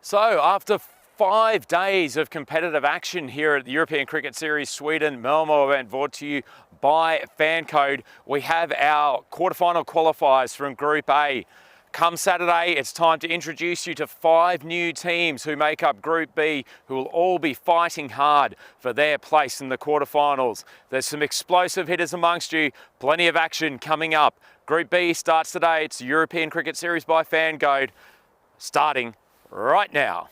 So after 5 days of competitive action here at the European Cricket Series Sweden Malmo event brought to you by FanCode, we have our quarterfinal qualifiers from Group A. Come Saturday, it's time to introduce you to 5 new teams who make up Group B, who will all be fighting hard for their place in the quarterfinals. There's some explosive hitters amongst you, plenty of action coming up. Group B starts today. It's the European Cricket Series by FanCode, starting right now.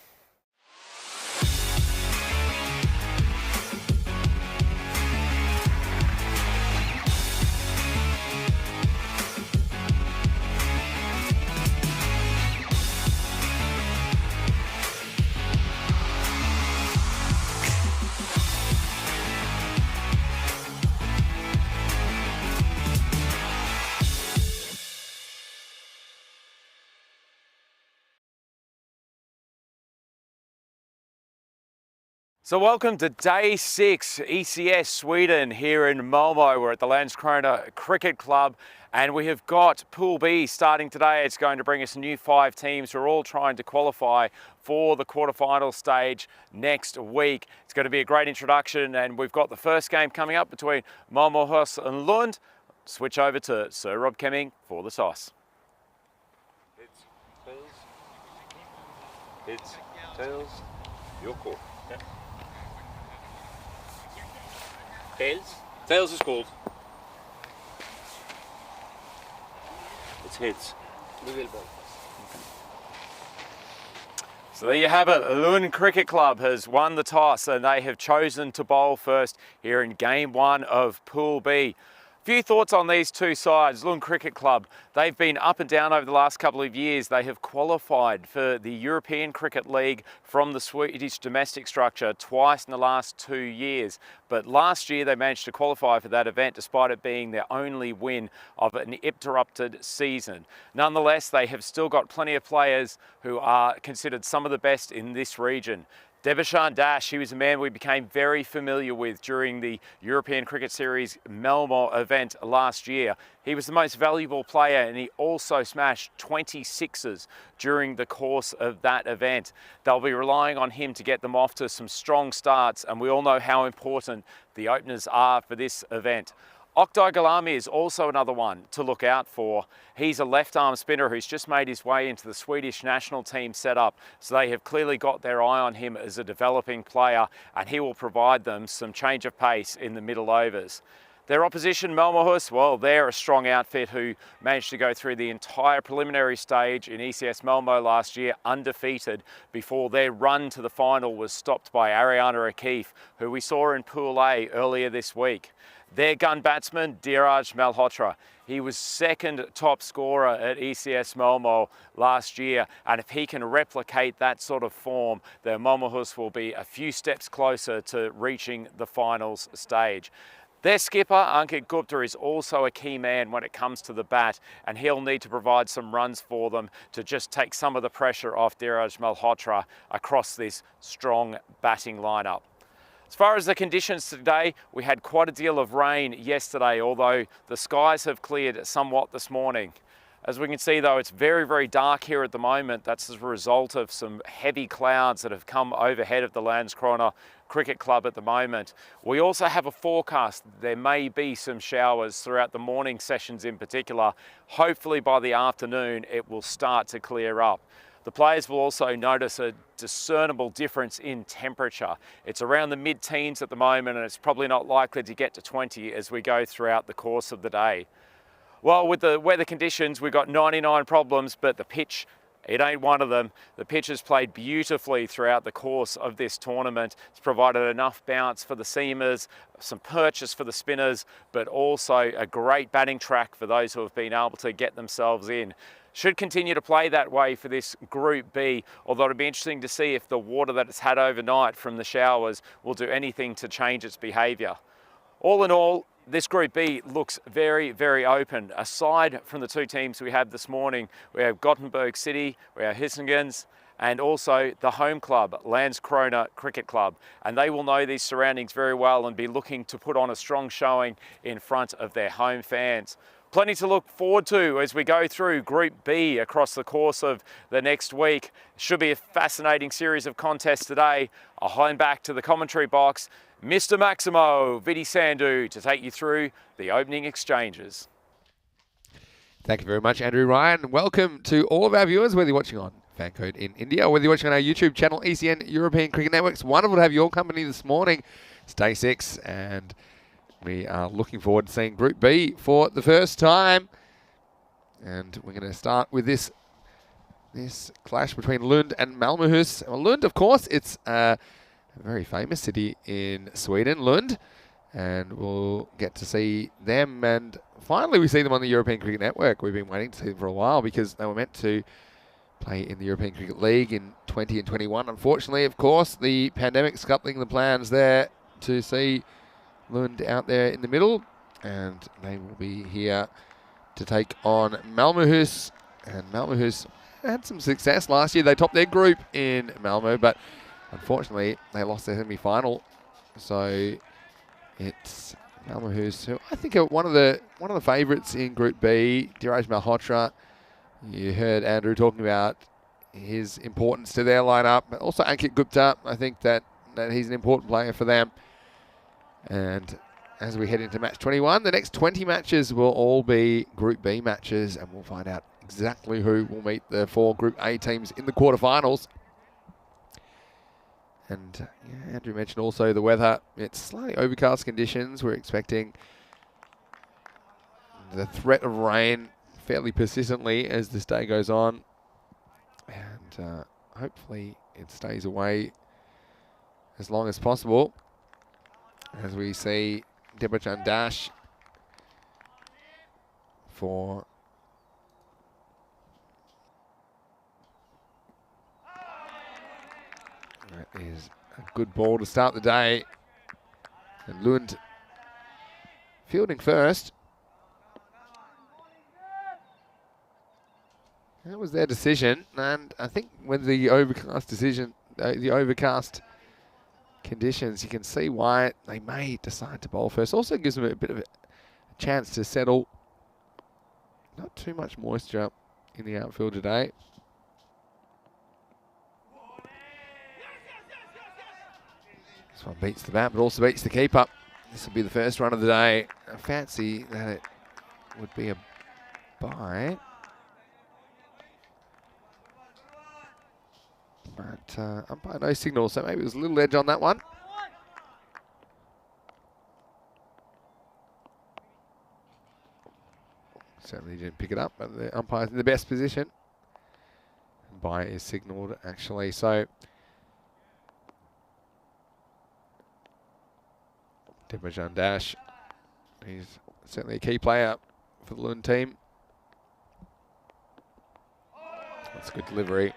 So welcome to Day 6 ECS Sweden here in Malmo. We're at the Landskrona Cricket Club and we have got Pool B starting today. It's going to bring us a new 5 teams who are all trying to qualify for the quarterfinal stage next week. It's going to be a great introduction and we've got the first game coming up between Malmo and Lund. Switch over to Sir Rob Kemming for the toss. Heads, tails, heads, tails, your call. Yeah. Tails? Tails is called. It's heads. We will bowl. So there you have it. Lund Cricket Club has won the toss and they have chosen to bowl first here in Game 1 of Pool B. Few thoughts on these two sides. Lund Cricket Club, they've been up and down over the last couple of years. They have qualified for the European Cricket League from the Swedish domestic structure twice in the last 2 years. But last year they managed to qualify for that event despite it being their only win of an interrupted season. Nonetheless, they have still got plenty of players who are considered some of the best in this region. Debashan Dash, he was a man we became very familiar with during the European Cricket Series Malmo event last year. He was the most valuable player and he also smashed 26s during the course of that event. They'll be relying on him to get them off to some strong starts and we all know how important the openers are for this event. Oktay Galami is also another one to look out for. He's a left-arm spinner who's just made his way into the Swedish national team setup, so they have clearly got their eye on him as a developing player and he will provide them some change of pace in the middle overs. Their opposition, Malmo, well, they're a strong outfit who managed to go through the entire preliminary stage in ECS Malmo last year undefeated before their run to the final was stopped by Ariana O'Keefe, who we saw in Pool A earlier this week. Their gun batsman, Dheeraj Malhotra, he was second top scorer at ECS Malmo last year, and if he can replicate that sort of form, the Malmohus will be a few steps closer to reaching the finals stage. Their skipper, Ankit Gupta, is also a key man when it comes to the bat, and he'll need to provide some runs for them to just take some of the pressure off Dheeraj Malhotra across this strong batting lineup. As far as the conditions today, we had quite a deal of rain yesterday, although the skies have cleared somewhat this morning. As we can see though, it's very, very dark here at the moment. That's as a result of some heavy clouds that have come overhead of the Landskrona Cricket Club at the moment. We also have a forecast. There may be some showers throughout the morning sessions in particular. Hopefully by the afternoon, it will start to clear up. The players will also notice a discernible difference in temperature. It's around the mid-teens at the moment and it's probably not likely to get to 20 as we go throughout the course of the day. Well, with the weather conditions, we've got 99 problems, but the pitch, it ain't one of them. The pitch has played beautifully throughout the course of this tournament. It's provided enough bounce for the seamers, some purchase for the spinners, but also a great batting track for those who have been able to get themselves in. Should continue to play that way for this Group B, although it'll be interesting to see if the water that it's had overnight from the showers will do anything to change its behaviour. All in all, this Group B looks very, very open. Aside from the 2 teams we have this morning, we have Gothenburg City, we have Hisingen, and also the home club, Landskrona Cricket Club. And they will know these surroundings very well and be looking to put on a strong showing in front of their home fans. Plenty to look forward to as we go through Group B across the course of the next week. Should be a fascinating series of contests today. I'll hand back to the commentary box, Mr. Maximo Vidi Sandu, to take you through the opening exchanges. Thank you very much, Andrew Ryan. Welcome to all of our viewers, whether you're watching on FanCode in India or whether you're watching on our YouTube channel, ECN European Cricket Network. It's wonderful to have your company this morning. It's day 6 and we are looking forward to seeing Group B for the first time. And we're going to start with this clash between Lund and Malmo. Well, Lund, of course, it's a very famous city in Sweden, Lund. And we'll get to see them. And finally, we see them on the European Cricket Network. We've been waiting to see them for a while because they were meant to play in the European Cricket League in 20 and 21. Unfortunately, of course, the pandemic scuttling the plans there to see Lund out there in the middle, and they will be here to take on Malmöhus. And Malmöhus had some success last year. They topped their group in Malmo, but unfortunately they lost their semi-final. So it's Malmöhus, who I think are one of the favourites in Group B. Dhiraj Malhotra, you heard Andrew talking about his importance to their lineup, but also Ankit Gupta. I think that he's an important player for them. And as we head into match 21, the next 20 matches will all be Group B matches, and we'll find out exactly who will meet the 4 Group A teams in the quarterfinals. And yeah, Andrew mentioned also the weather. It's slightly overcast conditions. We're expecting the threat of rain fairly persistently as this day goes on. And hopefully it stays away as long as possible. As we see Debachan Dash for that is a good ball to start the day. And Lund fielding first. That was their decision, and I think with the overcast conditions, you can see why they may decide to bowl first. Also gives them a bit of a chance to settle. Not too much moisture in the outfield today. This one beats the bat, but also beats the keeper. This will be the first run of the day. I fancy that it would be a bye. But umpire no signal, so maybe it was a little edge on that one. Certainly didn't pick it up, but the umpire's in the best position. Bye is signalled, actually, so Debachan Dash, he's certainly a key player for the Lund team. That's a good delivery.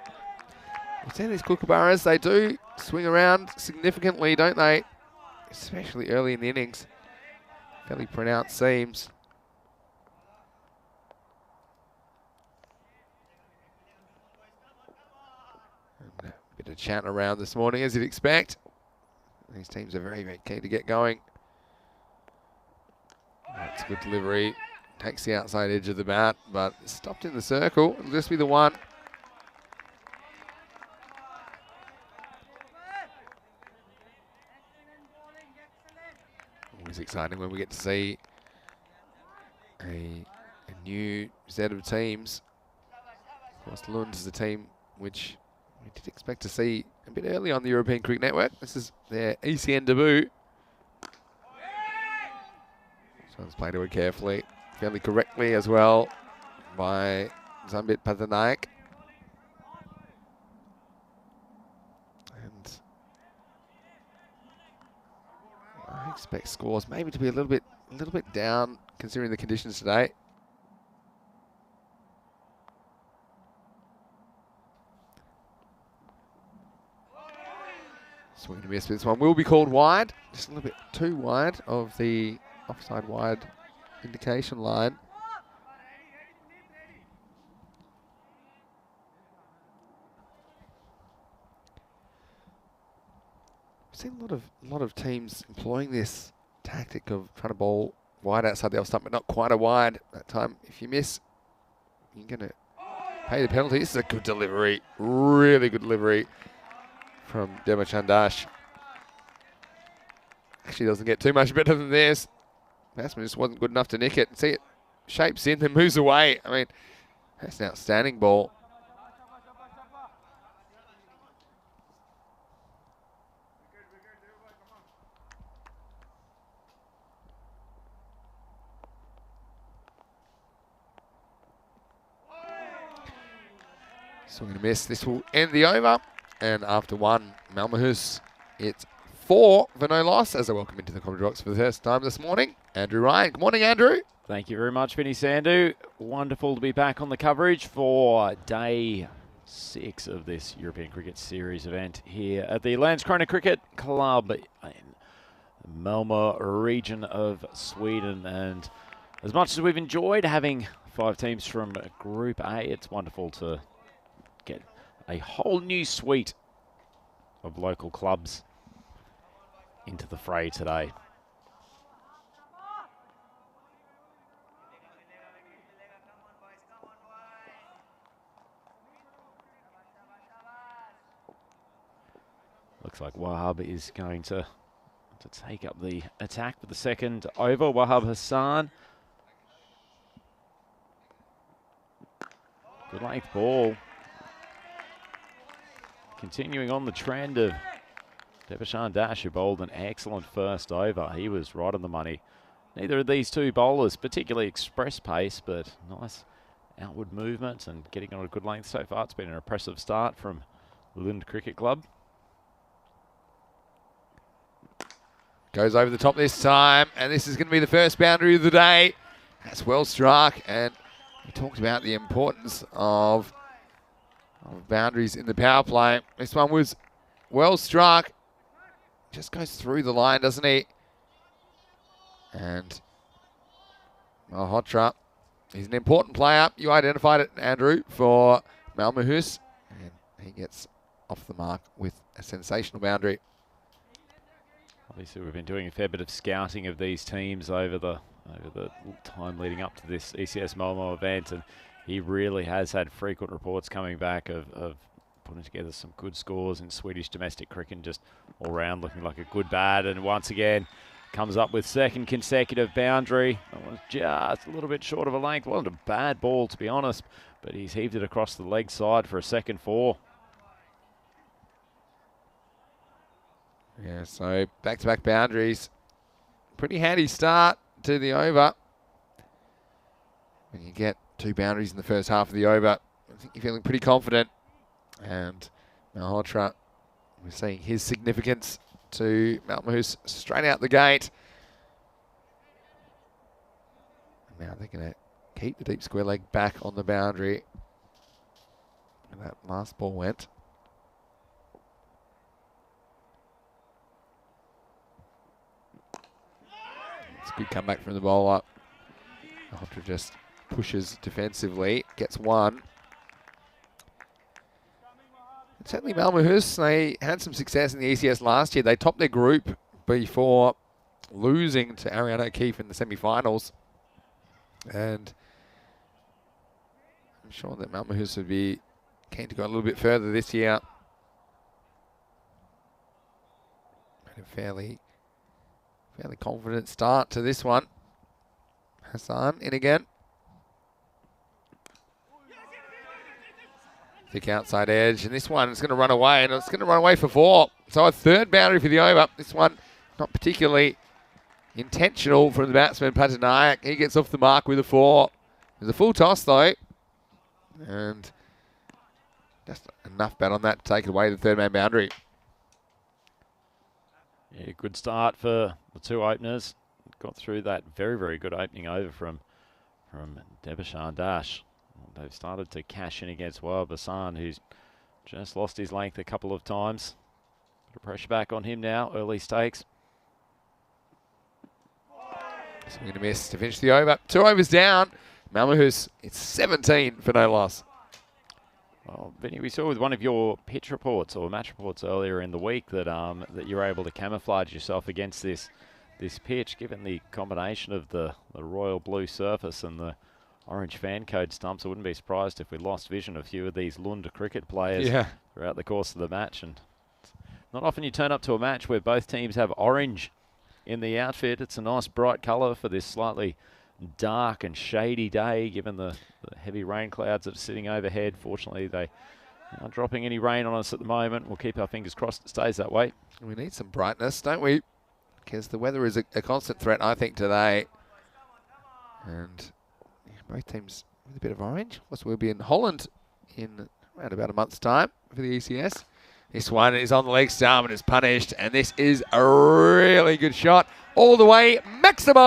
We've seen these kookaburras, they do swing around significantly, don't they? Especially early in the innings. Fairly pronounced seams. And a bit of chat around this morning, as you'd expect. These teams are very, very keen to get going. That's a good delivery. Takes the outside edge of the bat, but stopped in the circle. It'll just be the one. Always exciting when we get to see a new set of teams. Of course, Lund is the team which we did expect to see a bit early on the European Cricket Network. This is their ECN debut. This one's played away carefully, fairly correctly as well by Zambit Pathanaik. And I expect scores maybe to be a little bit down considering the conditions today. Swing and miss, but this one will be called wide. Just a little bit too wide of the offside wide indication line. We've seen a lot of teams employing this tactic of trying to bowl wide outside the off stump, but not quite a wide. That time, if you miss, you're going to pay the penalty. This is a good delivery. Really good delivery from Deba Chandash. Actually doesn't get too much better than this. Batsman just wasn't good enough to nick it. See it shapes in, then moves away. I mean, that's an outstanding ball. Swing and a miss. This will end the over. And after one, Malmahus, it's 4 for no loss as I welcome into the commentary box for the first time this morning, Andrew Ryan. Good morning, Andrew. Thank you very much, Vinny Sandu. Wonderful to be back on the coverage for day 6 of this European Cricket Series event here at the Landskrona Cricket Club in Malmo region of Sweden. And as much as we've enjoyed having 5 teams from Group A, it's wonderful to get a whole new suite of local clubs into the fray today. Looks like Wahab is going to take up the attack for the second over. Wahab Hassan. Good length ball. Continuing on the trend of Devashan Dash, who bowled an excellent first over. He was right on the money. Neither of these two bowlers particularly express pace, but nice outward movement and getting on a good length so far. It's been an impressive start from Lund Cricket Club. Goes over the top this time, and this is going to be the first boundary of the day. That's well struck, and we talked about the importance of boundaries in the power play. This one was well struck. Just goes through the line, doesn't he? And Malhotra, he's an important player. You identified it, Andrew, for Malmahus, and he gets off the mark with a sensational boundary. Obviously, we've been doing a fair bit of scouting of these teams over the time leading up to this ECS Malmo event, and he really has had frequent reports coming back of putting together some good scores in Swedish domestic cricket, just all round looking like a good bat. And once again, comes up with second consecutive boundary. That was just a little bit short of a length. Wasn't a bad ball, to be honest, but he's heaved it across the leg side for a second 4. Yeah, so back-to-back boundaries. Pretty handy start to the over. When you get 2 boundaries in the first half of the over, I think you're feeling pretty confident. And Malhotra, we're seeing his significance to Malmahus straight out the gate. And now they're going to keep the deep square leg back on the boundary. And that last ball went. It's a good comeback from the bowler. Malhotra just pushes defensively, gets 1. Certainly Malmahus, they had some success in the ECS last year. They topped their group before losing to Ariane O'Keefe in the semi-finals. And I'm sure that Malmahus would be keen to go a little bit further this year. And a fairly confident start to this one. Hassan in again. Thick outside edge, and this one is going to run away, and it's going to run away for 4. So a third boundary for the over. This one not particularly intentional from the batsman, Patanayak. He gets off the mark with a 4. There's a full toss, though. And just enough bat on that to take it away, the third man boundary. Yeah, good start for the 2 openers. Got through that very, very good opening over from Devashan Dash. They've started to cash in against Wahab Hassan, who's just lost his length a couple of times. Bit of pressure back on him now, early stakes. Swing and a miss to finish the over. 2 overs down. Malmahus, it's 17 for no loss. Well, Vinny, we saw with one of your pitch reports or match reports earlier in the week that that you were able to camouflage yourself against this this pitch, given the combination of the royal blue surface and the orange FanCode stumps. I wouldn't be surprised if we lost vision of a few of these Lund cricket players throughout the course of the match. And not often you turn up to a match where both teams have orange in the outfit. It's a nice bright colour for this slightly dark and shady day, given the heavy rain clouds that are sitting overhead. Fortunately, they aren't dropping any rain on us at the moment. We'll keep our fingers crossed it stays that way. We need some brightness, don't we? Because the weather is a constant threat, I think, today. And both teams with a bit of orange. Plus, we'll be in Holland in around about a month's time for the ECS. This one is on the leg stump and is punished. And this is a really good shot. All the way, Maximo!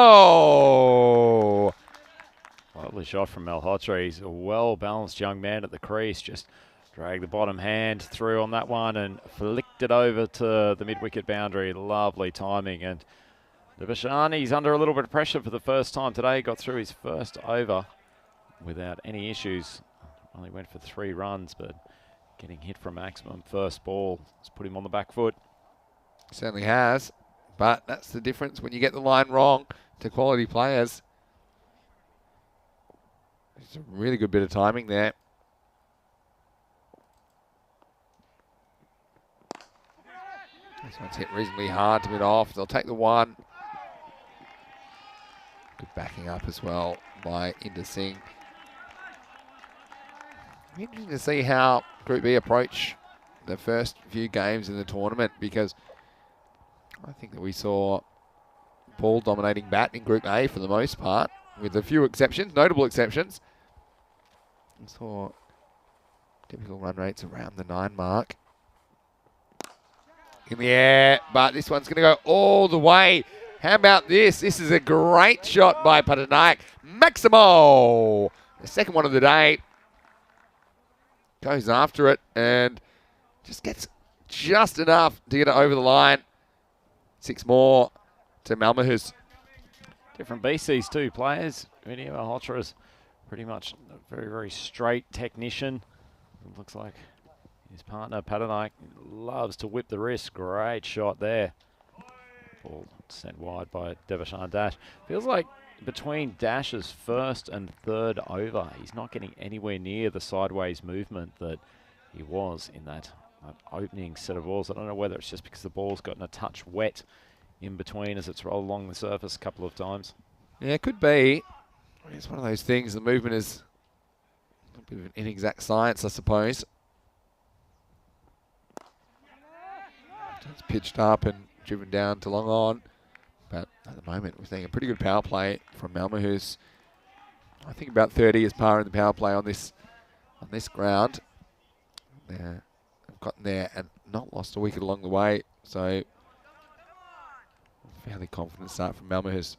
Lovely shot from Malhotra. He's a well-balanced young man at the crease. Just dragged the bottom hand through on that one and flicked it over to the mid-wicket boundary. Lovely timing. And Devashani's under a little bit of pressure for the first time today. Got through his first over without any issues. Only went for 3 runs, but getting hit from maximum first ball has put him on the back foot. Certainly has. But that's the difference when you get the line wrong to quality players. It's a really good bit of timing there. This one's hit reasonably hard to mid off. They'll take the one. Good backing up as well by Inder Singh. Interesting to see how Group B approach the first few games in the tournament, because I think that we saw ball dominating bat in Group A for the most part, with a few exceptions, notable exceptions. We saw typical run rates around the 9 mark. In the air, but this one's going to go all the way. How about this? This is a great shot by Patanayak. Maximo! The second one of the day. Goes after it and just gets just enough to get it over the line. 6 more to Malmo's. Different beasts, these two players. Vinny Malhotra is pretty much a very, very straight technician. It looks like his partner, Patanayak, loves to whip the wrist. Great shot there. Ball sent wide by Devashan Dash. Feels like between Dash's first and third over, he's not getting anywhere near the sideways movement that he was in that opening set of balls. I don't know whether it's just because the ball's gotten a touch wet in between as it's rolled along the surface a couple of times. Yeah, it could be. It's one of those things. The movement is a bit of an inexact science, I suppose. It's pitched up and driven down to long on. But at the moment, we're seeing a pretty good power play from Malmo, who's, I think, about 30 as par in the power play on this ground. They've gotten there and not lost a wicket along the way. So, fairly confident start from Malmo's.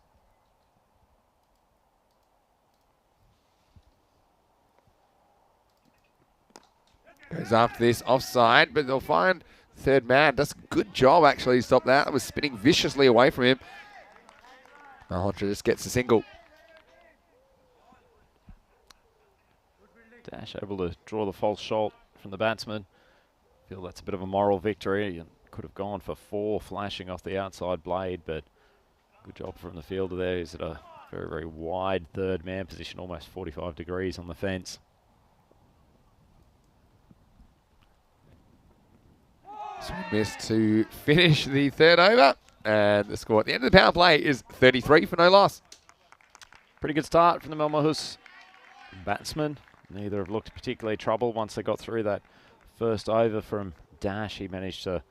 Goes after this, offside, but they'll find third man. Does a good job, actually, to stop that. That was spinning viciously away from him. Malhotra just gets a single. Dash able to draw the false shot from the batsman. Feel that's a bit of a moral victory. And could have gone for 4 flashing off the outside blade, but good job from the fielder there. He's at a very, very wide third man position, almost 45 degrees on the fence. So we missed to finish the third over, and the score at the end of the power play is 33 for no loss. Pretty good start from the Malmo's batsmen. Neither have looked particularly troubled once they got through that first over from Dash. He managed to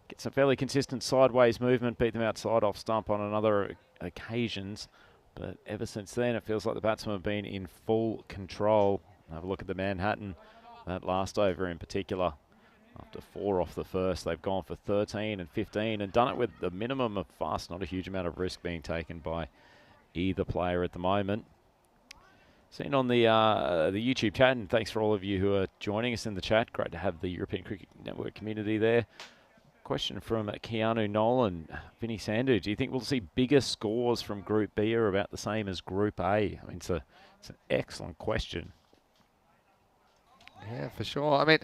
get some fairly consistent sideways movement, beat them outside off stump on another occasions. But ever since then, it feels like the batsmen have been in full control. Have a look at the Manhattan, that last over in particular. After 4 off the first, they've gone for 13 and 15 and done it with the minimum of fuss, not a huge amount of risk being taken by either player at the moment. Seen on the YouTube chat, and thanks for all of you who are joining us in the chat. Great to have the European Cricket Network community there. Question from Keanu Nolan. Vinny Sandu, do you think we'll see bigger scores from Group B or about the same as Group A? I mean, it's an excellent question. Yeah, for sure. I mean,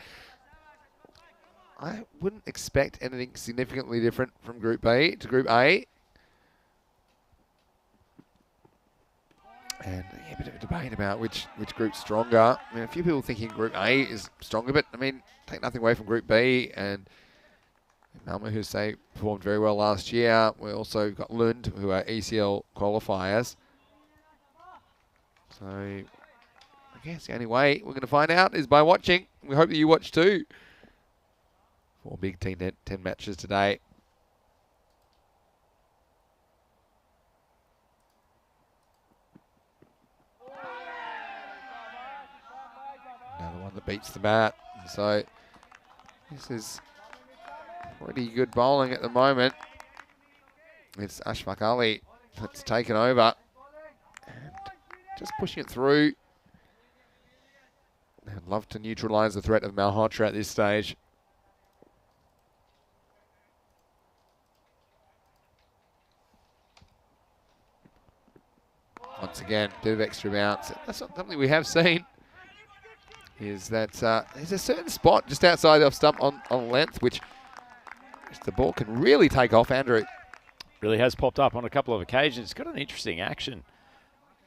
I wouldn't expect anything significantly different from Group B to Group A. And yeah, a bit of a debate about which group's stronger. I mean, a few people thinking Group A is stronger, but I mean, take nothing away from Group B. And Malmo, who say performed very well last year. We also got Lund, who are ECL qualifiers. So I guess the only way we're going to find out is by watching. We hope that you watch too. 4 big 10 matches today. Another one that beats the bat. So this is pretty good bowling at the moment. It's Ashfaq Ali that's taken over. And just pushing it through. I'd love to neutralise the threat of Malhotra at this stage. Once again, bit of extra bounce. That's not something we have seen. Is that there's a certain spot just outside off stump on length, which the ball can really take off, Andrew. Really has popped up on a couple of occasions. It's got an interesting action.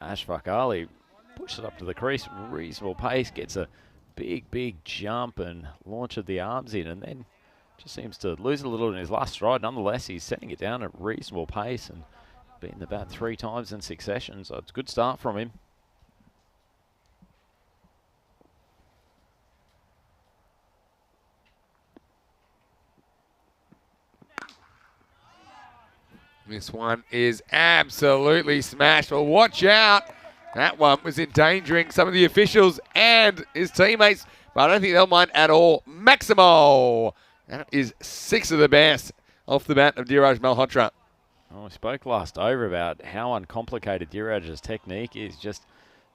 Ashfaq Ali pushes it up to the crease, reasonable pace, gets a big jump and launch of the arms in, and then just seems to lose a little in his last stride. Nonetheless, he's setting it down at reasonable pace and beating the bat 3 times in succession, so it's a good start from him. This one is absolutely smashed. Well, watch out. That one was endangering some of the officials and his teammates, but I don't think they'll mind at all. Maximo. That is 6 of the best off the bat of Dhiraj Malhotra. Oh, we spoke last over about how uncomplicated Dhiraj's technique is, just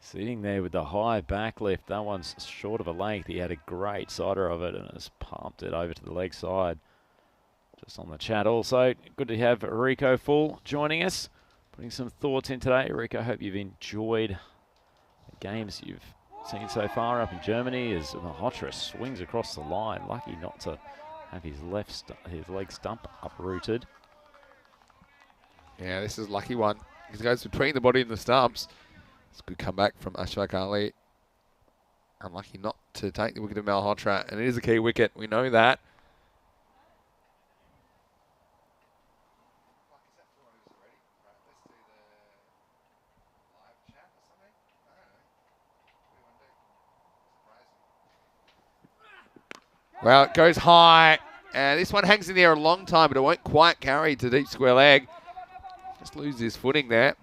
sitting there with the high back lift. That one's short of a length. He had a great sider of it and has pumped it over to the leg side. Just on the chat also, good to have Rico Full joining us, putting some thoughts in today. Rico, hope you've enjoyed the games you've seen so far up in Germany as Malhotra swings across the line. Lucky not to have his his leg stump uprooted. Yeah, this is a lucky one. He goes between the body and the stumps. It's a good comeback from Ashfaq Ali. Unlucky not to take the wicket of Malhotra, and it is a key wicket. We know that. Well, it goes high. This one hangs in the air a long time, but it won't quite carry to deep square leg. Just loses his footing there.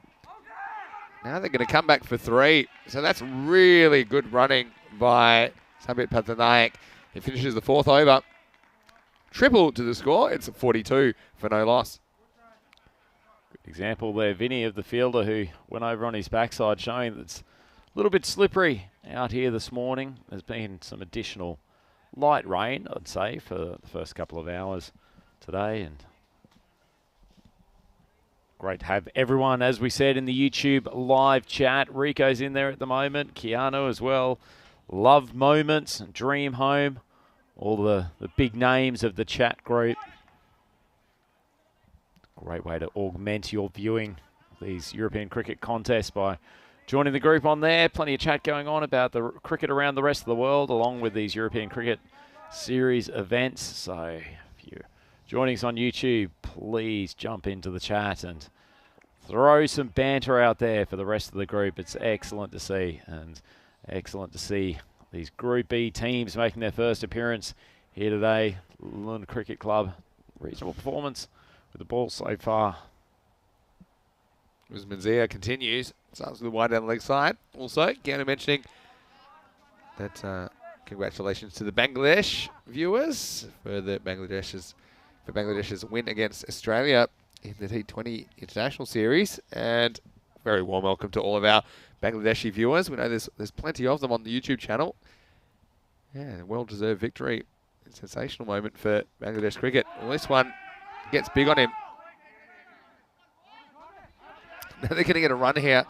Now they're going to come back for 3. So that's really good running by Sabit Patanayak. He finishes the 4th over. Triple to the score. It's a 42 for no loss. Good example there, Vinny, of the fielder who went over on his backside, showing that it's a little bit slippery out here this morning. There's been some additional light rain, I'd say, for the first couple of hours today, and great to have everyone, as we said, in the YouTube live chat. Rico's in there at the moment, Keanu as well, Love Moments, Dream Home, all the big names of the chat group. Great way to augment your viewing of these European cricket contests by joining the group on there. Plenty of chat going on about the cricket around the rest of the world, along with these European Cricket Series events. So if you're joining us on YouTube, please jump into the chat and throw some banter out there for the rest of the group. It's excellent to see, and excellent to see these Group B teams making their first appearance here today. Lund Cricket Club, reasonable performance with the ball so far. Manzia continues. Starts with the wide down the leg side. Also, Keanu mentioning that congratulations to the Bangladesh viewers for Bangladesh's win against Australia in the T20 International Series, and very warm welcome to all of our Bangladeshi viewers. We know there's plenty of them on the YouTube channel. Yeah, well-deserved victory. Sensational moment for Bangladesh cricket. Well, this one gets big on him. Now they're going to get a run here.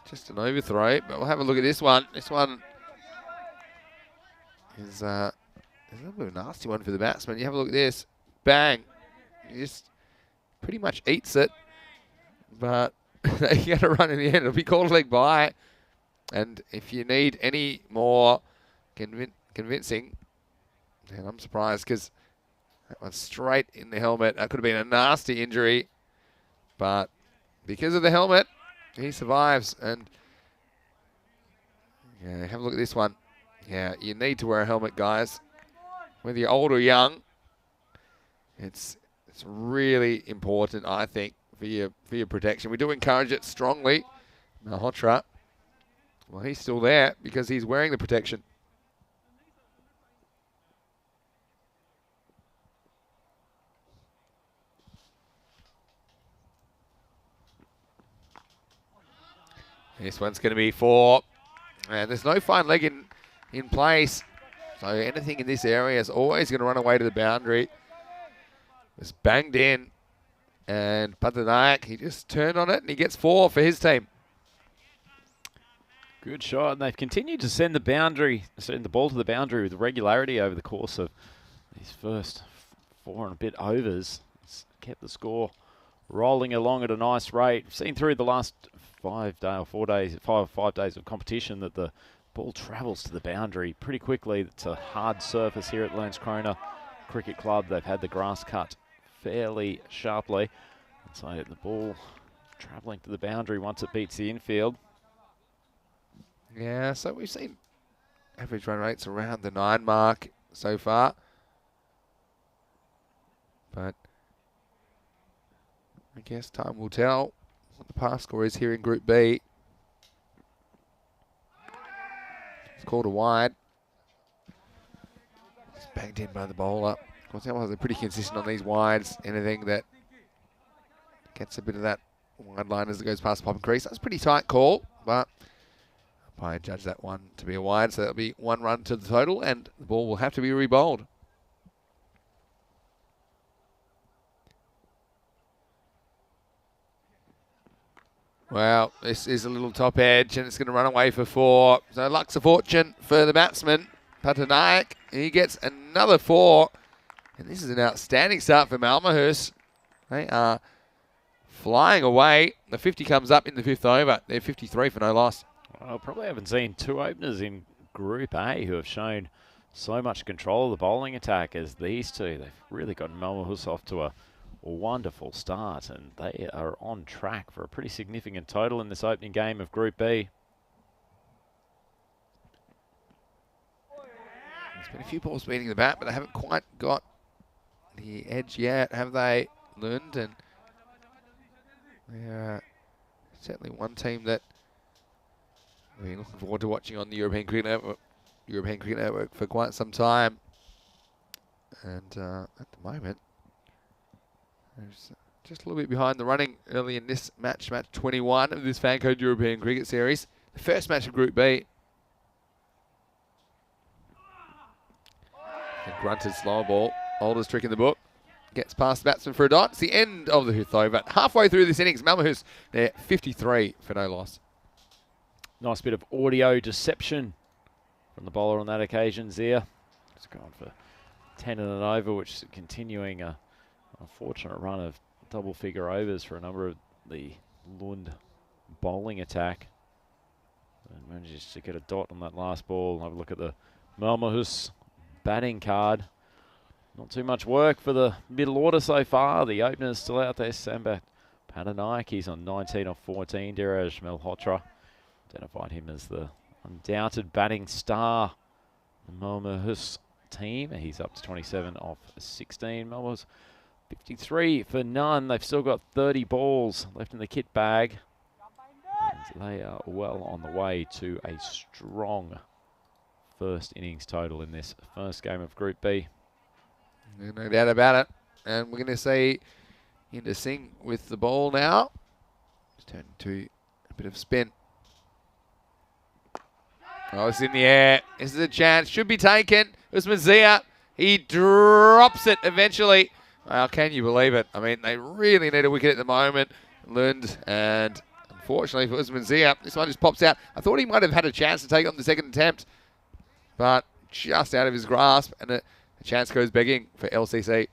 Just an overthrow, but we'll have a look at this one. This one is a little bit of a nasty one for the batsman. You have a look at this. Bang. He just pretty much eats it. but they get a run in the end. It'll be called a leg by. And if you need any more convincing, and I'm surprised because that one's straight in the helmet. That could have been a nasty injury, but because of the helmet, he survives. And yeah, have a look at this one. Yeah, you need to wear a helmet, guys. Whether you're old or young, it's really important, I think, for your protection. We do encourage it strongly. Malhotra, well, he's still there because he's wearing the protection. This one's going to be 4. And there's no fine leg in place. So anything in this area is always going to run away to the boundary. It's banged in. And Patanayak, he just turned on it and he gets 4 for his team. Good shot, and they've continued to send the ball to the boundary with regularity over the course of these first 4 and a bit overs. It's kept the score rolling along at a nice rate. We've seen through the last 5 days of competition that the ball travels to the boundary pretty quickly. It's a hard surface here at Landskrona Cricket Club. They've had the grass cut fairly sharply. And so the ball travelling to the boundary once it beats the infield. Yeah, so we've seen average run rates around the 9 mark so far. But I guess time will tell what the pass score is here in Group B. It's called a wide. It's banged in by the bowler. Of course, they're pretty consistent on these wides. Anything that gets a bit of that wide line as it goes past the popping crease. That's a pretty tight call, but I judge that one to be a wide, so that'll be 1 run to the total, and the ball will have to be rebowled. Well, this is a little top edge, and it's going to run away for 4. So luck's of fortune for the batsman, Patanayak. He gets another 4, and this is an outstanding start for Malmo. They are flying away. The 50 comes up in the 5th over. They're 53 for no loss. Well, probably haven't seen 2 openers in Group A who have shown so much control of the bowling attack as these 2. They've really gotten Malmo off to a wonderful start, and they are on track for a pretty significant total in this opening game of Group B. There's been a few balls beating the bat, but they haven't quite got the edge yet, have they, Lund? And they're certainly one team that we're looking forward to watching on the European Cricket Network for quite some time. And at the moment, there's just a little bit behind the running early in this match 21 of this FanCode European Cricket Series. The first match of Group B. And grunted slower ball. Oldest trick in the book. Gets past the batsman for a dot. It's the end of the 5th over. Halfway through this innings, Malmo, they're 53 for no loss. Nice bit of audio deception from the bowler on that occasion, Zia. It's gone for 10 and an over, which is continuing a unfortunate run of double-figure overs for a number of the Lund bowling attack. And manages to get a dot on that last ball. Have a look at the Malmohus batting card. Not too much work for the middle order so far. The opener's still out there. Sambat Patanayak, he's on 19 off 14. Diraj Malhotra identified him as the undoubted batting star. The Malmohus team. He's up to 27 off 16. Malmo's 53 for none. They've still got 30 balls left in the kit bag. And they are well on the way to a strong first innings total in this first game of Group B. No doubt about it. And we're going to see Inder Singh with the ball now. It's turned to a bit of spin. Oh, it's in the air. This is a chance. Should be taken. Usman Zia. He drops it eventually. Well, can you believe it? I mean, they really need a wicket at the moment. Lund, and unfortunately for Usman Zia, this one just pops out. I thought he might have had a chance to take it on the second attempt, but just out of his grasp, and a chance goes begging for LCC.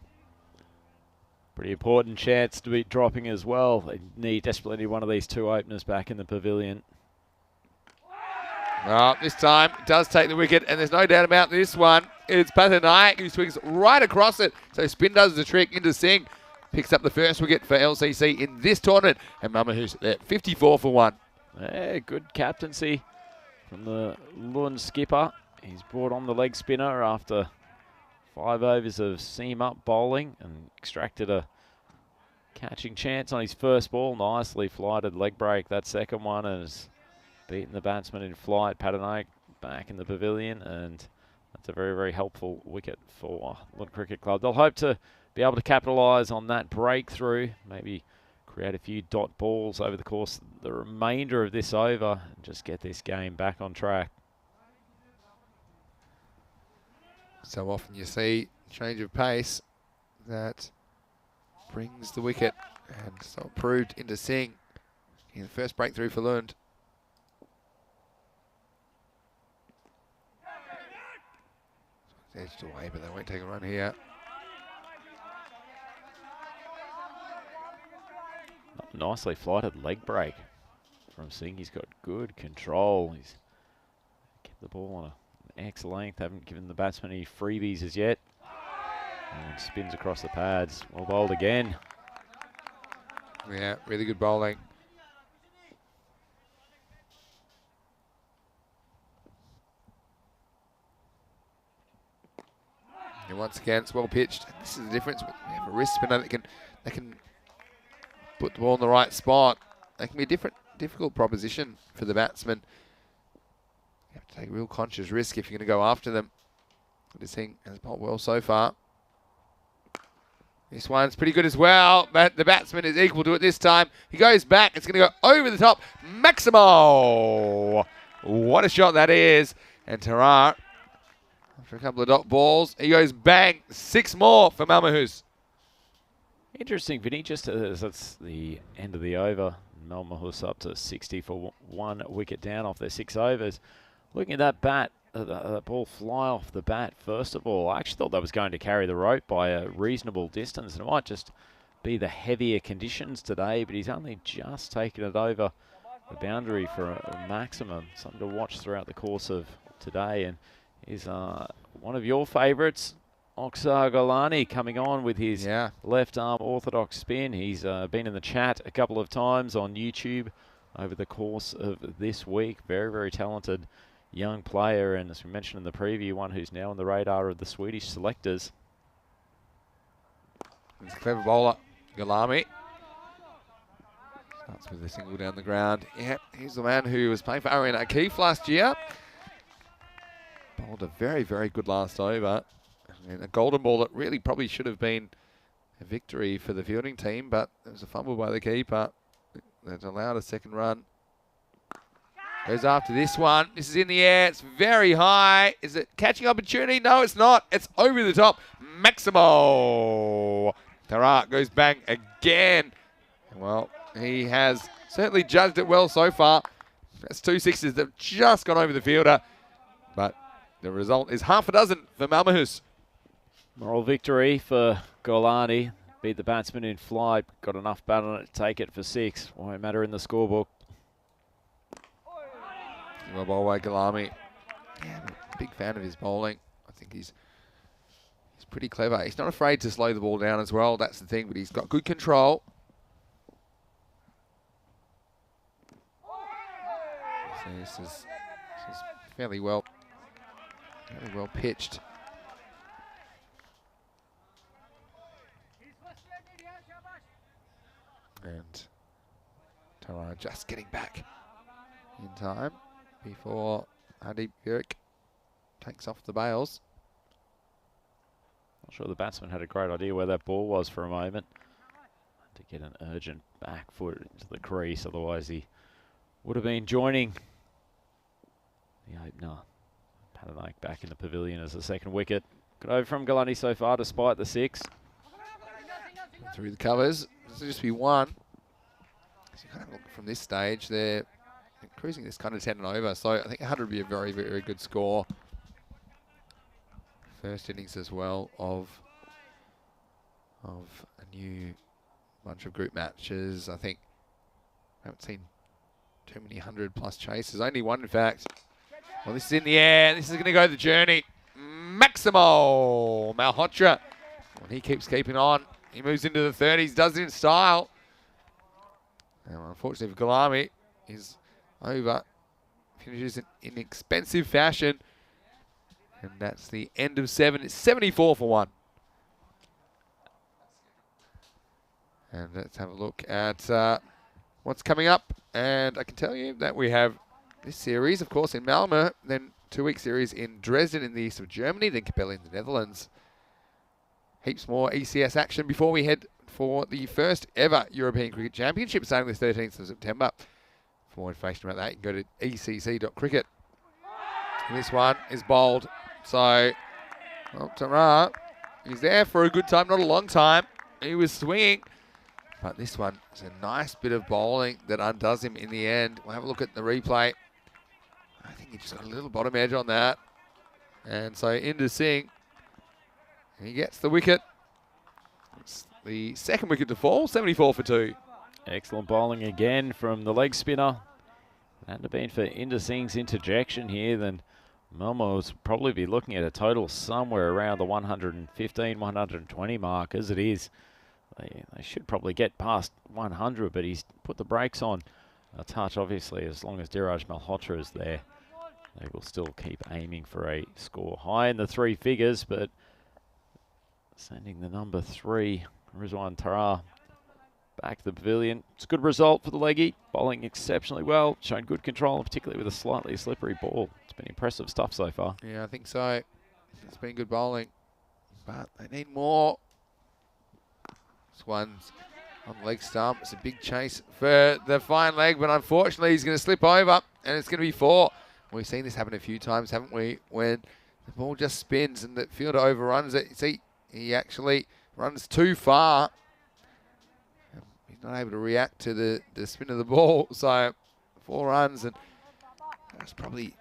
Pretty important chance to be dropping as well. They desperately need one of these two openers back in the pavilion. Well, this time it does take the wicket, and there's no doubt about this one. It's Pathanayak who swings right across it. So spin does the trick into Singh. Picks up the first wicket for LCC in this tournament. And Malmo who's there, 54 for 1. Yeah, good captaincy from the Lund skipper. He's brought on the leg spinner after 5 overs of seam up bowling and extracted a catching chance on his first ball. Nicely flighted leg break that second one, and has beaten the batsman in flight. Pathanayak back in the pavilion, and that's a very, very helpful wicket for Lund Cricket Club. They'll hope to be able to capitalise on that breakthrough, maybe create a few dot balls over the course of the remainder of this over and just get this game back on track. So often you see change of pace that brings the wicket, and so proved into Singh in the first breakthrough for Lund. Edged away, but they won't take a run here. Nicely flighted leg break from Singh. He's got good control. He's kept the ball on an X length. Haven't given the batsman any freebies as yet. And spins across the pads. Well bowled again. Yeah, really good bowling. And once again, it's well pitched. This is the difference. We have a wrist spinner that can put the ball in the right spot. That can be a difficult proposition for the batsman. You have to take a real conscious risk if you're going to go after them. This thing has bowled well so far. This one's pretty good as well, but the batsman is equal to it this time. He goes back. It's going to go over the top. Maximo! What a shot that is. And Tarar, after a couple of dot balls, he goes bang. 6 more for Malmahus. Interesting, Vinny, just as that's the end of the over. Malmahus up to 60 for 1 wicket down off their 6 overs. Looking at that bat, that ball fly off the bat, first of all, I actually thought that was going to carry the rope by a reasonable distance. It might just be the heavier conditions today, but he's only just taken it over the boundary for a maximum. Something to watch throughout the course of today. And is one of your favourites, Oksar Golani, coming on with his left arm orthodox spin. He's been in the chat a couple of times on YouTube over the course of this week. Very, very talented young player, and as we mentioned in the preview, one who's now on the radar of the Swedish selectors. He's a clever bowler, Golami. Starts with a single down the ground. Yeah, he's the man who was playing for Arian O'Keefe last year. Bowled a very, very good last over. And a golden ball that really probably should have been a victory for the fielding team, but it was a fumble by the keeper that allowed a second run. Goes after this one. This is in the air. It's very high. Is it catching opportunity? No, it's not. It's over the top. Maximo. Tarak goes bang again. Well, he has certainly judged it well so far. That's 2 sixes that have just gone over the fielder. But the result is half a dozen for Malmahus. Moral victory for Golani. Beat the batsman in flight. Got enough bat on it to take it for 6. Won't matter in the scorebook. Well bowled by Golami. Yeah, I'm a big fan of his bowling. I think he's pretty clever. He's not afraid to slow the ball down as well. That's the thing, but he's got good control. So this is fairly well pitched. And Tara just getting back in time before Adi Björk takes off the bails. Not sure the batsman had a great idea where that ball was for a moment. To get an urgent back foot into the crease, otherwise he would have been joining the opener. Pathanayak back in the pavilion as the second wicket. Good over from Golani so far, despite the 6. Through the covers. This will just be 1. So you kind of look from this stage, they're cruising this kind of 10 and over. So I think 100 would be a very, very good score. First innings as well of new bunch of group matches. I think I haven't seen too many 100+ chases. Only one, in fact. Well, this is in the air. This is going to go the journey. Maximo Malhotra. Well, he keeps keeping on. He moves into the 30s, does it in style. Now, unfortunately for Galami, he's over. Finishes in expensive fashion. And that's the end of 7. It's 74 for 1. And let's have a look at what's coming up. And I can tell you that we have this series, of course, in Malmo, then 2-week series in Dresden in the east of Germany, then Capelle in the Netherlands. Heaps more ECS action before we head for the first ever European Cricket Championship starting the 13th of September. For more information about that, you can go to ecc.cricket. This one is bowled. So, well, Tara, he's there for a good time, not a long time. He was swinging. But this one is a nice bit of bowling that undoes him in the end. We'll have a look at the replay. I think he just got a little bottom edge on that. And so into Singh. He gets the wicket. It's the second wicket to fall, 74 for 2. Excellent bowling again from the leg spinner. Hadn't it been for Inder Singh's interjection here, then Malmo will probably be looking at a total somewhere around the 115, 120 mark. As it is, they should probably get past 100, but he's put the brakes on a touch. Obviously, as long as Dhiraj Malhotra is there, they will still keep aiming for a score high in the 3 figures, but sending the number 3, Rizwan Tara, back to the pavilion. It's a good result for the leggy, bowling exceptionally well, shown good control, particularly with a slightly slippery ball. It's been impressive stuff so far. Yeah, I think so. It's been good bowling, but they need more. This one's on the leg stump. It's a big chase for the fine leg, but unfortunately he's going to slip over, and it's going to be 4. We've seen this happen a few times, haven't we? When the ball just spins and the fielder overruns it. See, he actually runs too far. He's not able to react to the spin of the ball. So 4 runs, and that's probably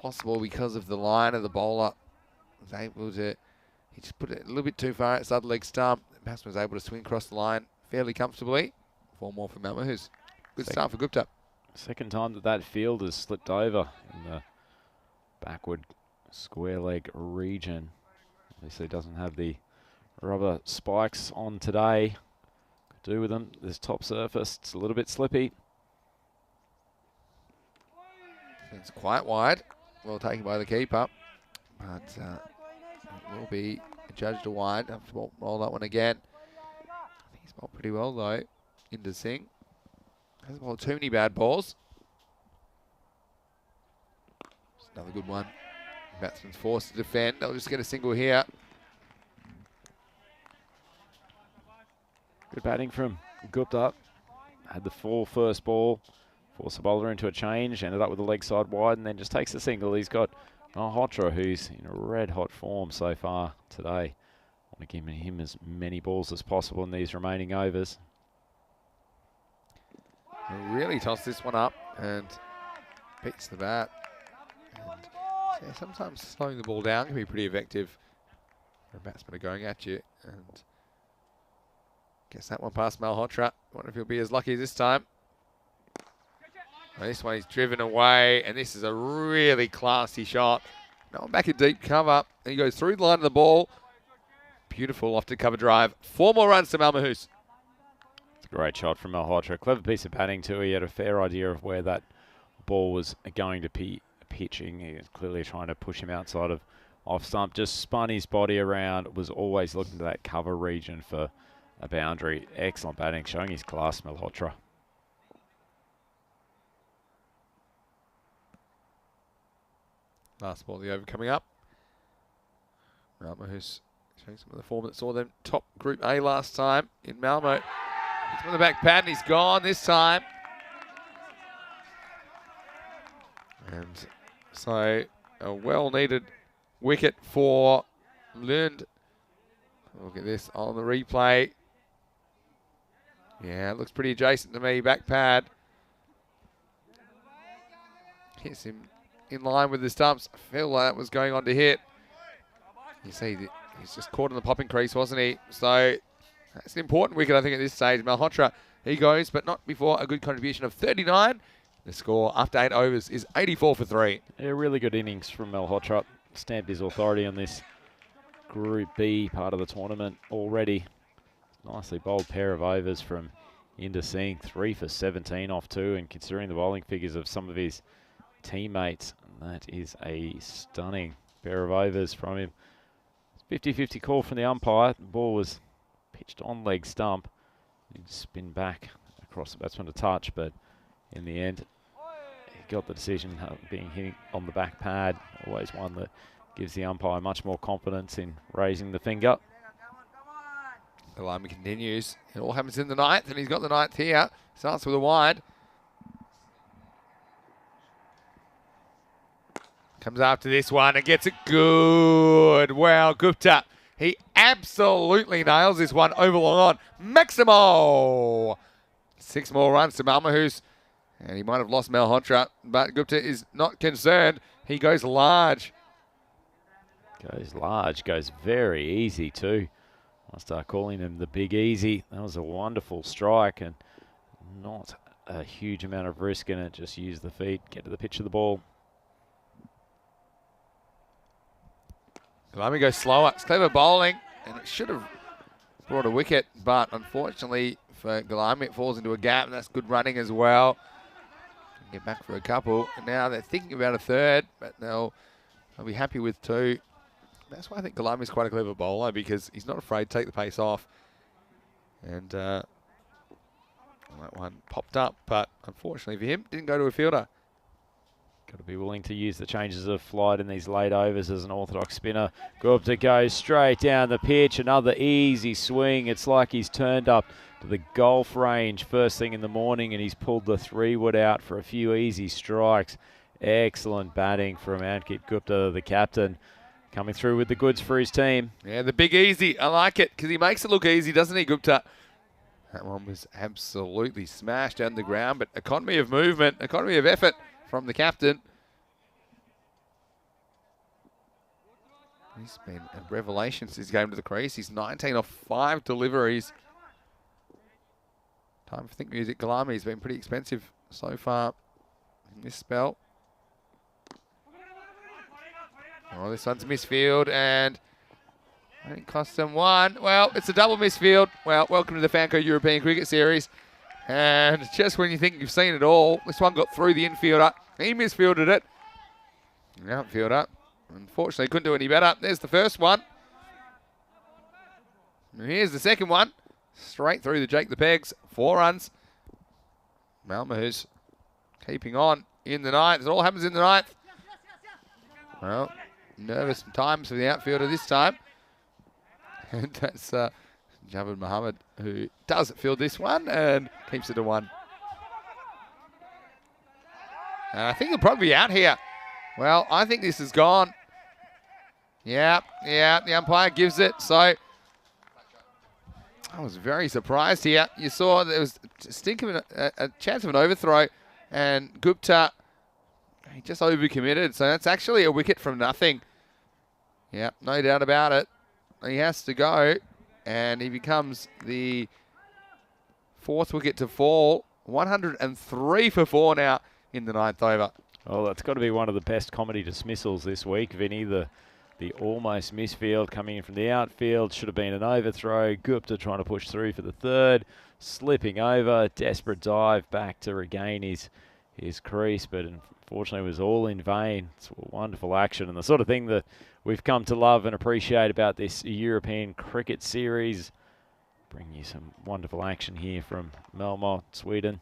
possible because of the line of the bowler. Was able to, he just put it a little bit too far outside the leg stump. The batsman was able to swing across the line fairly comfortably. 4 more for Malmo, who's good start for Gupta. Second time that field has slipped over in the backward square leg region. Obviously doesn't have the rubber spikes on today. Could do with them. This top surface, it's a little bit slippy. It's quite wide. Well taken by the keeper. But it will be judged a wide. Have to roll that one again. I think he's bowled pretty well though. Inder Singh. Hasn't bowled too many bad balls. It's another good one. Batsman's forced to defend. They'll just get a single here. Good batting from Gupta. Had the full first ball. Forced the bowler into a change. Ended up with the leg side wide and then just takes the single. He's got Malhotra, who's in a red hot form so far today. Want to give him as many balls as possible in these remaining overs. Really tossed this one up and beats the bat. And yeah, sometimes slowing the ball down can be pretty effective. The batsmen are going at you, and guess that one past Malhotra. Wonder if he'll be as lucky this time. Well, this one is driven away, and this is a really classy shot. No one back in deep cover, and he goes through the line of the ball. Beautiful off to cover drive. 4 more runs to Malmahus. Great shot from Malhotra. Clever piece of batting too. He had a fair idea of where that ball was going to be pitching. He was clearly trying to push him outside of off stump. Just spun his body around. Was always looking to that cover region for a boundary. Excellent batting, showing his class, Malhotra. Last ball of the over coming up. Malmahus showing some of the form that saw them top Group A last time in Malmo. He's on the back pad and he's gone this time. And so a well-needed wicket for Lund. Look at this on the replay. Yeah, it looks pretty adjacent to me. Back pad. Hits him in line with the stumps. I feel like that was going on to hit. You see, he's just caught in the popping crease, wasn't he? So That's an important wicket, I think, at this stage. Malhotra, he goes, but not before a good contribution of 39. The score after 8 overs is 84 for 3. Yeah, really good innings from Malhotra. Stamped his authority on this Group B part of the tournament already. Nicely bowled pair of overs from Inder Singh, 3 for 17 off 2, and considering the bowling figures of some of his teammates, that is a stunning pair of overs from him. 50-50 call from the umpire. The ball was pitched on leg stump. He'd spin back across the batsman to touch, but in the end, he got the decision being hit on the back pad. Always one that gives the umpire much more confidence in raising the finger. Galami continues. It all happens in the 9th, and he's got the 9th here. Starts with a wide. Comes after this one and gets it good. Wow, Gupta. He absolutely nails this one over long on. Maximo! 6 more runs to Malmo, and he might have lost Malhotra, but Gupta is not concerned. He goes large. Goes large, goes very easy too. I'll start calling him the Big Easy. That was a wonderful strike and not a huge amount of risk in it. Just use the feet, get to the pitch of the ball. Galami goes slower. It's clever bowling, and it should have brought a wicket, but unfortunately for Galami, it falls into a gap, and that's good running as well. Get back for a couple, and now they're thinking about a third, but they'll be happy with 2. That's why I think Galami is quite a clever bowler, because he's not afraid to take the pace off. And that one popped up, but unfortunately for him, didn't go to a fielder. Got to be willing to use the changes of flight in these late overs as an orthodox spinner. Gupta goes straight down the pitch. Another easy swing. It's like he's turned up to the golf range first thing in the morning and he's pulled the 3-wood out for a few easy strikes. Excellent batting from Ankit Gupta, the captain, coming through with the goods for his team. Yeah, the Big Easy. I like it because he makes it look easy, doesn't he, Gupta? That one was absolutely smashed down the ground, but economy of movement, economy of effort from the captain. He's been a revelation since he came to the crease. He's 19 off 5 deliveries. Time for Think Music. Galami's been pretty expensive so far in this spell. Oh, this one's a misfield, and I think it costs them 1. Well, it's a double misfield. Well, welcome to the FanCode European Cricket Series. And just when you think you've seen it all, this one got through the infielder. He misfielded it. The outfielder, unfortunately, couldn't do any better. There's the first one. And here's the second one. Straight through the Jake the Pegs. 4 runs. Malmo's keeping on in the 9th. It all happens in the 9th. Well, nervous times for the outfielder this time. And that's Javed Mohammed, who does field this one and keeps it to 1. I think he'll probably be out here. Well, I think this is gone. Yeah, the umpire gives it. So I was very surprised here. You saw there was a chance of an overthrow, and Gupta, he just overcommitted. So that's actually a wicket from nothing. Yeah, no doubt about it. He has to go, and he becomes the 4th wicket to fall. 103 for 4 now in the 9th over. Oh, that's got to be one of the best comedy dismissals this week, Vinny. The almost misfield coming in from the outfield. Should have been an overthrow. Gupta trying to push through for the 3rd. Slipping over. Desperate dive back to regain his crease, but unfortunately it was all in vain. It's wonderful action and the sort of thing that we've come to love and appreciate about this European Cricket Series. Bring you some wonderful action here from Malmo, Sweden.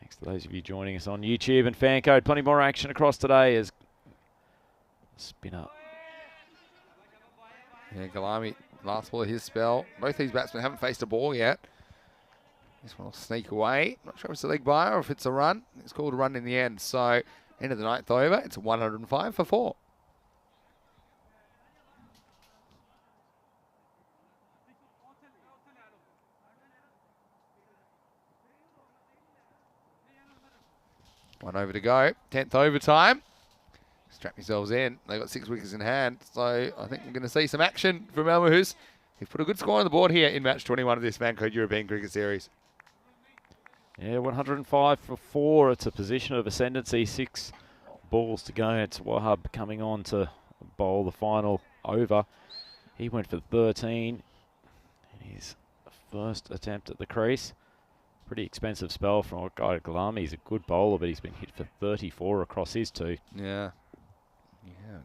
Thanks to those of you joining us on YouTube and FanCode. Plenty more action across today as spinner. Yeah, Galami, last ball of his spell. Both these batsmen haven't faced a ball yet. This one will sneak away. Not sure if it's a leg by or if it's a run. It's called a run in the end. So, end of the 9th over. It's 105 for 4. One over to go. 10th overtime. Strap yourselves in. They've got 6 wickets in hand. So I think we're going to see some action from Malmo's. He's put a good score on the board here in match 21 of this FanCode European Cricket Series. Yeah, 105 for 4. It's a position of ascendancy. 6 balls to go. It's Wahab coming on to bowl the final over. He went for 13 in his first attempt at the crease. Pretty expensive spell from a guy like Galami. He's a good bowler, but he's been hit for 34 across his 2. Yeah.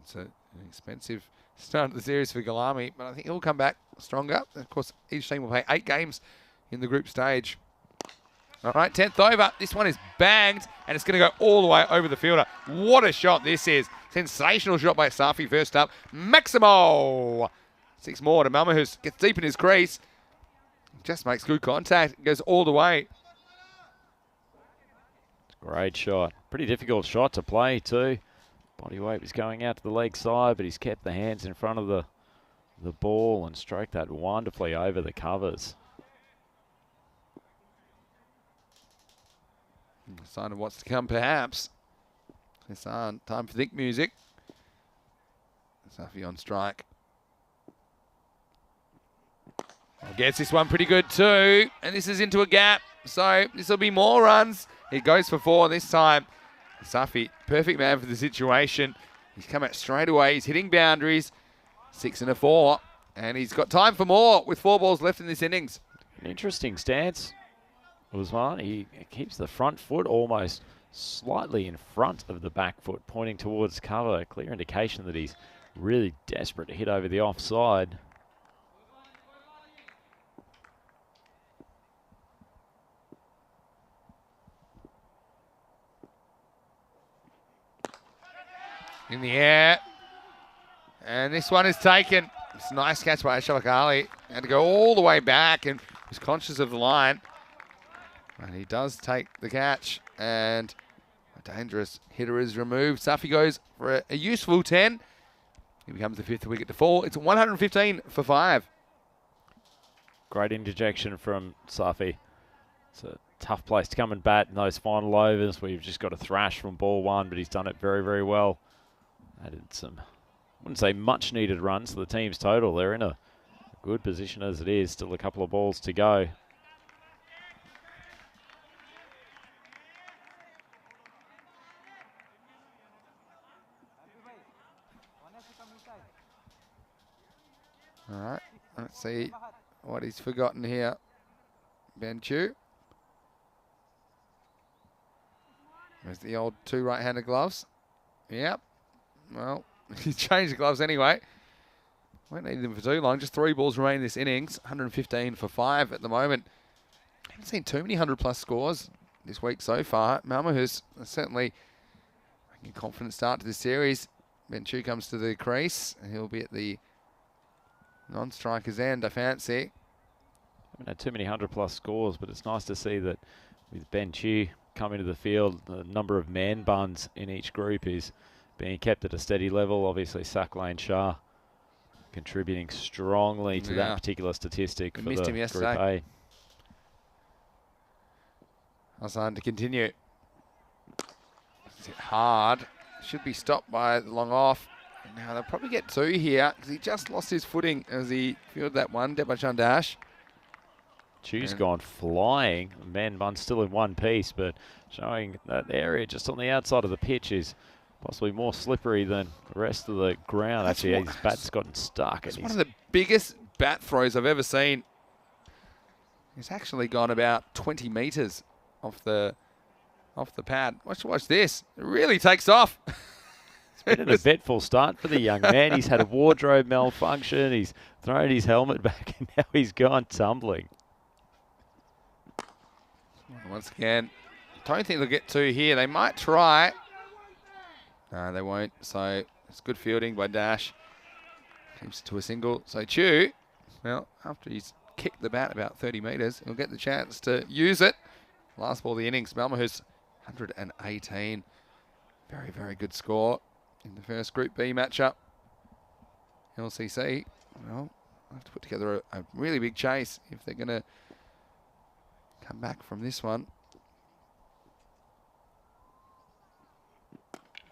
It's an expensive start of the series for Galami, but I think he'll come back stronger. Of course, each team will play 8 games in the group stage. All right, 10th over. This one is banged, and it's going to go all the way over the fielder. What a shot this is. Sensational shot by Safi first up. Maximo! 6 more to Malmo, who gets deep in his crease. Just makes good contact. Goes all the way. Great shot. Pretty difficult shot to play too. Body weight was going out to the leg side, but he's kept the hands in front of the ball and stroked that wonderfully over the covers. Sign of what's to come, perhaps. It's time for think music. Safi on strike. Gets this one pretty good too. And this is into a gap. So this will be more runs. He goes for 4 this time. Safi, perfect man for the situation. He's come out straight away. He's hitting boundaries. 6 and a 4. And he's got time for more with 4 balls left in this innings. An interesting stance, Usman. He keeps the front foot almost slightly in front of the back foot, pointing towards cover. A clear indication that he's really desperate to hit over the offside. In the air. And this one is taken. It's a nice catch by Ashok Ali. Had to go all the way back and was conscious of the line. And he does take the catch. And a dangerous hitter is removed. Safi goes for a useful 10. He becomes the 5th wicket to fall. It's 115 for 5. Great interjection from Safi. It's a tough place to come and bat in those final overs where you've just got to thrash from ball 1, but he's done it very, very well. Added some, I wouldn't say much needed runs to the team's total. They're in a good position as it is. Still a couple of balls to go. All right, let's see what he's forgotten here. Ben Chu. There's the old 2 right-handed gloves. Yep. Well, he's changed the gloves anyway. Won't need them for too long. Just 3 balls remain in this innings. 115 for 5 at the moment. Haven't seen too many 100-plus scores this week so far. Malmo has certainly making a confident start to this series. Ben Chu comes to the crease, and he'll be at the non-striker's end, I fancy. Haven't had too many 100-plus scores, but it's nice to see that with Ben Chu coming to the field, the number of man buns in each group is being kept at a steady level. Obviously, Saklain Shah contributing strongly to that particular statistic for the Group A. Hassan to continue. Is it hard? Should be stopped by the long off. Now they'll probably get 2 here because he just lost his footing as he fielded that one. Debachan Dash. Chu's gone flying. Man bun still in one piece, but showing that area just on the outside of the pitch is possibly more slippery than the rest of the ground. Actually, his bat's gotten stuck. It's one of the biggest bat throws I've ever seen. He's actually gone about 20 metres off the pad. Watch this. It really takes off. It's been an eventful start for the young man. He's had a wardrobe malfunction. He's thrown his helmet back, and now he's gone tumbling. Once again, don't think they'll get 2 here. They might try. No, they won't. So it's good fielding by Dash. Keeps it to a single. So Chu, well, after he's kicked the bat about 30 metres, he'll get the chance to use it. Last ball of the innings, Malmo who's 118. Very, very good score in the first Group B matchup. LCC, well, I have to put together a really big chase if they're going to come back from this one.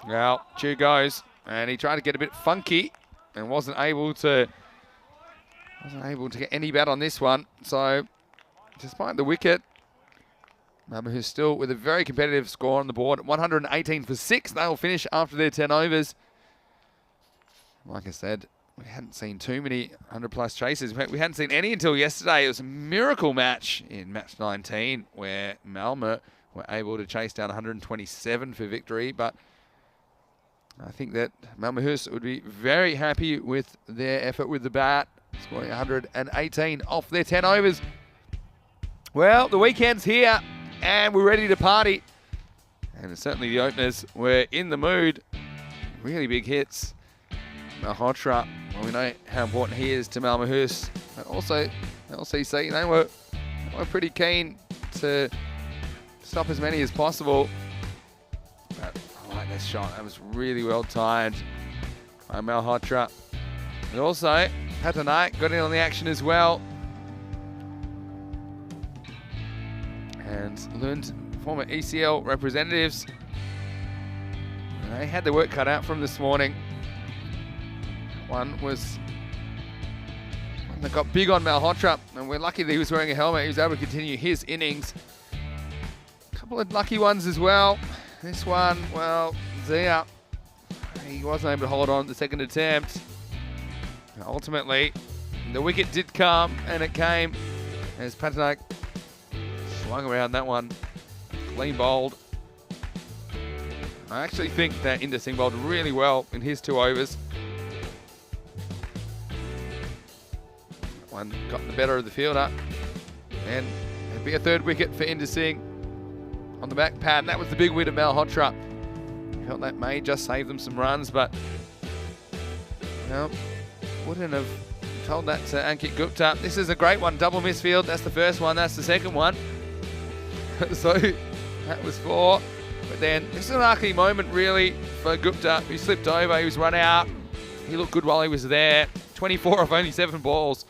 Well, Chu goes, and he tried to get a bit funky and wasn't able to Wasn't able to get any bat on this one. So, despite the wicket, Malmo who's still with a very competitive score on the board. 118 for 6. They'll finish after their 10 overs. Like I said, we hadn't seen too many 100-plus chases. We hadn't seen any until yesterday. It was a miracle match in match 19 where Malmo were able to chase down 127 for victory. But I think that Malmo would be very happy with their effort with the bat, scoring 118 off their 10 overs. Well, the weekend's here, and we're ready to party. And certainly the openers were in the mood. Really big hits. Malhotra, well, we know how important he is to Malmo. But also, LCC, they were pretty keen to stop as many as possible. But I like this shot. That was really well timed by Malhotra. And also, Patanai got in on the action as well. And Lund, former ECL representatives, they had their work cut out from this morning. One that got big on Malhotra, and we're lucky that he was wearing a helmet. He was able to continue his innings. A couple of lucky ones as well. This one, well, Zia, he wasn't able to hold on the second attempt. Ultimately, the wicket did come, and it came as Patanai swung around that one. Clean bowled. I actually think that Inder Singh bowled really well in his 2 overs. One got the better of the fielder, and it'd be a 3rd wicket for Inder Singh on the back pad. And that was the big win of Malhotra. Felt that may just save them some runs, but well, wouldn't have told that to Ankit Gupta. This is a great one, double misfield. That's the first one, that's the second one. So that was 4. But then this is an unlucky moment really for Gupta, who slipped over. He was run out. He looked good while he was there. 24 off only 7 balls.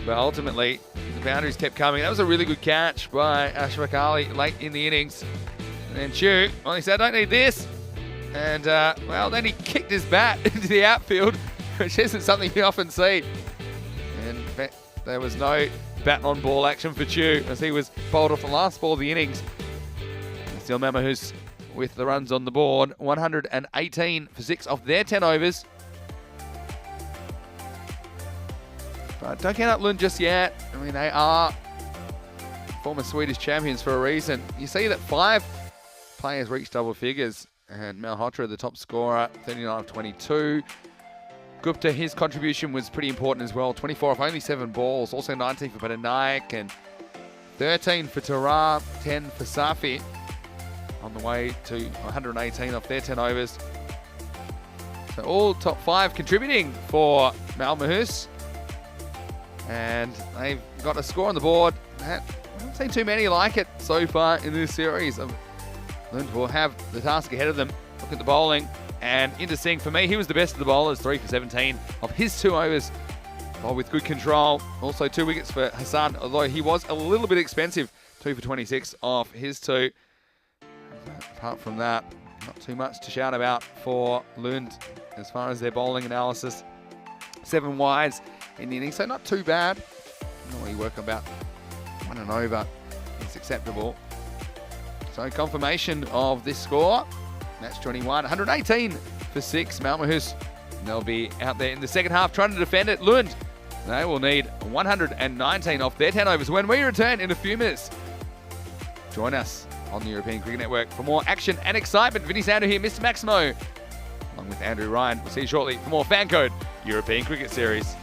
But ultimately, the boundaries kept coming. That was a really good catch by Ashfaq Ali late in the innings. And then Chu, well, he said, I don't need this. And, well, then he kicked his bat into the outfield, which isn't something you often see. And there was no bat on ball action for Chu as he was bowled off the last ball of the innings. And still Malmo with the runs on the board. 118 for 6 off their 10 overs. But don't count out Lund just yet. I mean, they are former Swedish champions for a reason. You see that 5 players reached double figures, and Malhotra, the top scorer, 39 of 22. Gupta, his contribution was pretty important as well. 24 off only 7 balls. Also 19 for Patanai and 13 for Tara, 10 for Safi. On the way to 118 off their 10 overs. So all top 5 contributing for Malmo. And they've got a score on the board. I haven't seen too many like it so far in this series. Lund will have the task ahead of them. Look at the bowling. And Inder Singh, for me, he was the best of the bowlers. 3 for 17 of his 2 overs. Bowled with good control. Also 2 wickets for Hassan, although he was a little bit expensive. 2 for 26 off his 2. But apart from that, not too much to shout about for Lund as far as their bowling analysis. 7 wides in the innings, so not too bad. Normally work about 1 and over. It's acceptable. So confirmation of this score. Match 21, 118 for 6. Malmo. They'll be out there in the second half trying to defend it. Lund, they will need 119 off their 10 overs when we return in a few minutes. Join us on the European Cricket Network for more action and excitement. Vinny Sandu here, Mr. Maximo, along with Andrew Ryan. We'll see you shortly for more FanCode European Cricket Series.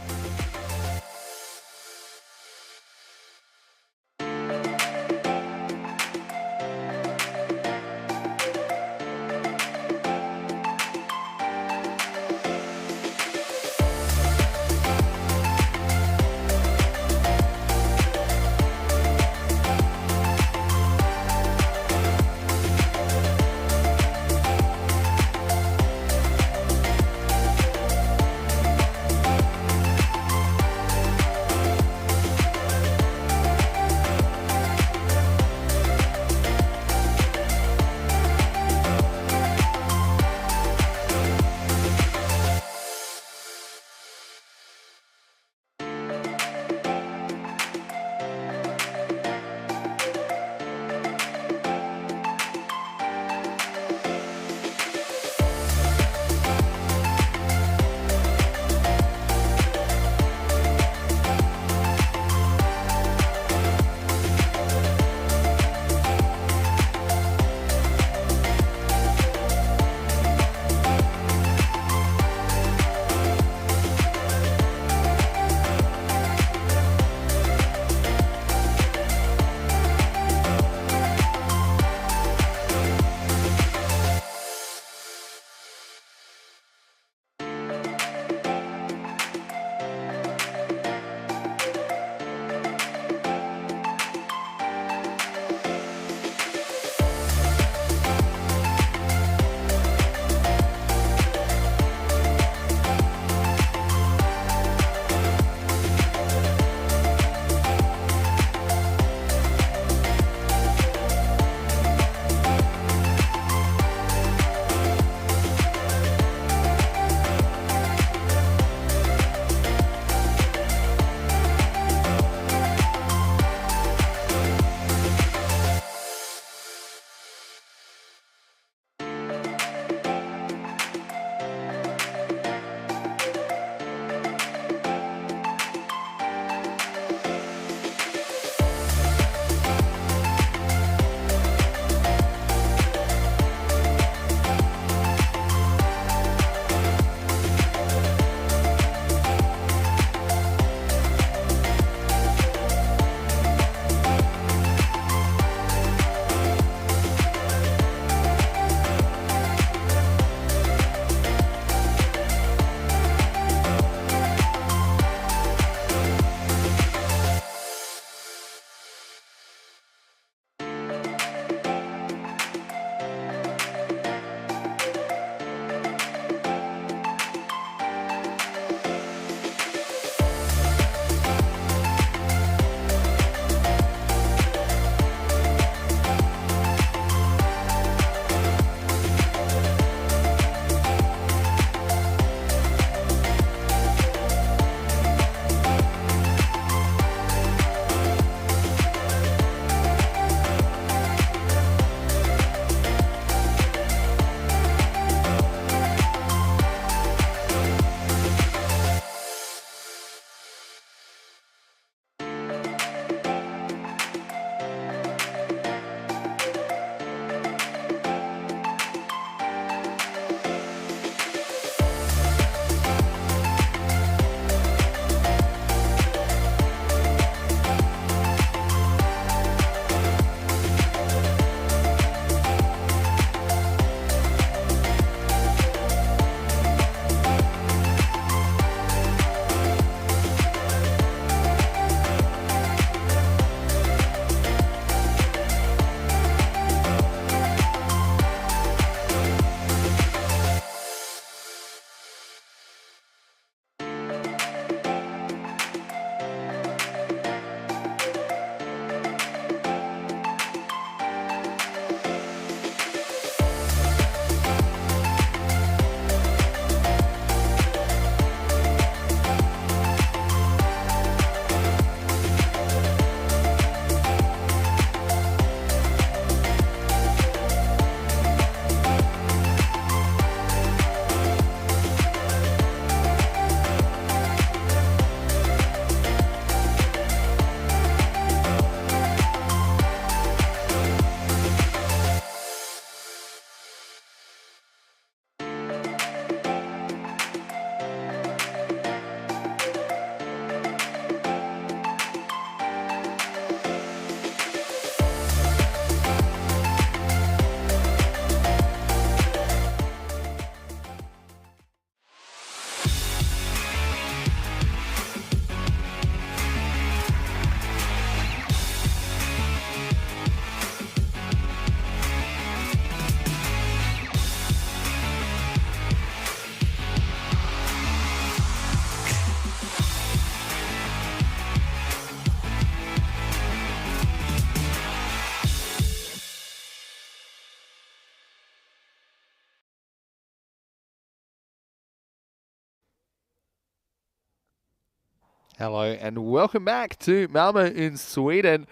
Hello and welcome back to Malmo in Sweden.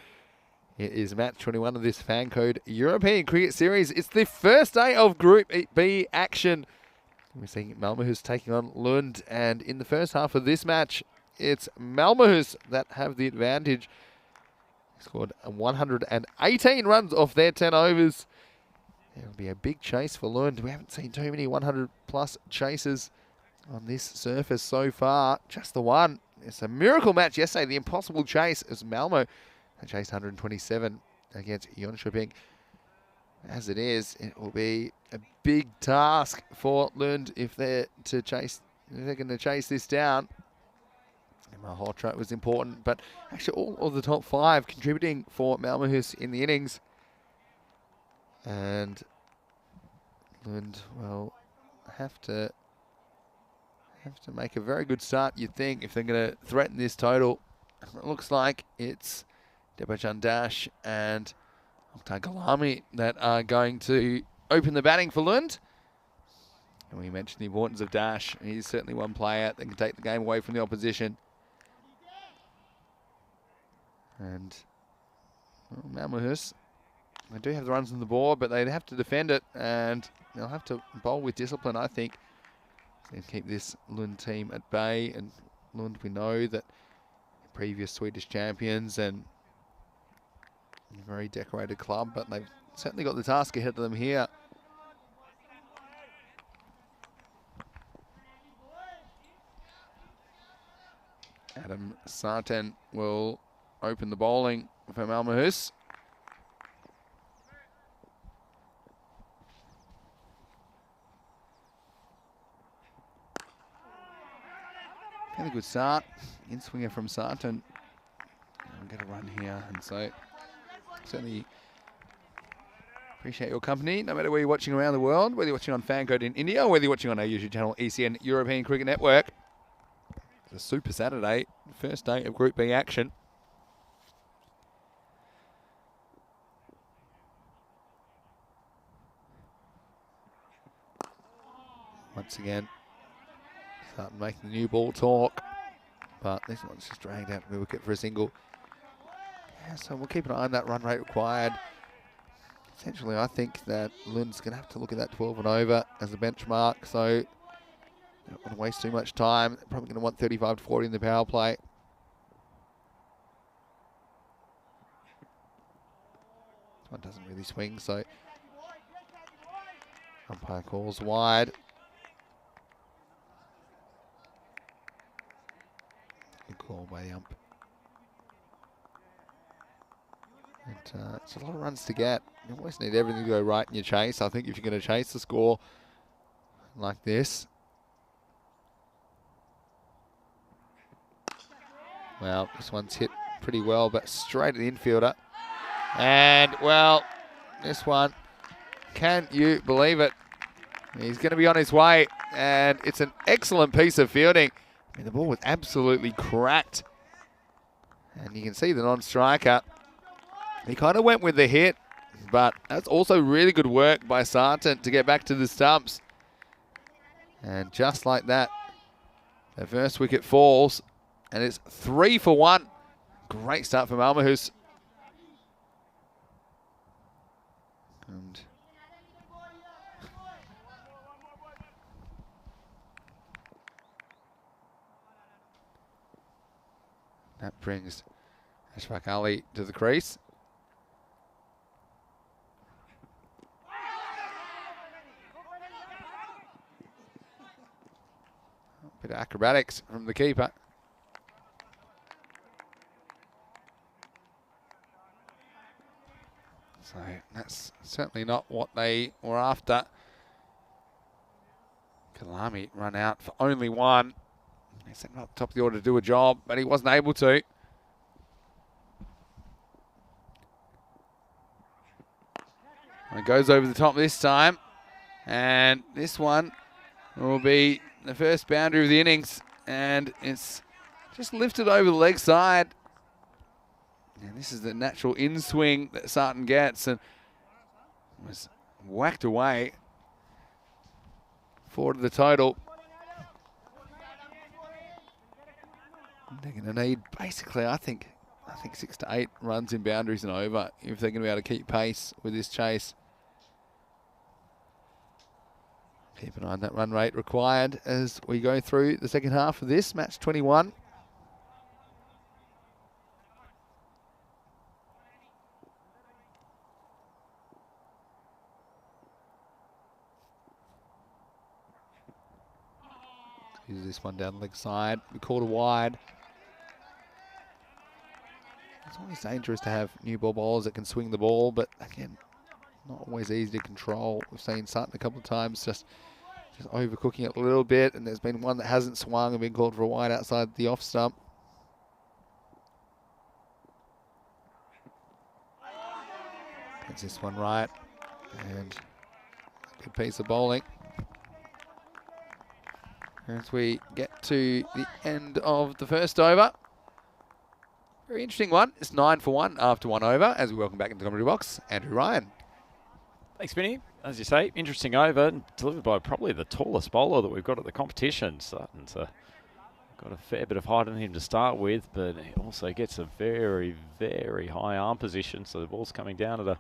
It is match 21 of this FanCode European Cricket Series. It's the first day of Group B action. We're seeing Malmohus taking on Lund, and in the first half of this match, it's Malmohus that have the advantage. They scored 118 runs off their 10 overs. It'll be a big chase for Lund. We haven't seen too many 100-plus chases on this surface so far. Just the one. It's a miracle match yesterday. The impossible chase as Malmo chased 127 against Jönköping. As it is, it will be a big task for Lund if they're going to chase this down. Malhotra was important, but actually all of the top 5 contributing for Malmohus in the innings. And Lund will have to make a very good start, you'd think, if they're going to threaten this total. It looks like it's Debajan Dash and Oktay Galami that are going to open the batting for Lund. And we mentioned the importance of Dash. He's certainly one player that can take the game away from the opposition. And Malmohus, they do have the runs on the board, but they'd have to defend it, and they'll have to bowl with discipline, I think, and keep this Lund team at bay. And Lund, we know that previous Swedish champions and a very decorated club, but they've certainly got the task ahead of them here. Adam Sarten will open the bowling for Malmohus. Fairly good start. In swinger from Sarten. I'll get a run here, and so certainly appreciate your company, no matter where you're watching around the world, whether you're watching on FanCode in India or whether you're watching on our YouTube channel, ECN European Cricket Network. It's a super Saturday, first day of Group B action. Once again, starting making the new ball talk, but this one's just dragged out to the wicket for a single. Yeah, so we'll keep an eye on that run rate required. Essentially, I think that Lund's going to have to look at that 12 and over as a benchmark, so don't want to waste too much time. They're probably going to want 35 to 40 in the power play. This one doesn't really swing, so umpire calls wide. Good call by the ump. It's a lot of runs to get. You always need everything to go right in your chase. I think if you're going to chase the score like this. Well, this one's hit pretty well, but straight at the infielder. And, well, this one, can you believe it? He's going to be on his way, and it's an excellent piece of fielding. I mean, the ball was absolutely cracked. And you can see the non-striker. He kind of went with the hit, but that's also really good work by Sarten to get back to the stumps. And just like that, the first wicket falls, and it's 3 for 1. Great start for Malmohus. And that brings Ashfaq Ali to the crease. Bit of acrobatics from the keeper. So that's certainly not what they were after. Kalami run out for only 1. They sent him up the top of the order to do a job, but he wasn't able to. And it goes over the top this time. And this one will be the first boundary of the innings, and it's just lifted over the leg side. And this is the natural in swing that Sarten gets, and was whacked away. 4 to the total. They're going to need basically, I think 6 to 8 runs in boundaries and over if they're going to be able to keep pace with this chase. Keep an eye on that run rate required as we go through the second half of this match 21. Use this one down the leg side, we caught a wide. It's always dangerous to have new ball bowlers that can swing the ball, but again, not always easy to control. We've seen Sutton a couple of times just overcooking it a little bit, and there's been one that hasn't swung and been called for a wide outside the off stump. Gets this one right, and a good piece of bowling. As we get to the end of the first over. Very interesting one. It's 9 for 1 after 1 over. As we welcome back into the commentary box, Andrew Ryan. Thanks, Vinny. As you say, interesting over, delivered by probably the tallest bowler that we've got at the competition. Sutton's got a fair bit of height on him to start with, but he also gets a very, very high arm position, so the ball's coming down at a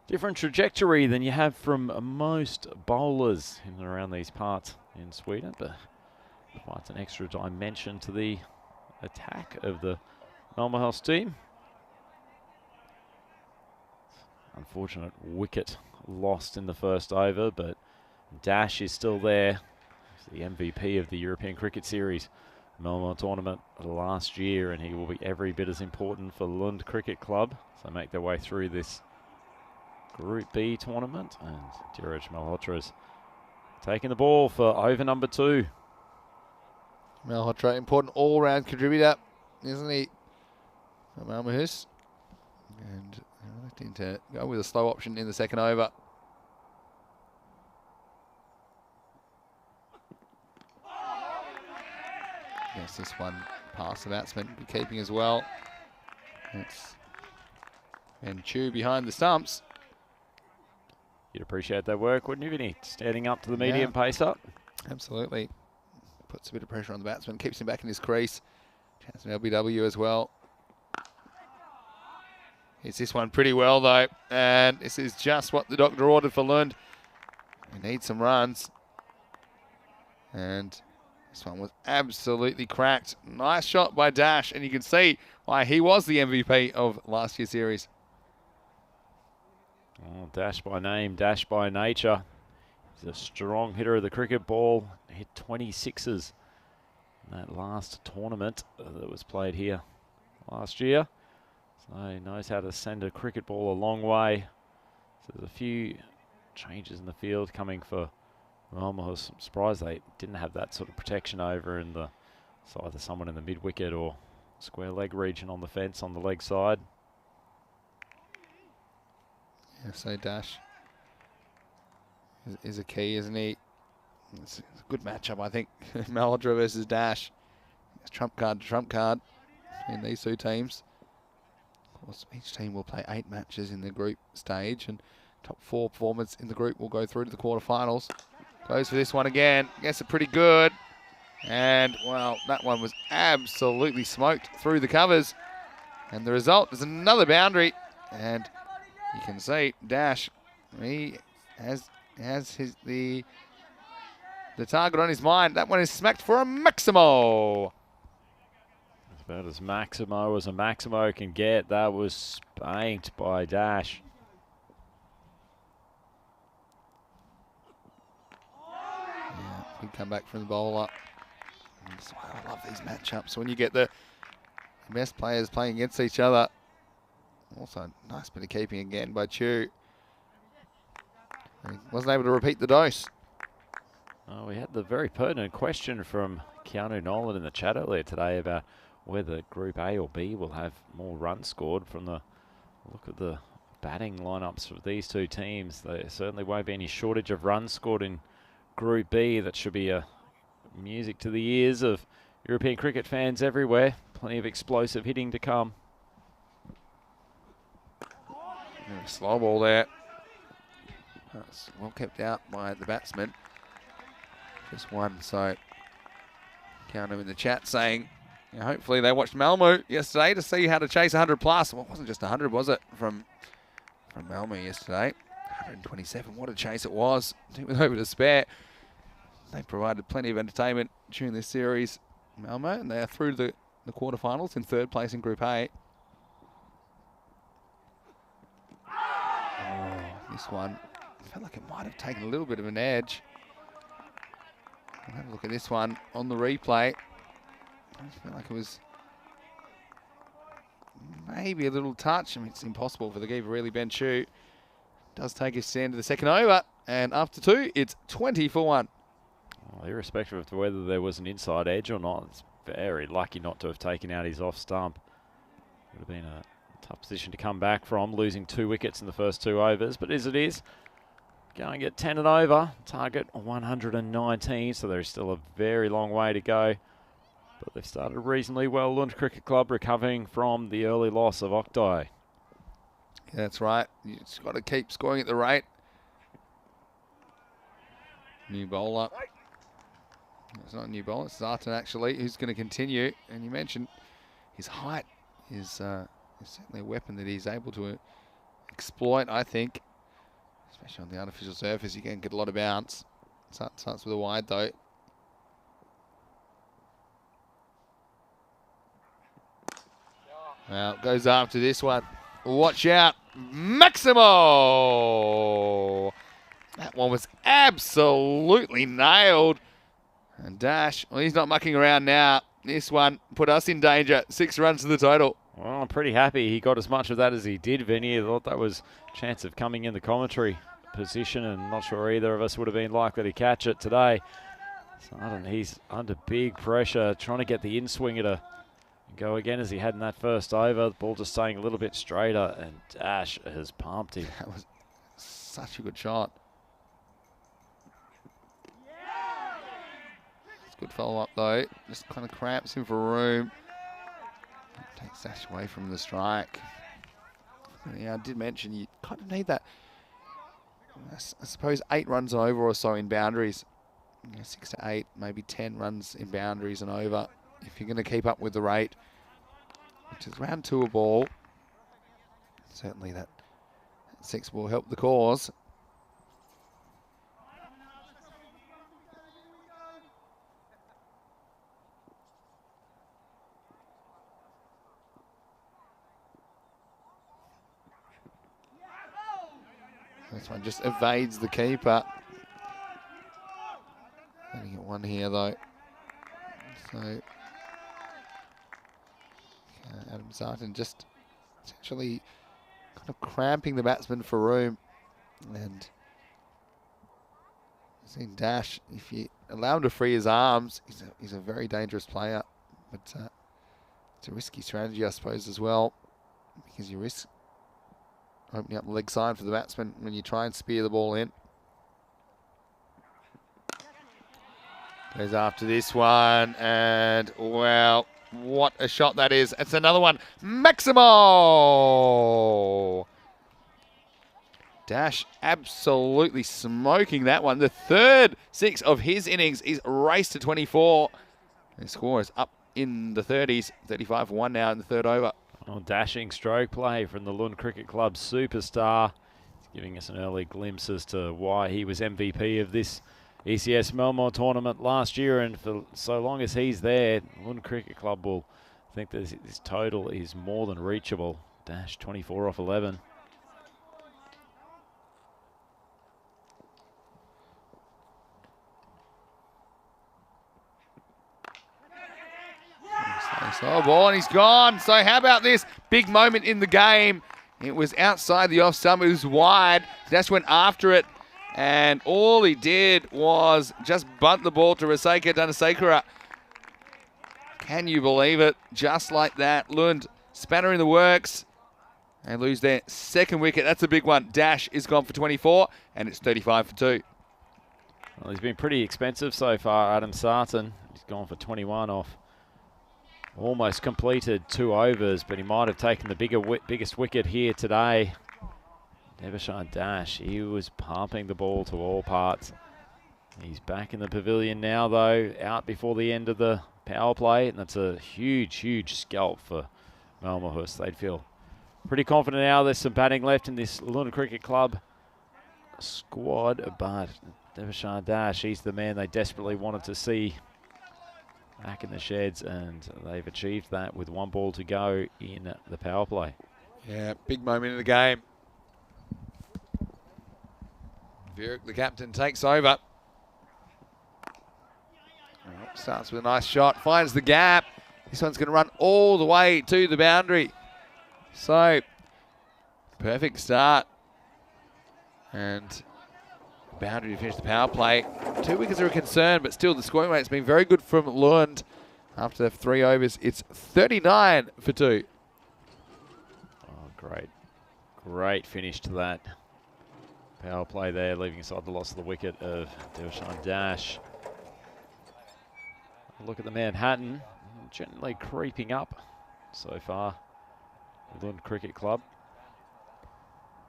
different trajectory than you have from most bowlers in and around these parts in Sweden, but provides an extra dimension to the attack of the Malmo House team. Unfortunate wicket lost in the first over, but Dash is still there. He's the MVP of the European Cricket Series Malmo tournament last year, and he will be every bit as important for Lund Cricket Club. So make their way through this Group B tournament, and Dheeraj Malhotra's taking the ball for over number 2. Malhotra, important all-round contributor, isn't he? For Malmo House. And electing to go with a slow option in the second over. Yes, this one past the batsman, good keeping as well. It's and Chu behind the stumps. You'd appreciate that work, wouldn't you, Vinny? Standing up to the medium pacer. Absolutely. Puts a bit of pressure on the batsman, keeps him back in his crease. Chance of LBW as well. Hits this one pretty well, though. And this is just what the doctor ordered for Lund. He needs some runs. And this one was absolutely cracked. Nice shot by Dash, and you can see why he was the MVP of last year's series. Oh, Dash by name, Dash by nature. He's a strong hitter of the cricket ball. He hit 26s in that last tournament that was played here last year. So he knows how to send a cricket ball a long way. So there's a few changes in the field coming for Malmo. I was surprised they didn't have that sort of protection over in the, so either someone in the mid-wicket or square leg region on the fence on the leg side. Yeah, so Dash is a key, isn't he? It's a good matchup, I think. Malhotra versus Dash. It's trump card to trump card in these two teams. Of course, each team will play 8 matches in the group stage, and top 4 performers in the group will go through to the quarterfinals. Goes for this one again. Gets it pretty good. And, well, that one was absolutely smoked through the covers. And the result is another boundary. And you can see Dash, he has the target on his mind. That one is smacked for a Maximo. That's about as Maximo as a Maximo can get. That was spanked by Dash. Yeah, good comeback from the bowler. That's why I love these matchups, when you get the best players playing against each other. Also, nice bit of keeping again by Chu. He wasn't able to repeat the dose. Oh, we had the very pertinent question from Keanu Nolan in the chat earlier today about whether Group A or B will have more runs scored. From the look at the batting lineups for these two teams, there certainly won't be any shortage of runs scored in Group B. That should be a music to the ears of European cricket fans everywhere. Plenty of explosive hitting to come. Slow ball there. That's well kept out by the batsman. Just one, so Keanu in the chat saying Yeah, hopefully they watched Malmo yesterday to see how to chase 100 plus. Well, it wasn't just 100, was it, from Malmo yesterday? 127, what a chase it was. With over to spare. They provided plenty of entertainment during this series, Malmo, and they are through to the quarterfinals in third place in Group A. Oh, this one felt like it might have taken a little bit of an edge. I'll have a look at this one on the replay. I just felt like it was maybe a little touch. I mean, it's impossible for the keeper, really. Ben Chu does take his stand to the second over, and after 2, it's 20 for 1. Well, irrespective of whether there was an inside edge or not, it's very lucky not to have taken out his off stump. Would have been a tough position to come back from, losing 2 wickets in the first 2 overs, but as it is, going at 10 and over, target 119, so there's still a very long way to go. But they've started reasonably well. Lund Cricket Club recovering from the early loss of Octai. Yeah, that's right. You just got to keep scoring at the rate. New bowler. It's not a new bowler, it's Zartan actually, who's going to continue. And you mentioned his height is certainly a weapon that he's able to exploit, I think. Especially on the artificial surface, you can get a lot of bounce. Starts with a wide though. Well, goes after this one. Watch out, Maximo! That one was absolutely nailed. And Dash, well, he's not mucking around now. This one put us in danger. 6 runs to the total. Well, I'm pretty happy he got as much of that as he did, Vinny. I thought that was a chance of coming in the commentary position, and not sure either of us would have been likely to catch it today. Sarden, he's under big pressure, trying to get the in-swinger to go again as he had in that first over. The ball just staying a little bit straighter, and Dash has pumped him. That was such a good shot. It's good follow-up though. Just kind of cramps him for room. Takes Dash away from the strike. Yeah, I did mention you kind of need that, I suppose, 8 runs over or so in boundaries. 6 to 8, maybe 10 runs in boundaries and over, if you're going to keep up with the rate, which is round 2 a ball. Certainly that 6 will help the cause. This one just evades the keeper. Only get 1 here though. So Adam Zartan just essentially kind of cramping the batsman for room. And seeing Dash, if you allow him to free his arms, he's a very dangerous player. But it's a risky strategy, I suppose, as well, because you risk opening up the leg side for the batsman when you try and spear the ball in. Goes after this one, and well, what a shot that is. It's another one. Maximo! Dash absolutely smoking that one. The third 6 of his innings. He's raced to 24. His score is up in the 30s. 35 for 1 now in the 3rd over. Oh, dashing stroke play from the Lund Cricket Club superstar. He's giving us an early glimpse as to why he was MVP of this ECS Malmo tournament last year, and for so long as he's there, Lund Cricket Club will think that this total is more than reachable. Dash 24 off 11. Oh, ball, and he's gone. So how about this big moment in the game? It was outside the off stump. It was wide. Dash went after it, and all he did was just bunt the ball to Raseka Dhanasekara. Can you believe it? Just like that. Lund, spanner in the works. They lose their 2nd wicket. That's a big one. Dash is gone for 24, and it's 35 for 2. Well, he's been pretty expensive so far, Adam Sartan. He's gone for 21 off almost completed 2 overs, but he might have taken the biggest wicket here today. Devashan Dash, he was pumping the ball to all parts. He's back in the pavilion now though, out before the end of the power play, and that's a huge, huge scalp for Malmo. They'd feel pretty confident now. There's some batting left in this Luna Cricket Club squad, but Devashan Dash, he's the man they desperately wanted to see back in the sheds, and they've achieved that with 1 ball to go in the power play. Yeah, big moment in the game. Vierick, the captain, takes over. Starts with a nice shot, finds the gap. This one's going to run all the way to the boundary. So, perfect start. And boundary to finish the power play. 2 wickets are a concern, but still the scoring rate's been very good from Lund. After 3 overs, it's 39 for 2. Oh, great. Great finish to that power play there, leaving aside the loss of the wicket of Devashan Dash. Look at the Manhattan, gently creeping up so far. Lund Cricket Club.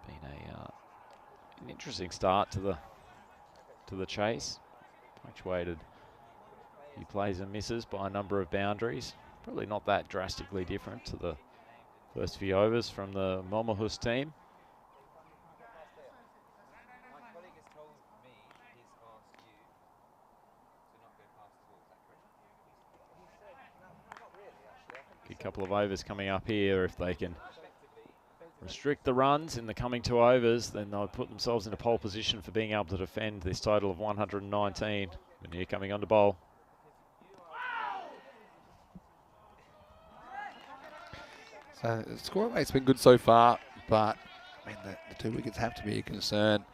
Been an interesting start to the chase. Punctuated a few plays and misses by a number of boundaries. Probably not that drastically different to the first few overs from the Malmohus team. Good couple of overs coming up here. If they can restrict the runs in the coming 2 overs, then they'll put themselves in a pole position for being able to defend this total of 119. Munir coming on to bowl. So the score rate's been good so far, but I mean the 2 wickets have to be a concern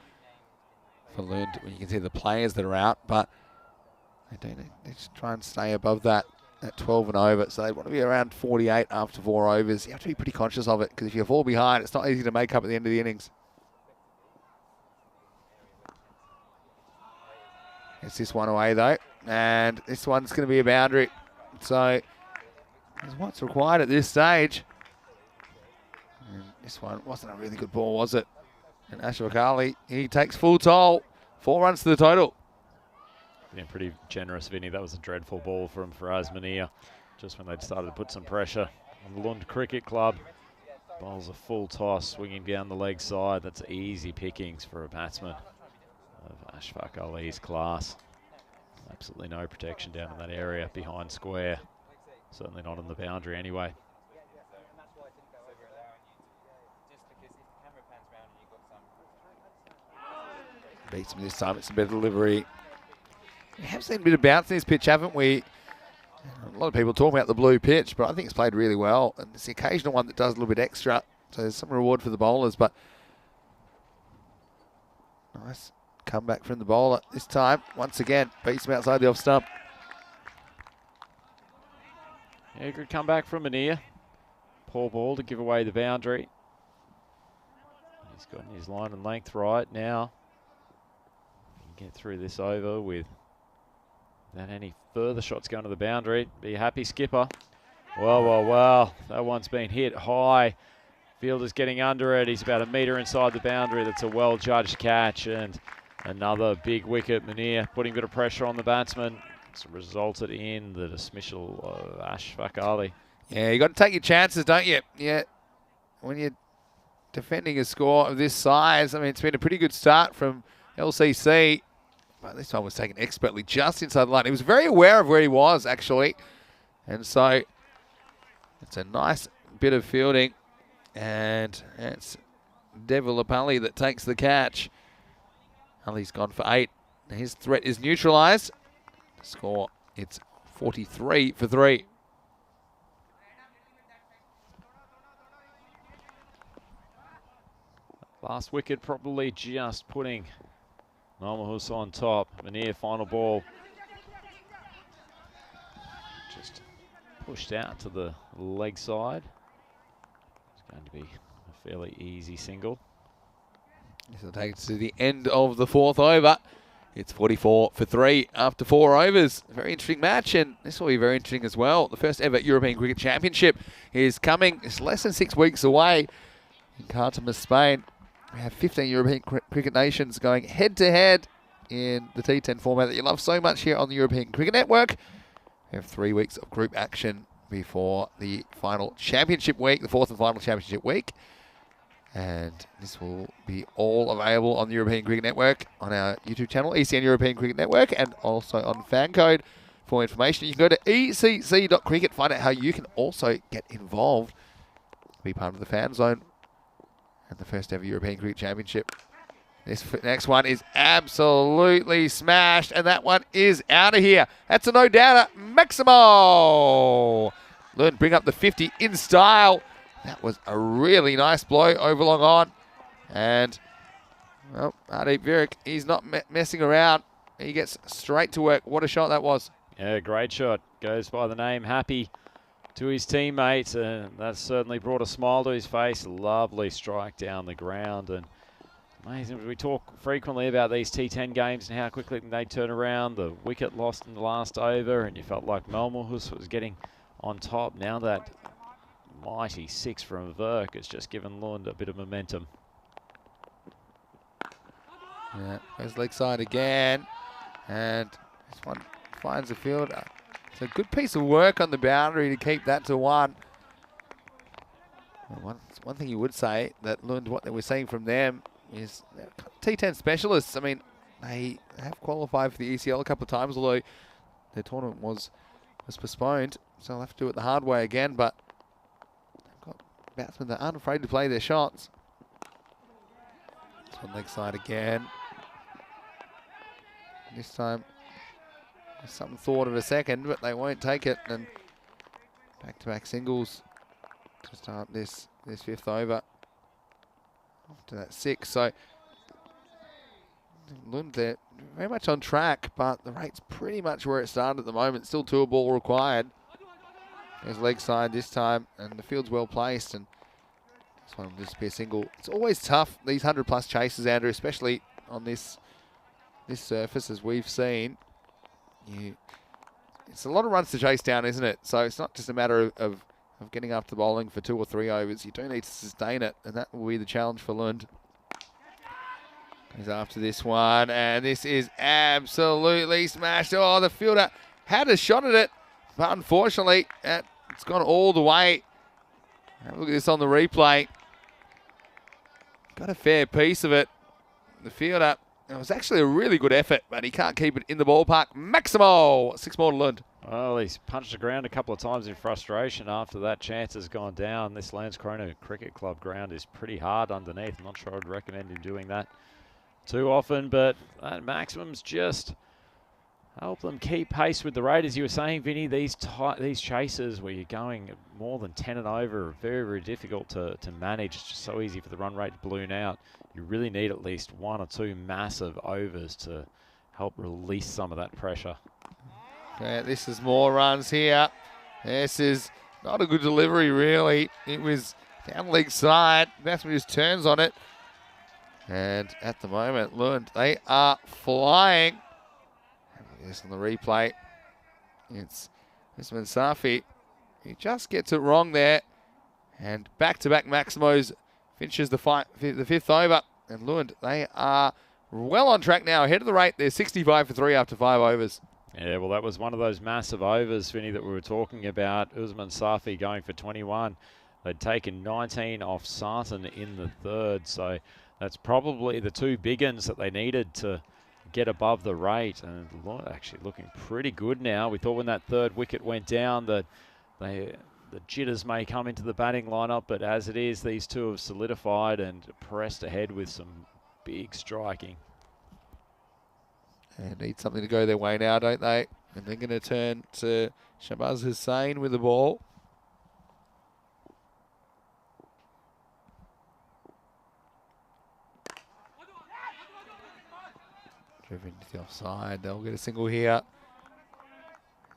for Lund when you can see the players that are out, but they just try and stay above that at 12 and over, so they want to be around 48 after 4 overs. You have to be pretty conscious of it, because if you fall behind, it's not easy to make up at the end of the innings. Gets this one away though, and this one's going to be a boundary. So that's what's required at this stage. And this one wasn't a really good ball, was it? And Ashraf Ali, he takes full toll. 4 runs to the total. Yeah, pretty generous, Vinny. That was a dreadful ball from Faraz Munir, just when they'd started to put some pressure on the Lund Cricket Club. Bowls a full toss, swinging down the leg side. That's easy pickings for a batsman of Ashfaq Ali's class. Absolutely no protection down in that area behind square. Certainly not on the boundary anyway. Beats him this time. It's a better delivery. We have seen a bit of bounce in this pitch, haven't we? A lot of people talk about the blue pitch, but I think it's played really well. And it's the occasional one that does a little bit extra. So there's some reward for the bowlers, but nice comeback from the bowler this time. Once again, beats him outside the off stump. Yeah, good comeback from Munir. Poor ball to give away the boundary. He's gotten his line and length right now. He can get through this over with without any further shots going to the boundary. Be a happy skipper. Well. That one's been hit high. Fielder's getting under it. He's about a metre inside the boundary. That's a well-judged catch, and another big wicket. Munir putting a bit of pressure on the batsman. It's resulted in the dismissal of Ashfaq Ali. Yeah, you got to take your chances, don't you? Yeah, when you're defending a score of this size, I mean, it's been a pretty good start from LCC. But this one was taken expertly just inside the line. He was very aware of where he was, actually. And so it's a nice bit of fielding. And it's Devil Apali that takes the catch. Ali's gone for 8. His threat is neutralised. Score, it's 43 for 3. Last wicket probably just putting Malmohus on top. Munir, final ball. Just pushed out to the leg side. It's going to be a fairly easy single. This will take us to the end of the 4th over. It's 44 for 3 after 4 overs. Very interesting match, and this will be very interesting as well. The first ever European Cricket Championship is coming. It's less than 6 weeks away in Khartoum, Spain. We have 15 European cricket nations going head-to-head in the T10 format that you love so much here on the European Cricket Network. We have 3 weeks of group action before the final championship week, the 4th and final championship week. And this will be all available on the European Cricket Network, on our YouTube channel, ECN European Cricket Network, and also on FanCode. For more information, you can go to ecc.cricket, find out how you can also get involved, be part of the fan zone, and the first ever European Cricket Championship. This next one is absolutely smashed, and that one is out of here. That's a no-doubter, Maximo. Lund bring up the 50 in style. That was a really nice blow over long on. And, well, Ardeep Virak, he's not messing around. He gets straight to work. What a shot that was. Yeah, great shot. Goes by the name Happy to his teammates, and that certainly brought a smile to his face. Lovely strike down the ground, and amazing. We talk frequently about these T10 games and how quickly they turn around. The wicket lost in the last over, and you felt like Malmo was getting on top. Now that mighty 6 from Virk has just given Lund a bit of momentum. Yeah, goes leg side again, and this one finds the fielder. It's a good piece of work on the boundary to keep that to 1. One thing you would say that Lund, what we're seeing from them is T10 specialists. I mean, they have qualified for the ECL a couple of times, although their tournament was postponed, so they'll have to do it the hard way again. But they've got batsmen that aren't afraid to play their shots. This one leg side again. This time, some thought of a second, but they won't take it. And back-to-back singles to start this 5th over. After that 6, so Lund, they're very much on track, but the rate's pretty much where it started at the moment. Still 2 a ball required. There's leg side this time, and the field's well placed, and this one will just be a single. It's always tough, these 100+ chases, Andrew, especially on this surface, as we've seen. It's a lot of runs to chase down, isn't it? So it's not just a matter of getting up to bowling for 2 or 3 overs. You do need to sustain it, and that will be the challenge for Lund. Goes after this one, and this is absolutely smashed. Oh, the fielder had a shot at it, but unfortunately, it's gone all the way. Have a look at this on the replay. Got a fair piece of it. The fielder, it was actually a really good effort, but he can't keep it in the ballpark. Maximo, 6 more to Lund. Well, he's punched the ground a couple of times in frustration after that chance has gone down. This Landskrona Cricket Club ground is pretty hard underneath. I'm not sure I'd recommend him doing that too often, but that maximum's just help them keep pace with the rate. As you were saying, Vinny, these chases where you're going more than 10 and over are very, very difficult to manage. It's just so easy for the run rate to balloon out. You really need at least 1 or 2 massive overs to help release some of that pressure. Yeah, this is more runs here. This is not a good delivery, really. It was down leg side. Batsman just turns on it. And at the moment, Lund, they are flying. This on the replay. It's Usman Safi. He just gets it wrong there. And back-to-back Maximos finishes the 5th over. And Lund, they are well on track now. Ahead of the rate. They're 65 for 3 after 5 overs. Yeah, well, that was one of those massive overs, Vinny, that we were talking about. Usman Safi going for 21. They'd taken 19 off Sarton in the 3rd, so that's probably the 2 big uns that they needed to get above the rate. And actually looking pretty good now. We thought when that 3rd wicket went down that the jitters may come into the batting lineup, but as it is, these 2 have solidified and pressed ahead with some big striking. And need something to go their way now, don't they? And they're going to turn to Shahbaz Hussain with the ball. Driven to the offside. They'll get a single here.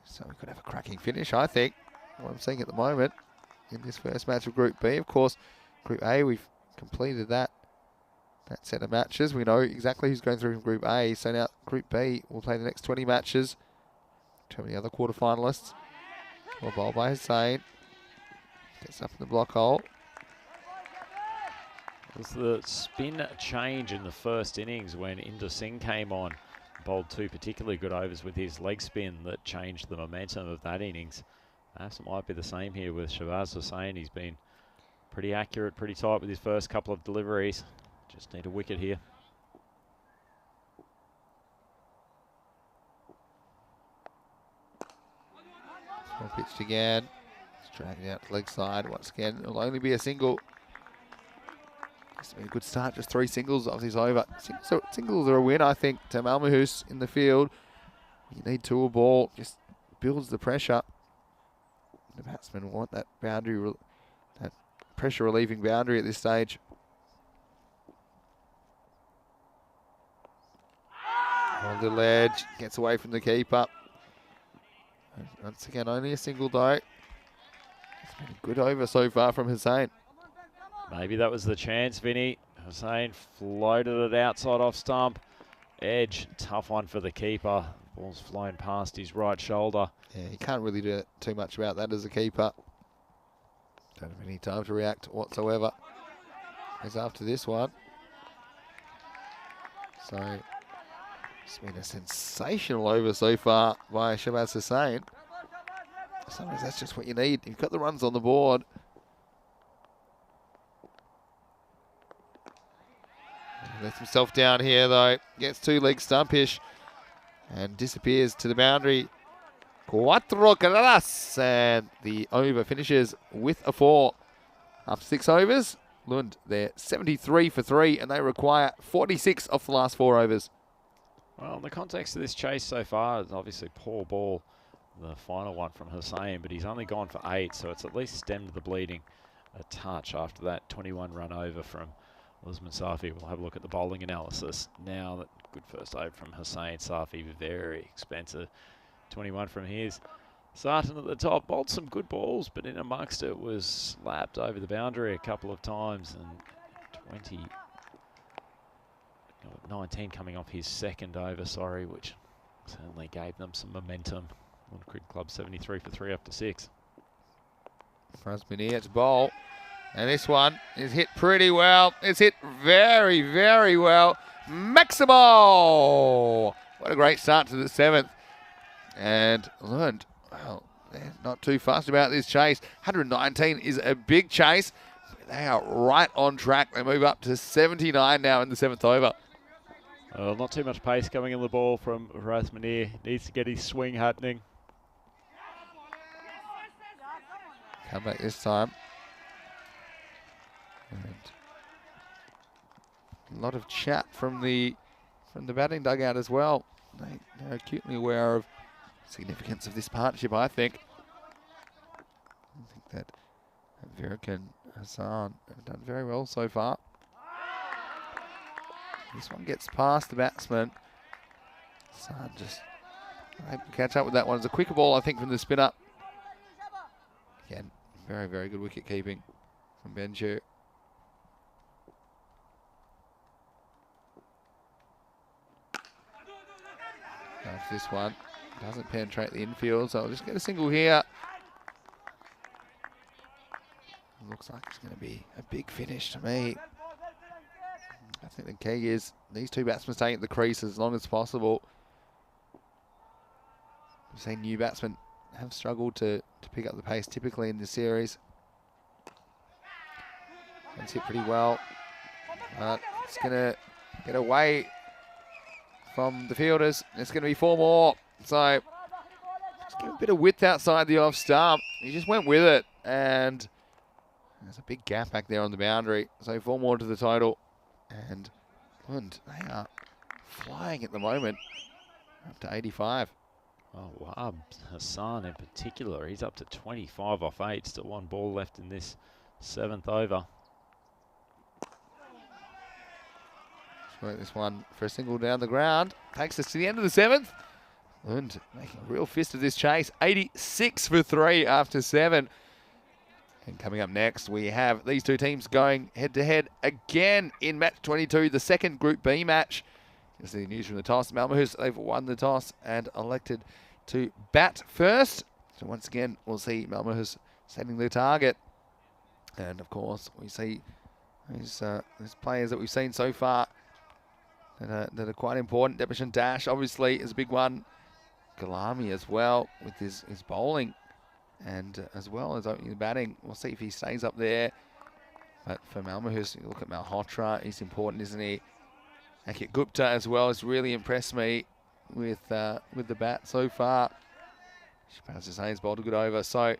So we could have a cracking finish, I think. What I'm seeing at the moment in this first match of Group B. Of course, Group A, we've completed that set of matches. We know exactly who's going through from Group A. So now Group B will play the next 20 matches. Too many other quarterfinalists. Well bowled by Hussain. Gets up in the block hole. It was the spin change in the first innings when Inder Singh came on. bowled 2 particularly good overs with his leg spin that changed the momentum of that innings. Perhaps it might be the same here with Shabazz Hussain. He's been pretty accurate, pretty tight with his first couple of deliveries. Just need a wicket here. Well pitched again. It's dragging out to leg side once again. It'll only be a single. It's been a good start, just 3 singles off this over. Singles are a win, I think, to Malmo in the field. You need 2 a ball, just builds the pressure. The batsmen want that boundary, that pressure relieving boundary at this stage. On the ledge, gets away from the keeper. And once again, only a single though. It's been a good over so far from Hussain. Maybe that was the chance, Vinny. Hussain floated it outside off stump. Edge, tough one for the keeper. Ball's flown past his right shoulder. Yeah, he can't really do too much about that as a keeper. Don't have any time to react whatsoever. As after this one. So, it's been a sensational over so far by Shabazz Hussain. Sometimes that's just what you need. You've got the runs on the board. He lets himself down here though. Gets 2 legs stumpish and disappears to the boundary. Cuatro carreras, and the over finishes with a 4. After 6 overs, Lund, they're 73 for 3 and they require 46 off the last 4 overs. Well, in the context of this chase so far, it's obviously poor ball, the final one from Hussain, but he's only gone for 8, so it's at least stemmed the bleeding a touch after that 21 run over from Usman Safi. We'll have a look at the bowling analysis now. That good first over from Hussain. Safi, very expensive. 21 from his. Sarton at the top, bowled some good balls, but in amongst it was slapped over the boundary a couple of times, and 19 coming off his second over, which certainly gave them some momentum. Lund Cricket Club 73 for 3 after 6. Rasmini to bowl. And this one is hit pretty well. It's hit very, very well. Maximo! What a great start to the 7th. And Lund, well, they're not too fussed about this chase. 119 is a big chase. They are right on track. They move up to 79 now in the 7th over. Not too much pace coming in the ball from Rasmani. Needs to get his swing happening. Come back this time. And a lot of chat from the batting dugout as well. They're acutely aware of the significance of this partnership, I think. I think that Virak and Hassan have done very well so far. This one gets past the batsman. Hassan just able to catch up with that one. It's a quicker ball, I think, from the spinner. Again, very, very good wicket keeping from Benju. This one doesn't penetrate the infield, so I'll just get a single here. Looks like it's going to be a big finish to me. I think the key is these 2 batsmen staying at the crease as long as possible. We've seen new batsmen have struggled to pick up the pace typically in this series. It's hit pretty well. It's going to get away from the fielders. It's going to be 4 more. So just give a bit of width outside the off stump. He just went with it, and there's a big gap back there on the boundary. So 4 more to the total. And Lund, they are flying at the moment, up to 85. Oh, wow. Hassan in particular, he's up to 25 off 8. Still 1 ball left in this 7th over. Work this one for a single down the ground. Takes us to the end of the 7th. Lund making a real fist of this chase. 86 for 3 after 7. And coming up next, we have these 2 teams going head-to-head again in match 22, the second Group B match. You see the news from the toss. Malmo, they've won the toss and elected to bat first. So once again, we'll see Malmo setting the target. And of course, we see these players that we've seen so far. that are quite important. Debishan Dash obviously is a big one. Galami as well with his bowling, and as well as opening the batting. We'll see if he stays up there. But for Malmohus, you look at Malhotra, he's important, isn't he? Ankit Gupta as well has really impressed me with the bat so far. Shahbaz Hussein's bowled a good over, so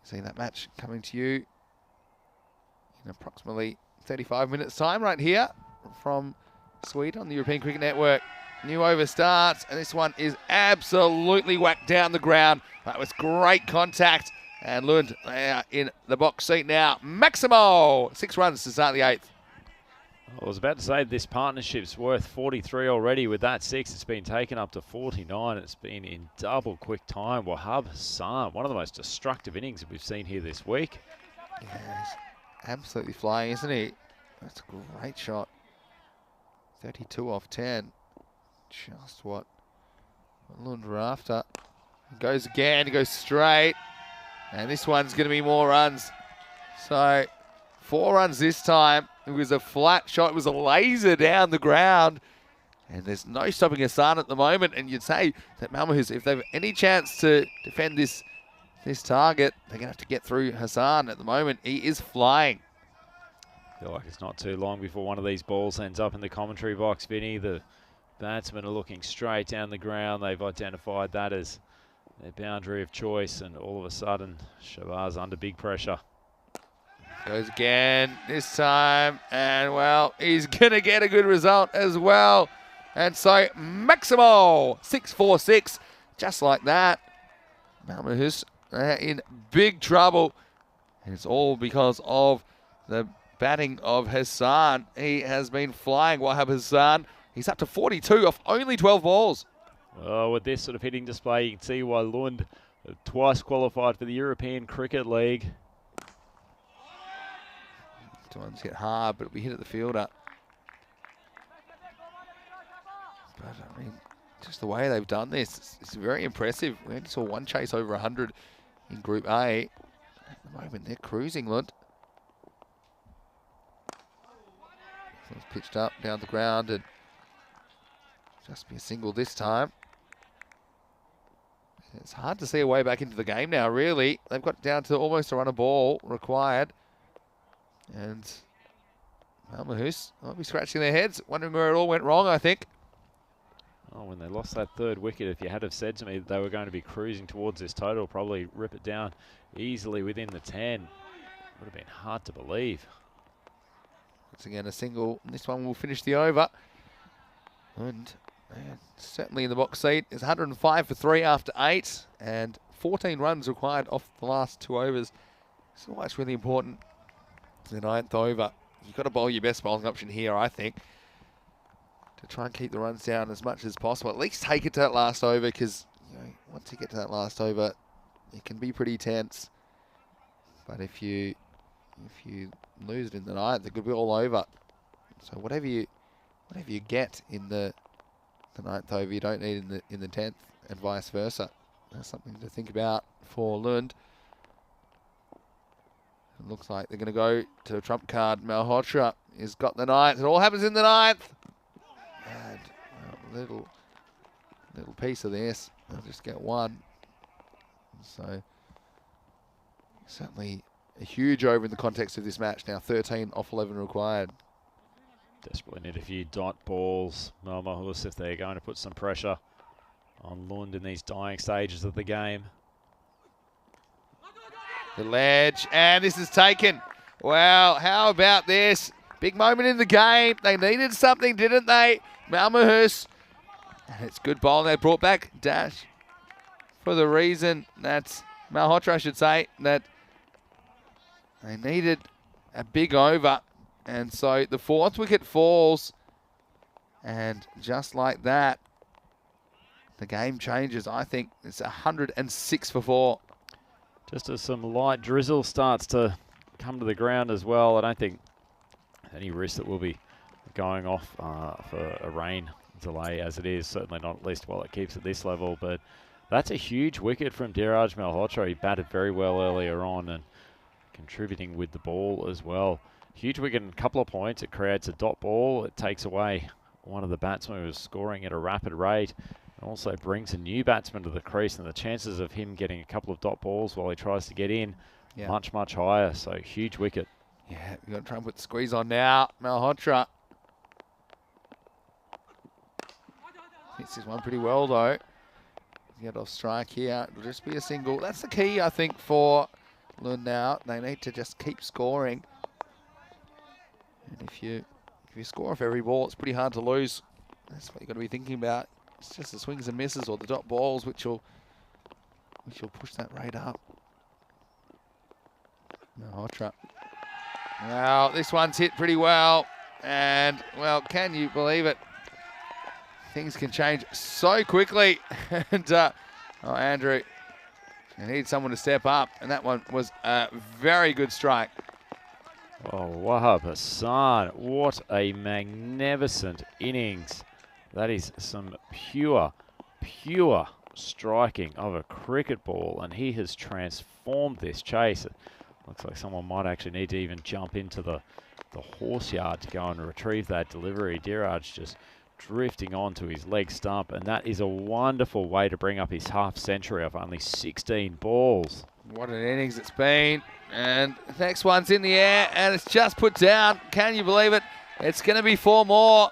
see that match coming to you in approximately 35 minutes time right here from Sweden on the European Cricket Network. New over starts, and this one is absolutely whacked down the ground. That was great contact, and Lund in the box seat now. Maximo, 6 runs to start the 8th. I was about to say this partnership's worth 43 already. With that 6, it's been taken up to 49. It's been in double quick time. Wahab Hassan, one of the most destructive innings that we've seen here this week. Yeah, he's absolutely flying, isn't he? That's a great shot. 32 off 10. Just what Lund were after. He goes again, he goes straight. And this one's going to be more runs. So 4 runs this time. It was a flat shot. It was a laser down the ground. And there's no stopping Hassan at the moment. And you'd say that Malmohus, if they've any chance to defend this target, they're going to have to get through Hassan at the moment. He is flying. I feel like it's not too long before one of these balls ends up in the commentary box, Vinny. The batsmen are looking straight down the ground. They've identified that as their boundary of choice, and all of a sudden, Shahbaz under big pressure. Goes again this time, and well, he's going to get a good result as well. And so, Maximo, 6-4-6, just like that. Malmohus in big trouble, and it's all because of the batting of Hassan. He has been flying, Wahab Hassan. He's up to 42 off only 12 balls. Well, with this sort of hitting display, you can see why Lund have twice qualified for the European Cricket League. Two ones hit hard, but we hit at the fielder. But I mean, just the way they've done this, it's very impressive. We only saw one chase over 100 in Group A. At the moment, they're cruising, Lund. So it's pitched up, down the ground, and just be a single this time. It's hard to see a way back into the game now, really. They've got down to almost a run a ball required. And Malmohus might be scratching their heads, wondering where it all went wrong, I think. Oh, when they lost that 3rd wicket, if you had have said to me that they were going to be cruising towards this total, probably rip it down easily within the 10. Would have been hard to believe. Once again, a single. This one will finish the over. And certainly in the box seat is 105 for 3 after 8, and 14 runs required off the last 2 overs. So why it's really important to the 9th over. You've got to bowl your best bowling option here, I think, to try and keep the runs down as much as possible. At least take it to that last over, because once you get to that last over, it can be pretty tense. But if you lose it in the 9th, it could be all over. So whatever you get in the 9th over, you don't need in the 10th, and vice versa. That's something to think about for Lund. It looks like they're going to go to a trump card. Malhotra has got the 9th. It all happens in the 9th. And little piece of this. They'll just get 1. So certainly a huge over in the context of this match now. 13 off 11 required. Desperately need a few dot balls, Malmohus, if they're going to put some pressure on Lund in these dying stages of the game. The ledge, and this is taken. Well, how about this? Big moment in the game. They needed something, didn't they? Malmohus. And it's good bowling. They brought back Dash for the reason that Malhotra, I should say, that they needed a big over. And so the 4th wicket falls. And just like that, the game changes. I think it's 106 for 4. Just as some light drizzle starts to come to the ground as well, I don't think any risk that we'll be going off for a rain delay as it is. Certainly not, at least while it keeps at this level. But that's a huge wicket from Dhiraj Malhotra. He batted very well earlier on and contributing with the ball as well. Huge wicket and a couple of points. It creates a dot ball. It takes away one of the batsmen who's scoring at a rapid rate. And also brings a new batsman to the crease, and the chances of him getting a couple of dot balls while he tries to get in, much, much higher. So huge wicket. Yeah, we've got to try and put the squeeze on now. Malhotra hits this one pretty well, though. Get off strike here. It'll just be a single. That's the key, I think, for Lund now. They need to just keep scoring. And if you score off every ball, it's pretty hard to lose. That's what you've got to be thinking about. It's just the swings and misses or the dot balls which will push that rate up. Malhotra. Well, this one's hit pretty well. And, well, can you believe it? Things can change so quickly. And, Andrew, you need someone to step up. And that one was a very good strike. Oh, Wahab Hassan, what a magnificent innings. That is some pure striking of a cricket ball. And he has transformed this chase. It looks like someone might actually need to even jump into the horse yard to go and retrieve that delivery. Diraj just drifting onto his leg stump, and that is a wonderful way to bring up his half century of only 16 balls. What an innings it's been. And the next one's in the air, and it's just put down. Can you believe it? It's going to be 4 more.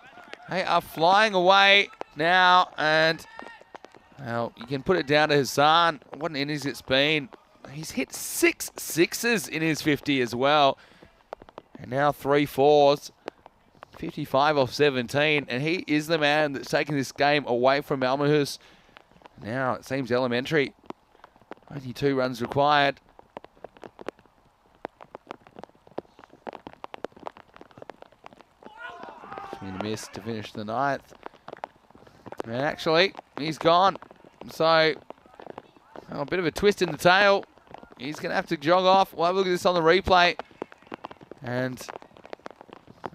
They are flying away now, and well, you can put it down to Hassan. What an innings it's been. He's hit 6 sixes in his 50 as well, and now 3 fours. 55 off 17, and he is the man that's taking this game away from Malmohus. Now it seems elementary. Only 2 runs required. Swing and a miss to finish the 9th. And actually, he's gone. So, a bit of a twist in the tail. He's going to have to jog off. We'll have a look at this on the replay. And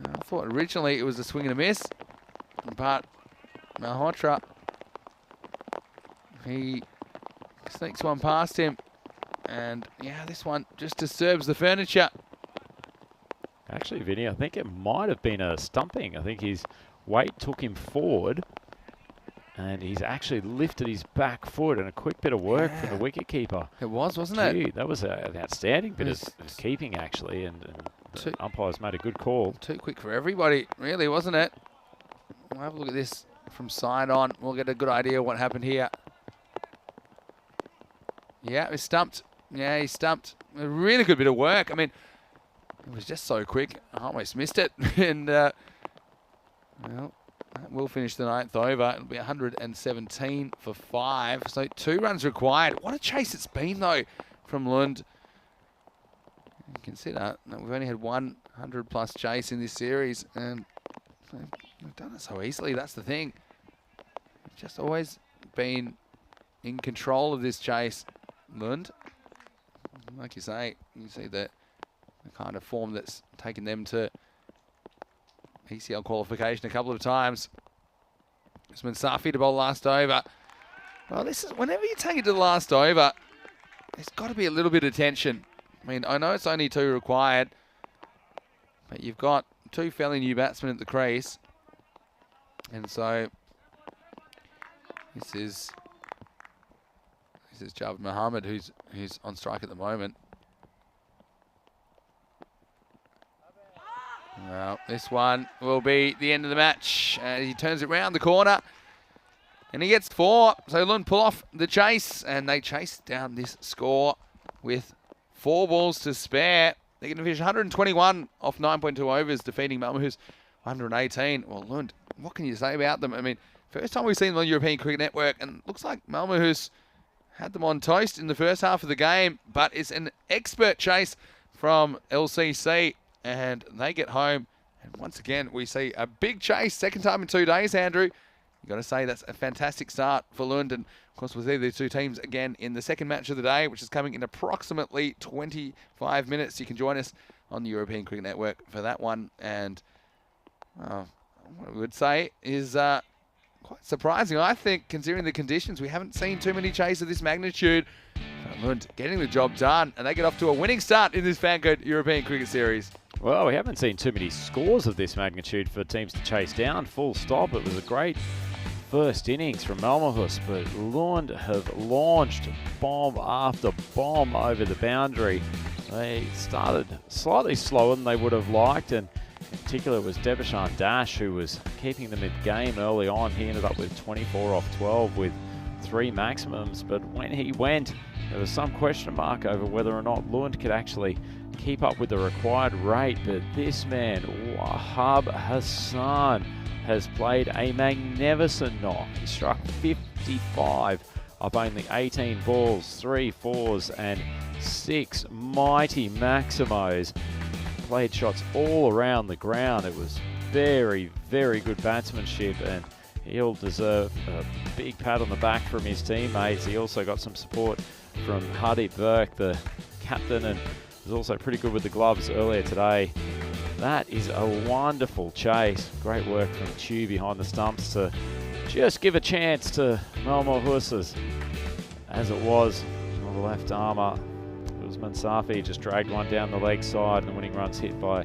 I thought originally it was a swing and a miss, but Malhotra, he sneaks one past him, and yeah, this one just disturbs the furniture. Actually, Vinny, I think it might have been a stumping. I think his weight took him forward, and he's actually lifted his back foot, and a quick bit of work from the wicketkeeper. It was, wasn't it? That was an outstanding bit of keeping, actually, and the umpires made a good call. Too quick for everybody, really, wasn't it? We'll have a look at this from side on. We'll get a good idea of what happened here. Yeah, he's stumped. Yeah, he stumped. A really good bit of work. I mean, it was just so quick. I almost missed it. And, well, that will finish the 9th over. It'll be 117 for 5. So 2 runs required. What a chase it's been, though, from Lund. Consider that we've only had 100+ chase in this series, and we've done it so easily. That's the thing. We've just always been in control of this chase, Lund. Like you say, you see the kind of form that's taken them to ECL qualification a couple of times. Usman Safi to bowl last over. Well, this is whenever you take it to the last over, there's got to be a little bit of tension. I mean, I know it's only 2 required, but you've got 2 fairly new batsmen at the crease. And so this is Javed Mohammed, who's on strike at the moment. Well, this one will be the end of the match. He turns it round the corner, and he gets 4. So Lund pull off the chase, and they chase down this score with 4 balls to spare. They're going to finish 121 off 9.2 overs, defeating Malmohus 118. Well, Lund, what can you say about them? I mean, first time we've seen them on European Cricket Network, and looks like Malmohus had them on toast in the first half of the game, but it's an expert chase from LCC, and they get home. And once again, we see a big chase, second time in 2 days, Andrew. You've got to say that's a fantastic start for Lund. And of course, we'll see the 2 teams again in the second match of the day, which is coming in approximately 25 minutes. You can join us on the European Cricket Network for that one. And what I would say is quite surprising, I think, considering the conditions. We haven't seen too many chases of this magnitude. Lund getting the job done, and they get off to a winning start in this FanCode European Cricket Series. Well, we haven't seen too many scores of this magnitude for teams to chase down. Full stop. It was a great first innings from Malmo, but Lund have launched bomb after bomb over the boundary. They started slightly slower than they would have liked, and in particular it was Devashan Dash who was keeping them in the game early on. He ended up with 24 off 12 with 3 maximums, but when he went, there was some question mark over whether or not Lund could actually keep up with the required rate. But this man, Wahab Hassan, has played a magnificent knock. He struck 55 up only 18 balls, 3 fours and 6 mighty maximos. Played shots all around the ground. It was very, very good batsmanship, and he'll deserve a big pat on the back from his teammates. He also got some support from Hardeep Burke, the captain, and was also pretty good with the gloves earlier today. That is a wonderful chase. Great work from Chew behind the stumps to just give a chance to Malmo Hussars. As it was on the left armour, Usman Safi just dragged one down the leg side, and the winning run's hit by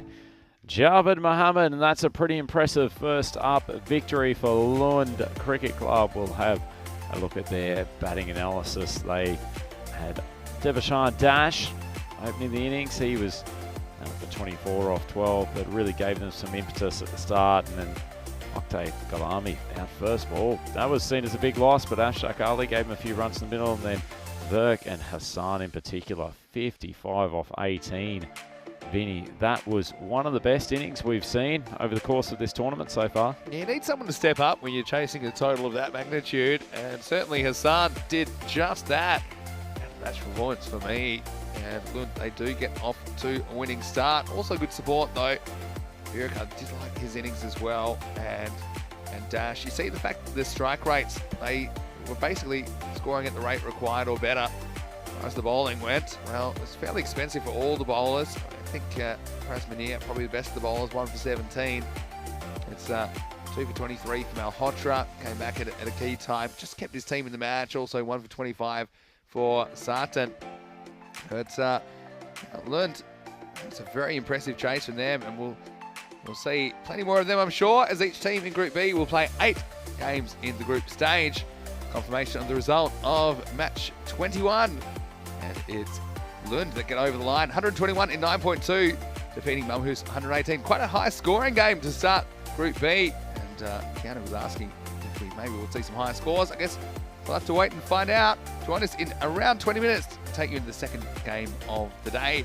Javed Mohammed, and that's a pretty impressive first up victory for Lund Cricket Club. We'll have a look at their batting analysis. They had Devashan Dash opening the innings. He was out for 24 off 12, but really gave them some impetus at the start. And then Oktay Galami out first ball. That was seen as a big loss, but Ashaq Ali gave him a few runs in the middle, and then Burke and Hassan in particular, 55 off 18. Vinny, that was one of the best innings we've seen over the course of this tournament so far. You need someone to step up when you're chasing a total of that magnitude, and certainly Hassan did just that. And that's for Lawrence for me. And Lund, they do get off to a winning start. Also good support though. Virka did like his innings as well, and Dash. You see the fact that the strike rates, they were basically scoring at the rate required or better. As the bowling went, well, it was fairly expensive for all the bowlers. I think Prasmania, probably the best of the bowlers, 1 for 17. It's 2 for 23 from Malhotra, came back at a key time, just kept his team in the match. Also 1 for 25 for Sartan. But learned it's a very impressive chase from them, and we'll see plenty more of them, I'm sure, as each team in Group B will play 8 games in the group stage. Confirmation of the result of match 21, and it's Lund that get over the line, 121 in 9.2, defeating Malmo's 118. Quite a high scoring game to start Group B, and Keanu was asking if we maybe we'll see some higher scores. I guess we'll have to wait and find out. Join us in around 20 minutes to take you into the second game of the day.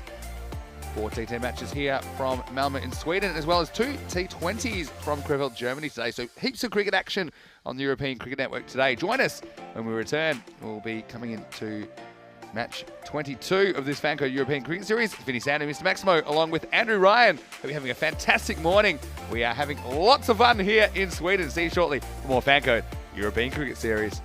4 T10 matches here from Malmo in Sweden, as well as 2 T20s from Krefeld, Germany today. So heaps of cricket action on the European Cricket Network today. Join us when we return. We'll be coming into match 22 of this FanCode European Cricket Series. Vinny Sandy, Mr. Maximo, along with Andrew Ryan. We'll be having a fantastic morning. We are having lots of fun here in Sweden. See you shortly for more FanCode European Cricket Series.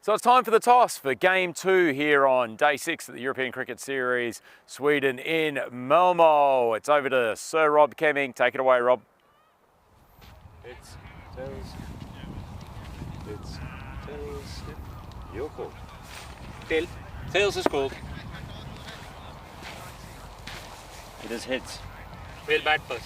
So it's time for the toss for game 2 here on day 6 of the European Cricket Series, Sweden in Malmo. It's over to Sir Rob Kemming. Take it away, Rob. Heads, tails. Heads, tails. Your call. Tail. Tails is called. It is heads. We'll bat first.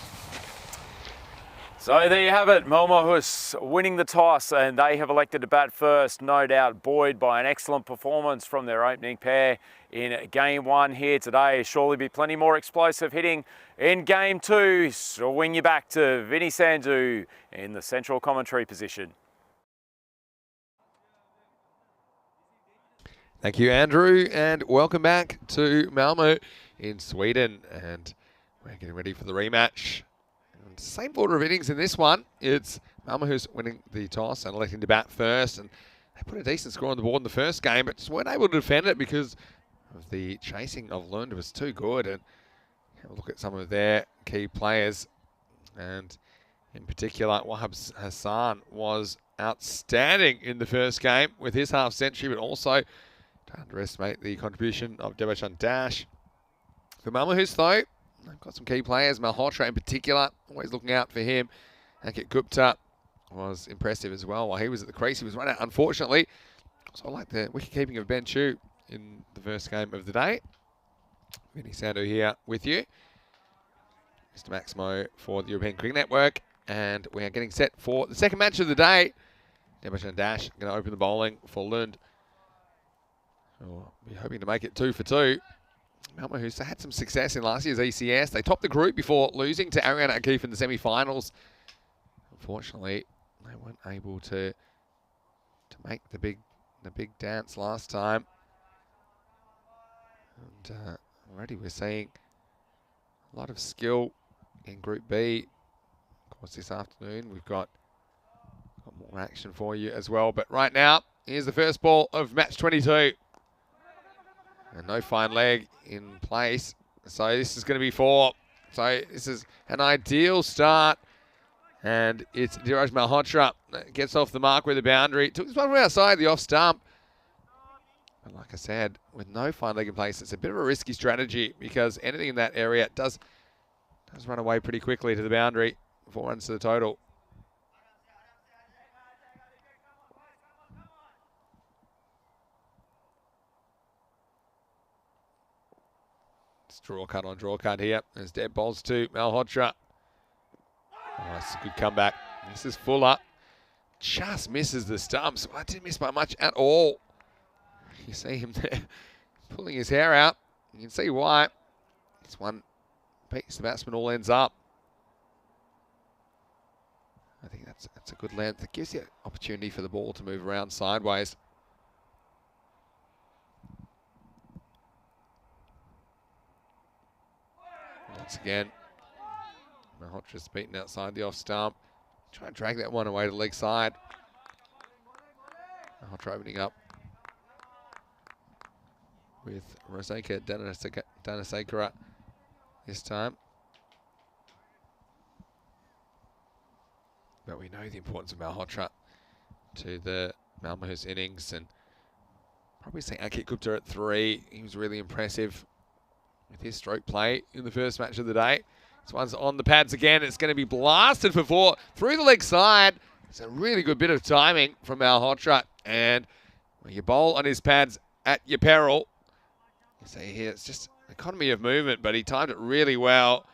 So there you have it, Malmo is winning the toss and they have elected to bat first, no doubt buoyed by an excellent performance from their opening pair in game 1 here today. Surely be plenty more explosive hitting in game 2. Swing you back to Vinny Sandhu in the central commentary position. Thank you, Andrew, and welcome back to Malmo in Sweden. And we're getting ready for the rematch. And same order of innings in this one. It's Malmo who's winning the toss and electing to bat first. And they put a decent score on the board in the first game, but just weren't able to defend it because of the chasing of Lund was too good. And have a look at some of their key players. And in particular, Wahab Hassan was outstanding in the first game with his half century, but also don't underestimate the contribution of Devachan Dash. For Malmahus, though, they've got some key players. Malhotra in particular, always looking out for him. Ankit Gupta was impressive as well. While he was at the crease, he was run out, unfortunately. So I like the wicket-keeping of Ben Chu in the first game of the day. Vinny Sandhu here with you. Mr. Maximo for the European Cricket Network. And we are getting set for the second match of the day. Devachan Dash going to open the bowling for Lund. We'll be hoping to make it 2 for 2. Malmo, who's had some success in last year's ECS. They topped the group before losing to Ariana O'Keefe in the semi-finals. Unfortunately, they weren't able to make the big dance last time. And already we're seeing a lot of skill in Group B. Of course, this afternoon we've got more action for you as well. But right now, here's the first ball of match 22. And no fine leg in place. So this is going to be 4. So this is an ideal start. And it's Dheeraj Malhotra that gets off the mark with a boundary. Took this one from outside the off stump. But like I said, with no fine leg in place, it's a bit of a risky strategy because anything in that area does run away pretty quickly to the boundary. 4 runs to the total. Draw cut on draw cut here. There's dead balls to Malhotra. Oh, that's a good comeback. This is Fuller. Just misses the stumps. I didn't miss by much at all. You see him there pulling his hair out. You can see why. This one beats the batsman all ends up. I think that's a good length. It gives you an opportunity for the ball to move around sideways. Once again, Malhotra's beaten outside the off stump. Try and drag that one away to the leg side. Malhotra opening up with Roseka Danasekara this time. But we know the importance of Malhotra to the Malmahus innings, and probably say Ankit Gupta at 3. He was really impressive with his stroke play in the first match of the day. This one's on the pads again. It's going to be blasted for 4 through the leg side. It's a really good bit of timing from Malhotra. And when you bowl on his pads at your peril, you see here, it's just economy of movement, but he timed it really well.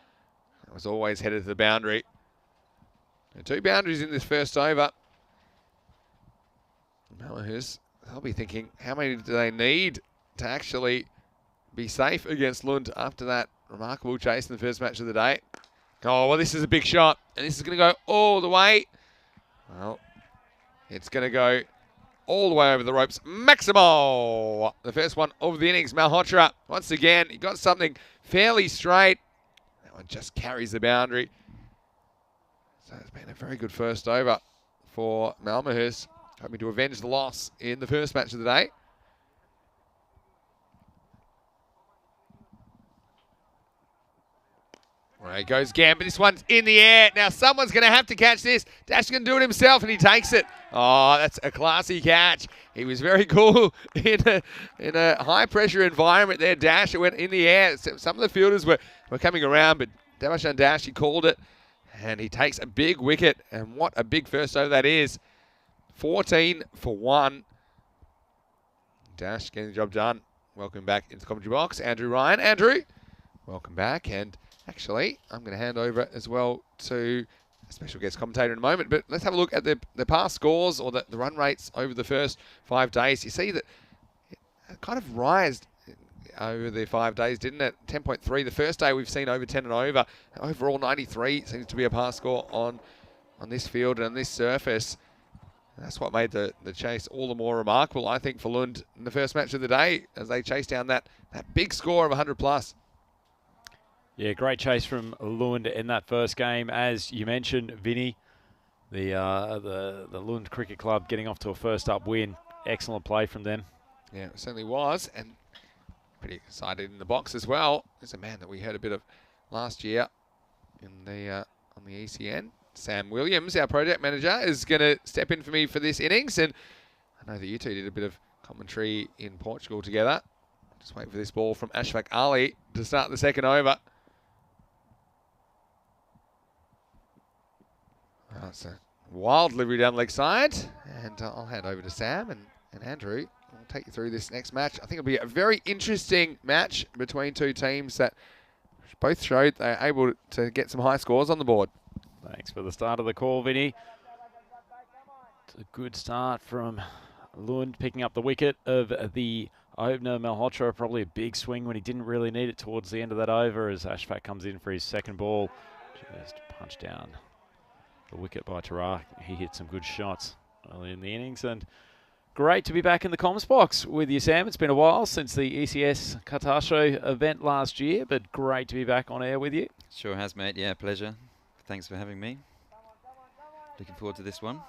It was always headed to the boundary. And 2 boundaries in this first over. Malahus, they'll be thinking, how many do they need to actually be safe against Lund after that remarkable chase in the first match of the day? Oh, well, this is a big shot. And this is going to go all the way. Well, it's going to go all the way over the ropes. Maximo! The first one of the innings. Malhotra, once again, he got something fairly straight. That one just carries the boundary. So it's been a very good first over for Malmahus, hoping to avenge the loss in the first match of the day. There he goes again, but this one's in the air. Now someone's going to have to catch this. Dash can do it himself, and he takes it. Oh, that's a classy catch. He was very cool in a high-pressure environment there, Dash. It went in the air. Some of the fielders were coming around, but Devashan Dash, he called it, and he takes a big wicket. And what a big first over that is. 14 for 1. Dash getting the job done. Welcome back into the commentary box, Andrew Ryan. Andrew, welcome back. And actually, I'm going to hand over as well to a special guest commentator in a moment. But let's have a look at the past scores or the run rates over the first 5 days. You see that it kind of rised over the 5 days, didn't it? 10.3. The first day we've seen over 10 and over. Overall, 93 seems to be a pass score on this field and on this surface. That's what made the chase all the more remarkable, I think, for Lund in the first match of the day as they chased down that big score of 100 plus. Yeah, great chase from Lund in that first game. As you mentioned, Vinny, the Lund Cricket Club getting off to a first up win. Excellent play from them. Yeah, it certainly was, and pretty excited in the box as well. There's a man that we heard a bit of last year in the on the ECN. Sam Williams, our project manager, is going to step in for me for this innings, and I know that you two did a bit of commentary in Portugal together. Just wait for this ball from Ashfaq Ali to start the second over. It's a wild delivery down the leg side, and I'll hand over to Sam and Andrew. I'll take you through this next match. I think it'll be a very interesting match between two teams that both showed they're able to get some high scores on the board. Thanks for the start of the call, Vinny. It's a good start from Lund, picking up the wicket of the opener, Malhotra. Probably a big swing when he didn't really need it towards the end of that over as Ashfaq comes in for his second ball. Just punch down the wicket by Tarak. He hit some good shots early in the innings, and great to be back in the comms box with you, Sam. It's been a while since the ECS Qatar Show event last year, but great to be back on air with you. Sure has, mate. Yeah, pleasure. Thanks for having me. Looking forward to this one.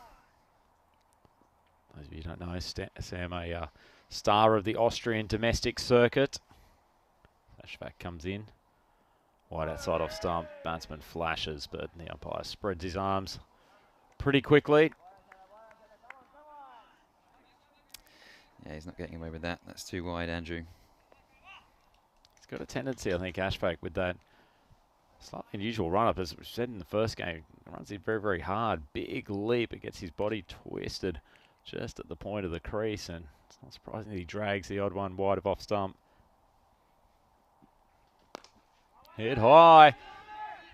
Those of you who don't know, Sam, a star of the Austrian domestic circuit. Ashfaq comes in. Wide outside off stump. Batsman flashes, but the umpire spreads his arms pretty quickly. Yeah, he's not getting away with that. That's too wide, Andrew. He's got a tendency, I think, Ashfaq, with that slightly unusual run-up, as we said in the first game. Runs it very, very hard. Big leap. It gets his body twisted just at the point of the crease, and it's not surprising that he drags the odd one wide of off stump. Hit high.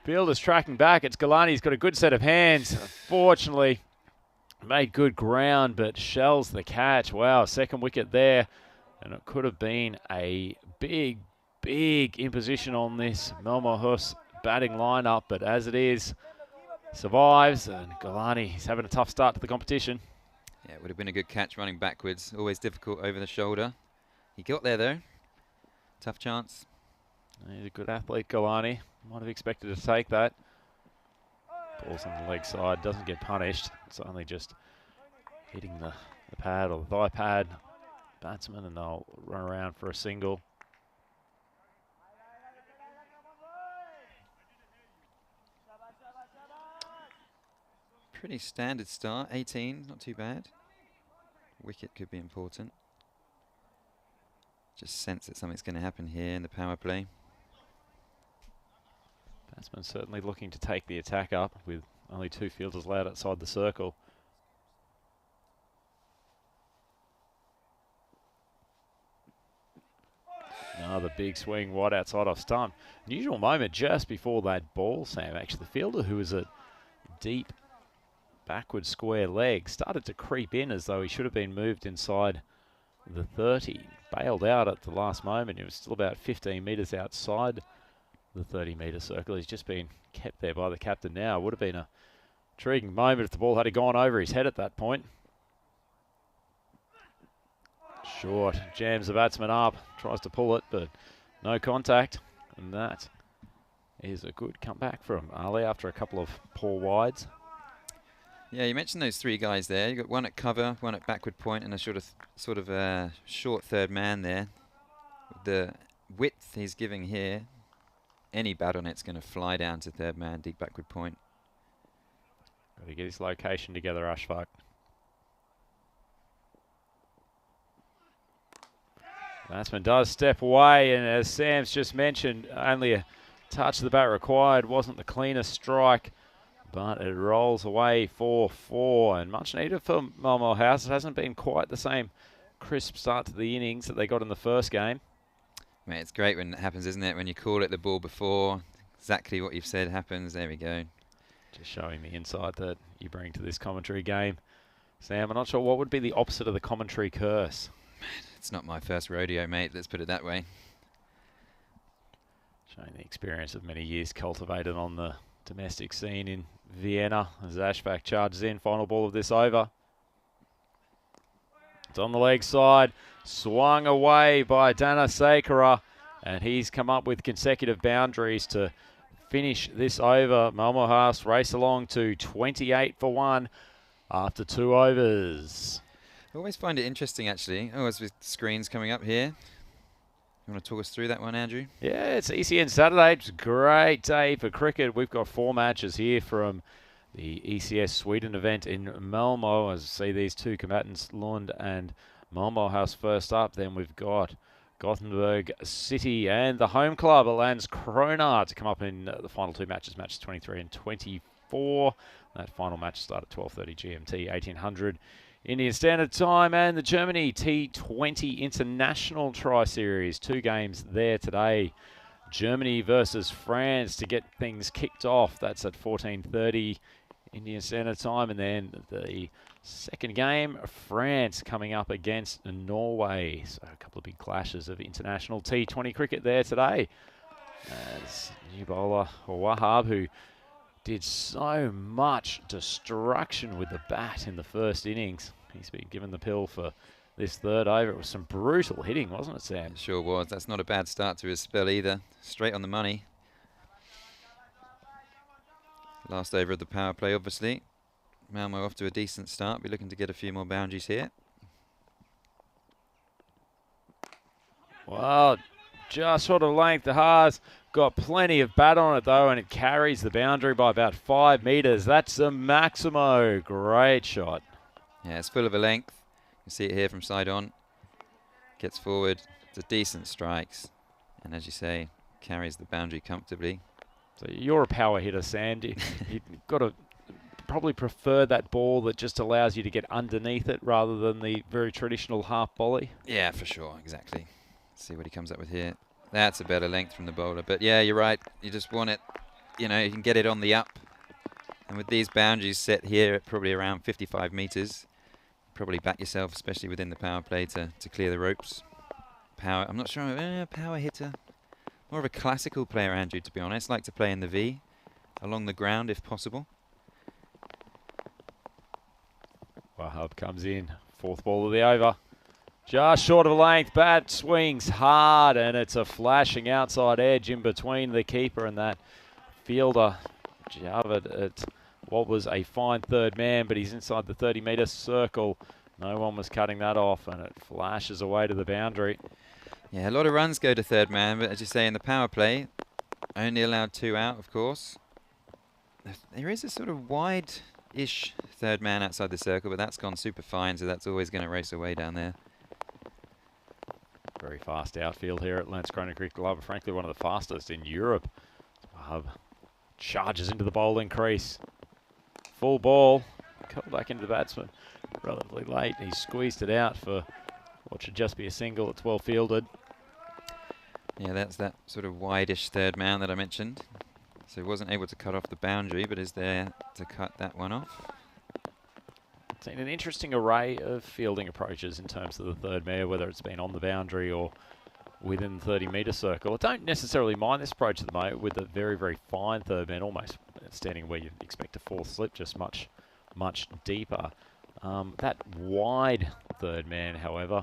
Fielder's tracking back. It's Galani. He's got a good set of hands. Unfortunately, made good ground, but shells the catch. Wow, second wicket there. And it could have been a big imposition on this Malmo Hus batting lineup, but as it is, survives, and Galani, he's having a tough start to the competition. Yeah, it would have been a good catch running backwards. Always difficult over the shoulder. He got there, though. Tough chance. He's a good athlete, Galani. Might have expected to take that. Ball's on the leg side, doesn't get punished. It's only just hitting the pad or the thigh pad. Batsman, and they'll run around for a single. Pretty standard start. 18, not too bad. Wicket could be important. Just sense that something's going to happen here in the power play. Batsman certainly looking to take the attack up with only 2 fielders allowed outside the circle. Another big swing wide outside off stump. Unusual moment just before that ball, Sam. Actually, the fielder, who was a deep backward square leg, started to creep in as though he should have been moved inside the 30. Bailed out at the last moment. He was still about 15 metres outside the 30-metre circle. He's just been kept there by the captain now. Would have been a intriguing moment if the ball had gone over his head at that point. Short, jams the batsman up, tries to pull it, but no contact. And that is a good comeback from Ali after a couple of poor wides. Yeah, you mentioned those 3 guys there. You got one at cover, one at backward point, and a sort of short third man there. With the width he's giving here, any bat on it's going to fly down to third man, deep backward point. Got to get his location together, Ashfaq. Batsman does step away, and as Sam's just mentioned, only a touch of the bat required. Wasn't the cleanest strike, but it rolls away for 4, and much needed for Malmo House. It hasn't been quite the same crisp start to the innings that they got in the first game. Mate, it's great when it happens, isn't it? When you call it the ball before, exactly what you've said happens. There we go. Just showing the insight that you bring to this commentary game. Sam, I'm not sure what would be the opposite of the commentary curse. It's not my first rodeo, mate. Let's put it that way. Showing the experience of many years cultivated on the domestic scene in Vienna as Ashfaq charges in. Final ball of this over. It's on the leg side. Swung away by Dana Sekera. And he's come up with consecutive boundaries to finish this over. Malmo House race along to 28 for 1 after 2 overs. I always find it interesting, actually. Oh, as with screens coming up here. You want to talk us through that one, Andrew? Yeah, it's ECN Saturday. It's a great day for cricket. We've got 4 matches here from the ECS Sweden event in Malmo. As you see these two combatants, Lund and Malmo House first up. Then we've got Gothenburg City and the home club, Landskrona, to come up in the final 2 matches, matches 23 and 24. That final match started at 12:30 GMT, 1800 Indian Standard Time, and the Germany T20 International Tri-Series. 2 games there today. Germany versus France to get things kicked off. That's at 14:30 Indian Standard Time. And then the second game, France coming up against Norway. So a couple of big clashes of international T20 cricket there today. As new bowler Wahab, who did so much destruction with the bat in the first innings. He's been given the pill for this third over. It was some brutal hitting, wasn't it, Sam? It sure was. That's not a bad start to his spell either. Straight on the money. Last over of the power play, obviously. Malmo off to a decent start. Be looking to get a few more boundaries here. Well, just short of length. The Haas got plenty of bat on it, though, and it carries the boundary by about 5 metres. That's a Maximo. Great shot. Yeah, it's full of a length. You can see it here from side on. Gets forward. It's a decent strikes. And as you say, carries the boundary comfortably. So you're a power hitter, Sam. You've got to probably prefer that ball that just allows you to get underneath it rather than the very traditional half volley. Yeah, for sure. Exactly. Let's see what he comes up with here. That's a better length from the bowler. But yeah, you're right. You just want it, you know, you can get it on the up. And with these boundaries set here at probably around 55 metres, probably back yourself, especially within the power play, to clear the ropes. Power, I'm not sure, power hitter. More of a classical player, Andrew, to be honest. Like to play in the V, along the ground if possible. Wahab comes in, 4th ball of the over. Just short of length, bat swings hard, and it's a flashing outside edge in between the keeper and that fielder. Javed at what was a fine third man, but he's inside the 30-metre circle. No one was cutting that off, and it flashes away to the boundary. Yeah, a lot of runs go to third man, but as you say, in the power play, only allowed 2 out, of course. There is a sort of wide-ish third man outside the circle, but that's gone super fine, so that's always going to race away down there. Very fast outfield here at Landskrona Cricket Club. Frankly, one of the fastest in Europe. Wahab charges into the bowling crease. Full ball. Cut back into the batsman relatively late. He squeezed it out for what should just be a single. It's well fielded. Yeah, that's that sort of wide-ish third man that I mentioned. So he wasn't able to cut off the boundary, but is there to cut that one off. Seen an interesting array of fielding approaches in terms of the third man, whether it's been on the boundary or within the 30-metre circle. I don't necessarily mind this approach at the moment with a very, very fine third man, almost standing where you expect a 4th slip, just much, much deeper. That wide third man, however,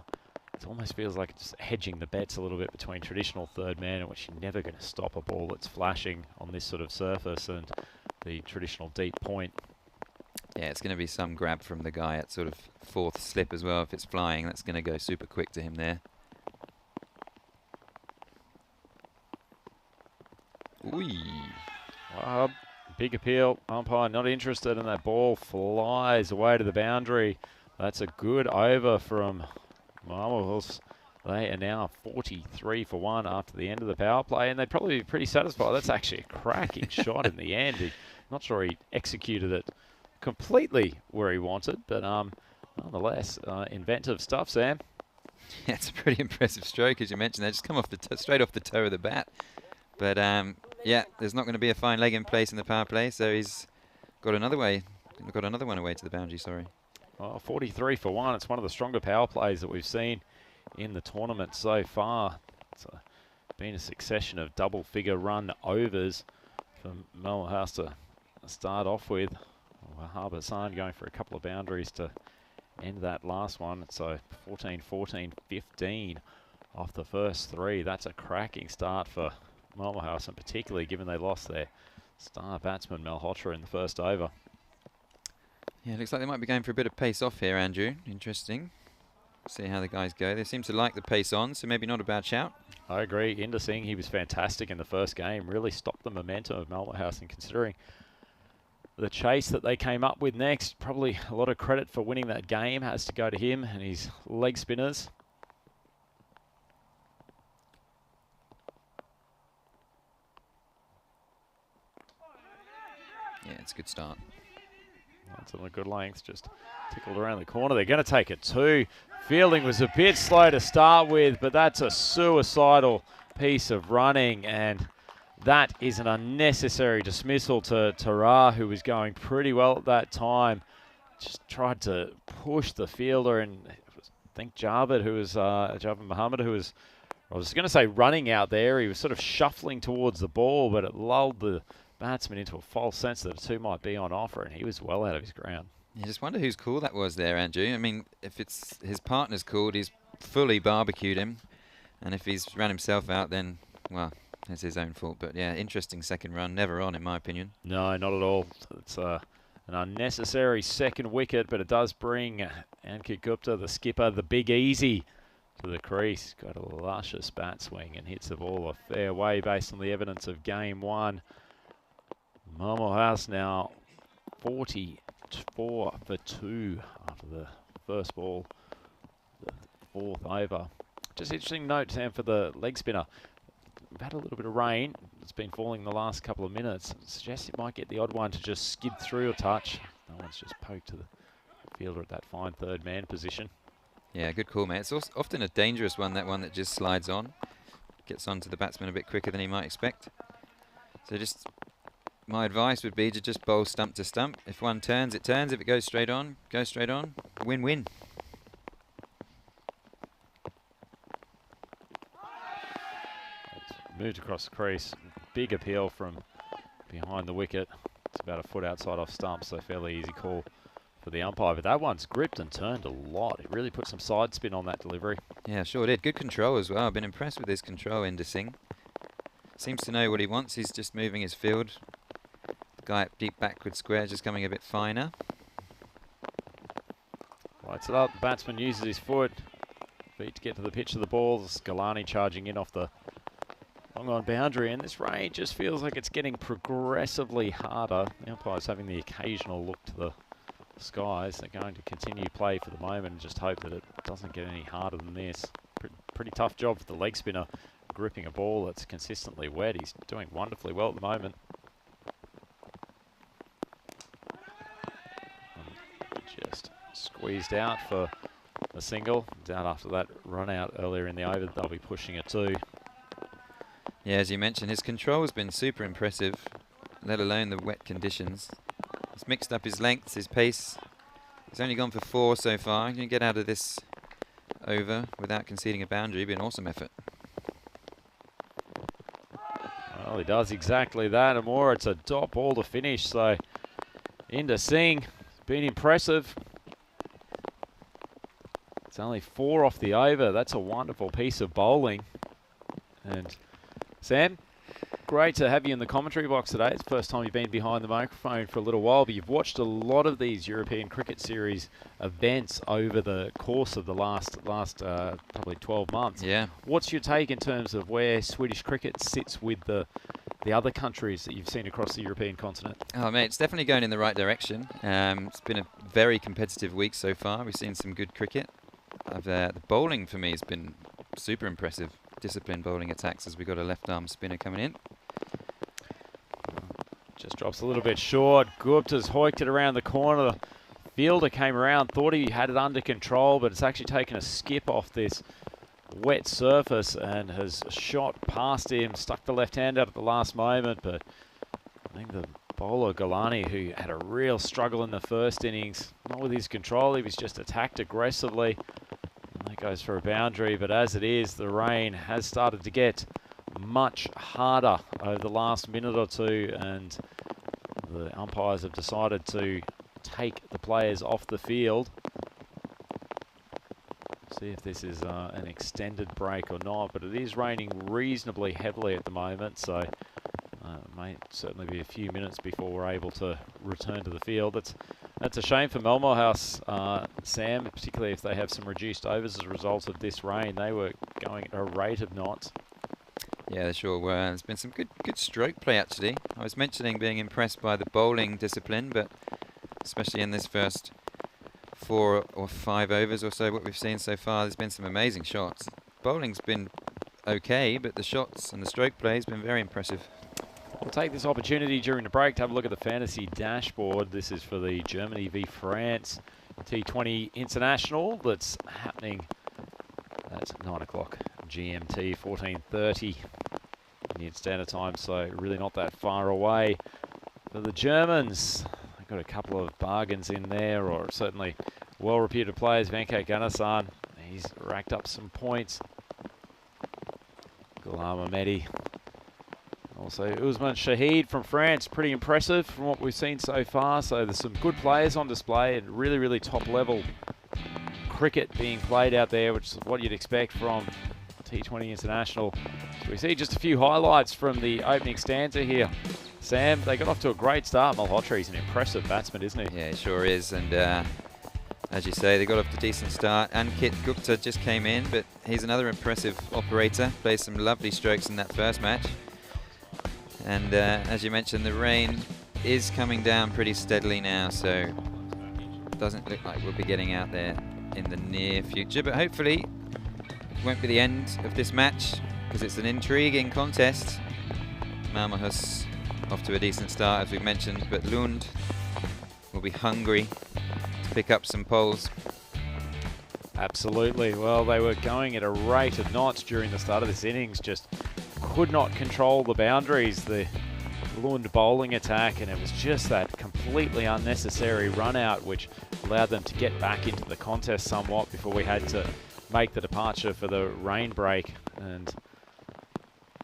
it almost feels like it's hedging the bets a little bit between traditional third man, in which you're never going to stop a ball that's flashing on this sort of surface, and the traditional deep point. Yeah, it's going to be some grab from the guy at sort of 4th slip as well. If it's flying, that's going to go super quick to him there. Ooh. Big appeal. Umpire not interested, and that ball flies away to the boundary. That's a good over from Malmo. They are now 43 for 1 after the end of the power play, and they'd probably be pretty satisfied. That's actually a cracking shot in the end. Not sure he executed it completely where he wanted, but nonetheless, inventive stuff, Sam. Yeah, it's a pretty impressive stroke, as you mentioned. They just come off the straight off the toe of the bat. But yeah, there's not going to be a fine leg in place in the power play, so he's got another one away to the boundary. Sorry. Well, 43 for 1. It's one of the stronger power plays that we've seen in the tournament so far. It's been a succession of double-figure run overs for Malmo House to start off with. Harbour San going for a couple of boundaries to end that last one. So 14, 14, 15 off the first 3. That's a cracking start for Malmo House, and particularly given they lost their star batsman Malhotra in the first over. Yeah, it looks like they might be going for a bit of pace off here, Andrew. Interesting. See how the guys go. They seem to like the pace on, so maybe not a bad shout. I agree. Inder Singh, he was fantastic in the first game. Really stopped the momentum of Malmo House, and considering the chase that they came up with next, probably a lot of credit for winning that game has to go to him and his leg spinners. Yeah, it's a good start. That's on a good length, just tickled around the corner. They're going to take it 2. Fielding was a bit slow to start with, but that's a suicidal piece of running, and that is an unnecessary dismissal to Ra, who was going pretty well at that time. Just tried to push the fielder, and I think Javed Muhammad, who was, I was going to say running out there. He was sort of shuffling towards the ball, but it lulled the batsman into a false sense that the 2 might be on offer, and he was well out of his ground. You just wonder whose call that was there, Andrew. I mean, if it's his partner's called, he's fully barbecued him. And if he's run himself out, then, well, it's his own fault. But yeah, interesting second run. Never on, in my opinion. No, not at all. It's an unnecessary second wicket, but it does bring Ankit Gupta, the skipper, the big easy, to the crease. Got a luscious bat swing and hits the ball a fair way based on the evidence of game 1. Malmo House now 44 for 2 after the first ball, the 4th over. Just interesting note, Sam, for the leg spinner. We've had a little bit of rain. It's been falling the last couple of minutes. It suggests it might get the odd one to just skid through a touch. No one's just poked to the fielder at that fine third man position. Yeah, good call, mate. It's also often a dangerous one, that one that just slides on. Gets onto the batsman a bit quicker than he might expect. So just, my advice would be to just bowl stump to stump. If one turns, it turns. If it goes straight on, go straight on. Win-win. Moved across the crease. Big appeal from behind the wicket. It's about a foot outside off stump, so fairly easy call for the umpire. But that one's gripped and turned a lot. It really put some side spin on that delivery. Yeah, sure did. Good control as well. I've been impressed with his control, Inder Singh. Seems to know what he wants. He's just moving his field. The guy at deep backward square just coming a bit finer. Lights it up. The batsman uses his feet to get to the pitch of the ball. Skalani charging in off the long on boundary, and this rain just feels like it's getting progressively harder. The umpire's having the occasional look to the skies. They're going to continue play for the moment and just hope that it doesn't get any harder than this. Pretty tough job for the leg spinner, gripping a ball that's consistently wet. He's doing wonderfully well at the moment. And just squeezed out for a single. Down after that run out earlier in the over, they'll be pushing it too. Yeah, as you mentioned, his control has been super impressive, let alone the wet conditions. He's mixed up his lengths, his pace. He's only gone for 4 so far. He can get out of this over without conceding a boundary. It'd be an awesome effort. Well, he does exactly that and more. It's a dot ball to finish, so Inder Singh has been impressive. It's only 4 off the over. That's a wonderful piece of bowling. And Sam, great to have you in the commentary box today. It's the first time you've been behind the microphone for a little while, but you've watched a lot of these European Cricket Series events over the course of the last probably 12 months. Yeah. What's your take in terms of where Swedish cricket sits with the the other countries that you've seen across the European continent? Oh, mate, it's definitely going in the right direction. It's been a very competitive week so far. We've seen some good cricket. The bowling for me has been super impressive. Disciplined bowling attacks as we got a left-arm spinner coming in. Just drops a little bit short. Gupta's hoiked it around the corner. The fielder came around, thought he had it under control, but it's actually taken a skip off this wet surface and has shot past him, stuck the left hand out at the last moment. But I think the bowler, Galani, who had a real struggle in the first innings, not with his control, he was just attacked aggressively. And that goes for a boundary, but as it is, the rain has started to get much harder over the last minute or two, and the umpires have decided to take the players off the field. See if this is an extended break or not, but it is raining reasonably heavily at the moment, so it may certainly be a few minutes before we're able to return to the field. That's a shame for Malmo House, Sam, particularly if they have some reduced overs as a result of this rain. They were going at a rate of knots. Yeah, they sure were. There's been some good stroke play, actually. I was mentioning being impressed by the bowling discipline, but especially in this first 4 or 5 overs or so, what we've seen so far, there's been some amazing shots. Bowling's been okay, but the shots and the stroke play has been very impressive. We'll take this opportunity during the break to have a look at the fantasy dashboard. This is for the Germany v France T20 International that's happening at 9 o'clock GMT, 14:30 Indian Standard Time, so really not that far away. For the Germans, they've got a couple of bargains in there, or certainly well-reputed players. Venkat Ganesan, he's racked up some points. Ghulam Ahmedi. Also, Usman Shahid from France, pretty impressive from what we've seen so far. So there's some good players on display and really, really top-level cricket being played out there, which is what you'd expect from T20 International. So we see just a few highlights from the opening stanza here. Sam, they got off to a great start. Malhotri's an impressive batsman, isn't he? Yeah, he sure is. And as you say, they got off to a decent start. Ankit Gupta just came in, but he's another impressive operator. Played some lovely strokes in that first match. And as you mentioned, the rain is coming down pretty steadily now, so it doesn't look like we'll be getting out there in the near future. But hopefully it won't be the end of this match, because it's an intriguing contest. Malmo has off to a decent start, as we mentioned, but Lund will be hungry to pick up some poles. Absolutely. Well, they were going at a rate of knots during the start of this innings, just could not control the boundaries, the Lund bowling attack, and it was just that completely unnecessary run out which allowed them to get back into the contest somewhat before we had to make the departure for the rain break. And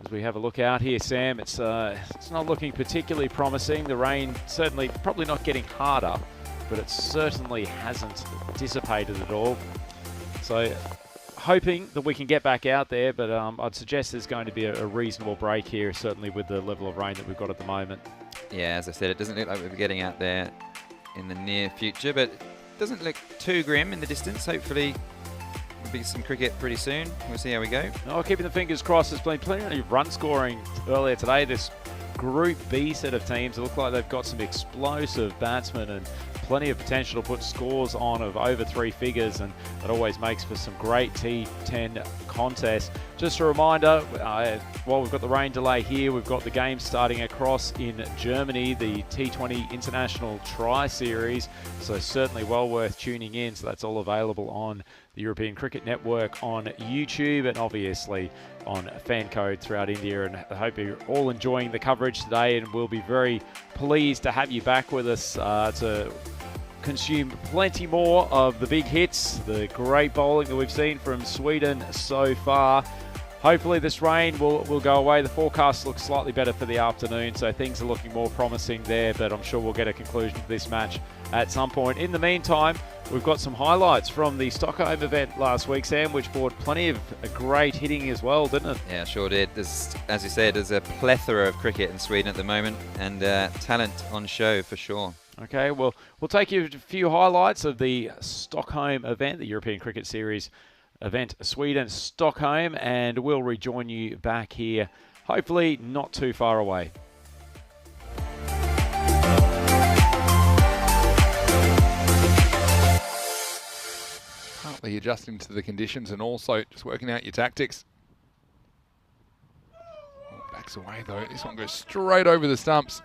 as we have a look out here, Sam, it's not looking particularly promising. The rain certainly probably not getting harder, but it certainly hasn't dissipated at all. So hoping that we can get back out there, but I'd suggest there's going to be a reasonable break here, certainly with the level of rain that we've got at the moment. Yeah, as I said, it doesn't look like we'll be getting out there in the near future, but it doesn't look too grim in the distance. Hopefully there'll be some cricket pretty soon. We'll see how we go. Oh, keeping the fingers crossed. There's been plenty of run scoring earlier today. This Group B set of teams, it look like they've got some explosive batsmen and plenty of potential to put scores on of over 3 figures, and that always makes for some great T10 contests. Just a reminder, while we've got the rain delay here, we've got the game starting across in Germany, the T20 International Tri-Series, so certainly well worth tuning in. So that's all available on the European Cricket Network on YouTube, and obviously on FanCode throughout India. And I hope you're all enjoying the coverage today, and we'll be very pleased to have you back with us to consume plenty more of the big hits, the great bowling that we've seen from Sweden so far. Hopefully this rain will go away. The forecast looks slightly better for the afternoon, so things are looking more promising there, but I'm sure we'll get a conclusion to this match at some point. In the meantime, we've got some highlights from the Stockholm event last week, Sam, which brought plenty of great hitting as well, didn't it? Yeah, sure did. There's, as you said, there's a plethora of cricket in Sweden at the moment, and talent on show for sure. Okay, well, we'll take you a few highlights of the Stockholm event, the European Cricket Series event, Sweden, Stockholm, and we'll rejoin you back here hopefully not too far away. Partly adjusting to the conditions and also just working out your tactics. Backs away though. This one goes straight over the stumps.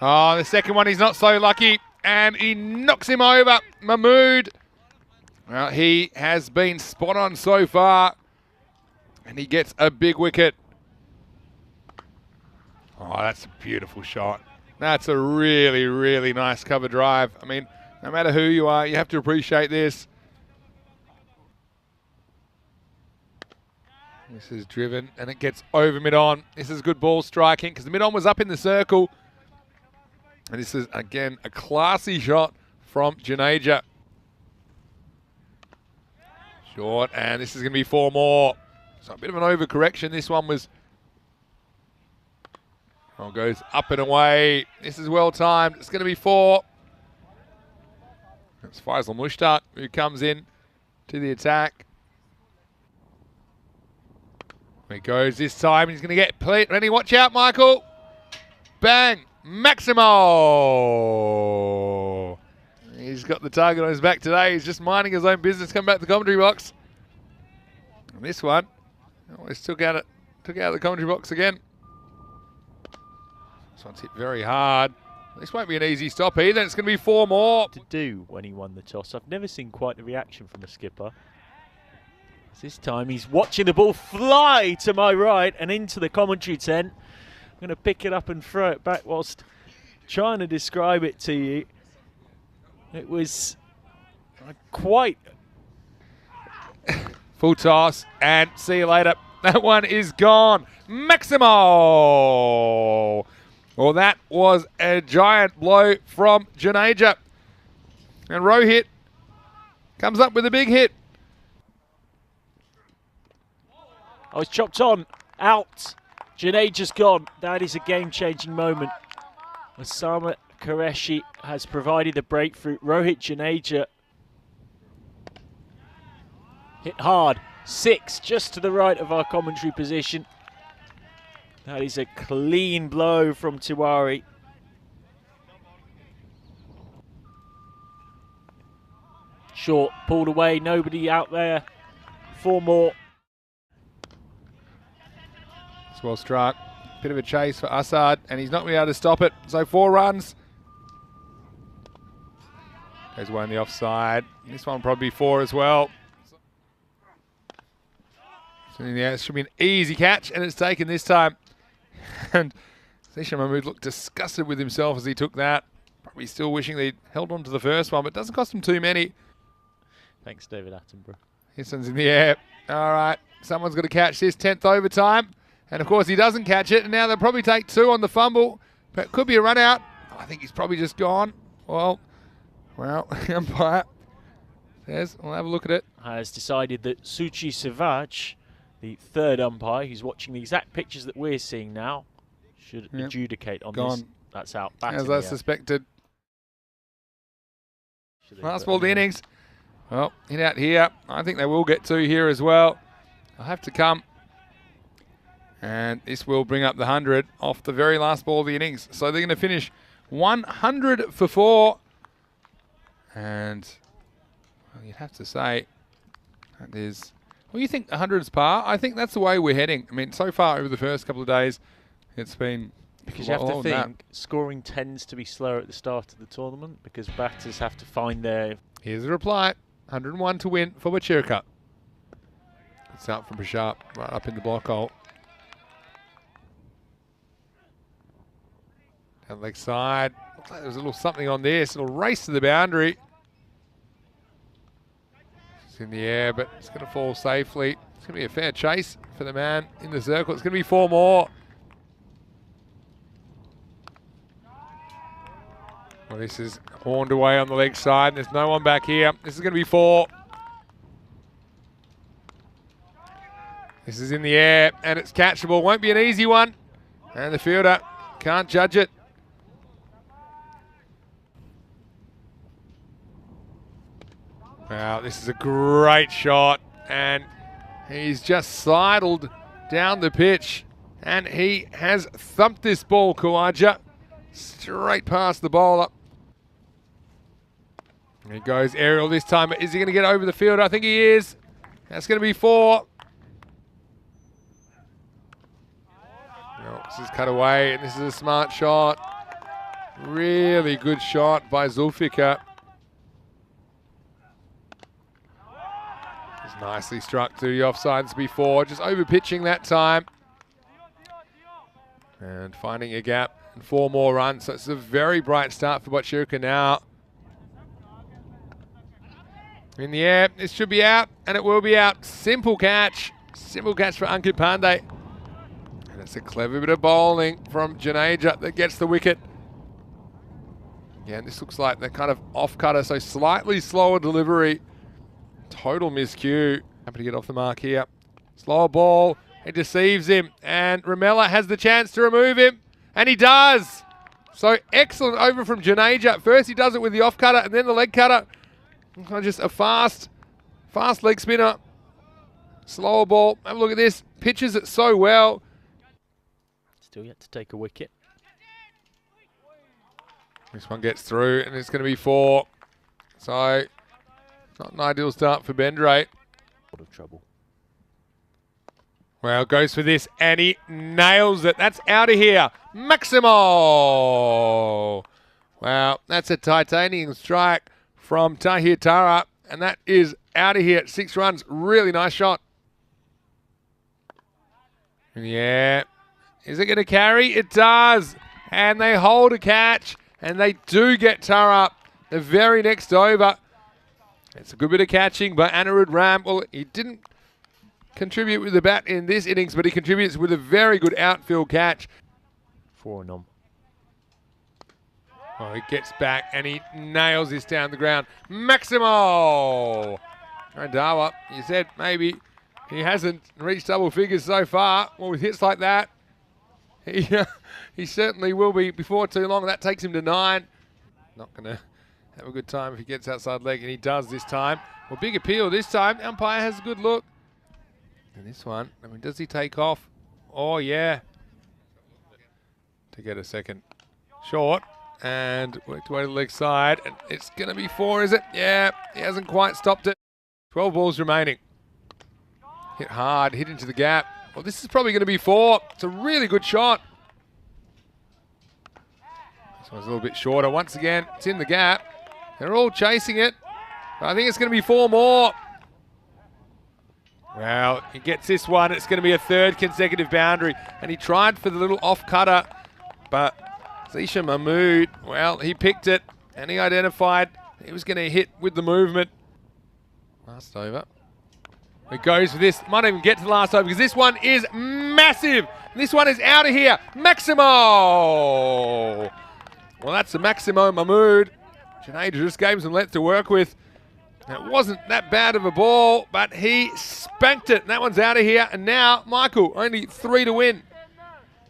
Oh, the second one he's not so lucky. And he knocks him over. Mahmood. Well, he has been spot on so far. And he gets a big wicket. Oh, that's a beautiful shot. That's a really, really nice cover drive. I mean, no matter who you are, you have to appreciate this. This is driven, and it gets over mid-on. This is good ball striking, because the mid-on was up in the circle. And this is, again, a classy shot from Junaja. Short, and this is going to be 4 more. So a bit of an overcorrection. This one was... Oh, goes up and away. This is well timed. It's going to be 4. It's Faisal Mushtaq who comes in to the attack. There he goes this time. He's going to get plenty. Watch out, Michael. Bang. Maximo. He's got the target on his back today. He's just minding his own business. Come back to the commentary box. And this one, always took out the commentary box again. This one's hit very hard. This won't be an easy stop either. It's going to be 4 more. To do when he won the toss. I've never seen quite the reaction from a skipper. This time he's watching the ball fly to my right and into the commentary tent. I'm going to pick it up and throw it back whilst trying to describe it to you. It was quite... Full toss and see you later. That one is gone. Maximo! Well, that was a giant blow from Junaja. And Rohit comes up with a big hit. I was chopped on. Out. Junaja's gone. That is a game-changing moment. Osama Qureshi has provided the breakthrough. Rohit Junaja hit hard. 6 just to the right of our commentary position. That is a clean blow from Tiwari. Short, pulled away, nobody out there. 4 more. It's well struck. Bit of a chase for Assad, and he's not going to be able to stop it. So 4 runs. Goes away on the offside. This one will probably be 4 as well. So in the air, it should be an easy catch, and it's taken this time. And Zishan Mahmood looked disgusted with himself as he took that. Probably still wishing they'd held on to the first one, but it doesn't cost him too many. Thanks, David Attenborough. This one's in the air. All right, someone's got to catch this. 10th overtime. And of course he doesn't catch it, and now they'll probably take 2 on the fumble. But it could be a run out. I think he's probably just gone. Well, umpire says, we'll have a look at it. Has decided that Suchi Sivaj, the 3rd umpire, who's watching the exact pictures that we're seeing now, should adjudicate on this. That's out. As I suspected. Last ball of the innings. Well, hit out here. I think they will get 2 here as well. They'll have to come. And this will bring up the 100 off the very last ball of the innings. So they're going to finish 100 for 4. And well, you'd have to say that is... Well, you think 100's par? I think that's the way we're heading. I mean, so far over the first couple of days, it's been... Because you have to think, scoring tends to be slower at the start of the tournament because batters have to find their... Here's a reply. 101 to win for Wachirka. It's out from Bishop, right up in the block hole. Down leg side. Looks like there's a little something on this. It'll race to the boundary. It's in the air, but it's going to fall safely. It's going to be a fair chase for the man in the circle. It's going to be 4 more. Well, this is horned away on the leg side. There's no one back here. This is going to be 4. This is in the air, and it's catchable. Won't be an easy one. And the fielder can't judge it. Wow, this is a great shot. And He's just sidled down the pitch, and he has thumped this ball, Kawaja, straight past the bowler. There goes aerial this time. Is he going to get over the field? I think he is. That's going to be 4. No, this is cut away, and this is a smart shot. Really good shot by Zulfikar. Just nicely struck through the offsides before, just over pitching that time. And finding a gap and 4 more runs. So it's a very bright start for Bochirka now. In the air, this should be out, and it will be out. Simple catch for Ankit Pandey. And it's a clever bit of bowling from Junaija that gets the wicket. Yeah, and this looks like the kind of off-cutter, so slightly slower delivery. Total miscue. Happy to get off the mark here. Slower ball, it deceives him, and Ramella has the chance to remove him, and he does. So excellent over from Junaija. First he does it with the off-cutter, and then the leg cutter. Just a fast leg spinner. Slower ball. Have a look at this. Pitches it so well. Still yet to take a wicket. This one gets through, and it's going to be 4. So, not an ideal start for Bendrate. Out of trouble. Well, goes for this, and he nails it. That's out of here. Maximo! Wow, that's a titanium strike from Tahir Tara, and that is out of here at 6 runs. Really nice shot. Yeah. Is it going to carry? It does. And they hold a catch, and they do get Tara the very next over. It's a good bit of catching by Anirudh Ram. Well, he didn't contribute with the bat in this innings, but he contributes with a very good outfield catch. 4 on. Oh, he gets back and he nails this down the ground. Maximo! Randawa, you said maybe he hasn't reached double figures so far. Well, with hits like that, he certainly will be before too long. That takes him to 9. Not going to have a good time if he gets outside leg, and he does this time. Well, big appeal this time. Umpire has a good look. And this one, I mean, does he take off? Oh, yeah. To get a second short. And worked away to the leg side. And it's going to be 4, is it? Yeah, he hasn't quite stopped it. 12 balls remaining. Hit hard, hit into the gap. Well, this is probably going to be 4. It's a really good shot. This one's a little bit shorter. Once again, it's in the gap. They're all chasing it. But I think it's going to be 4 more. Well, he gets this one. It's going to be a 3rd consecutive boundary. And he tried for the little off-cutter, but Zisha Mahmood, well, he picked it and he identified he was going to hit with the movement. Last over. It goes for this. Might not even get to the last over because this one is massive. This one is out of here. Maximo! Well, that's the Maximo Mahmood. Junaija just gave him some length to work with. It wasn't that bad of a ball, but he spanked it. And that one's out of here. And now, Michael, only 3 to win.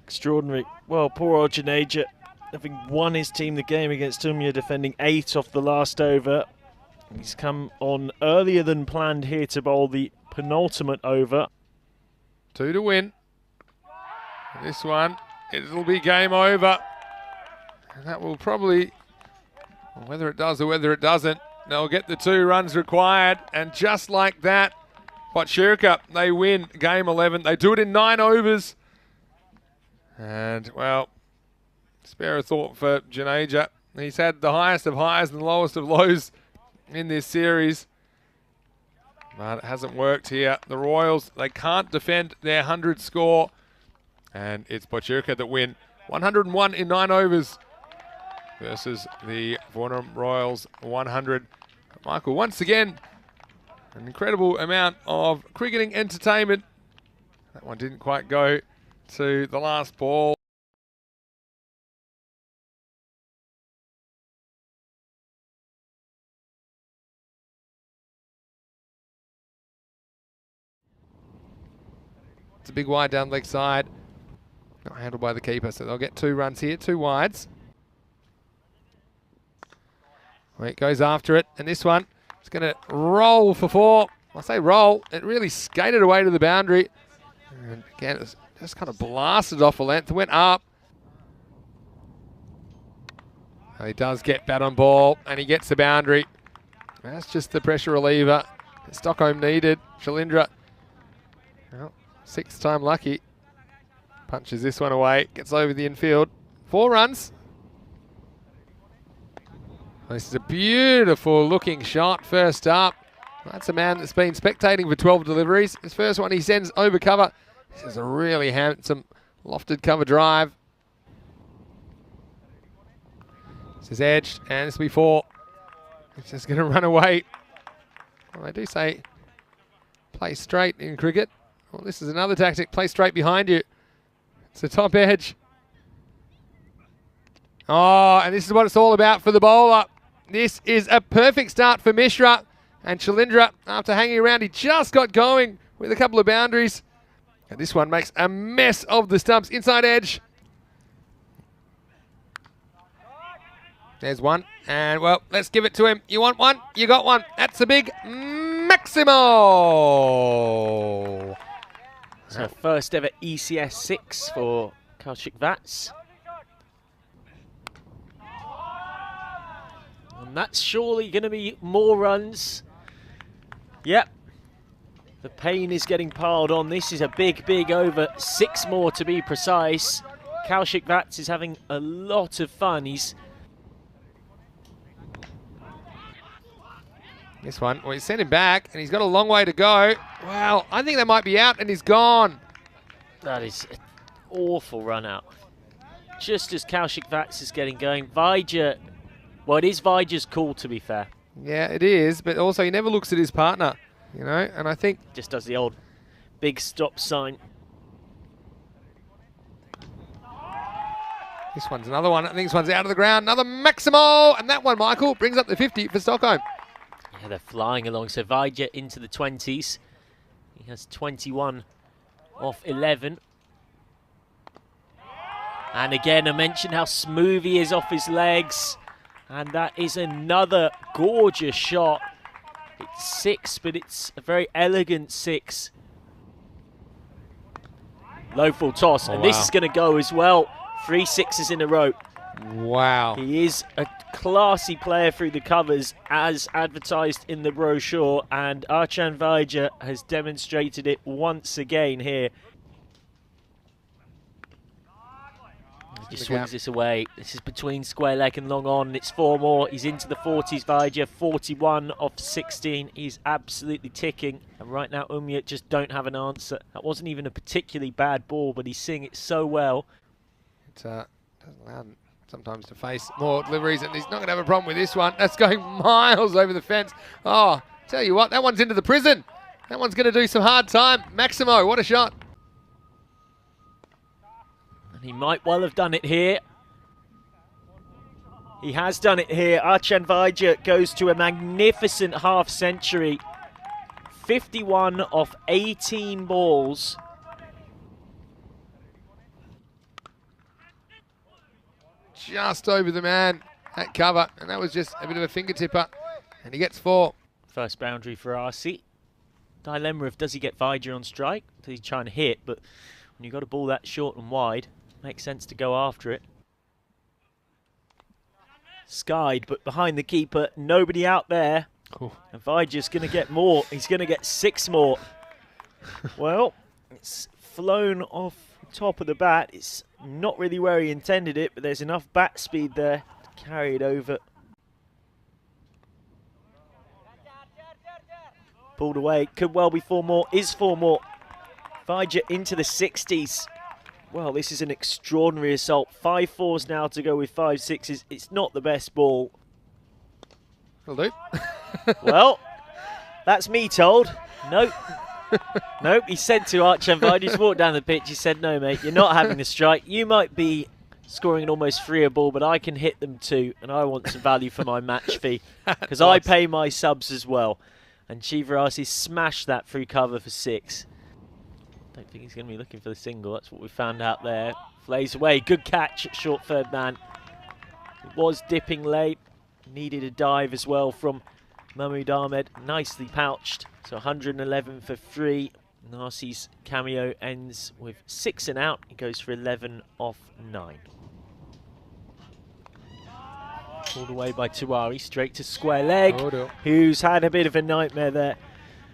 Extraordinary. Well, poor old Junaija, having won his team the game against Tumia, defending 8 off the last over. He's come on earlier than planned here to bowl the penultimate over. 2 to win. This one, it'll be game over. And that will probably, whether it does or whether it doesn't, they'll get the 2 runs required. And just like that, Bochirka, they win game 11. They do it in 9 overs. And, well, spare a thought for Junaija. He's had the highest of highs and the lowest of lows in this series. But it hasn't worked here. The Royals, they can't defend their 100 score. And it's Bochirka that win 101 in 9 overs versus the Varnum Royals 100. Michael, once again, an incredible amount of cricketing entertainment. That one didn't quite go to the last ball. It's a big wide down leg side. Not handled by the keeper, so they'll get 2 runs here, 2 wides. Well, it goes after it, and this one is going to roll for 4. I say roll, it really skated away to the boundary. And again, it was just kind of blasted off a length, went up. And he does get bat on ball, and he gets the boundary. That's just the pressure reliever that Stockholm needed. Shalindra, well, 6th time lucky. Punches this one away, gets over the infield. 4 runs. This is a beautiful looking shot first up. That's a man that's been spectating for 12 deliveries. His first one he sends over cover. This is a really handsome lofted cover drive. This is edged, and this will be 4. It's just going to run away. Well, they do say play straight in cricket. Well, this is another tactic. Play straight behind you. It's the top edge. Oh, and this is what it's all about for the bowler. This is a perfect start for Mishra. And Shalindra, after hanging around, he just got going with a couple of boundaries. And this one makes a mess of the stumps. Inside edge. There's one. And, well, let's give it to him. You want one? You got one. That's a big Maximo. So first ever ECS 6 for Kaushik Vats. And that's surely going to be more runs. Yep. The pain is getting piled on. This is a big, big over. 6 more to be precise. Kaushik Vats is having a lot of fun. He's This one, well, he sent him back, and he's got a long way to go. Wow, I think they might be out, and he's gone. That is an awful run out. Just as Kaushik Vats is getting going, Vijay, well, it is Vijay's call, to be fair. Yeah, it is, but also he never looks at his partner, you know, and I think... Just does the old big stop sign. This one's another one. I think this one's out of the ground. Another Maximo, and that one, Michael, brings up the 50 for Stockholm. Yeah, they're flying along. So Vijay into the 20s. He has 21 off 11. And again, I mentioned how smooth he is off his legs. And that is another gorgeous shot. It's 6, but it's a very elegant 6. Low full toss. Oh, and this wow. is going to go as well. 3 6s in a row. Wow. He is a classy player through the covers as advertised in the brochure, and Archan Vijay has demonstrated it once again here. He just swings this away. This is between square leg and long on. It's 4 more. He's into the 40s, Vijay. 41 off 16. He's absolutely ticking. And right now, Umya just don't have an answer. That wasn't even a particularly bad ball, but he's seeing it so well. It doesn't allow him sometimes to face more deliveries, and he's not going to have a problem with this one. That's going miles over the fence. Oh, tell you what, that one's into the prison. That one's going to do some hard time. Maximo, what a shot. And he might well have done it here. He has done it here. Archan Vijay goes to a magnificent half century. 51 off 18 balls. Just over the man at cover, and that was just a bit of a finger-tipper, and he gets 4. First boundary for RC. Dilemma of does he get Vijay on strike? Does he try and hit? But when you've got a ball that short and wide, makes sense to go after it. Skied, but behind the keeper, nobody out there. Cool. And Vijay's going to get more. He's going to get 6 more. Well, it's flown off the top of the bat. It's not really where he intended it, but there's enough bat speed there to carry it over. Pulled away. Could well be 4 more. Is 4 more. Vijay into the 60s. Well, this is an extraordinary assault. 5 4s now to go with 5 6s. It's not the best ball. Will do. Well, that's me told. Nope. Nope, he said to Archan Vijay, just walked down the pitch, he said, no, mate, you're not having the strike. You might be scoring an almost freer ball, but I can hit them too, and I want some value for my match fee, because I pay my subs as well. And Shivarasi smashed that through cover for 6. Don't think he's going to be looking for the single. That's what we found out there. Flays away. Good catch at short third man. It was dipping late. Needed a dive as well from Mahmoud Ahmed nicely pouched. So 111 for 3. Narsi's cameo ends with 6 and out. He goes for 11 off 9. Pulled away by Tuwari, straight to square leg, who's had a bit of a nightmare there.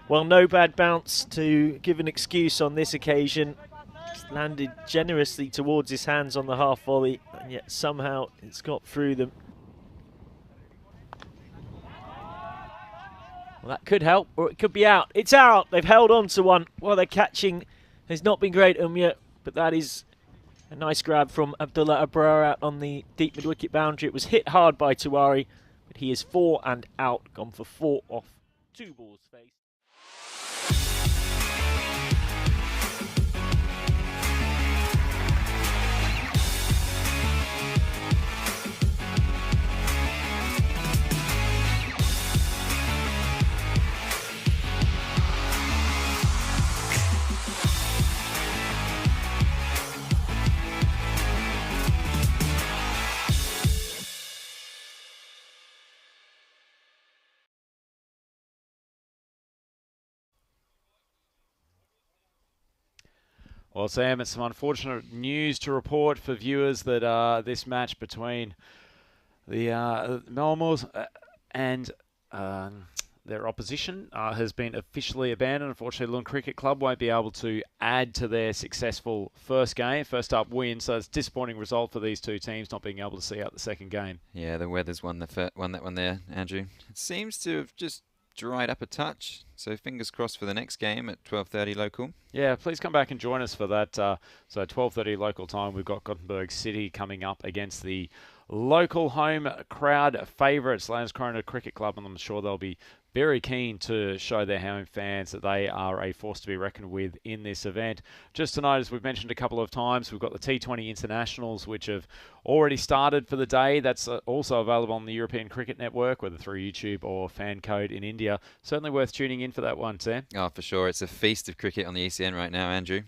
Well, no bad bounce to give an excuse on this occasion. It's landed generously towards his hands on the half volley, and yet somehow it's got through them. Well, that could help, or it could be out. It's out. They've held on to one while they're catching. Has not been great, but that is a nice grab from Abdullah Abrar out on the deep mid-wicket boundary. It was hit hard by Tuwari, but he is 4 and out, gone for 4 off 2 balls faced. Well, Sam, it's some unfortunate news to report for viewers that this match between the Malmos and their opposition has been officially abandoned. Unfortunately, Lund Cricket Club won't be able to add to their successful first up win. So it's a disappointing result for these two teams not being able to see out the second game. Yeah, the Weathers won that one there, Andrew. It seems to have just dried up a touch. So fingers crossed for the next game at 12:30 local. Yeah, please come back and join us for that. So 12:30 local time, we've got Gothenburg City coming up against the local home crowd favourites, Landskrona Cricket Club, and I'm sure they'll be very keen to show their home fans that they are a force to be reckoned with in this event. Just tonight, as we've mentioned a couple of times, we've got the T20 Internationals, which have already started for the day. That's also available on the European Cricket Network, whether through YouTube or FanCode in India. Certainly worth tuning in for that one, Sam. Oh, for sure. It's a feast of cricket on the ECN right now, Andrew.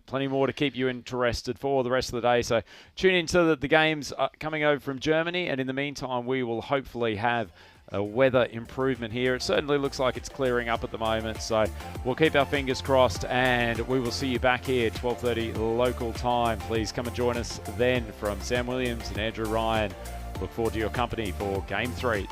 Plenty more to keep you interested for the rest of the day. So tune into the games coming over from Germany. And in the meantime, we will hopefully have a weather improvement here. It certainly looks like it's clearing up at the moment. So we'll keep our fingers crossed, and we will see you back here 12:30 local time. Please come and join us then. From Sam Williams and Andrew Ryan, look forward to your company for Game 3.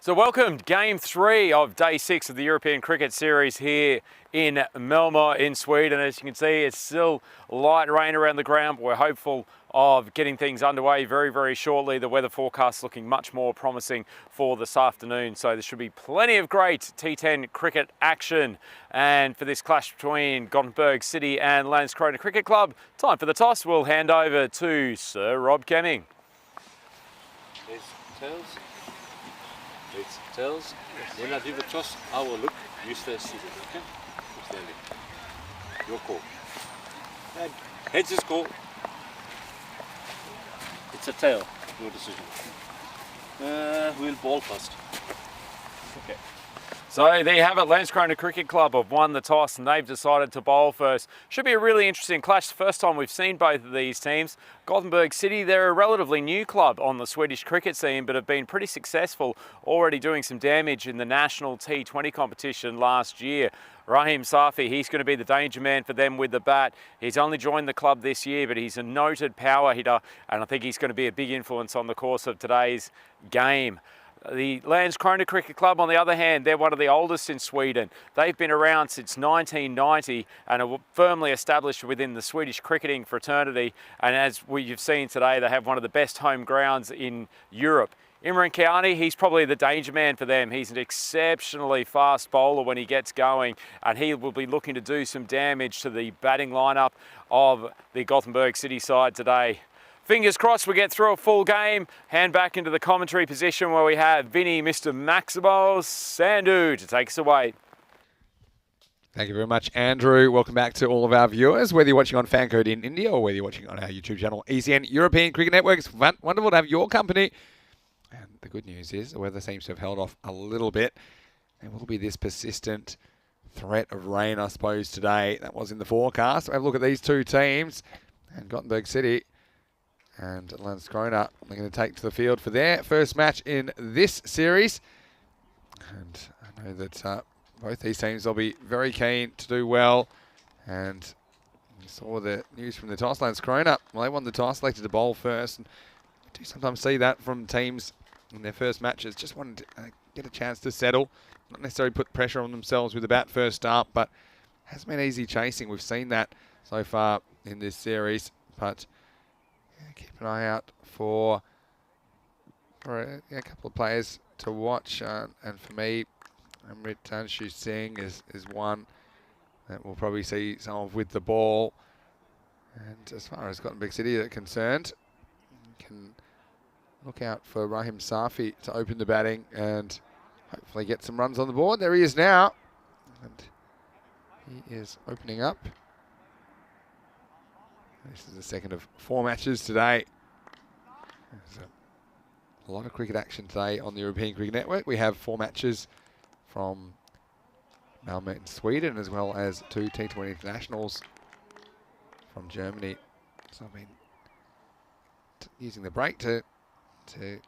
So welcome to Game 3 of Day 6 of the European Cricket Series here in Malmo in Sweden. As you can see, it's still light rain around the ground. We're hopeful of getting things underway very, very shortly. The weather forecast looking much more promising for this afternoon. So there should be plenty of great T10 cricket action. And for this clash between Gothenburg City and Landskrona Cricket Club, time for the toss. We'll hand over to Sir Rob Kemming. It's tails. It's tails. When I do the toss, I will look. You stay seated, okay? You standing. Your call. And heads is call. It's a tail. Your decision. We'll ball first. Okay. So there you have it, Landskrona Cricket Club have won the toss and they've decided to bowl first. Should be a really interesting clash. The first time we've seen both of these teams. Gothenburg City, they're a relatively new club on the Swedish cricket scene, but have been pretty successful, already doing some damage in the national T20 competition last year. Rahim Safi, he's going to be the danger man for them with the bat. He's only joined the club this year, but he's a noted power hitter, and I think he's going to be a big influence on the course of today's game. The Landskrona Cricket Club, on the other hand, they're one of the oldest in Sweden. They've been around since 1990 and are firmly established within the Swedish cricketing fraternity. And as you've seen today, they have one of the best home grounds in Europe. Imran Kayani, he's probably the danger man for them. He's an exceptionally fast bowler when he gets going, and he will be looking to do some damage to the batting lineup of the Gothenburg City side today. Fingers crossed we get through a full game. Hand back into the commentary position where we have Vinny, Mr. Maximo Sandhu to take us away. Thank you very much, Andrew. Welcome back to all of our viewers, whether you're watching on FanCode in India or whether you're watching on our YouTube channel, ECN European Cricket Networks. Wonderful to have your company. And the good news is the weather seems to have held off a little bit. There will be this persistent threat of rain, I suppose, today. That was in the forecast. Have a look at these two teams. And Gothenburg City and Landskrona, they're going to take to the field for their first match in this series. And I know that both these teams will be very keen to do well. And you saw the news from the toss. Landskrona, well, they won the toss, selected to bowl first. And I do sometimes see that from teams in their first matches. Just wanted to get a chance to settle. Not necessarily put pressure on themselves with the bat first up, but hasn't been easy chasing. We've seen that so far in this series. But keep an eye out for a couple of players to watch. And for me, Amritanshu Singh is one that we'll probably see some of with the ball. And as far as Gothenburg City are concerned, you can look out for Rahim Safi to open the batting and hopefully get some runs on the board. There he is now. And he is opening up. This is the second of 4 matches today. There's a lot of cricket action today on the European Cricket Network. We have 4 matches from Malmo in Sweden, as well as 2 T20 internationals from Germany. So I've been using the break to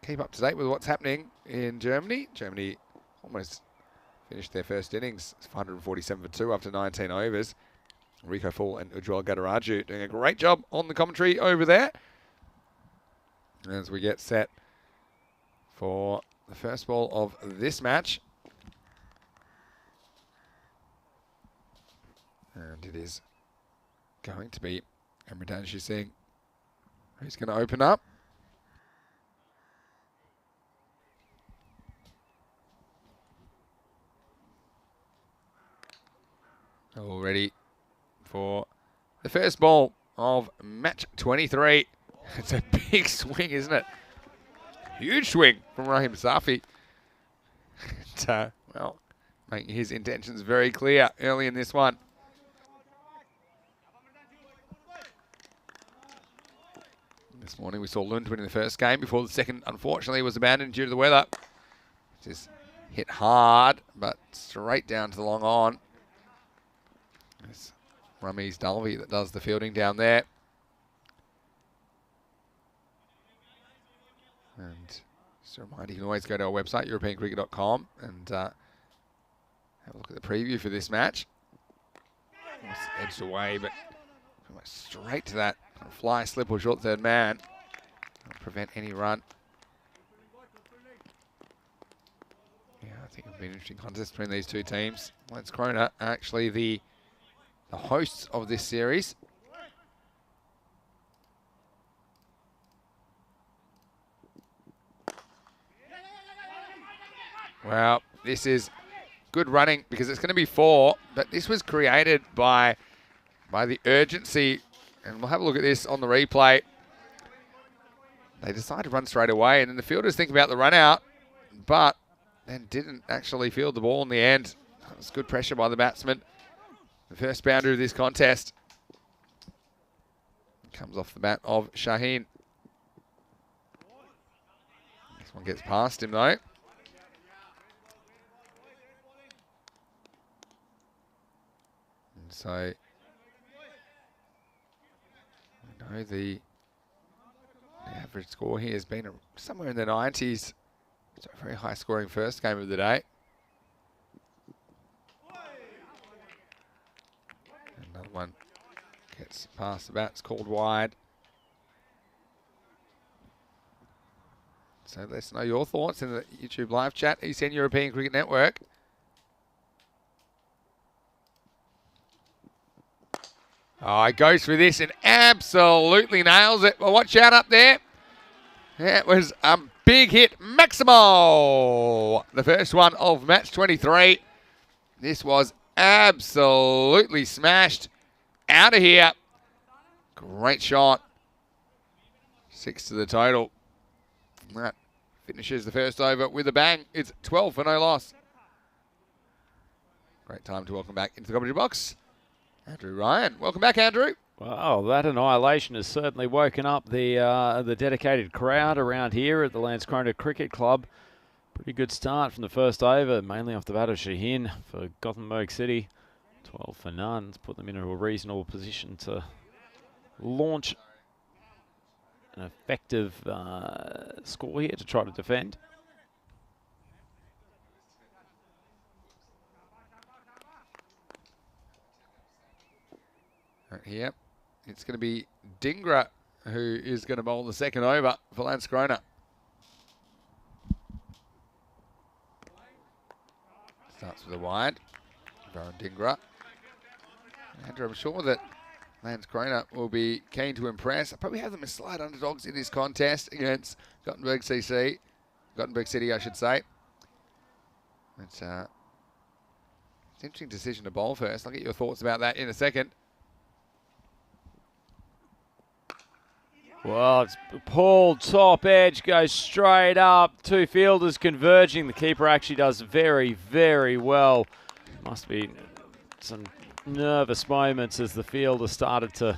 keep up to date with what's happening in Germany. Germany almost finished their first innings, 547 for 2 after 19 overs. Rico Fall and Ujjwal Gadaraju doing a great job on the commentary over there. As we get set for the first ball of this match. And it is going to be Amritanshu Singh who's going to open up. All ready for the first ball of match 23. It's a big swing, isn't it? Huge swing from Rahim Safi. And, well, making his intentions very clear early in this one. This morning we saw Lund win in the first game before the second, unfortunately, was abandoned due to the weather. Just hit hard, but straight down to the long on. It's Ramesh Dalvi that does the fielding down there. And just a reminder, you can always go to our website, europeancricket.com, and have a look at the preview for this match. Almost edged away, but straight to that fly, slip or short third man. Prevent any run. think it'll be an interesting contest between these two teams. Landskrona are actually the hosts of this series. Well, this is good running because it's going to be 4, but this was created by the urgency, and we'll have a look at this on the replay. They decided to run straight away, and then the fielders think about the run out, but then didn't actually field the ball in the end. That was good pressure by the batsman. The first boundary of this contest comes off the bat of Shaheen. This one gets past him though. And so we know the average score here has been somewhere in the 90s. It's a very high scoring first game of the day. Another one gets past the bat, it's called wide. So let us know your thoughts in the YouTube live chat, ECN European Cricket Network. Oh, he goes for this and absolutely nails it. Well, watch out up there. That was a big hit. Maximo, the first one of match 23. This was absolutely smashed out of here. Great shot. 6 to the total. That finishes the first over with a bang. It's 12 for no loss. Great time to welcome back into the commentary box Andrew Ryan. Welcome back, Andrew. Wow, that annihilation has certainly woken up the dedicated crowd around here at the Landskrona Cricket Club. Pretty good start from the first over, mainly off the bat of Shaheen for Gothenburg City. 12 for none. Let's put them into a reasonable position to launch an effective score here to try to defend. Right here, it's going to be Dingra who is going to bowl the second over for Landskrona. Starts with a wide. Varun Dingra. Andrew, I'm sure that Landskrona will be keen to impress. I probably have them as slight underdogs in this contest against Gothenburg City, I should say. It's an interesting decision to bowl first. I'll get your thoughts about that in a second. Well, it's pulled top edge, goes straight up. Two fielders converging. The keeper actually does very, very well. Must be some nervous moments as the fielder started to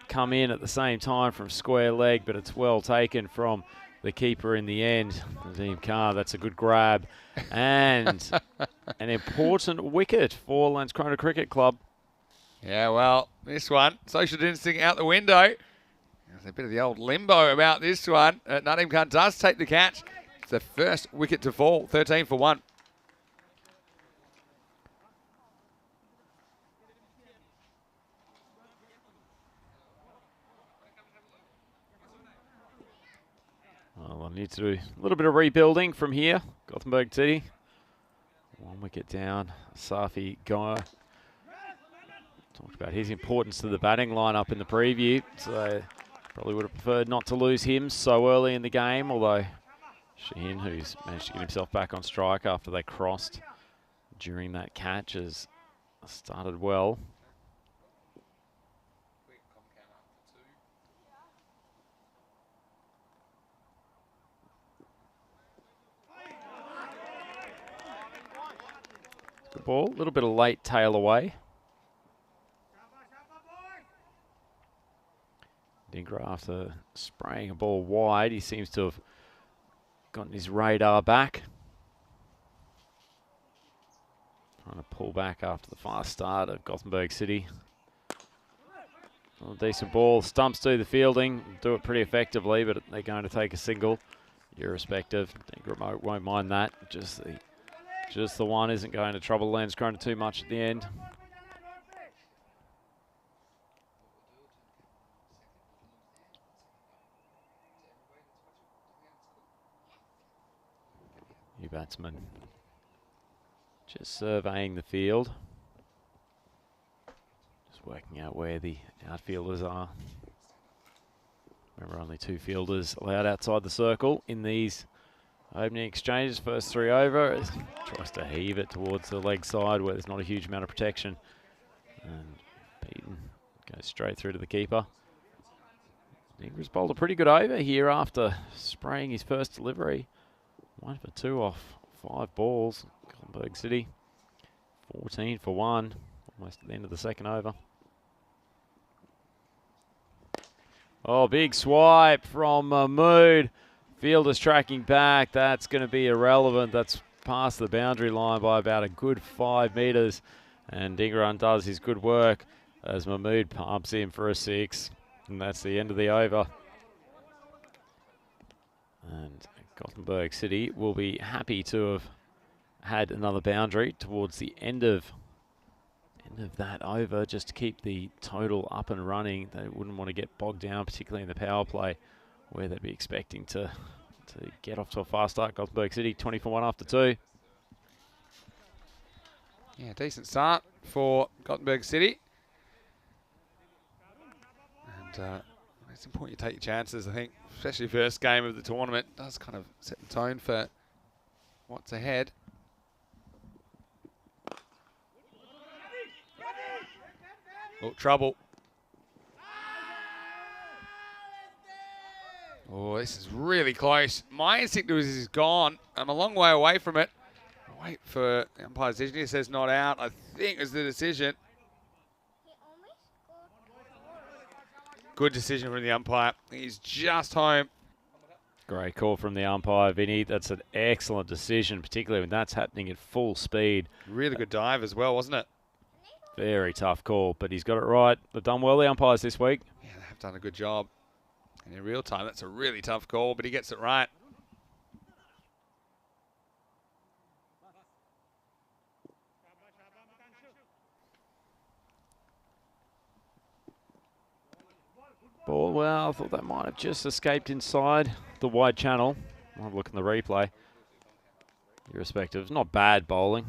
come in at the same time from square leg, but it's well taken from the keeper in the end. Nadeem Khan, that's a good grab. And an important wicket for Landskrona Cricket Club. Yeah, well, this one, social distancing out the window. There's a bit of the old limbo about this one. Nadeem Khan does take the catch. It's the first wicket to fall, 13 for 1. Well, I need to do a little bit of rebuilding from here. Gothenburg City. 1 wicket down. Safi Guy. Talked about his importance to the batting lineup in the preview. So probably would have preferred not to lose him so early in the game, although Shaheen, who's managed to get himself back on strike after they crossed during that catch, has started well. Good ball, a little bit of late tail away. Dingra, after spraying a ball wide, he seems to have gotten his radar back. Trying to pull back after the fast start of Gothenburg City. Well, a decent ball. Stumps do the fielding, do it pretty effectively, but they're going to take a single, irrespective. Dingra won't mind that. Just the one isn't going to trouble Landskrona too much at the end. New batsman Just surveying the field. Just working out where the outfielders are. Remember, only 2 fielders allowed outside the circle in these opening exchanges. First 3 over. Tries to heave it towards the leg side where there's not a huge amount of protection. And Beaton goes straight through to the keeper. Ingra's bowled a pretty good over here after spraying his first delivery. 1 for 2 off 5 balls. Gothenburg City 14 for 1, almost at the end of the second over. Oh, big swipe from Mahmood. Fielder's tracking back. That's going to be irrelevant. That's past the boundary line by about a good 5 metres. And Ingra undoes his good work as Mahmood pumps in for a 6. And that's the end of the over. And Gothenburg City will be happy to have had another boundary towards the end of that over, just to keep the total up and running. They wouldn't want to get bogged down, particularly in the power play, where they'd be expecting to get off to a fast start. Gothenburg City 20 for 1 after 2. Yeah, decent start for Gothenburg City. And it's important you take your chances, I think, especially first game of the tournament. It does kind of set the tone for what's ahead. Oh, trouble. Oh, this is really close. My instinct was he's gone. I'm a long way away from it. Wait for the umpire's decision. He says not out. I think is the decision. Good decision from the umpire. He's just home. Great call from the umpire, Vinny. That's an excellent decision, particularly when that's happening at full speed. Really good dive as well, wasn't it? Very tough call, but he's got it right. They've done well, the umpires, this week. Yeah, they have done a good job. And in real time, that's a really tough call, but he gets it right. Ball, well, I thought that might have just escaped inside the wide channel. I'll have a look in the replay. Irrespective, not bad bowling.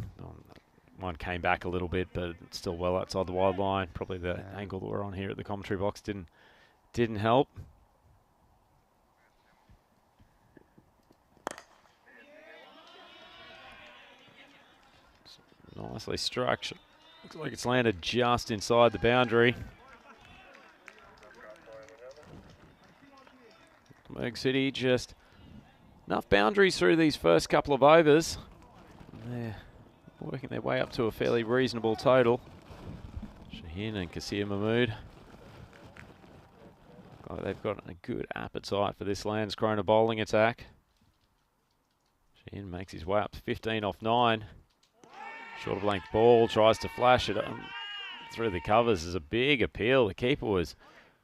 One came back a little bit, but it's still well outside the wide line. Probably the angle that we're on here at the commentary box didn't help. Nicely struck. Looks like it's landed just inside the boundary. Gothenburg City just enough boundaries through these first couple of overs. They're working their way up to a fairly reasonable total. Shaheen and Kasir Mahmood. They've got a good appetite for this Landskrona bowling attack. Shaheen makes his way up to 15 off 9. Short of length ball, tries to flash it through the covers. Is a big appeal. The keeper was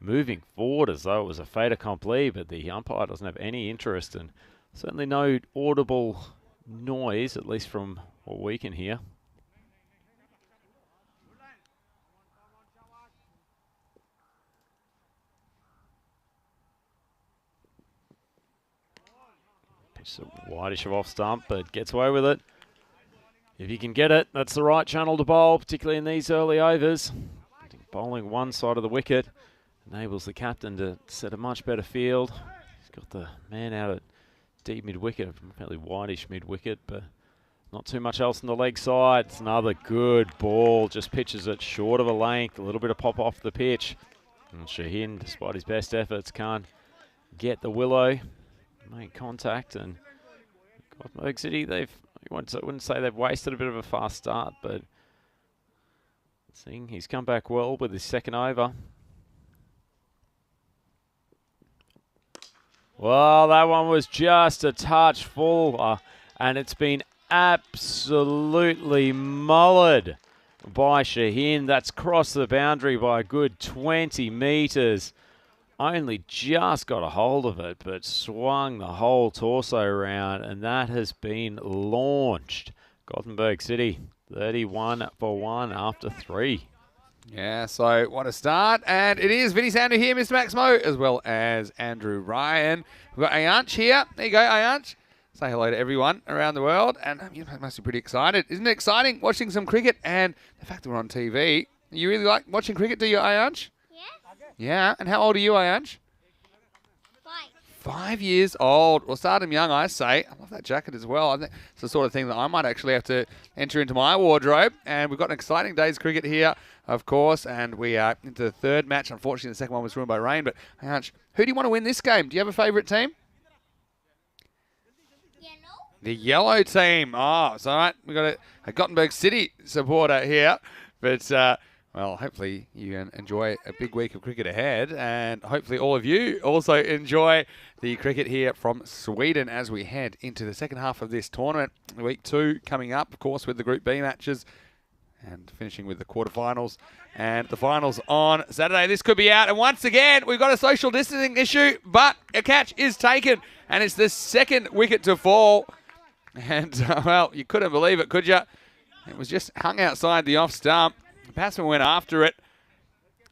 moving forward as though it was a fait accompli, but the umpire doesn't have any interest, and certainly no audible noise, at least from what we can hear. Pitch a whitish of off stump, but gets away with it. If you can get it, that's the right channel to bowl, particularly in these early overs. Bowling one side of the wicket enables the captain to set a much better field. He's got the man out at deep mid-wicket, fairly whitish mid-wicket, but not too much else on the leg side. It's another good ball, just pitches it short of a length, a little bit of pop off the pitch. And Shaheen, despite his best efforts, can't get the willow, make contact, and Gothenburg City, I wouldn't say they've wasted a bit of a fast start, but seeing he's come back well with his second over. Well, that one was just a touch full, and it's been absolutely mullered by Shaheen. That's crossed the boundary by a good 20 metres. Only just got a hold of it, but swung the whole torso around, and that has been launched. Gothenburg City, 31 for 1 after 3. Yeah, so what a start. And it is Vinny Sandu here, Mr. Maximo, as well as Andrew Ryan. We've got Ayanch here. There you go, Ayanch. say hello to everyone around the world. And you must be pretty excited. Isn't it exciting watching some cricket? And the fact that we're on TV. You really like watching cricket, do you, Ayansh? Yes. Yeah. And how old are you, Ayansh? 5 years old. Well, start him young, I say. I love that jacket as well. I think it's the sort of thing that I might actually have to enter into my wardrobe. And we've got an exciting day's cricket here, of course. And we are into the third match. Unfortunately, the second one was ruined by rain. But, Ayansh, who do you want to win this game? Do you have a favourite team? Yellow. The yellow team. Oh, it's all right. We've got a Gothenburg City supporter here. But, well, hopefully you can enjoy a big week of cricket ahead. And hopefully all of you also enjoy the cricket here from Sweden as we head into the second half of this tournament. Week 2 coming up, of course, with the Group B matches. And finishing with the quarterfinals and the finals on Saturday. This could be out. And once again, we've got a social distancing issue, but a catch is taken. And it's the second wicket to fall. And, well, you couldn't believe it, could you? It was just hung outside the off stump. The batsman went after it.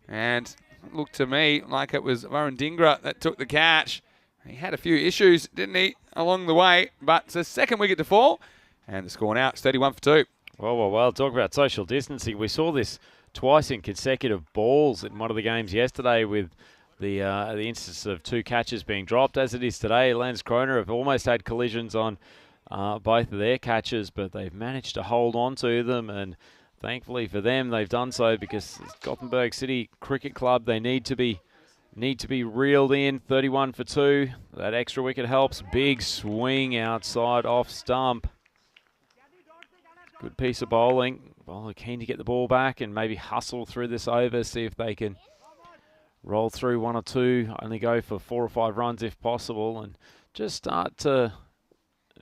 And it looked to me like it was Varun Dhingra that took the catch. He had a few issues, didn't he, along the way. But it's the second wicket to fall. And the score now is 31 for 2. Well, talk about social distancing. We saw this twice in consecutive balls in one of the games yesterday with the instance of 2 catches being dropped. As it is today, Landskrona have almost had collisions on both of their catches, but they've managed to hold on to them, and thankfully for them, they've done so because Gothenburg City Cricket Club, they need to be reeled in. 31 for 2. That extra wicket helps. Big swing outside off stump. Good piece of bowling. Bowler keen to get the ball back and maybe hustle through this over, see if they can roll through 1 or 2, only go for 4 or 5 runs if possible, and just start to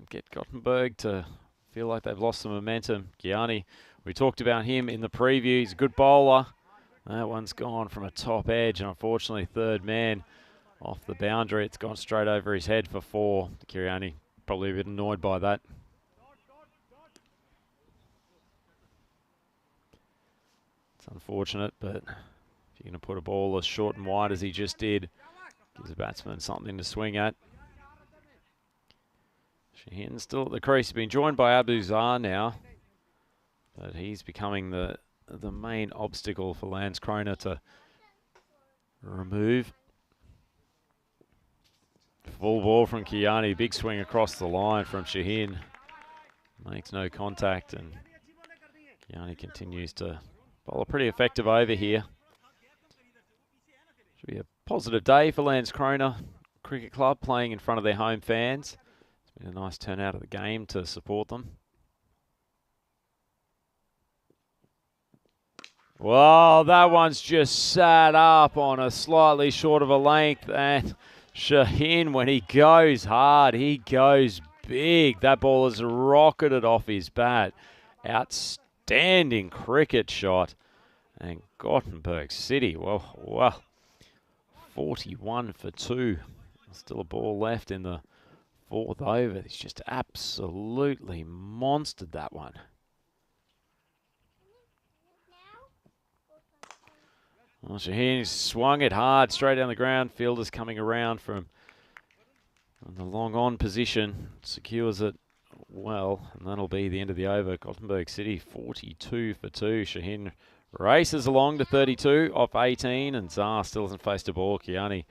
get Gothenburg to feel like they've lost some momentum. Gianni, we talked about him in the preview. He's a good bowler. That one's gone from a top edge, and unfortunately, third man off the boundary. It's gone straight over his head for 4. Gianni probably a bit annoyed by that. It's unfortunate, but if you're going to put a ball as short and wide as he just did, gives the batsman something to swing at. Shaheen still at the crease. He's been joined by Abuzar now, but he's becoming the main obstacle for Landskrona to remove. Full ball from Kiani. Big swing across the line from Shaheen. Makes no contact, and Kiani continues to bowl a pretty effective over here. Should be a positive day for Landskrona Cricket Club playing in front of their home fans. It's been a nice turnout of the game to support them. Well, that one's just sat up on a slightly short of a length, and Shaheen, when he goes hard, he goes big. That ball has rocketed off his bat. Outstanding cricket shot. And Gothenburg City, well, 41 for 2. Still a ball left in the 4th over. He's just absolutely monstered that one. Well, Shaheen swung it hard, straight down the ground. Fielder's coming around from the long on position. Secures it well, and that'll be the end of the over. Gothenburg City, 42 for 2. Shaheen races along to 32 off 18, and Zar still hasn't faced a ball. Kiani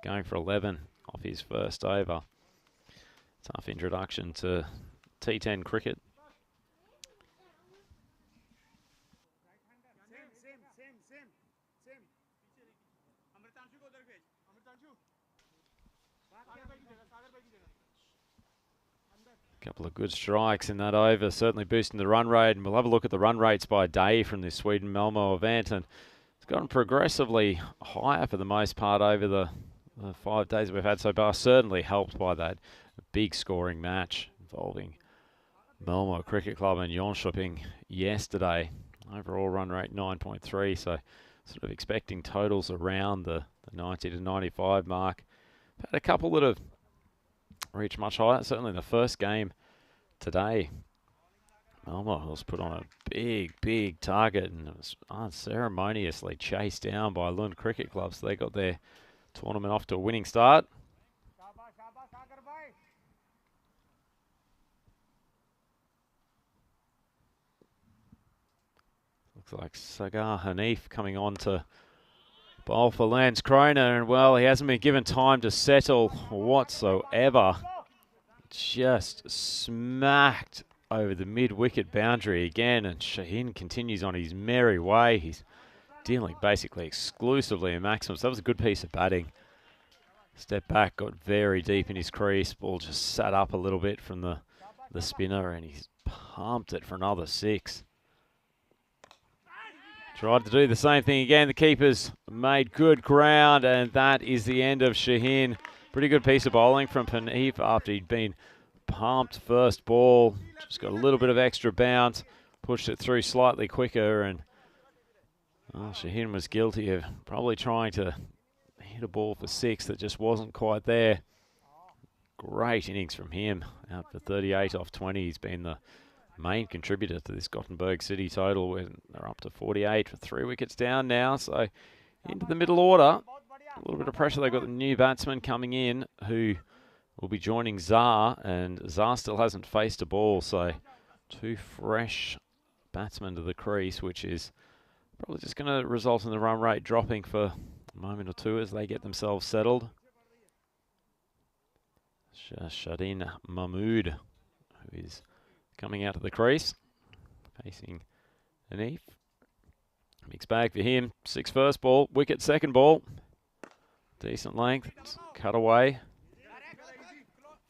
going for 11 off his first over. Tough introduction to T10 cricket. Couple of good strikes in that over, certainly boosting the run rate, and we'll have a look at the run rates by day from this Sweden-Malmo event, and it's gotten progressively higher for the most part over the 5 days that we've had so far, certainly helped by that big scoring match involving Malmo Cricket Club and Jönköping yesterday. Overall run rate 9.3, so sort of expecting totals around the 90 to 95 mark. Had a couple that have reached much higher, certainly in the first game today. Malmo was put on a big target and it was unceremoniously chased down by Lund Cricket Club, so they got their tournament off to a winning start. Looks like Sagar Hanif coming on to bowl for Lance Kroner, and well, he hasn't been given time to settle whatsoever. Just smacked over the mid-wicket boundary again, and Shaheen continues on his merry way. He's dealing basically exclusively in maximums. That was a good piece of batting. Step back, got very deep in his crease. Ball just sat up a little bit from the spinner, and he's pumped it for another 6. Tried to do the same thing again. The keeper's made good ground, and that is the end of Shaheen. Pretty good piece of bowling from Panif after he'd been pumped first ball. Just got a little bit of extra bounce, pushed it through slightly quicker, and Shaheen was guilty of probably trying to hit a ball for 6 that just wasn't quite there. Great innings from him. Out for 38 off 20. He's been the main contributor to this Gothenburg City total, when they're up to 48 with 3 wickets down now. So into the middle order, a little bit of pressure. They've got the new batsman coming in who will be joining Zar, and Zar still hasn't faced a ball. So 2 fresh batsmen to the crease, which is probably just going to result in the run rate dropping for a moment or two as they get themselves settled. Shadin Mahmood, who is coming out of the crease, facing Hanif. Mixed bag for him. 6 first ball, wicket second ball. Decent length, it's cut away.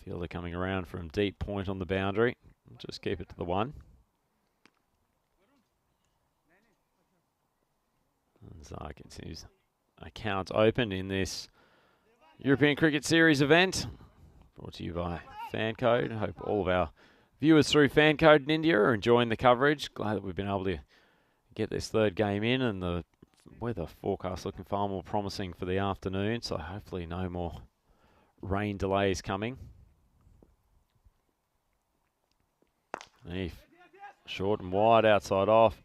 Fielder coming around from deep point on the boundary. Just keep it to the 1. And Zar continues account open in this European Cricket Series event. Brought to you by FanCode. I hope all of our viewers through FanCode in India are enjoying the coverage. Glad that we've been able to get this 3rd game in, and the weather forecast looking far more promising for the afternoon, so hopefully no more rain delays coming. Short and wide, outside off.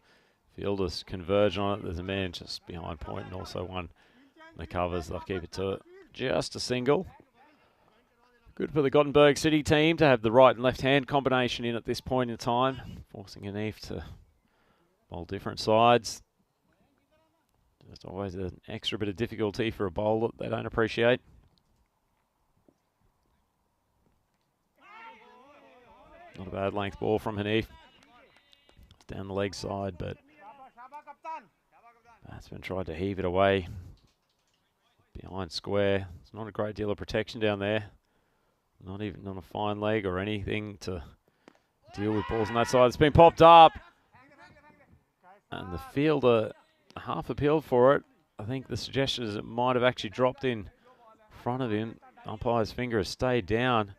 Fielders converge on it. There's a man just behind point and also one in the covers. They'll keep it to just a single. Good for the Gothenburg City team to have the right and left hand combination in at this point in time, forcing Hanif to bowl different sides. There's always an extra bit of difficulty for a bowl that they don't appreciate. Not a bad length ball from Hanif. Down the leg side, but batsman tried to heave it away behind square. There's not a great deal of protection down there. Not even on a fine leg or anything to deal with balls on that side. It's been popped up. And the fielder half appealed for it. I think the suggestion is it might have actually dropped in front of him. Umpire's finger has stayed down.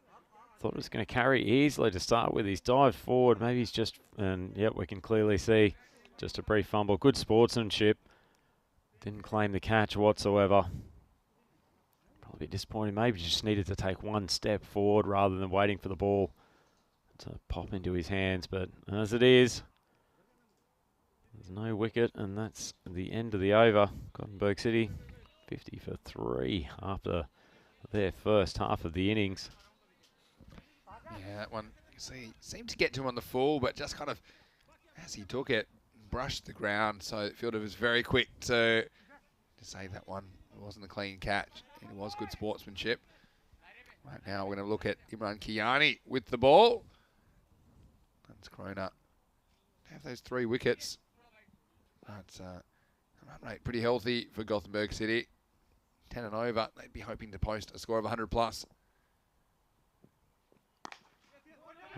Thought it was going to carry easily to start with. He's dived forward. Maybe he's just, and yep, we can clearly see just a brief fumble. Good sportsmanship. Didn't claim the catch whatsoever. A bit disappointing. Maybe just needed to take 1 step forward rather than waiting for the ball to pop into his hands. But as it is, there's no wicket, and that's the end of the over. Gothenburg City 50 for 3 after their first half of the innings. Yeah, that one, you see, seemed to get to him on the full, but just kind of, as he took it, brushed the ground. So the fielder was very quick to say that one wasn't a clean catch. It was good sportsmanship. Right now we're going to look at Imran Kiani with the ball. That's Kroner. Have those 3 wickets. That's run rate pretty healthy for Gothenburg City. 10 and over. They'd be hoping to post a score of 100 plus.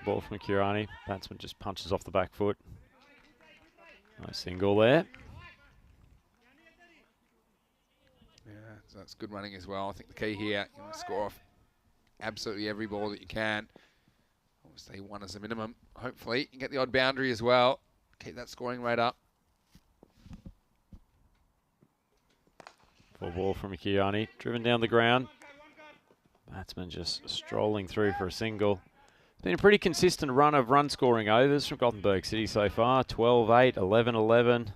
Ball from Kirani. Batsman just punches off the back foot. No single there. Yeah, so that's good running as well. I think the key here, you want to score off absolutely every ball that you can. Obviously 1 as a minimum. Hopefully you can get the odd boundary as well. Keep that scoring rate up. Full ball from Kiani. Driven down the ground. Batsman just strolling through for a single. It's been a pretty consistent run of run-scoring overs from Gothenburg City so far. 12-8, 11-11,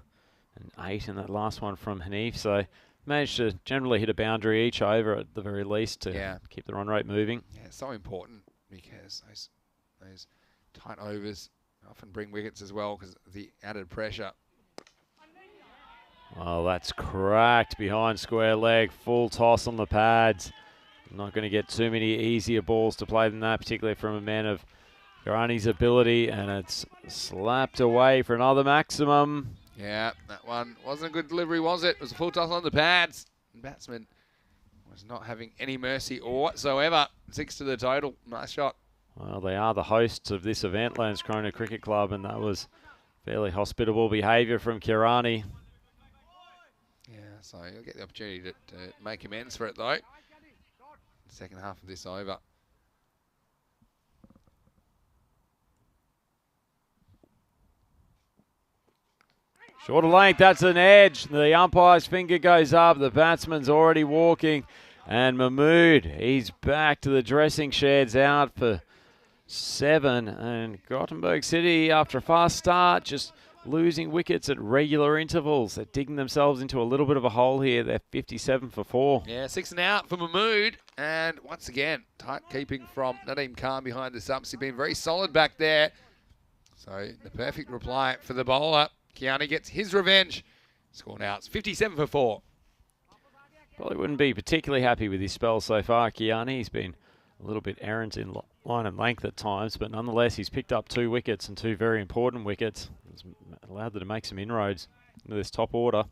and 8 in that last one from Hanif. So managed to generally hit a boundary each over at the very least to keep the run rate moving. Yeah, it's so important because those tight overs often bring wickets as well because of the added pressure. Well, that's cracked behind square leg. Full toss on the pads. Not going to get too many easier balls to play than that, particularly from a man of Garani's ability. And it's slapped away for another maximum. Yeah, that one wasn't a good delivery, was it? It was a full toss on the pads. The batsman was not having any mercy whatsoever. 6 to the total. Nice shot. Well, they are the hosts of this event, Landskrona Cricket Club, and that was fairly hospitable behaviour from Kirani. Yeah, so you'll get the opportunity to make amends for it, though. Second half of this over. Shorter length, that's an edge. The umpire's finger goes up. The batsman's already walking. And Mahmood, he's back to the dressing sheds, out for 7. And Gothenburg City, after a fast start, just losing wickets at regular intervals. They're digging themselves into a little bit of a hole here. They're 57 for 4. Yeah, 6 and out for Mahmood. And once again, tight keeping from Nadeem Khan behind the stumps. He's been very solid back there. So the perfect reply for the bowler. Kiani gets his revenge. Score now, it's 57 for 4. Probably wouldn't be particularly happy with his spell so far, Kiani. He's been a little bit errant in line and length at times, but nonetheless, he's picked up 2 wickets and 2 very important wickets. It's allowed them to make some inroads into this top order.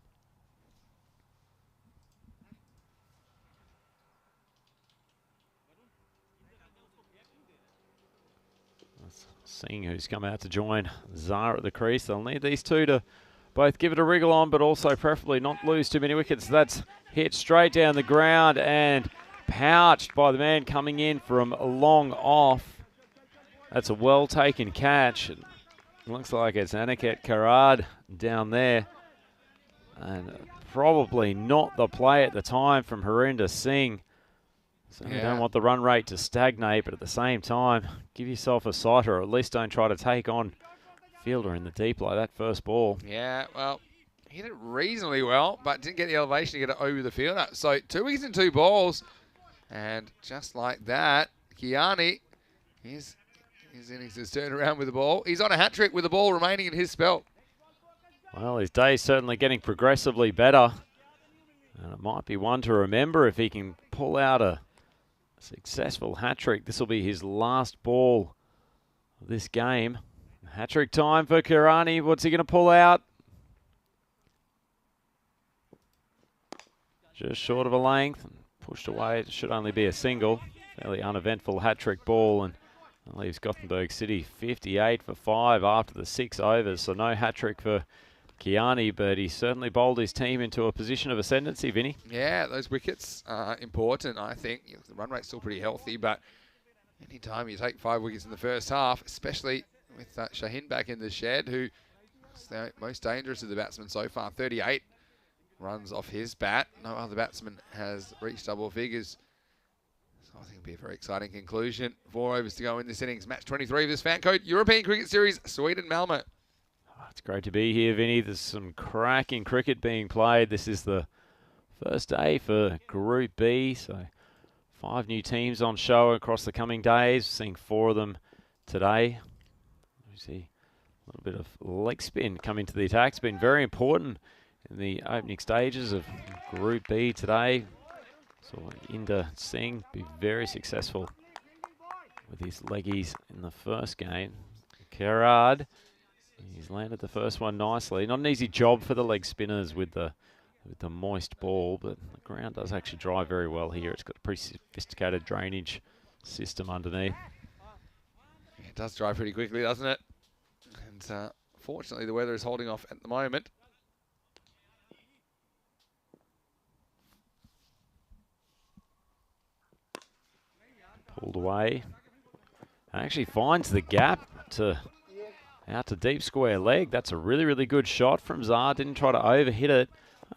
Seeing who's come out to join Zara at the crease. They'll need these two to both give it a wriggle on, but also preferably not lose too many wickets. That's hit straight down the ground and pouched by the man coming in from long off. That's a well-taken catch. It looks like it's Aniket Karad down there. And probably not the play at the time from Harinder Singh. So you don't want the run rate to stagnate, but at the same time, give yourself a sighter, or at least don't try to take on fielder in the deep like that first ball. Yeah, well, he hit it reasonably well, but didn't get the elevation to get it over the fielder. So 2 wickets and 2 balls. And just like that, Kiani, his innings has turned around with the ball. He's on a hat-trick with the ball remaining in his spell. Well, his day's certainly getting progressively better. And it might be one to remember if he can pull out a successful hat-trick. This will be his last ball of this game. Hat-trick time for Kirani. What's he going to pull out? Just short of a length. Pushed away. It should only be a single. Fairly uneventful hat-trick ball, and leaves Gothenburg City 58 for 5 after the 6 overs. So no hat-trick for Kiani, but he certainly bowled his team into a position of ascendancy, Vinny. Yeah, those wickets are important, I think. The run rate's still pretty healthy, but anytime you take 5 wickets in the first half, especially with Shaheen back in the shed, who is the most dangerous of the batsmen so far, 38 runs off his bat. No other batsman has reached double figures. So I think it'll be a very exciting conclusion. 4 overs to go in this innings. Match 23 of this FanCode European Cricket Series, Sweden-Malmo. It's great to be here, Vinny. There's some cracking cricket being played. This is the first day for Group B, so 5 new teams on show across the coming days. Seeing 4 of them today. We see a little bit of leg spin coming to the attack. It's been very important in the opening stages of Group B today. So Inder Singh be very successful with his leggies in the first game. Kerrard, he's landed the first one nicely. Not an easy job for the leg spinners with the moist ball, but the ground does actually dry very well here. It's got a pretty sophisticated drainage system underneath. Yeah, it does dry pretty quickly, doesn't it? And fortunately, the weather is holding off at the moment. Pulled away. Actually finds the gap out to deep square leg. That's a really, really good shot from Zar. Didn't try to overhit it.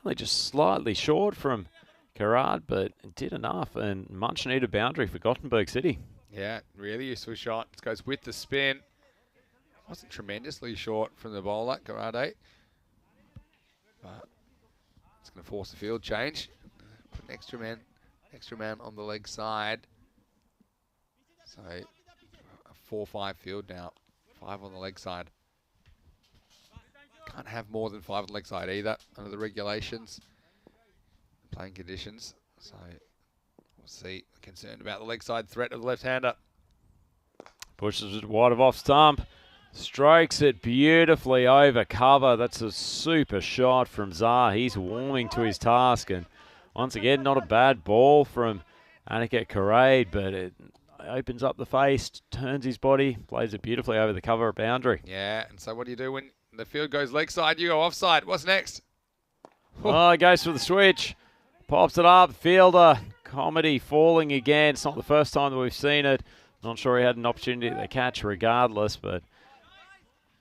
Only just slightly short from Karad, but did enough. And much needed boundary for Gothenburg City. Yeah, really useful shot. It goes with the spin. Wasn't tremendously short from the bowler, Karade. But it's going to force a field change. Put an extra man on the leg side. So a 4-5 field now. 5 on the leg side. can't have more than 5 on the leg side either under the regulations, playing conditions. So we'll see. Concerned about the leg side threat of the left-hander. Pushes it wide of off stump. Strokes it beautifully over cover. That's a super shot from Zah. He's warming to his task. And once again, not a bad ball from Aniket Karade, but it opens up the face, turns his body, plays it beautifully over the cover boundary. Yeah, and so what do you do when the field goes leg side? You go offside. What's next? Oh, he goes for the switch. Pops it up. Fielder. Comedy falling again. It's not the first time that we've seen it. Not sure he had an opportunity to catch regardless, but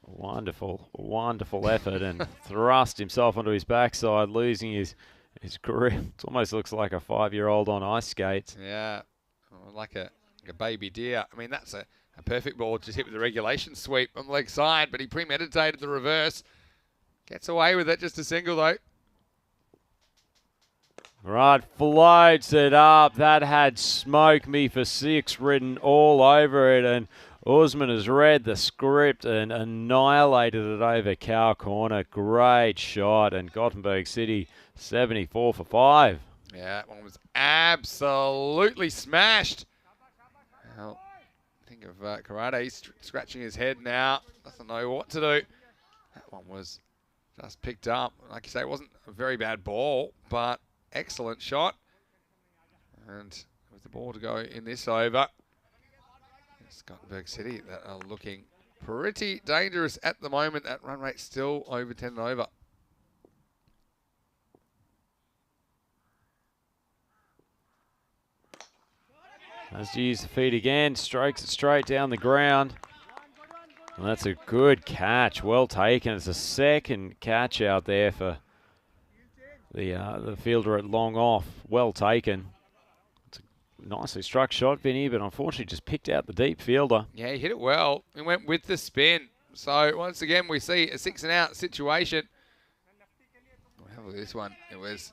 wonderful, wonderful effort and thrust himself onto his backside, losing his grip. It almost looks like a 5-year-old on ice skates. Yeah, like a baby deer. I mean, that's a perfect ball, just hit with the regulation sweep on the leg side, but he premeditated the reverse. Gets away with it, just a single though. Right, floats it up. That had "Smoke Me for 6" written all over it, and Usman has read the script and annihilated it over cow corner. Great shot, and Gothenburg City 74 for 5. Yeah, that one was absolutely smashed. Well, think of Karate. He's scratching his head now. Doesn't know what to do. That one was just picked up. Like you say, it wasn't a very bad ball, but excellent shot. And with the ball to go in this over, it's Gothenburg City that are looking pretty dangerous at the moment. That run rate still over 10 and over. Has to use the feet again, strokes it straight down the ground. And that's a good catch, well taken. It's a second catch out there for the fielder at long off. Well taken. It's a nicely struck shot, Vinny, but unfortunately just picked out the deep fielder. Yeah, he hit it well. He went with the spin. So once again, we see a 6 and out situation. We'll have a look at this one. It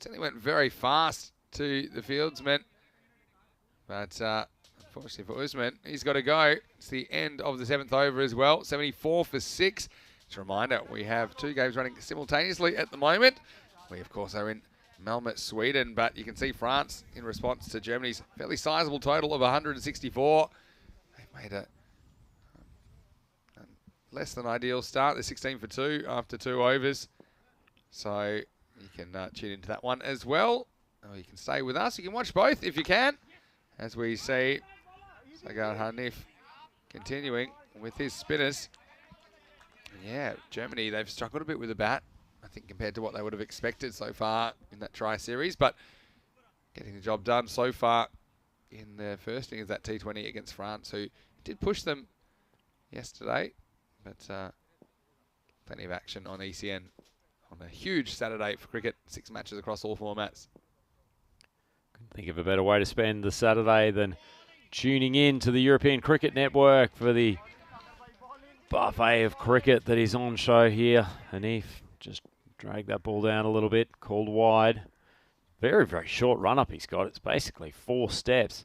certainly went very fast to the fieldsman. But unfortunately for Usman, he's got to go. It's the end of the 7th over as well. 74 for 6. Just a reminder, we have 2 games running simultaneously at the moment. We, of course, are in Malmo, Sweden, but you can see France in response to Germany's fairly sizable total of 164. They've made a less than ideal start. They're 16 for 2 after 2 overs. So you can tune into that one as well. Or you can stay with us. You can watch both if you can. As we see, Sagar Hanif continuing with his spinners. Yeah, Germany, they've struggled a bit with the bat, I think, compared to what they would have expected so far in that tri-series, but getting the job done so far in the first inning of that T20 against France, who did push them yesterday, but plenty of action on ECN on a huge Saturday for cricket, 6 matches across all formats. Think of a better way to spend the Saturday than tuning in to the European Cricket Network for the buffet of cricket that is on show here. Hanif just dragged that ball down a little bit, called wide. Very, very short run-up he's got. It's basically 4 steps.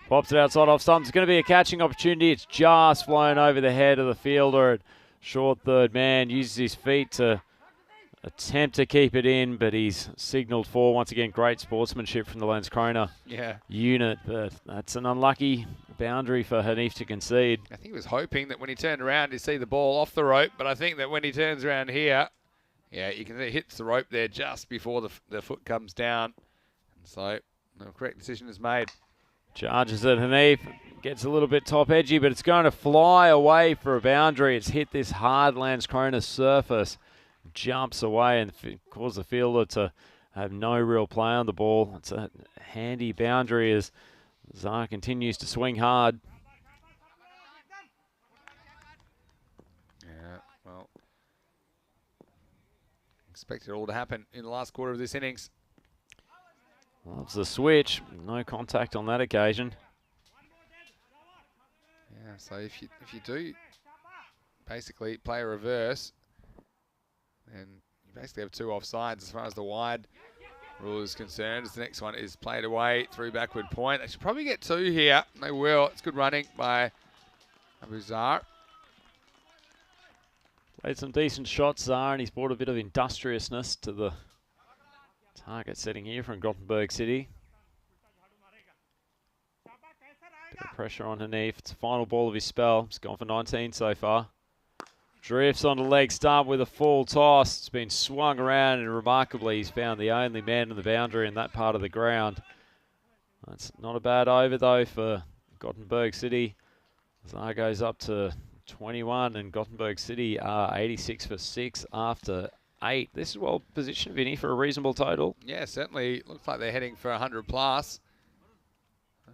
Pops it outside off stump. It's going to be a catching opportunity. It's just flown over the head of the fielder. Short third man uses his feet to attempt to keep it in, but he's signalled for. Once again, great sportsmanship from the Landskrona unit, but that's an unlucky boundary for Hanif to concede. I think he was hoping that when he turned around he'd see the ball off the rope, but I think that when he turns around here, yeah, you can see it hits the rope there just before the foot comes down. And so the correct decision is made. Charges at Hanif, gets a little bit top edgy, but it's going to fly away for a boundary. It's hit this hard Landskrona surface. Jumps away and causes the fielder to have no real play on the ball. It's a handy boundary as Zah continues to swing hard. Yeah, well, expect it all to happen in the last quarter of this innings. Loves the switch. No contact on that occasion. Yeah, so if you do basically play a reverse, and you basically have 2 offsides as far as the wide rule is concerned. As the next one is played away through backward point. They should probably get 2 here. They will. It's good running by Abu Zar. Played some decent shots, Zar, and he's brought a bit of industriousness to the target setting here from Gothenburg City. Bit of pressure on Hanif. It's the final ball of his spell. He's gone for 19 so far. Drifts on the leg stump with a full toss. It's been swung around, and remarkably, he's found the only man in the boundary in that part of the ground. That's not a bad over, though, for Gothenburg City. Zar goes up to 21, and Gothenburg City are 86 for 6 after 8. This is well positioned, Vinny, for a reasonable total. Yeah, certainly looks like they're heading for 100 plus.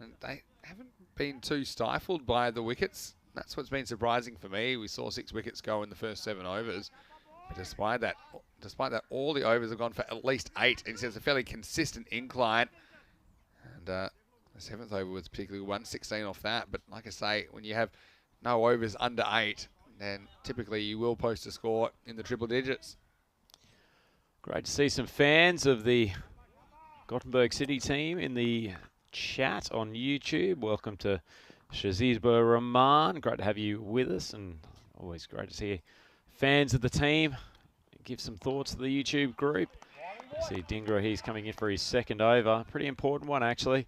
And they haven't been too stifled by the wickets. That's what's been surprising for me. We saw 6 wickets go in the first 7 overs. But despite that, all the overs have gone for at least 8. And it's a fairly consistent incline. And the 7th over was particularly 116 off that. But like I say, when you have no overs under 8, then typically you will post a score in the triple digits. Great to see some fans of the Gothenburg City team in the chat on YouTube. Welcome to Shazizba Rahman. Great to have you with us, and always great to see fans of the team give some thoughts to the YouTube group. You see Dingra, he's coming in for his 2nd over. Pretty important one, actually.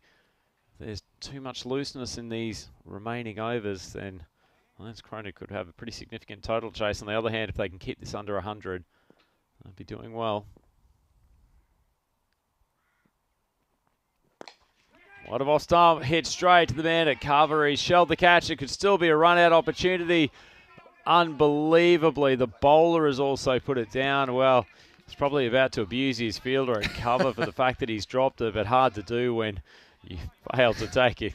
If there's too much looseness in these remaining overs, then Lions Krona could have a pretty significant total chase. On the other hand, if they can keep this under 100, they'll be doing well. Wide of off stump, hit straight to the man at cover. He shelled the catch. It could still be a run-out opportunity. Unbelievably, the bowler has also put it down. Well, he's probably about to abuse his fielder at cover for the fact that he's dropped it, but hard to do when you fail to take it.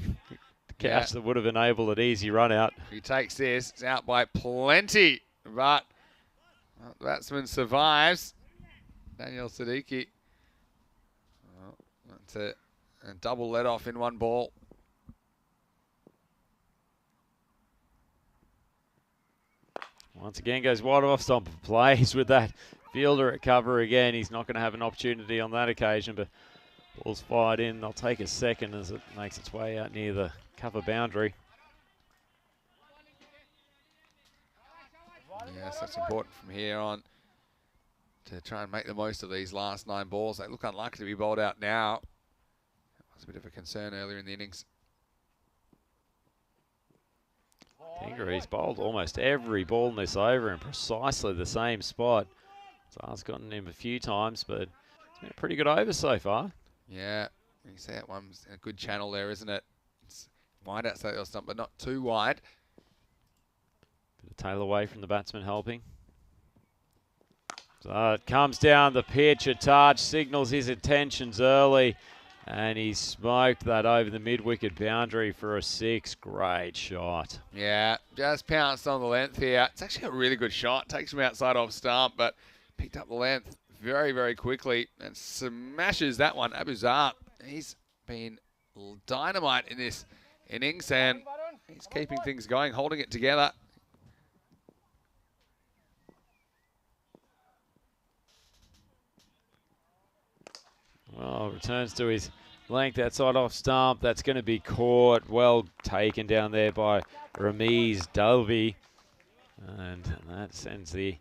The catch that would have enabled an easy run-out. He takes this. It's out by plenty, but the batsman survives. Daniel Siddiqui. Oh, that's it. A double let off in one ball. Once again goes wide off stump, plays with that fielder at cover again. He's not going to have an opportunity on that occasion, but ball's fired in. They'll take a second as it makes its way out near the cover boundary. Yes, that's important from here on to try and make the most of these last 9 balls. They look unlikely to be bowled out now. That was a bit of a concern earlier in the innings. Dingra, he's bowled almost every ball in this over in precisely the same spot. Zar's gotten him a few times, but it's been a pretty good over so far. Yeah, you see that one's in a good channel there, isn't it? It's wide outside the stump, but not too wide. Bit of tail away from the batsman helping. So it comes down the pitch. A touch signals his intentions early, and he smoked that over the mid-wicket boundary for a 6. Great shot. Yeah, just pounced on the length here. It's actually a really good shot. Takes him outside off stump, but picked up the length very, very quickly and smashes that one. Abuzar, he's been dynamite in this innings, and he's keeping things going, holding it together. Well, returns to his length outside off stump. That's going to be caught. Well taken down there by Ramiz Dalvi. And that sends the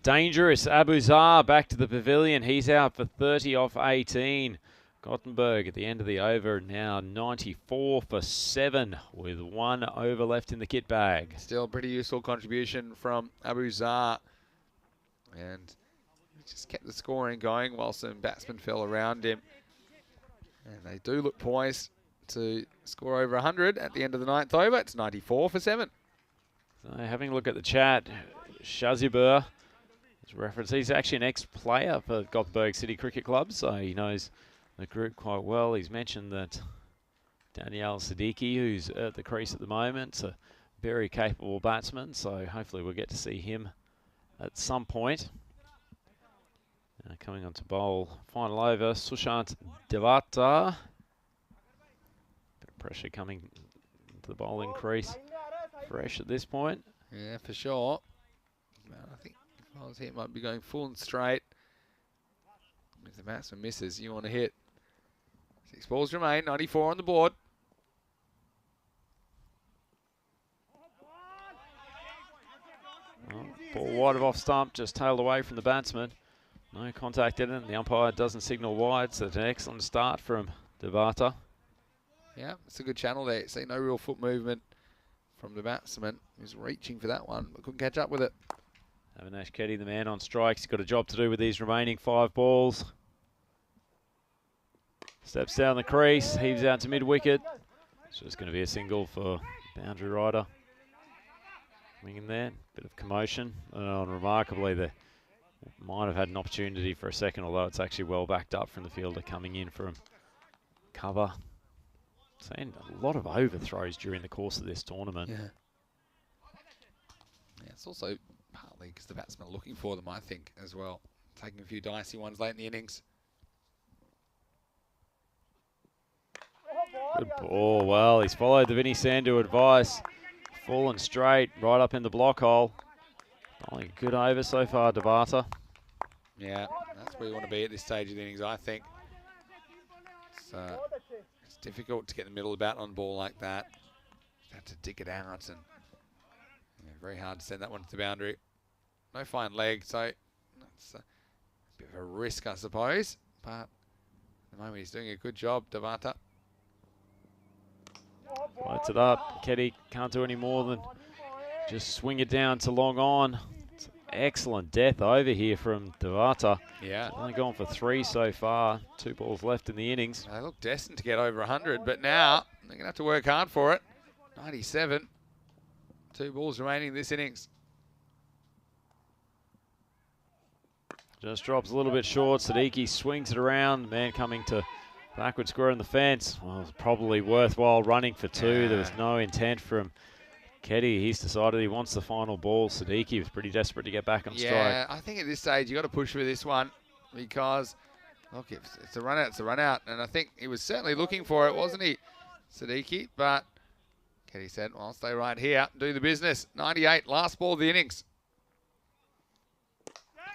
dangerous Abuzar back to the pavilion. He's out for 30 off 18. Gothenburg at the end of the over now 94 for 7 with 1 over left in the kit bag. Still a pretty useful contribution from Abuzar. And just kept the scoring going while some batsmen fell around him. And they do look poised to score over 100 at the end of the 9th over. It's 94 for 7. So having a look at the chat, Shazibur is referenced. He's actually an ex-player for Gothenburg City Cricket Club, so he knows the group quite well. He's mentioned that Daniel Siddiqui, who's at the crease at the moment, is a very capable batsman, so hopefully we'll get to see him at some point. Coming on to bowl, final over, Sushant Devata. Bit of pressure coming to the bowling crease. Fresh at this point. Yeah, for sure. Well, I think if I was here, it might be going full and straight. If the batsman misses, you want to hit. 6 balls remain, 94 on the board. Well, Ball wide of off stump, just tailed away from the batsman. No contact in it, the umpire doesn't signal wide, so it's an excellent start from Devata. Yeah, it's a good channel there. See, no real foot movement from the batsman. He was reaching for that one, but couldn't catch up with it. Avinash Keddy, the man on strikes, he's got a job to do with these remaining 5 balls. Steps down the crease, heaves out to mid-wicket. It's just going to be a single for boundary rider. Coming in there, bit of commotion. And remarkably, they might have had an opportunity for a second, although it's actually well backed up from the fielder coming in from cover. Seen a lot of overthrows during the course of this tournament. Yeah. Yeah, it's also partly because the batsmen are looking for them, I think, as well. Taking a few dicey ones late in the innings. Good ball. Well, he's followed the Vinny Sandu advice. Fallen straight, right up in the block hole. Only good over so far, Devata. Yeah, that's where you want to be at this stage of the innings, I think. It's difficult to get in the middle of the bat on a ball like that. You have to dig it out, and very hard to send that one to the boundary. No fine leg, so it's a bit of a risk, I suppose. But at the moment, he's doing a good job, Devata. Lights it up. Keddy can't do any more than just swing it down to long on. It's excellent death over here from Devata. Yeah. Only gone for 3 so far. 2 balls left in the innings. They look destined to get over 100, but now they're going to have to work hard for it. 97. 2 balls remaining in this innings. Just drops a little bit short. Siddiqui swings it around. Man coming to backward square in the fence. Well, it's probably worthwhile running for 2. Yeah. There was no intent from Keddy. He's decided he wants the final ball. Siddiqui was pretty desperate to get back on strike. Yeah, I think at this stage you got to push for this one because, look, if it's a run out, it's a run out. And I think he was certainly looking for it, wasn't he, Siddiqui? But Keddy said, well, I'll stay right here, do the business. 98, last ball of the innings.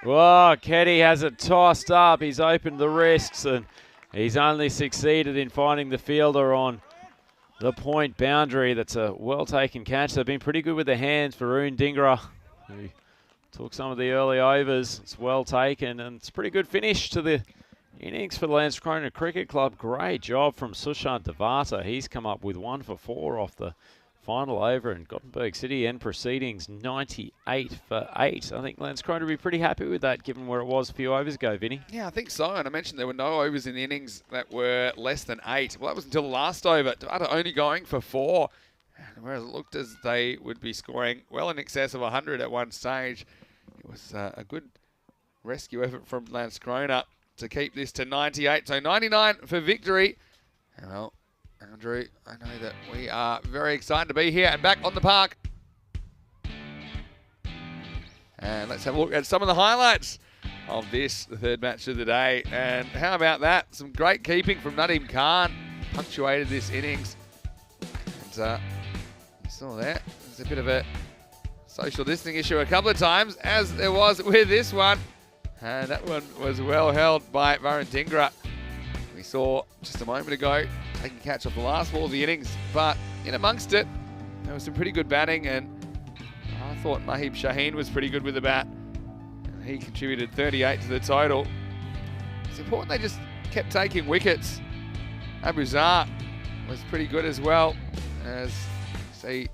Well, Keddy has it tossed up. He's opened the wrists and he's only succeeded in finding the fielder on the point boundary. That's a well-taken catch. They've been pretty good with their hands for Varun Dhingra, who took some of the early overs. It's well taken, and it's a pretty good finish to the innings for the Landskrona Cricket Club. Great job from Sushant Devata. He's come up with 1 for 4 off the final over in Gothenburg City and proceedings 98 for 8. I think Landskrona would be pretty happy with that given where it was a few overs ago, Vinny. Yeah, I think so. And I mentioned there were no overs in the innings that were less than 8. Well, that was until the last over. Devata only going for 4. Whereas it looked as they would be scoring well in excess of 100 at one stage. It was a good rescue effort from Landskrona to keep this to 98. So 99 for victory. Well, Andrew, I know that we are very excited to be here and back on the park. And let's have a look at some of the highlights of this, the 3rd match of the day. And how about that? Some great keeping from Nadeem Khan. Punctuated this innings. And you saw there, there's a bit of a social distancing issue a couple of times, as there was with this one. And that one was well held by Varun Dhingra. We saw just a moment ago taking catch off the last ball of the innings, but in amongst it, there was some pretty good batting, and I thought Mahib Shaheen was pretty good with the bat. And he contributed 38 to the total. It's important they just kept taking wickets. Abuzar was pretty good as well, as see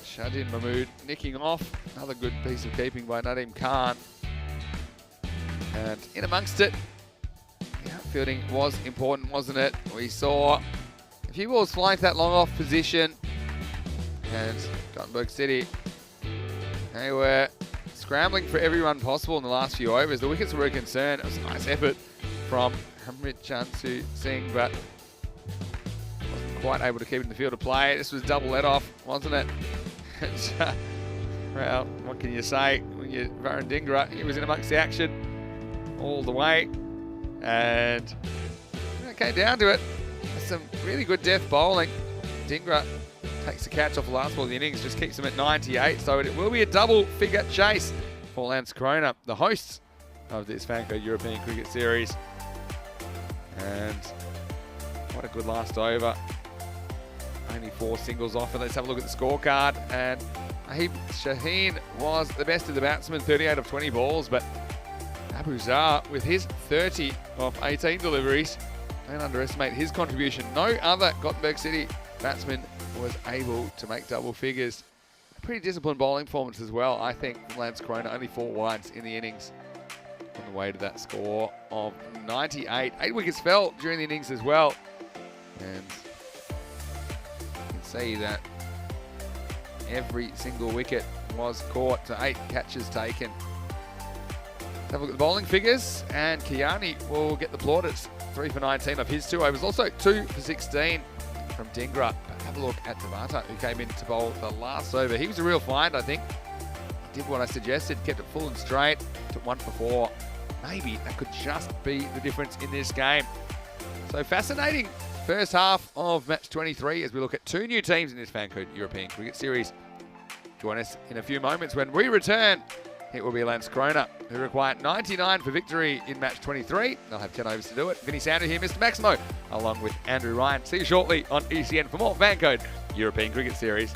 Shadin Mahmood nicking off. Another good piece of keeping by Nadeem Khan. And in amongst it, outfielding was important, wasn't it? We saw a few balls flying to that long off position, and Gothenburg City, they were scrambling for every run possible in the last few overs. The wickets were a concern. It was a nice effort from Hamrit Chansu Singh, but wasn't quite able to keep it in the field of play. This was double let off, wasn't it? And, well, what can you say when you're Varun Dhingra? He was in amongst the action all the way. And when it came down to it, some really good death bowling. Dhingra takes the catch off the last ball of the innings, just keeps them at 98. So it will be a double-figure chase for Landskrona, the hosts of this FanCode European Cricket Series. And what a good last over. Only 4 singles off. And let's have a look at the scorecard. And Shaheen was the best of the batsmen, 38 of 20 balls, but Abuzar with his 30 of 18 deliveries. Don't underestimate his contribution. No other Gothenburg City batsman was able to make double figures. A pretty disciplined bowling performance as well, I think, from Lance Corona. Only 4 wides in the innings on the way to that score of 98. 8 wickets fell during the innings as well. And you can see that every single wicket was caught to 8 catches taken. Let's have a look at the bowling figures, and Kiani will get the plaudits. 3 for 19 of his 2 overs. Also 2 for 16 from Dingra. But have a look at Devata, who came in to bowl the last over. He was a real find, I think. He did what I suggested, kept it full and straight, took 1 for 4. Maybe that could just be the difference in this game. So fascinating first half of match 23 as we look at 2 new teams in this FanCode European Cricket Series. Join us in a few moments when we return. It will be Lance Corona, who required 99 for victory in match 23. They'll have 10 overs to do it. Vinny Sander here, Mr. Maximo, along with Andrew Ryan. See you shortly on ECN for more FanCode European Cricket Series.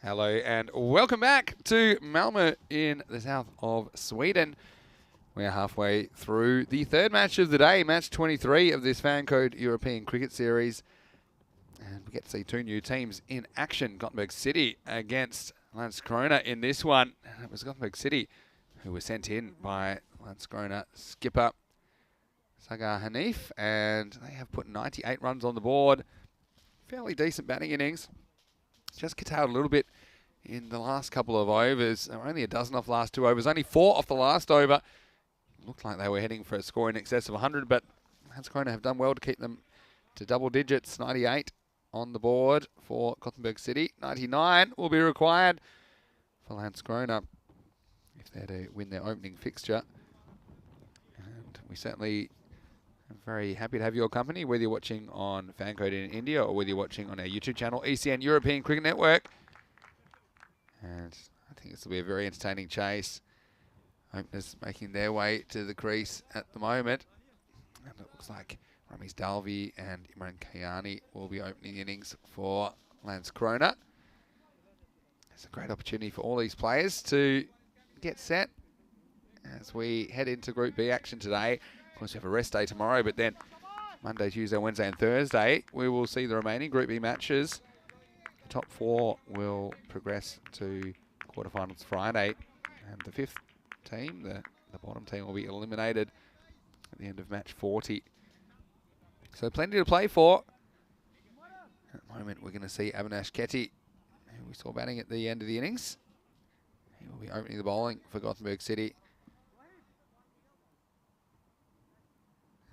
Hello and welcome back to Malmo in the south of Sweden. We're halfway through the third match of the day, match 23 of this FanCode European Cricket Series. And we get to see two new teams in action. Gothenburg City against Landskrona in this one. And it was Gothenburg City who were sent in by Landskrona skipper Sagar Hanif. And they have put 98 runs on the board. Fairly decent batting innings. Just curtailed a little bit in the last couple of overs. They were only a dozen off the last 2 overs. Only 4 off the last over. Looked like they were heading for a score in excess of 100, but Landskrona have done well to keep them to double digits. 98 on the board for Gothenburg City. 99 will be required for Landskrona if they're to win their opening fixture. And we certainly are very happy to have your company, whether you're watching on FanCode in India or whether you're watching on our YouTube channel, ECN European Cricket Network. And I think this will be a very entertaining chase. Openers making their way to the crease at the moment. And it looks like Ramesh Dalvi and Imran Kayani will be opening innings for Landskrona. It's a great opportunity for all these players to get set as we head into Group B action today. Of course, we have a rest day tomorrow, but then Monday, Tuesday, Wednesday and Thursday, we will see the remaining Group B matches. The top 4 will progress to quarterfinals Friday, and the 5th team, the bottom team, will be eliminated at the end of match 40. So plenty to play for. At the moment, we're going to see Avinash Ketty, who we saw batting at the end of the innings. He will be opening the bowling for Gothenburg City.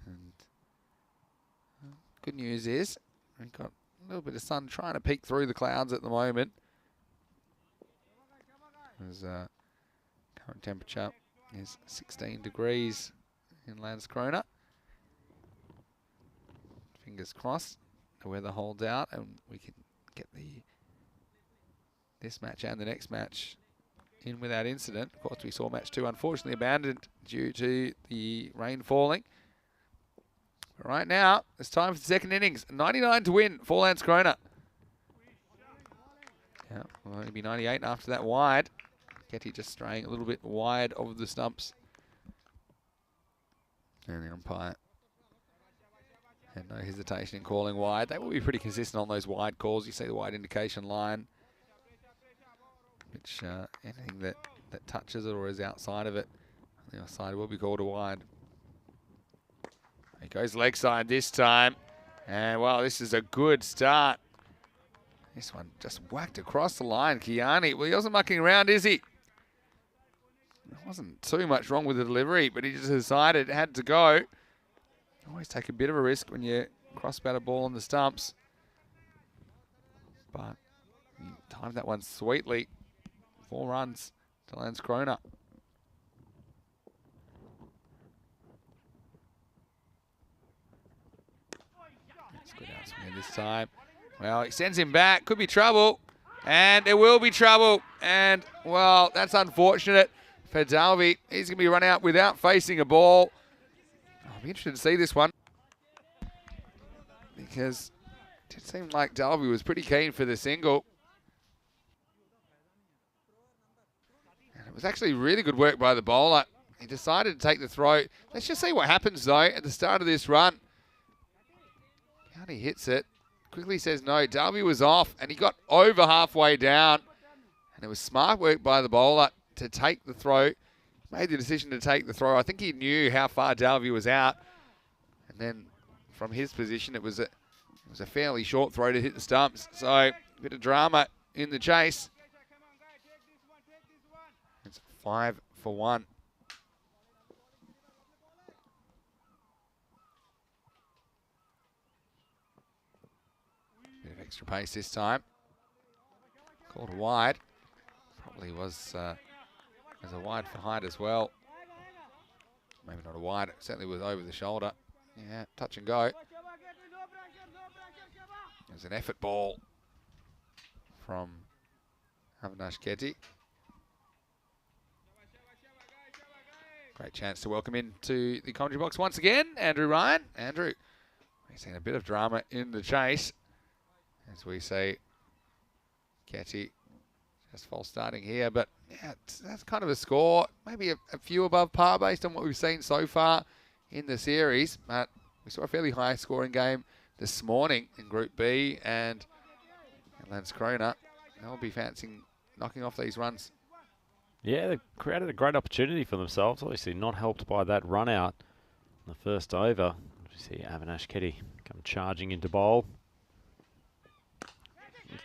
And good news is we've got a little bit of sun trying to peek through the clouds at the moment. There's current temperature is 16 degrees in Landskrona. Fingers crossed the weather holds out and we can get this match and the next match in without incident. Of course, we saw match 2 unfortunately abandoned due to the rain falling. But right now, it's time for the second innings. 99 to win for Landskrona. Yeah, will only be 98 after that wide. Ketty just straying a little bit wide of the stumps. And the umpire had no hesitation in calling wide. They will be pretty consistent on those wide calls. You see the wide indication line, which anything that touches it or is outside of it, on the outside will be called a wide. He goes leg side this time. And, well, this is a good start. This one just whacked across the line. Kiani, well, he wasn't mucking around, is he? There wasn't too much wrong with the delivery, but he just decided it had to go. Always take a bit of a risk when you cross-bat a ball on the stumps. But he timed that one sweetly. 4 runs to Landskrona. That's good outswing this time. Well, he sends him back. Could be trouble. And there will be trouble. And, well, that's unfortunate for Dalvi. He's going to be run out without facing a ball. I'll be interested to see this one, because it did seem like Dalvi was pretty keen for the single. And it was actually really good work by the bowler. He decided to take the throw. Let's just see what happens, though, at the start of this run. County hits it. Quickly says no. Dalvi was off, and he got over halfway down. And it was smart work by the bowler to take the throw. Made the decision to take the throw. I think he knew how far Dalvi was out. And then from his position, it was a fairly short throw to hit the stumps. So a bit of drama in the chase. It's 5 for 1. Bit of extra pace this time. Called a wide. Probably was a wide for height as well. Maybe not a wide, it certainly was over the shoulder. Yeah, touch and go. There's an effort ball from Avinash Ketty. Great chance to welcome into the commentary box once again, Andrew Ryan. Andrew, we've seen a bit of drama in the chase as we see Ketty Just false starting here, but yeah, that's kind of a score. Maybe a few above par based on what we've seen so far in the series. But we saw a fairly high scoring game this morning in Group B, and Landskrona, they'll be fancying knocking off these runs. Yeah, they created a great opportunity for themselves. Obviously not helped by that run out in the first over. You see Avinash Keddy come charging into bowl.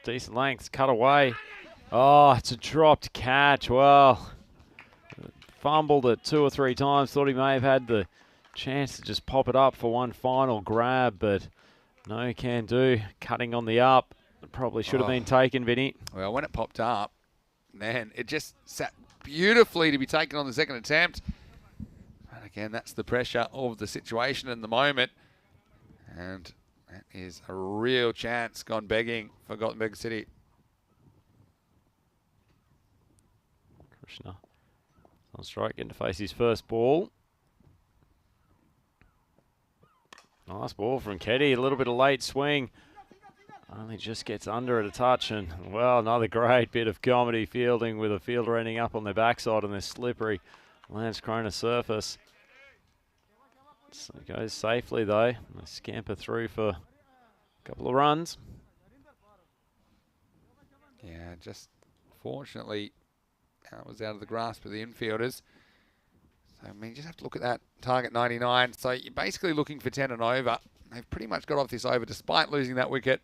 Decent lengths, cut away. Oh, it's a dropped catch. Well, fumbled it 2 or 3 times. Thought he may have had the chance to just pop it up for one final grab, but no can do. Cutting on the up. It probably should have been taken, Vinny. Well, when it popped up, man, it just sat beautifully to be taken on the second attempt. And again, that's the pressure of the situation in the moment. And that is a real chance gone begging for Gothenburg City. Krishna on strike, getting to face his first ball. Nice ball from Keddy, a little bit of late swing. Only just gets under it a touch, and well, another great bit of comedy fielding with a fielder ending up on their backside on this slippery Landskrona surface. So it goes safely though. They scamper through for a couple of runs. Yeah, just fortunately, it was out of the grasp of the infielders. So, I mean, you just have to look at that target 99. So you're basically looking for 10 and over. They've pretty much got off this over despite losing that wicket.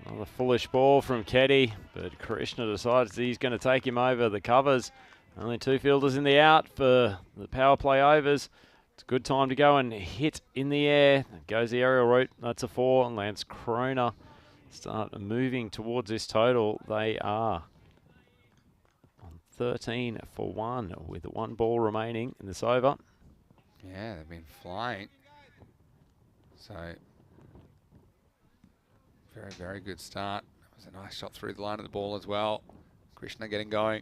Another foolish ball from Keddy, but Krishna decides he's going to take him over the covers. Only 2 fielders in the out for the power play overs. It's a good time to go and hit in the air. Goes the aerial route. That's a 4. And Landskrona start moving towards this total. They are on 13 for 1 with 1 ball remaining in this over. Yeah, they've been flying. So, very, very good start. That was a nice shot through the line of the ball as well. Krishna getting going.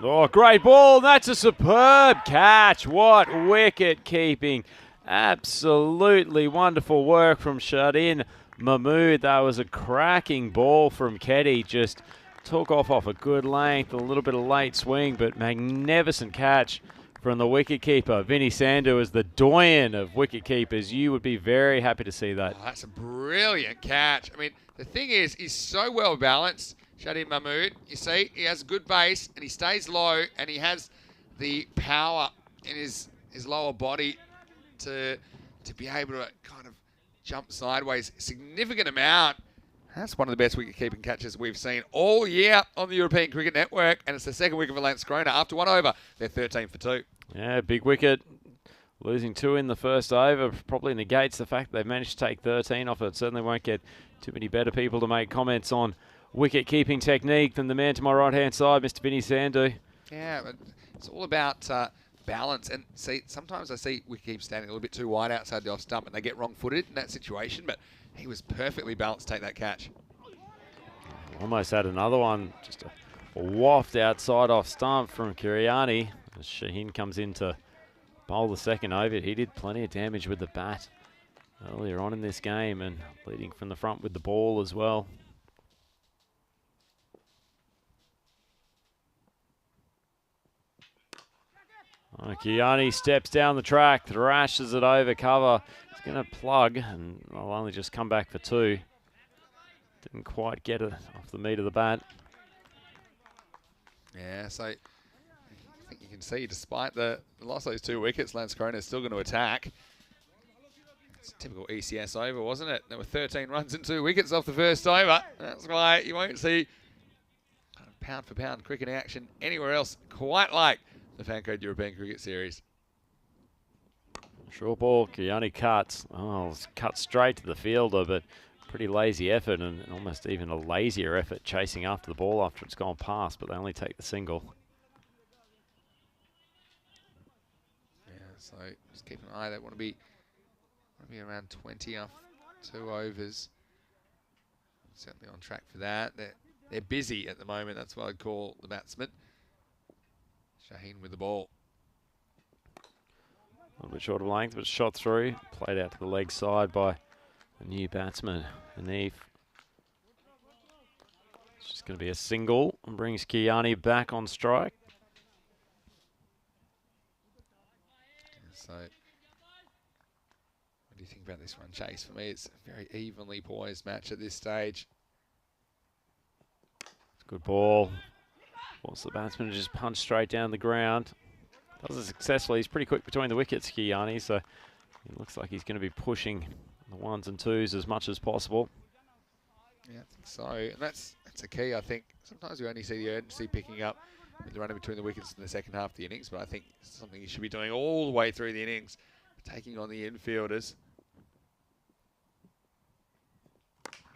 Oh, great ball. That's a superb catch. What wicket keeping. Absolutely wonderful work from Shardin Mahmood. That was a cracking ball from Keddy. Just took off a good length, a little bit of late swing, but magnificent catch from the wicketkeeper. Vinny Sandu is the doyen of wicketkeepers. You would be very happy to see that. Oh, that's a brilliant catch. I mean, the thing is, he's so well balanced, Shadid Mahmood. You see, he has good base and he stays low and he has the power in his lower body to be able to kind of jump sideways a significant amount. That's one of the best wicket-keeping catches we've seen all year on the European Cricket Network, and it's the second wicket for Landskrona after 1 over. They're 13 for 2. Yeah, big wicket. Losing 2 in the first over probably negates the fact they've managed to take 13 off it. Certainly won't get too many better people to make comments on wicket-keeping technique than the man to my right-hand side, Mr. Vinny Sandu. Yeah, but it's all about balance. And see, sometimes I see wicketkeepers standing a little bit too wide outside the off stump and they get wrong-footed in that situation, but he was perfectly balanced to take that catch. Almost had another one, just a waft outside off stump from Kiriani. As Shaheen comes in to bowl the second over. He did plenty of damage with the bat earlier on in this game and leading from the front with the ball as well. Kiani steps down the track, thrashes it over cover. He's going to plug, and I'll only just come back for 2. Didn't quite get it off the meat of the bat. Yeah, so I think you can see, despite the loss of those 2 wickets, Landskrona is still going to attack. It's a typical ECS over, wasn't it? There were 13 runs and 2 wickets off the first over. That's why you won't see kind of pound-for-pound cricket action anywhere else quite like the FanCode European Cricket Series. Short ball, Kiani cuts. Oh, it's cut straight to the fielder, but pretty lazy effort and almost even a lazier effort chasing after the ball after it's gone past, but they only take the single. Yeah, so just keep an eye. They want to be around 20 off 2 overs. Certainly on track for that. They're busy at the moment. That's what I'd call the batsman. Shaheen with the ball. A little bit short of length, but shot through. Played out to the leg side by the new batsman, Hanif. It's just going to be a single and brings Kiani back on strike. So, what do you think about this one, Chase? For me, it's a very evenly poised match at this stage. It's a good ball. Force the batsman to just punch straight down the ground. Does it successfully. He's pretty quick between the wickets, Kiani, so it looks like he's going to be pushing the ones and twos as much as possible. Yeah, I think so. And that's a key, I think. Sometimes you only see the urgency picking up with the running between the wickets in the second half of the innings, but I think it's something you should be doing all the way through the innings, taking on the infielders.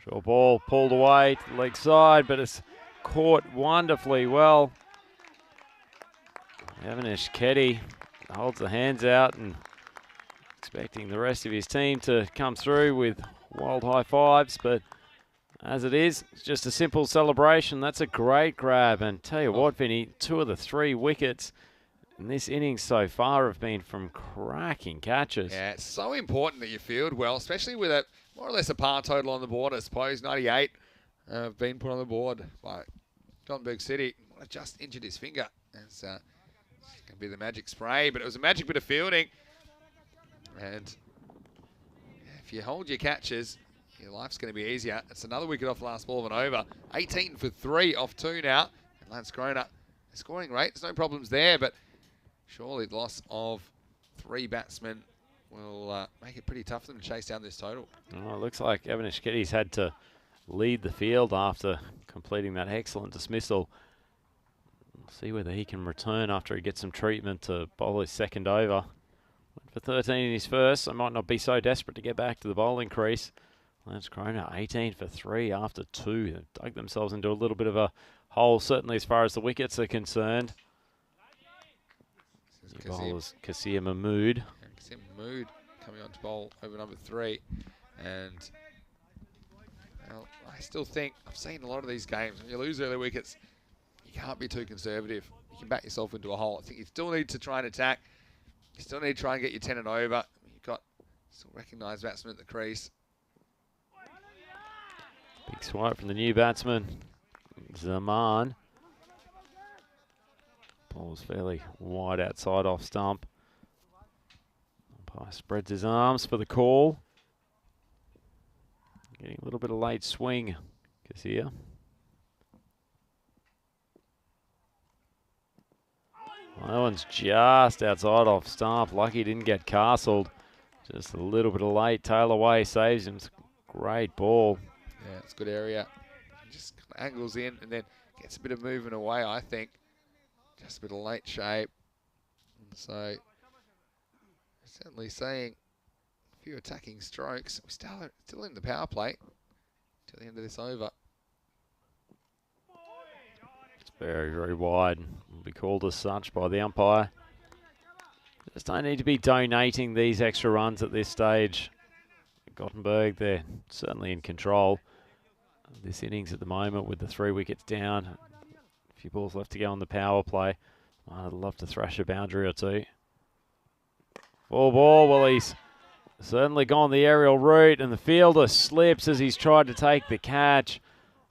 Short ball pulled away to the leg side, but it's caught wonderfully well. Avinash Keddy holds the hands out and expecting the rest of his team to come through with wild high fives, but as it is, it's just a simple celebration. That's a great grab, and tell you what, Vinny, 2 of the 3 wickets in this innings so far have been from cracking catches. Yeah, it's so important that you field well, especially with a more or less a par total on the board. I suppose 98 have been put on the board by Gothenburg City. Just injured his finger. It's going to be the magic spray, but it was a magic bit of fielding. And if you hold your catches, your life's going to be easier. It's another wicket off last ball of an over. 18 for 3 off 2 now. And Lance Kroner, scoring rate, there's no problems there, but surely the loss of 3 batsmen will make it pretty tough for them to chase down this total. Oh, it looks like Avinash Keddy's had to lead the field after completing that excellent dismissal. We'll see whether he can return after he gets some treatment to bowl his second over. Went for 13 in his first, so might not be so desperate to get back to the bowling crease. Lance Kroner, 18 for 3 after 2. They've dug themselves into a little bit of a hole, certainly as far as the wickets are concerned. The bowlers, Kasim Mahmood. Kasim Mahmood coming on to bowl over number 3. And well, I still think, I've seen a lot of these games, when you lose early wickets, you can't be too conservative. You can back yourself into a hole. I think you still need to try and attack. You still need to try and get your 10 and over. You've got still recognised batsmen at the crease. Big swipe from the new batsman, Zaman. Ball was fairly wide outside off stump. Umpire spreads his arms for the call. Getting a little bit of late swing, Kasia. Well, that one's just outside off stump. Lucky he didn't get castled. Just a little bit of late tail away saves him. It's a great ball. Yeah, it's a good area. Just kind of angles in and then gets a bit of movement away, I think. Just a bit of late shape. And so, certainly seeing a few attacking strokes. We're still in the power play till the end of this over. It's very, very wide. Will be called as such by the umpire. Just don't need to be donating these extra runs at this stage. Gothenburg, they're certainly in control of this innings at the moment with the 3 wickets down. A few balls left to go on the power play. I'd love to thrash a boundary or 2. 4 ball, well, he's certainly gone the aerial route, and the fielder slips as he's tried to take the catch.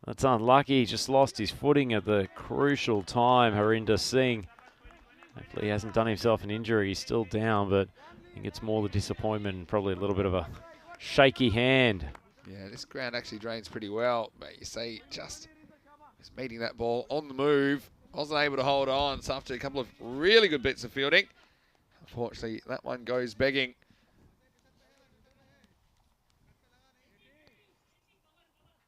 That's unlucky. He just lost his footing at the crucial time, Harinder Singh. Hopefully he hasn't done himself an injury. He's still down, but I think it's more the disappointment and probably a little bit of a shaky hand. Yeah, this ground actually drains pretty well, but you see just meeting that ball on the move. Wasn't able to hold on. So after a couple of really good bits of fielding, unfortunately that one goes begging.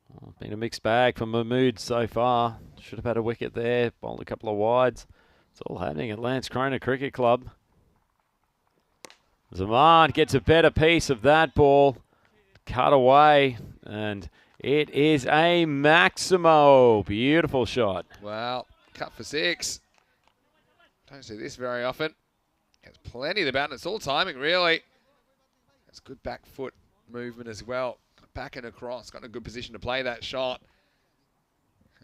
Well, been a mixed bag for Mahmood so far. Should have had a wicket there, bowled a couple of wides. It's all happening at Lance Kroner Cricket Club. Zaman gets a better piece of that ball. Cut away, and it is a Maximo. Beautiful shot. Well, cut for 6. Don't see this very often. Gets plenty of the bat, and it's all timing, really. It's good back foot movement as well. Back and across, got in a good position to play that shot.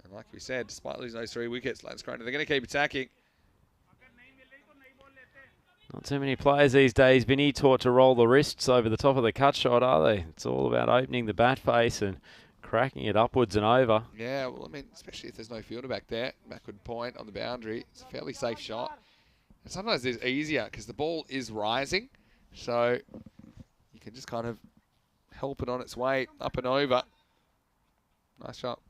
And like we said, despite losing those 3 wickets, Lance Kroner, they're going to keep attacking. Not too many players these days, Vinny, taught to roll the wrists over the top of the cut shot, are they? It's all about opening the bat face and cracking it upwards and over. Yeah, well, I mean, especially if there's no fielder back there, backward point on the boundary, it's a fairly safe shot. And sometimes it's easier because the ball is rising, so you can just kind of help it on its way up and over. Nice shot.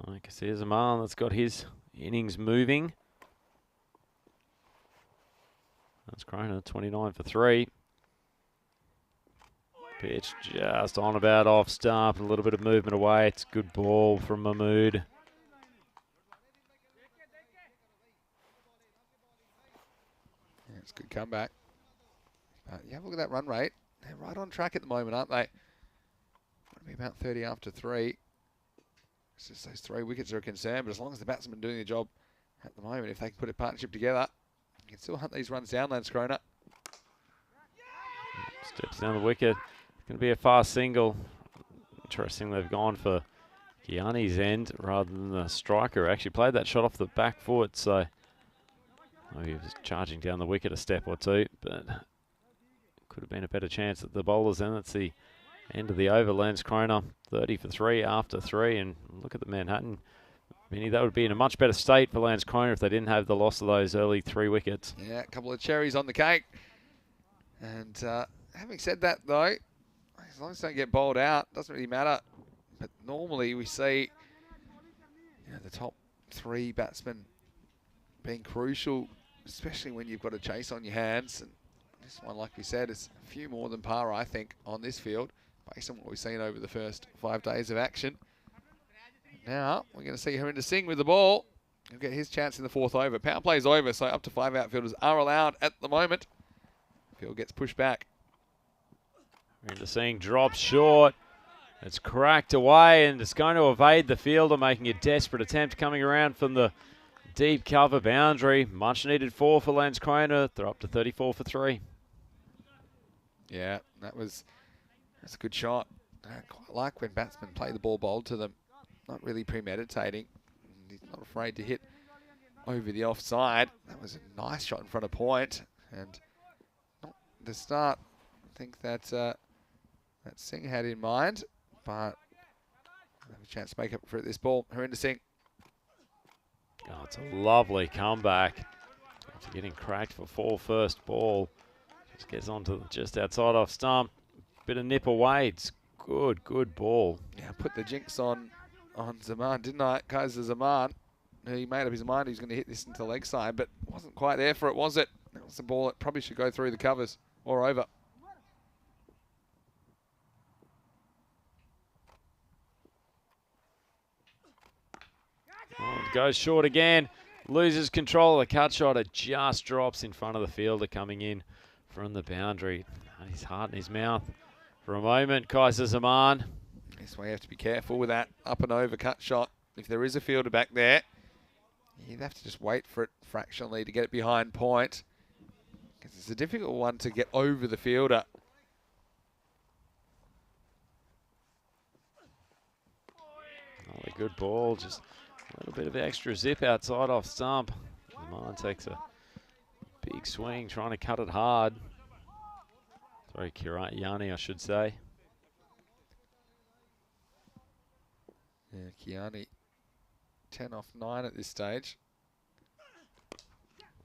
I can see there's a man that's got his innings moving. That's Croner, 29 for 3. Pitch just on about off stump, a little bit of movement away. It's a good ball from Mahmood. Yeah, it's a good comeback. But yeah, look at that run rate. They're right on track at the moment, aren't they? Going to be about 30 after 3. It's just those 3 wickets are a concern, but as long as the batsmen are doing their job at the moment, if they can put a partnership together, you can still hunt these runs down, Lance Croner. Steps down the wicket. It's going to be a fast single. Interesting they've gone for Kiani's end rather than the striker. Actually played that shot off the back foot, so he was charging down the wicket a step or two, but could have been a better chance at the bowlers end. That's the end of the over. Lance Croner, 30 for 3 after 3, and look at the Manhattan. Vinny, that would be in a much better state for Lance Croner if they didn't have the loss of those early 3 wickets. Yeah, a couple of cherries on the cake. And having said that, though, as long as they don't get bowled out, doesn't really matter. But normally we see the top 3 batsmen being crucial, especially when you've got a chase on your hands. And this one, like we said, is a few more than par, I think, on this field, based on what we've seen over the first 5 days of action. Now, we're going to see Harinder Singh with the ball. He'll get his chance in the 4th over. Power play's over, so up to 5 outfielders are allowed at the moment. Field gets pushed back. Harinder Singh drops short. It's cracked away, and it's going to evade the fielder, making a desperate attempt coming around from the deep cover boundary. Much needed 4 for Lance Croner. They're up to 34 for 3. Yeah, that's a good shot. I quite like when batsmen play the ball bowled to them. Not really premeditating. He's not afraid to hit over the offside. That was a nice shot in front of point. And not the start, I think that Singh had in mind. But have a chance to make up for it this ball. Harinder Singh. Oh, it's a lovely comeback. After getting cracked for 4 first ball. Just gets onto just outside off stump. Bit of nip away. It's good ball. Yeah, I put the jinx on Zaman, didn't I? Kaiser Zaman. He made up his mind he was going to hit this into the leg side, but wasn't quite there for it, was it? That was the ball that probably should go through the covers or over. Oh, it goes short again. Loses control of the cut shot. It just drops in front of the fielder coming in from the boundary. His heart in his mouth for a moment. Kaiser Zaman. That's why you have to be careful with that up and over cut shot. If there is a fielder back there, you'd have to just wait for it fractionally to get it behind point. Because it's a difficult one to get over the fielder. Oh, a good ball. Just a little bit of extra zip outside off stump. Zaman takes a big swing, trying to cut it hard. Sorry, Kiani, I should say. Yeah, Kiani, 10 off 9 at this stage.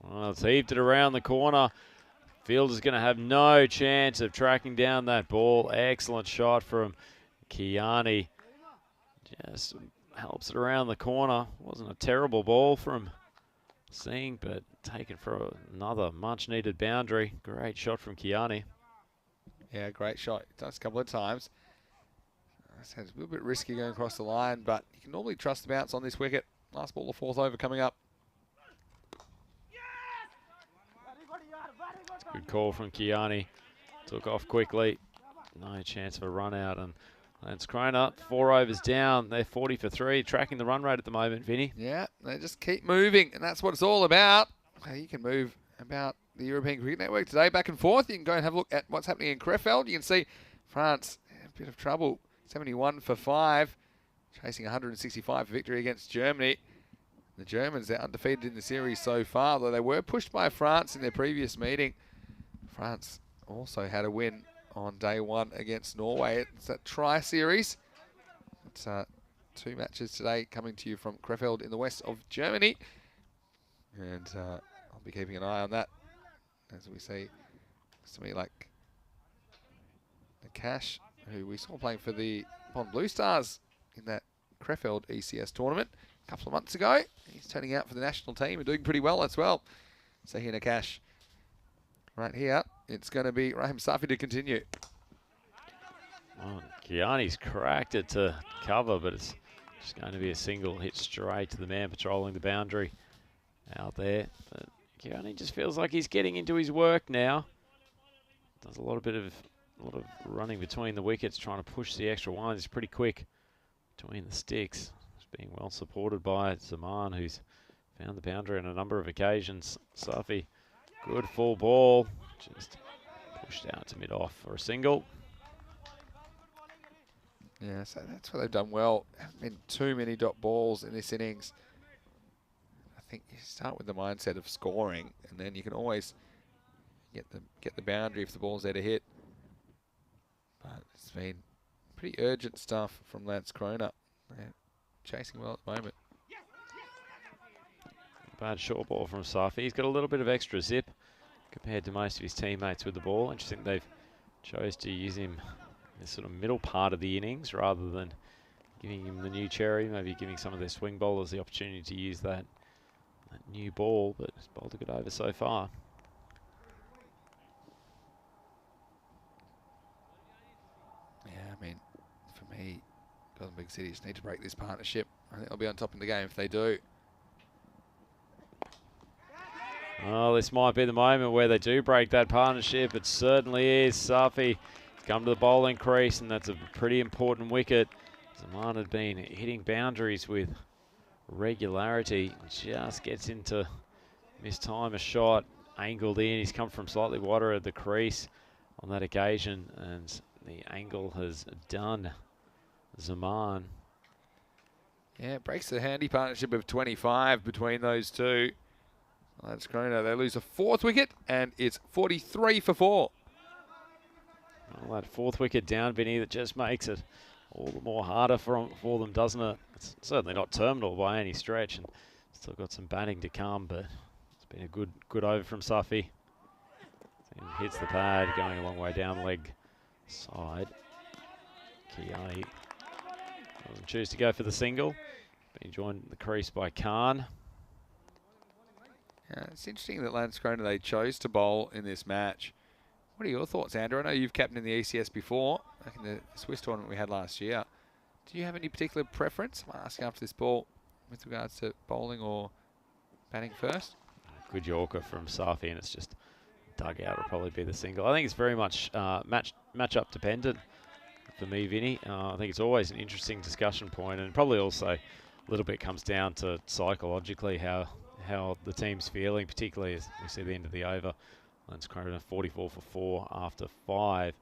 Well, it's heaved it around the corner. Fielder's going to have no chance of tracking down that ball. Excellent shot from Kiani. Just helps it around the corner. Wasn't a terrible ball from Singh, but taken for another much-needed boundary. Great shot from Kiani. Yeah, great shot. Does a couple of times. It's a little bit risky going across the line, but you can normally trust the bounce on this wicket. Last ball, the 4th over coming up. Good call from Kiani. Took off quickly. No chance of a run out. And Lance Croner, 4 overs down. They're 40 for 3. Tracking the run rate at the moment, Vinny. Yeah, they just keep moving, and that's what it's all about. You can move about the European Cricket Network today, back and forth. You can go and have a look at what's happening in Krefeld. You can see France in a bit of trouble. 71 for 5, chasing 165 for victory against Germany. The Germans, they're undefeated in the series so far, though they were pushed by France in their previous meeting. France also had a win on day one against Norway. It's that tri-series. It's 2 matches today coming to you from Krefeld in the west of Germany. And I'll be keeping an eye on that as we see somebody like the Cash, who we saw playing for the Pond Blue Stars in that Krefeld ECS tournament a couple of months ago. He's turning out for the national team and doing pretty well as well. So here, Cash. Right here, it's going to be Rahim Safi to continue. Oh, Gianni's cracked it to cover, but it's just going to be a single hit straight to the man patrolling the boundary out there. But Gianni just feels like he's getting into his work now. Does a lot of running between the wickets, trying to push the extra ones. He's pretty quick between the sticks. He's being well supported by Zaman, who's found the boundary on a number of occasions. Safi, good full ball, just pushed out to mid-off for a single. Yeah, so that's what they've done well. Haven't been too many dot balls in this innings. I think you start with the mindset of scoring, and then you can always get the boundary if the ball's there to hit. But it's been pretty urgent stuff from Lance Kroner. They're chasing well at the moment. Bad short ball from Safi. He's got a little bit of extra zip compared to most of his teammates with the ball. Interesting they've chose to use him in the sort of middle part of the innings rather than giving him the new cherry, maybe giving some of their swing bowlers the opportunity to use that new ball, but he's bowled a good over so far. Yeah, I mean, for me, Golden Big Cities need to break this partnership. I think they'll be on top in the game if they do. Oh, this might be the moment where they do break that partnership. It certainly is. Safi come to the bowling crease, and that's a pretty important wicket. Zaman had been hitting boundaries with regularity. Just gets into mistime a shot, angled in. He's come from slightly wider at the crease on that occasion, and the angle has done Zaman. Yeah, it breaks the handy partnership of 25 between those two. Lance Kroner, they lose a 4th wicket, and it's 43 for 4. Well, that 4th wicket down, Vinny, that just makes it all the more harder for them, doesn't it? It's certainly not terminal by any stretch, and still got some batting to come, but it's been a good over from Safi. Hits the pad, going a long way down leg side. Kiani doesn't choose to go for the single. Being joined in the crease by Khan. Yeah, it's interesting that Lance Kroner, they chose to bowl in this match. What are your thoughts, Andrew? I know you've captained in the ECS before, back in the Swiss tournament we had last year. Do you have any particular preference? I'm asking after this ball with regards to bowling or batting first. Good Yorker from Safi, and it's just dug out. Will probably be the single. I think it's very much match-up dependent for me, Vinny. I think it's always an interesting discussion point, and probably also a little bit comes down to psychologically how the team's feeling, particularly as we see the end of the over. Lance Kroner 44 for 4 after 5.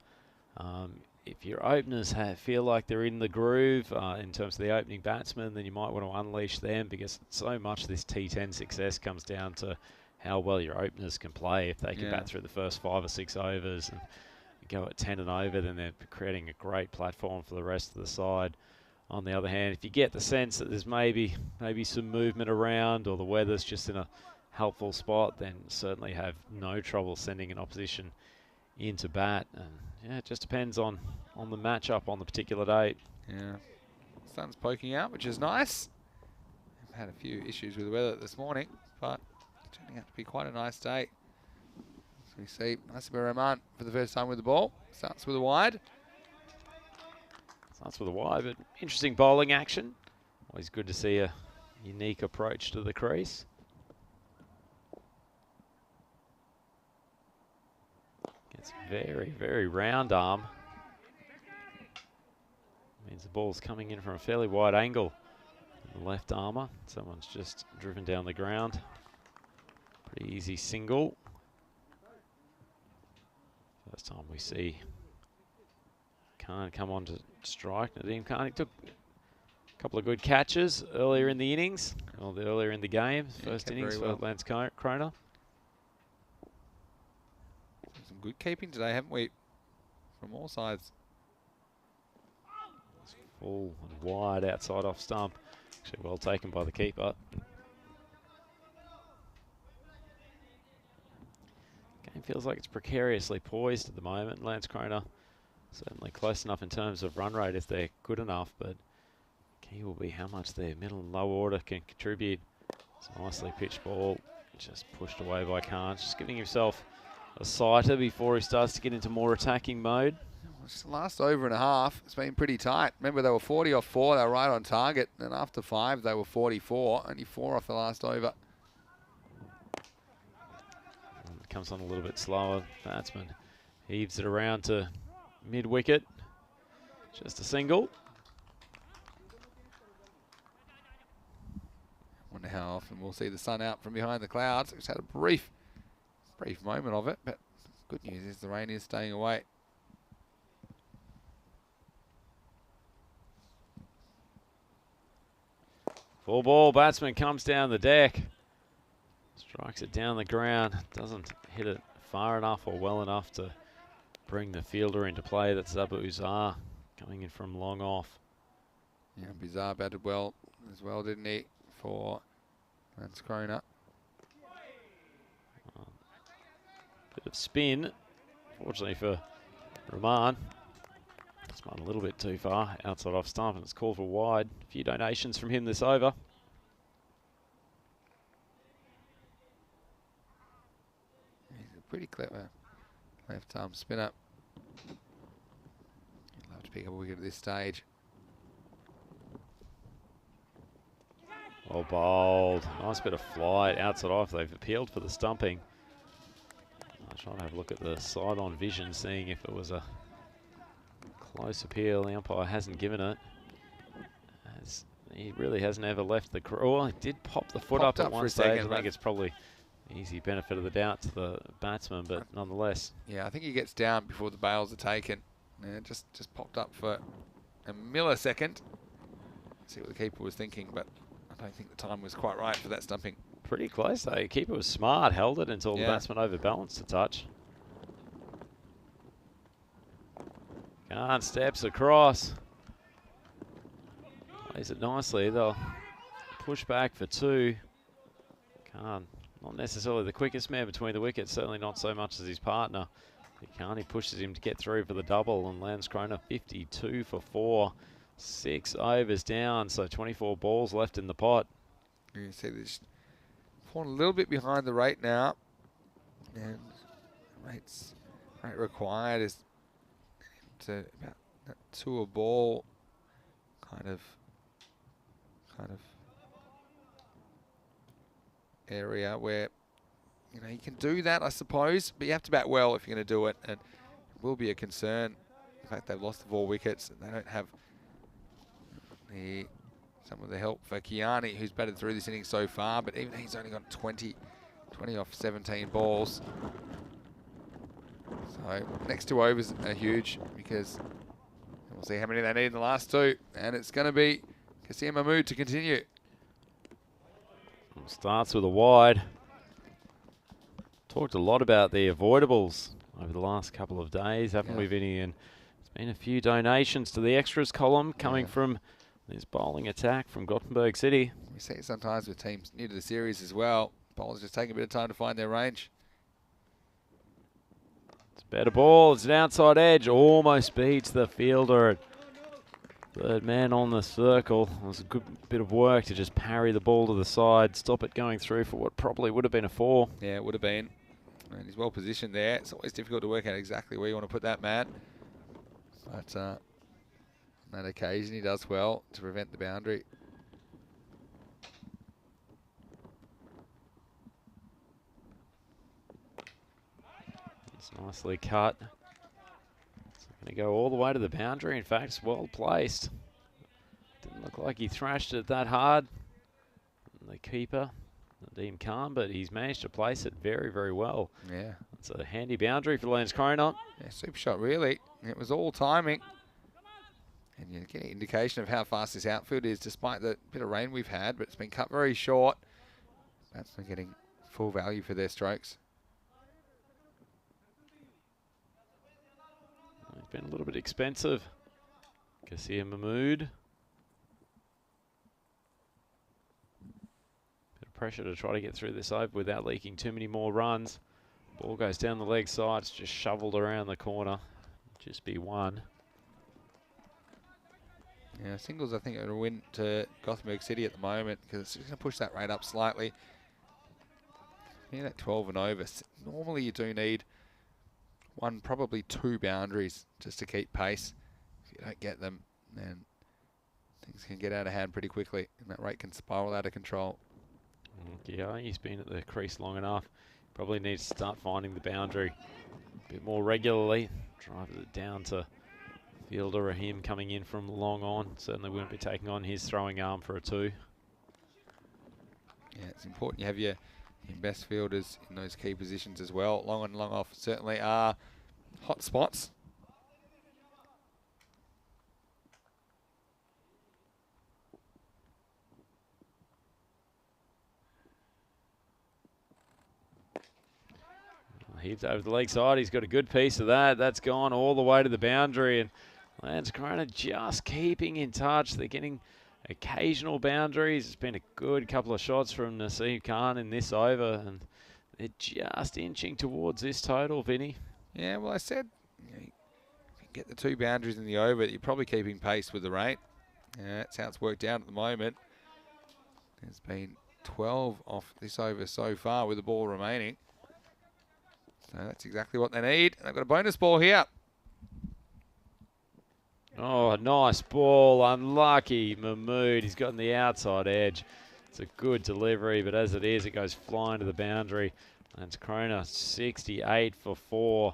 If your openers feel like they're in the groove in terms of the opening batsman, then you might want to unleash them, because so much of this T10 success comes down to how well your openers can play. If they can bat through the first 5 or 6 overs and go at 10 and over, then they're creating a great platform for the rest of the side. On the other hand, if you get the sense that there's maybe some movement around, or the weather's just in a helpful spot, then certainly have no trouble sending an opposition into bat. And yeah, it just depends on the matchup on the particular day. Yeah, sun's poking out, which is nice. I've had a few issues with the weather this morning, but it's turning out to be quite a nice day. As we see, Nasib Rahman for the first time with the ball. Starts with a wide. Starts with a wide, but interesting bowling action. Always good to see a unique approach to the crease. Gets very, very round arm. Means the ball's coming in from a fairly wide angle. The left armour. Someone's just driven down the ground. Pretty easy single. First time we see Khan come on to strike. Nadeem Khan, he took a couple of good catches earlier in the innings, or earlier in the game. Yeah, First kept innings very for well. Lance Kroner. Some good keeping today, haven't we? From all sides. Full and wide outside off stump. Actually well taken by the keeper. Game feels like it's precariously poised at the moment. Lance Kroner certainly close enough in terms of run rate if they're good enough, but key will be how much their middle and low order can contribute. It's a nicely pitched ball, just pushed away by Carnes, just giving himself a sighter before he starts to get into more attacking mode. It's the last over and a half. It's been pretty tight. Remember, they were 40 off 4. They were right on target. And after 5, they were 44. Only 4 off the last over. And comes on a little bit slower. Batsman heaves it around to mid-wicket. Just a single. Wonder how often we'll see the sun out from behind the clouds. It's had a brief moment of it. But good news is the rain is staying away. Full ball, batsman comes down the deck. Strikes it down the ground. Doesn't hit it far enough or well enough to bring the fielder into play. That's Zabu Uzar coming in from long off. Yeah, Bizarre batted well as well, didn't he? For Lance Kroner. Bit of spin. Fortunately for Rahman. Spun a little bit too far outside off stump and it's called for wide. A few donations from him this over. He's a pretty clever left arm spinner. He'd love to pick up a wicket at this stage. Well bowled. Nice bit of flight outside off. They've appealed for the stumping. I'm trying to have a look at the side-on vision, seeing if it was a close appeal. The umpire hasn't given it. He really hasn't ever left the he did pop the foot Popped up up at for one a stage. second, I think it's probably easy benefit of the doubt to the batsman, but nonetheless. Yeah, I think he gets down before the bails are taken. Yeah, just popped up for a millisecond. See what the keeper was thinking, but I don't think the time was quite right for that stumping. Pretty close though. The keeper was smart, held it until the batsman overbalanced a touch. Khan steps across. Plays it nicely. They'll push back for 2. Khan, not necessarily the quickest man between the wickets, certainly not so much as his partner. Khan, he pushes him to get through for the double, and Lance Kroner 52 for 4. 6 overs down, so 24 balls left in the pot. You see this falling a little bit behind the rate now, and rate required is to about that 2 a ball kind of area where you know you can do that, I suppose, but you have to bat well if you're going to do it, and it will be a concern. In fact, they've lost the 4 wickets, and they don't have some of the help for Kiani, who's batted through this inning so far, but even he's only got 20 off 17 balls. So next 2 overs are huge because we'll see how many they need in the last 2, and it's going to be Kasim Mahmood to continue. Starts with a wide. Talked a lot about the avoidables over the last couple of days, haven't we, Vinny? And there's been a few donations to the extras column coming from this bowling attack from Gothenburg City. We see it sometimes with teams new to the series as well. Bowlers just taking a bit of time to find their range. It's a better ball. It's an outside edge. Almost beats the fielder. Third man on the circle. It was a good bit of work to just parry the ball to the side, stop it going through for what probably would have been a 4. Yeah, it would have been. And he's well positioned there. It's always difficult to work out exactly where you want to put that man. But on that occasion, he does well to prevent the boundary. It's nicely cut. It's going to go all the way to the boundary. In fact, it's well placed. Didn't look like he thrashed it that hard. The keeper, Nadeem Khan, but he's managed to place it very, very well. Yeah. It's a handy boundary for Lance Kroner. Yeah, super shot, really. It was all timing. And you get an indication of how fast this outfield is, despite the bit of rain we've had, but it's been cut very short. Batsmen getting full value for their strokes. It's been a little bit expensive. Kasia Mahmood. Bit of pressure to try to get through this over without leaking too many more runs. Ball goes down the leg side. It's just shoveled around the corner. Just be one. Yeah, singles I think are a win to Gothenburg City at the moment because it's going to push that rate up slightly. Yeah, that 12 and over. Normally you do need one, probably two boundaries just to keep pace. If you don't get them, then things can get out of hand pretty quickly and that rate can spiral out of control. Yeah, he's been at the crease long enough. Probably needs to start finding the boundary a bit more regularly. Drive it down to fielder Rahim coming in from long on. Certainly wouldn't be taking on his throwing arm for a 2. Yeah, it's important you have your best fielders in those key positions as well. Long on, long off certainly are hot spots. Heaves over the leg side. He's got a good piece of that. That's gone all the way to the boundary. And Lance Corona just keeping in touch. They're getting occasional boundaries. It's been a good couple of shots from Naseem Khan in this over. And they're just inching towards this total, Vinny. Yeah, well, I said if you get the 2 boundaries in the over, you're probably keeping pace with the rate. Yeah, that's how it's worked out at the moment. There's been 12 off this over so far with the ball remaining. So that's exactly what they need. They've got a bonus ball here. Oh, nice ball. Unlucky Mahmood. He's gotten the outside edge. It's a good delivery, but as it is, it goes flying to the boundary. Lance Corona 68 for 4.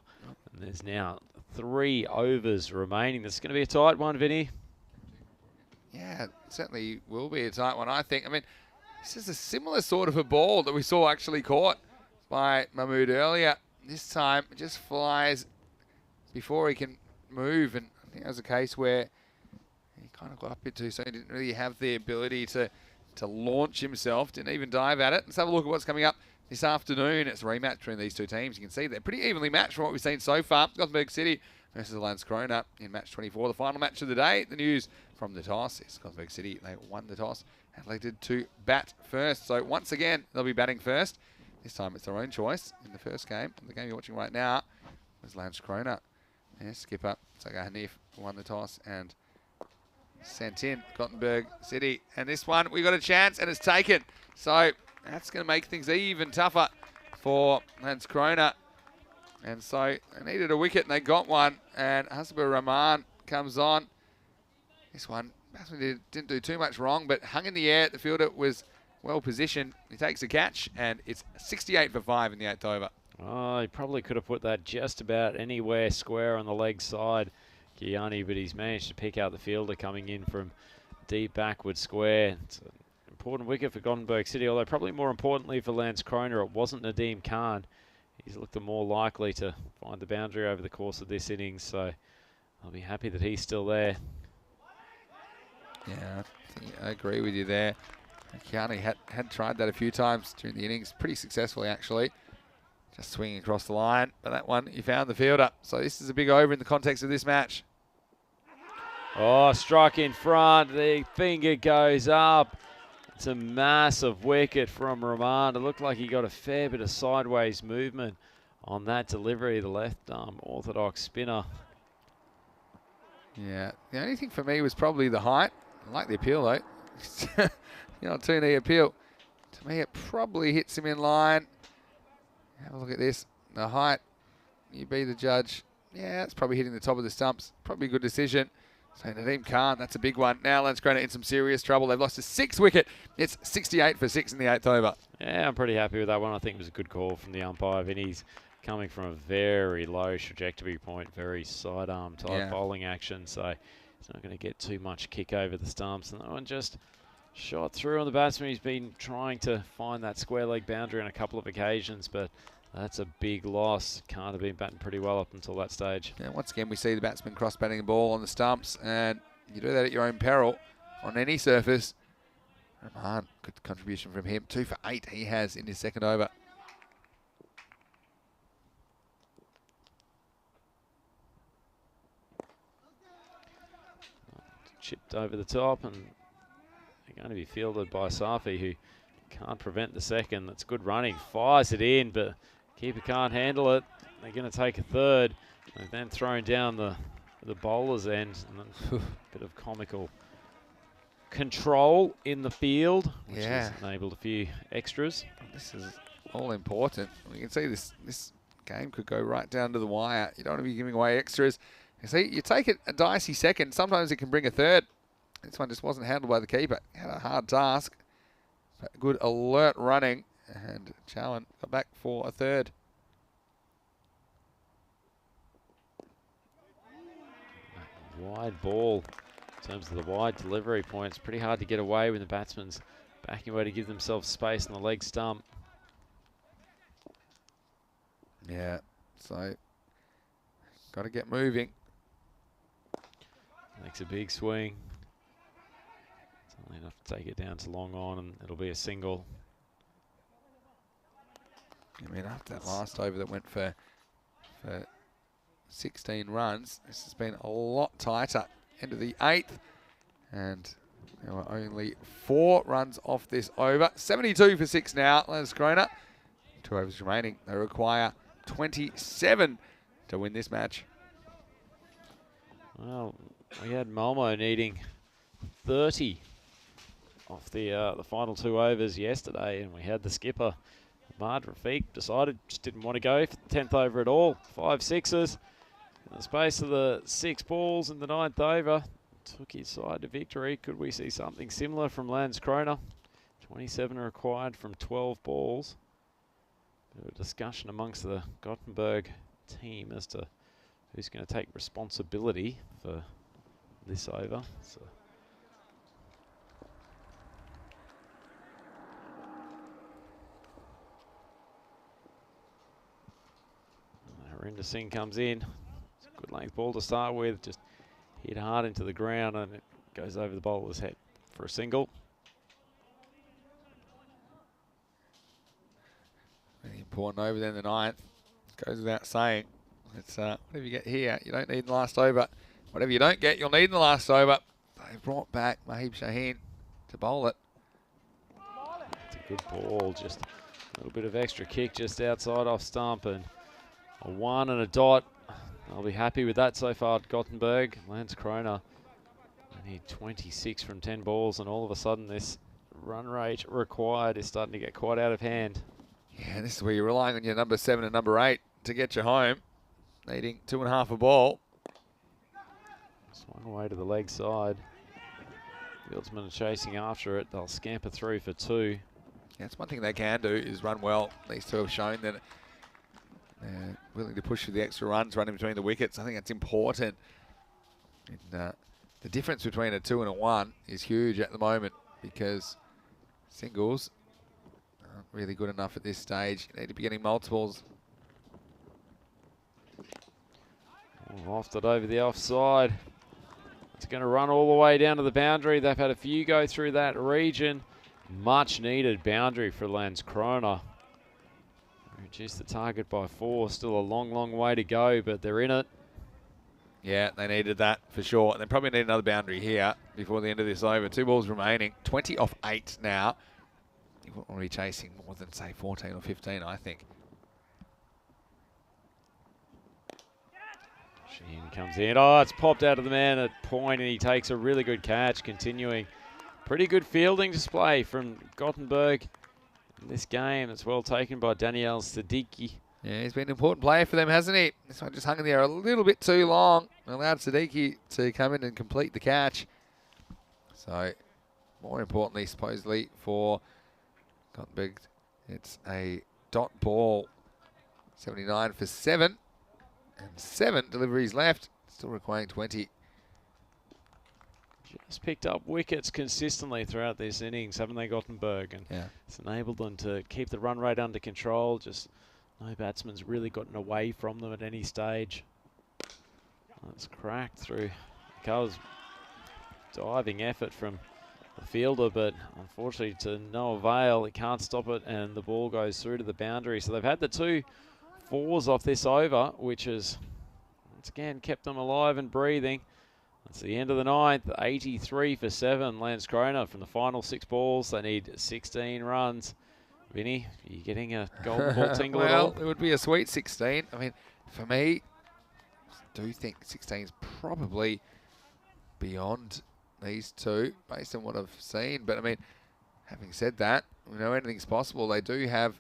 And there's now 3 overs remaining. This is going to be a tight one, Vinny. Yeah, it certainly will be a tight one, I think. I mean, this is a similar sort of a ball that we saw actually caught by Mahmood earlier. This time, it just flies before he can move. And I think that was a case where he kind of got up it too, so he didn't really have the ability to launch himself. Didn't even dive at it. Let's have a look at what's coming up this afternoon. It's a rematch between these two teams. You can see they're pretty evenly matched from what we've seen so far. Gothenburg City versus Lance Corona in match 24. The final match of the day. The news from the toss is Gothenburg City. They won the toss and elected to bat first. So once again, they'll be batting first. This time it's their own choice in the first game. The game you're watching right now was Lance Corona. Yeah, skipper Sagar Hanif won the toss and sent in Gothenburg City. And this one, we got a chance and it's taken. So that's going to make things even tougher for Lance Corona. And so they needed a wicket and they got one. And Hasbur Rahman comes on. This one, didn't do too much wrong, but hung in the air. The fielder was well positioned. He takes a catch and it's 68 for 5 in the 8th over. Oh, he probably could have put that just about anywhere square on the leg side, Gianni, but he's managed to pick out the fielder coming in from deep backward square. It's an important wicket for Gothenburg City, although probably more importantly for Lance Corona, it wasn't Nadeem Khan. He's looked the more likely to find the boundary over the course of this innings, so I'll be happy that he's still there. Yeah, I agree with you there. Kiani had tried that a few times during the innings, pretty successfully actually. Just swinging across the line, but that one, he found the fielder. So this is a big over in the context of this match. Oh, struck in front, the finger goes up. It's a massive wicket from Rahman. It looked like he got a fair bit of sideways movement on that delivery, the left arm orthodox spinner. Yeah, the only thing for me was probably the height. I like the appeal though. You know, 2-knee appeal. To me, it probably hits him in line. Have a look at this. The height, you be the judge. Yeah, it's probably hitting the top of the stumps. Probably a good decision. So Nadeem Khan, that's a big one. Now Lance Corona in some serious trouble. They've lost a 6th wicket. It's 68 for 6 in the 8th over. Yeah, I'm pretty happy with that one. I think it was a good call from the umpire. Vinny's coming from a very low trajectory point, very sidearm type bowling action. So he's not going to get too much kick over the stumps. And that one just shot through on the batsman. He's been trying to find that square leg boundary on a couple of occasions, but that's a big loss. Can't have been batting pretty well up until that stage. Yeah, once again, we see the batsman cross-batting the ball on the stumps, and You do that at your own peril on any surface. Rahman, good contribution from him. 2 for 8 he has in his second over. Chipped over the top, and they're going to be fielded by Safi, who can't prevent the second. That's good running. Fires it in, but keeper can't handle it. They're going to take a third. They've then thrown down the bowler's end. And then a bit of comical control in the field, which has enabled a few extras. This is all important. You can see this game could go right down to the wire. You don't want to be giving away extras. You see, you take it a dicey second. Sometimes it can bring a third. This one just wasn't handled by the keeper. He had a hard task. But good alert running. And Chowan got back for a third. Wide ball in terms of the wide delivery points. Pretty hard to get away when the batsman's backing away to give themselves space on the leg stump. Yeah, so got to get moving. Makes a big swing. It's only enough to take it down to long on, and it'll be a single. I mean, after that last over that went for 16 runs, this has been a lot tighter. End of the 8th, and there were only 4 runs off this over. 72 for 6 now. Lance Kroner. 2 overs remaining. They require 27 to win this match. Well, we had Malmo needing 30 off the final 2 overs yesterday, and we had the skipper, Ahmad Rafiq, decided just didn't want to go for the 10th over at all. 5 sixes in the space of the 6 balls in the 9th over. Took his side to victory. Could we see something similar from Lance Kroner? 27 required from 12 balls. Bit of a discussion amongst the Gothenburg team as to who's going to take responsibility for this over. So Harinder Singh comes in. It's a good length ball to start with. Just hit hard into the ground, and it goes over the bowler's head for a single. Really important over then the 9th. Goes without saying. It's whatever you get here, you don't need in the last over. Whatever you don't get, you'll need in the last over. They've brought back Mahib Shaheen to bowl it. It's a good ball, just a little bit of extra kick just outside off stump, and a 1 and a dot. I'll be happy with that so far at Gothenburg. Lance Kroner, I need 26 from 10 balls, and all of a sudden this run rate required is starting to get quite out of hand. Yeah, this is where you're relying on your number 7 and number 8 to get you home. Needing 2.5 a ball. Swung away to the leg side. Fieldsmen are chasing after it. They'll scamper through for 2. Yeah, that's one thing they can do is run well. These two have shown that they're willing to push for the extra runs, running between the wickets. I think that's important. And, the difference between a 2 and a 1 is huge at the moment because singles aren't really good enough at this stage. You need to be getting multiples. Lofted over the offside. It's going to run all the way down to the boundary. They've had a few go through that region. Much needed boundary for Lance Kroner. Reduced the target by 4. Still a long, long way to go, but they're in it. Yeah, they needed that for sure. They probably need another boundary here before the end of this over. 2 balls remaining. 20 off 8 now. You wouldn't want to be chasing more than, say, 14 or 15, I think. Sheen comes in. Oh, it's popped out of the man at point, and he takes a really good catch, continuing. Pretty good fielding display from Gothenburg in this game. It's well taken by Daniel Siddiqui. Yeah, he's been an important player for them, hasn't he? This one just hung in there a little bit too long. Allowed Siddiqui to come in and complete the catch. So, more importantly, supposedly, for Gothenburg, it's a dot ball. 79 for 7. And 7 deliveries left. Still requiring 20. Just picked up wickets consistently throughout this innings, haven't they, Gothenburg? And it's enabled them to keep the run rate under control. Just no batsman's really gotten away from them at any stage. That's cracked through. Covers diving effort from the fielder, but unfortunately to no avail. He can't stop it, and the ball goes through to the boundary. So they've had the 2 fours off this over, which has once again kept them alive and breathing. That's the end of the 9th. 83 for 7. Lance Kroner from the final 6 balls. They need 16 runs. Vinny, are you getting a golden ball tingle at all? Well, it would be a sweet 16. I mean, for me, I do think 16 is probably beyond these two based on what I've seen. But I mean, having said that, we know anything's possible. They do have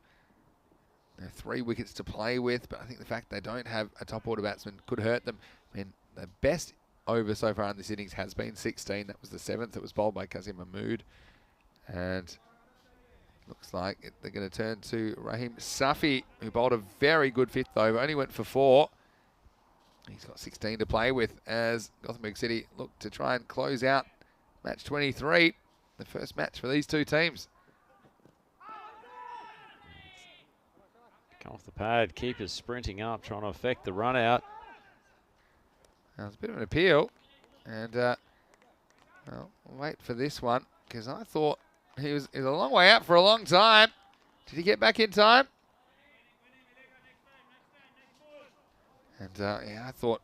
3 wickets to play with, but I think the fact they don't have a top order batsman could hurt them. I mean, the best over so far in this innings has been 16. That was the 7th. It was bowled by Kazim Mahmood. And looks like they're going to turn to Raheem Safi, who bowled a very good 5th over. Only went for 4. He's got 16 to play with as Gothenburg City look to try and close out match 23, the first match for these 2 teams. Come off the pad, keepers sprinting up, trying to affect the run out. Now it's a bit of an appeal, and well, we'll wait for this one, because I thought he was a long way out for a long time. Did he get back in time? And yeah, I thought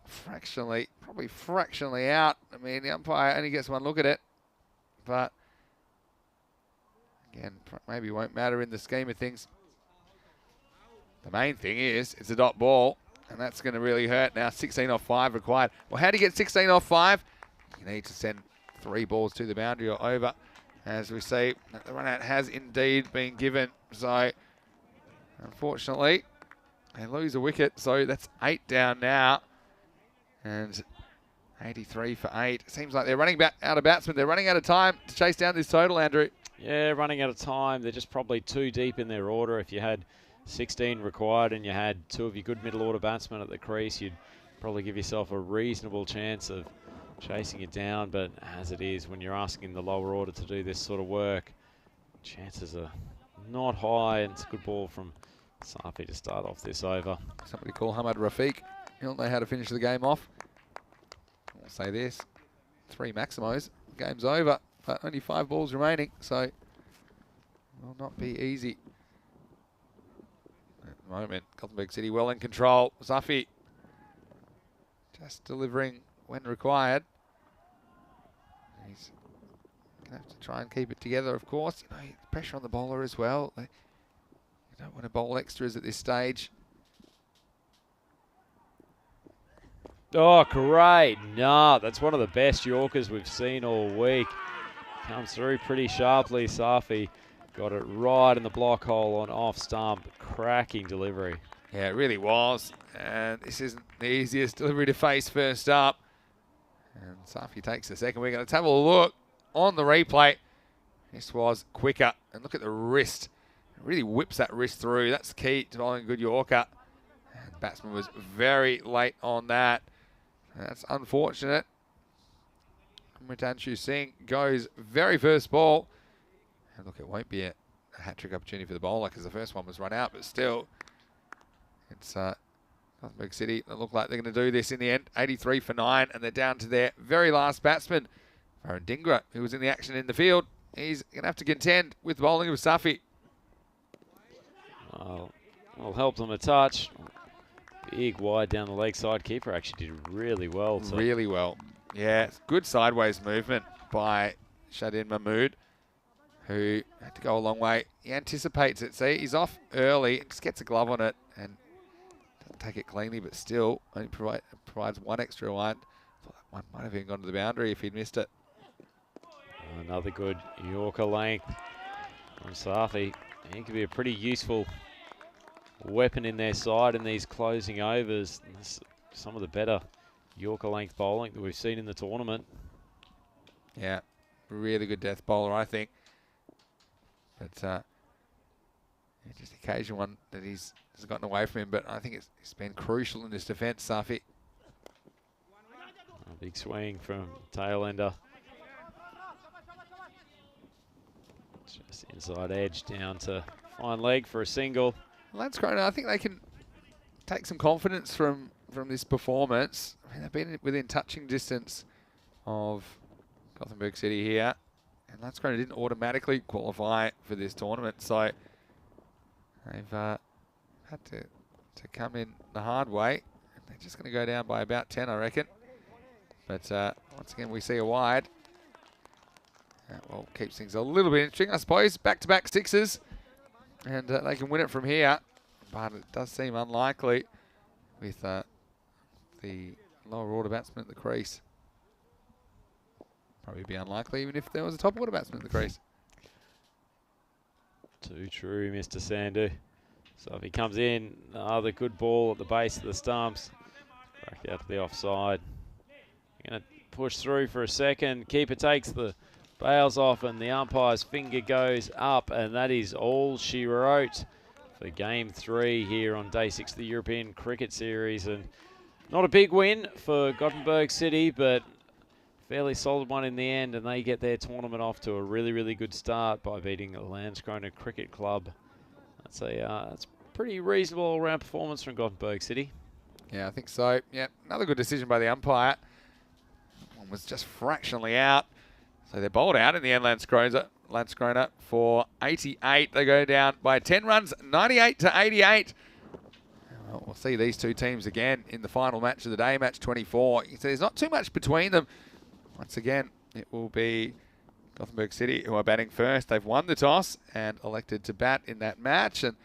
probably fractionally out. I mean, the umpire only gets one look at it, but again, maybe won't matter in the scheme of things. The main thing is it's a dot ball, and that's going to really hurt. Now 16 off 5 required. Well, how do you get 16 off 5? You need to send 3 balls to the boundary or over. As we see, the run out has indeed been given. So, unfortunately, they lose a wicket. So that's 8 down now. And 83 for 8. Seems like they're running out of batsmen. They're running out of time to chase down this total, Andrew. Yeah, running out of time. They're just probably too deep in their order. If you had 16 required and you had 2 of your good middle order batsmen at the crease, you'd probably give yourself a reasonable chance of chasing it down. But as it is, when you're asking the lower order to do this sort of work, chances are not high, and it's a good ball from Safi to start off this over. Somebody call Hamad Rafiq. He'll know how to finish the game off. I'll say this, 3 Maximos, game's over, but only 5 balls remaining, so it will not be easy. At the moment, Gothenburg City well in control. Safi just delivering when required. He's going to have to try and keep it together, of course. You know, pressure on the bowler as well. You don't want to bowl extras at this stage. Oh, great. Nah, that's one of the best Yorkers we've seen all week. Comes through pretty sharply. Safi got it right in the block hole on off stump. Cracking delivery. Yeah, it really was. And this isn't the easiest delivery to face first up. And Safi takes the second wicket. Let's have a look on the replay. This was quicker. And look at the wrist. It really whips that wrist through. That's the key to bowling a good Yorker. And the batsman was very late on that. That's unfortunate. Mritanchu Singh goes very first ball. And look, it won't be a hat-trick opportunity for the bowler because the first one was run out, but still, it's Gothenburg City. They look like they're going to do this in the end. 83 for 9, and they're down to their very last batsman, Varun Dhingra, who was in the action in the field. He's going to have to contend with the bowling of Safi. Will help them a touch. Big wide down the leg side. Keeper actually did really well. Really well. Yeah, good sideways movement by Shadin Mahmood, who had to go a long way. He anticipates it. See, he's off early, just gets a glove on it and doesn't take it cleanly, but still only provides 1 extra one. Thought that one might have even gone to the boundary if he'd missed it. Another good Yorker length from Safi. He could be a pretty useful weapon in their side in these closing overs. Some of the better Yorker length bowling that we've seen in the tournament. Yeah, really good death bowler, I think. But just the occasional one that has gotten away from him, but I think it's been crucial in this defence, Safi. A big swing from tail ender. Just inside edge down to fine leg for a single. Lance Kroner, I think they can take some confidence from this performance. I mean, they've been within touching distance of Gothenburg City here. And Landskrona didn't automatically qualify for this tournament, so they've had to come in the hard way. They're just going to go down by about 10, I reckon. But once again, we see a wide. That well, keeps things a little bit interesting, I suppose. Back-to-back sixes, and they can win it from here. But it does seem unlikely with the lower order batsman at the crease. Probably be unlikely even if there was a top order batsman at the crease. Too true, Mr. Sandu. So if he comes in, another good ball at the base of the stumps. Back out to the offside. Going to push through for a second. Keeper takes the bails off and the umpire's finger goes up, and that is all she wrote for game 3 here on day 6 of the European Cricket Series. And not a big win for Gothenburg City, but fairly solid one in the end, and they get their tournament off to a really, really good start by beating the Landskrona Cricket Club. That's a pretty reasonable all-round performance from Gothenburg City. Yeah, I think so. Yeah, another good decision by the umpire. One was just fractionally out. So they're bowled out in the end, Landskrona for 88. They go down by 10 runs, 98 to 88. Well, we'll see these two teams again in the final match of the day, match 24. You can see there's not too much between them. Once again, it will be Gothenburg City who are batting first. They've won the toss and elected to bat in that match. And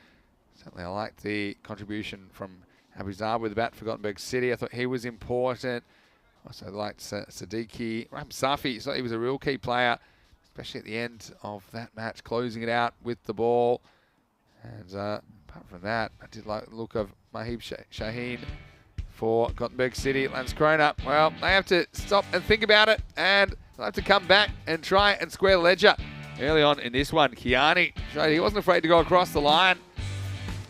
certainly I like the contribution from Abuzar with the bat for Gothenburg City. I thought he was important. Also liked Siddiqui. Safi, so he was a real key player, especially at the end of that match, closing it out with the ball. And apart from that, I did like the look of Mahib Shaheen for Gothenburg City. Landskrona, well, they have to stop and think about it, and they'll have to come back and try and square the ledger. Early on in this one, Kiani showed he wasn't afraid to go across the line.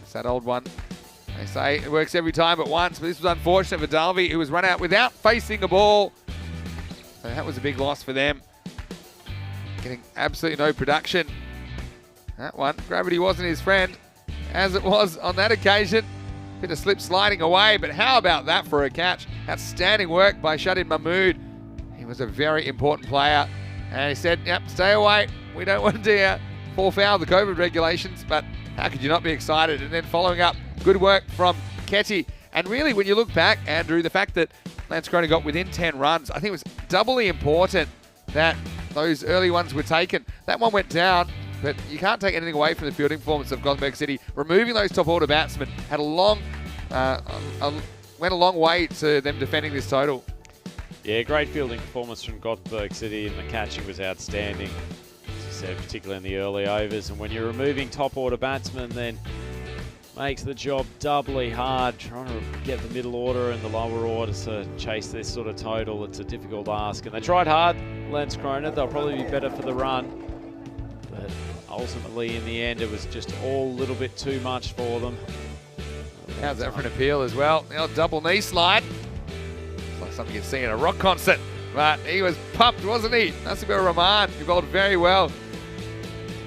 It's that old one. They say it works every time but once, but this was unfortunate for Dalby, who was run out without facing a ball. So that was a big loss for them. Getting absolutely no production. That one, gravity wasn't his friend, as it was on that occasion. Bit of slip sliding away, but how about that for a catch? Outstanding work by Shadid Mahmood. He was a very important player. And he said, yep, stay away. We don't want to fall foul of the COVID regulations, but how could you not be excited? And then following up, good work from Ketty. And really, when you look back, Andrew, the fact that Landskrona got within 10 runs, I think it was doubly important that those early ones were taken. That one went down, but you can't take anything away from the fielding performance of Gothenburg City. Removing those top order batsmen had went a long way to them defending this total. Yeah, great fielding performance from Gothenburg City, and the catching was outstanding, as you said, particularly in the early overs. And when you're removing top order batsmen, then makes the job doubly hard, trying to get the middle order and the lower order to chase this sort of total. It's a difficult ask, and they tried hard, Landskrona. They'll probably be better for the run, but ultimately in the end it was just all a little bit too much for them. How's that for an appeal as well? The old double knee slide. It's like something you'd see in a rock concert, but he was pumped, wasn't he? Nasibur Rahman, he bowled very well.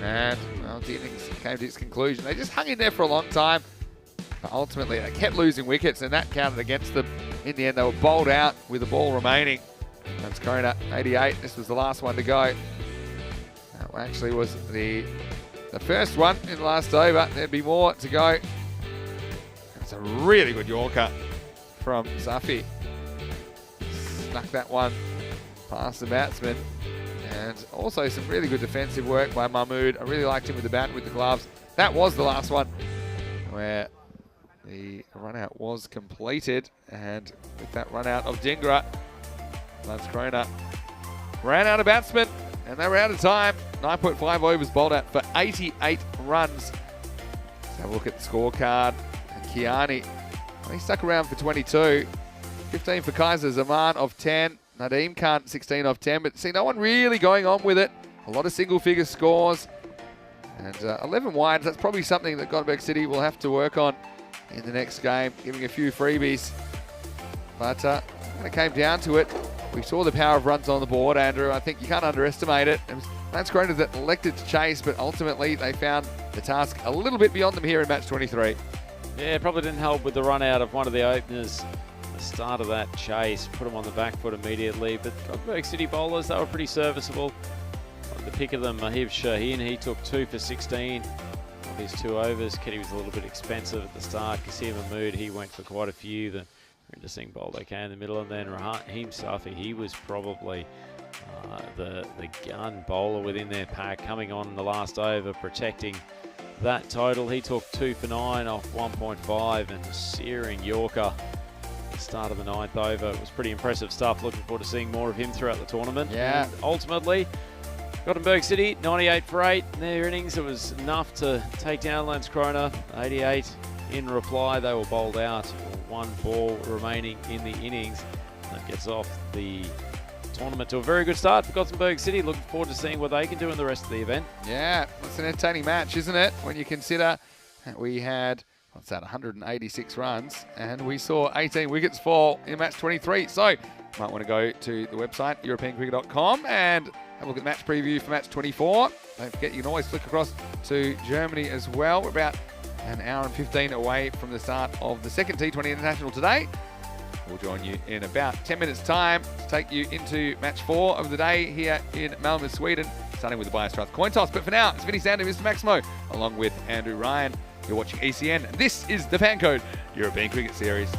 And well, the innings came to its conclusion. They just hung in there for a long time, but ultimately they kept losing wickets, and that counted against them. In the end, they were bowled out with the ball remaining. Landskrona 88. This was the last one to go. That actually was the first one in the last over. There'd be more to go. It's a really good Yorker from Safi. Snuck that one past the batsman. And also some really good defensive work by Mahmood. I really liked him with the bat, with the gloves. That was the last one where the run out was completed. And with that run out of Dhingra, Landskrona ran out of batsmen and they were out of time. 9.5 overs bowled out for 88 runs. Let's have a look at the scorecard. And Kiani, well, he stuck around for 22. 15 for Kaiser Zaman of 10. Nadeem Khan, 16 of 10, but see, no one really going on with it. A lot of single-figure scores. And 11 wides, that's probably something that Gothenburg City will have to work on in the next game, giving a few freebies. But when it came down to it, we saw the power of runs on the board, Andrew. I think you can't underestimate it. It was Landskrona that elected to chase, but ultimately they found the task a little bit beyond them here in match 23. Yeah, probably didn't help with the run out of one of the openers the start of that chase, put them on the back foot immediately. But Gothenburg City bowlers, they were pretty serviceable. The pick of them, Mahib Shaheen, he took 2 for 16 of his 2 overs. Keddy was a little bit expensive at the start. Kasim Mahmood, he went for quite a few. The Rinder Singh bowled okay in the middle, and then Raheem Safi, he was probably the gun bowler within their pack, coming on in the last over, protecting that total. He took 2 for 9 off 1.5, and a searing Yorker at the start of the 9th over. It was pretty impressive stuff. Looking forward to seeing more of him throughout the tournament. Yeah. And ultimately, Gothenburg City, 98 for 8 in their innings. It was enough to take down Landskrona. 88 in reply. They were bowled out. 1 ball remaining in the innings. That gets off the tournament to a very good start for Gothenburg City. Looking forward to seeing what they can do in the rest of the event. Yeah, it's an entertaining match, isn't it? When you consider that we had, what's that, 186 runs, and we saw 18 wickets fall in match 23. So, you might want to go to the website, europeancricket.com, and have a look at the match preview for match 24. Don't forget, you can always flick across to Germany as well. We're about an hour and 15 away from the start of the second T20 International today. We'll join you in about 10 minutes' time to take you into match 4 of the day here in Malmo, Sweden, starting with the Bias Trust coin toss. But for now, it's Vinny Sander, Mr. Maximo, along with Andrew Ryan. You're watching ECN. This is the FanCode European Cricket Series.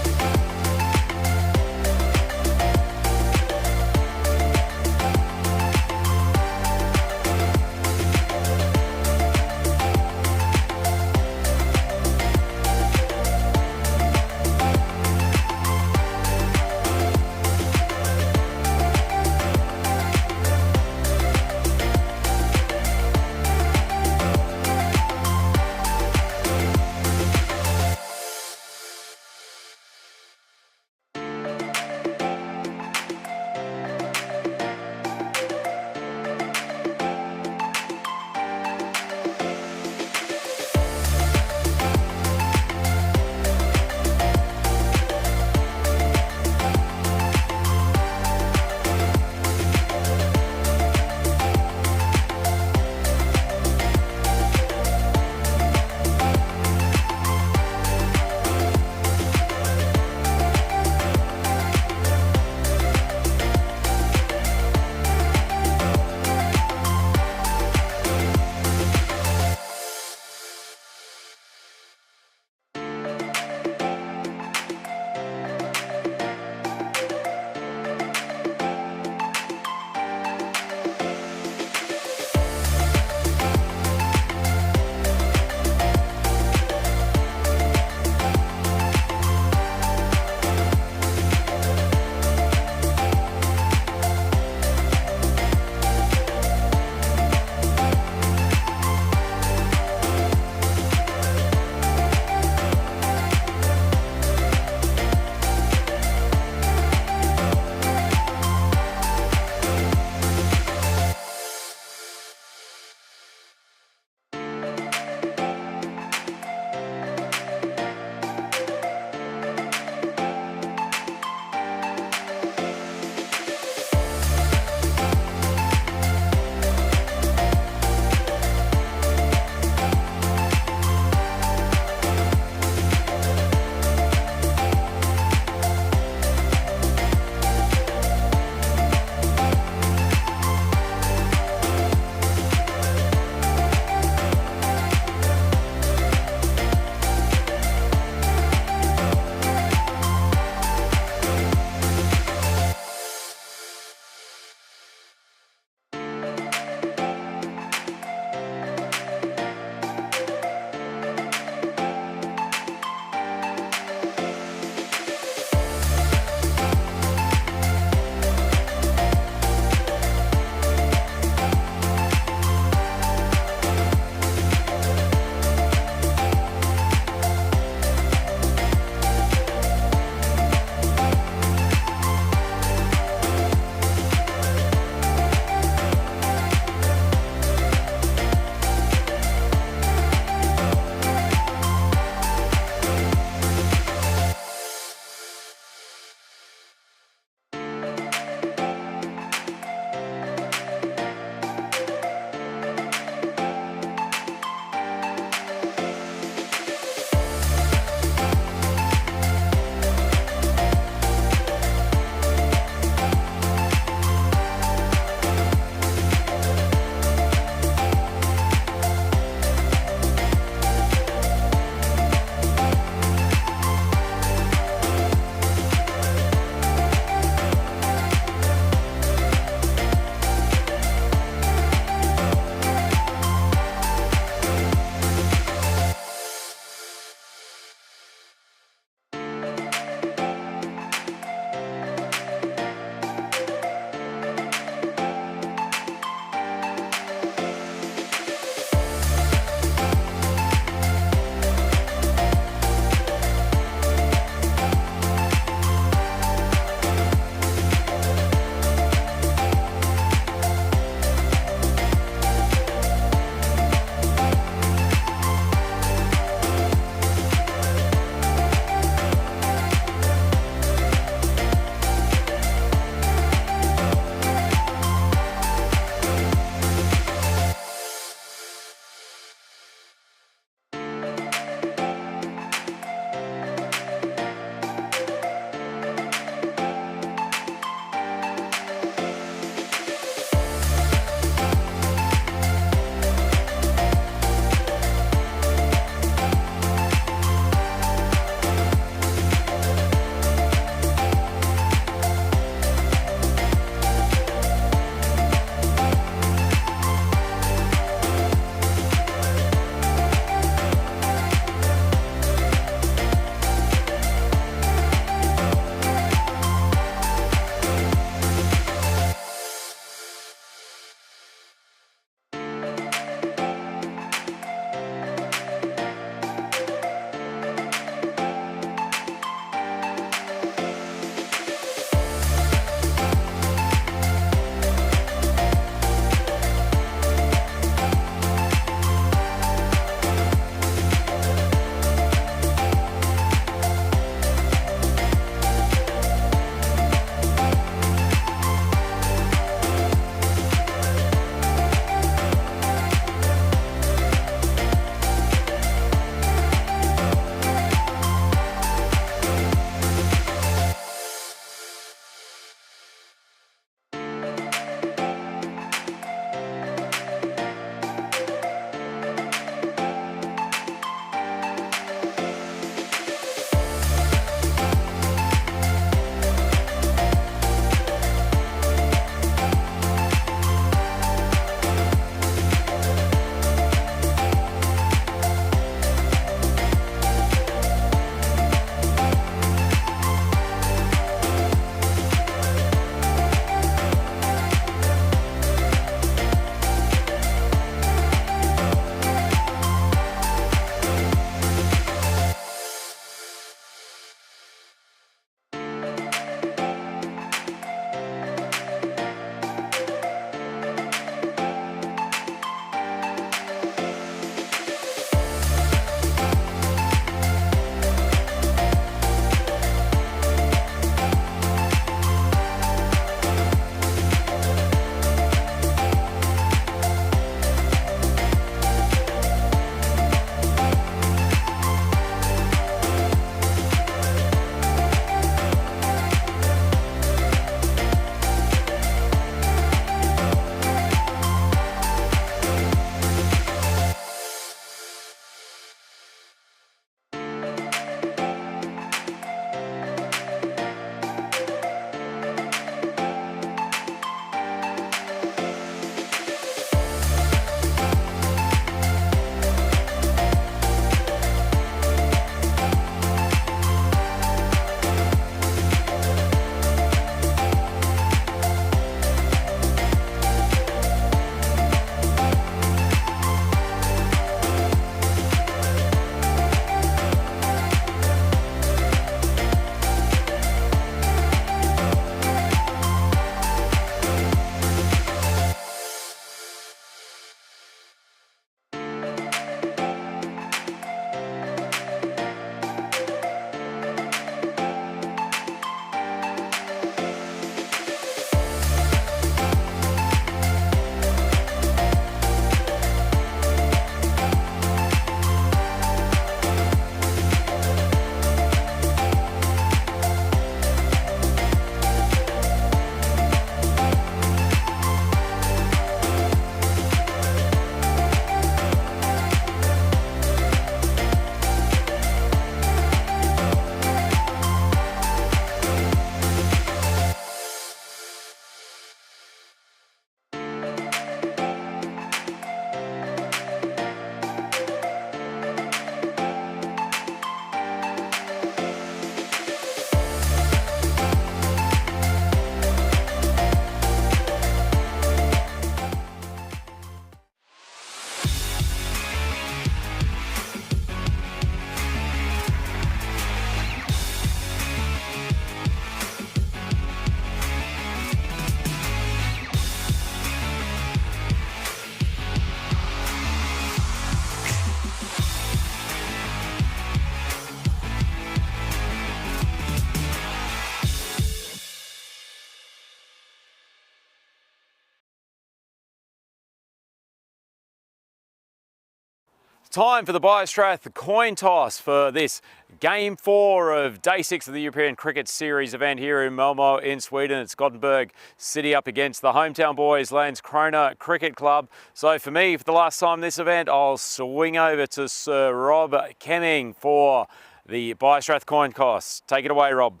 Time for the Biostrath coin toss for this Game 4 of Day 6 of the European Cricket Series event here in Malmo in Sweden. It's Gothenburg City up against the hometown boys, Landskrona Cricket Club. So for me, for the last time this event, I'll swing over to Sir Rob Kemming for the Biostrath coin toss. Take it away, Rob.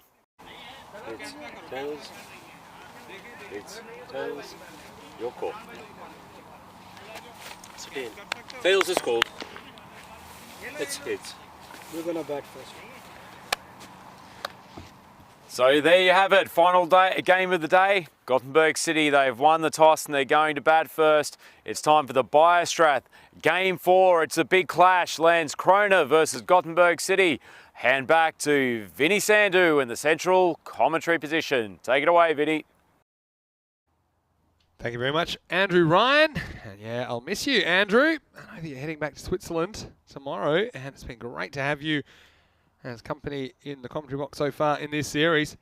It's tails. It's tails. Your call. Spin. Tails is called. It's heads. We're gonna bat first. So there you have it, final game of the day. Gothenburg City, they've won the toss and they're going to bat first. It's time for the Biostrath Game 4. It's a big clash, Landskrona versus Gothenburg City. Hand back to Vinny Sandhu in the central commentary position. Take it away, Vinny. Thank you very much, Andrew Ryan. And yeah, I'll miss you, Andrew. I know that you're heading back to Switzerland tomorrow, and it's been great to have you as company in the commentary box so far in this series.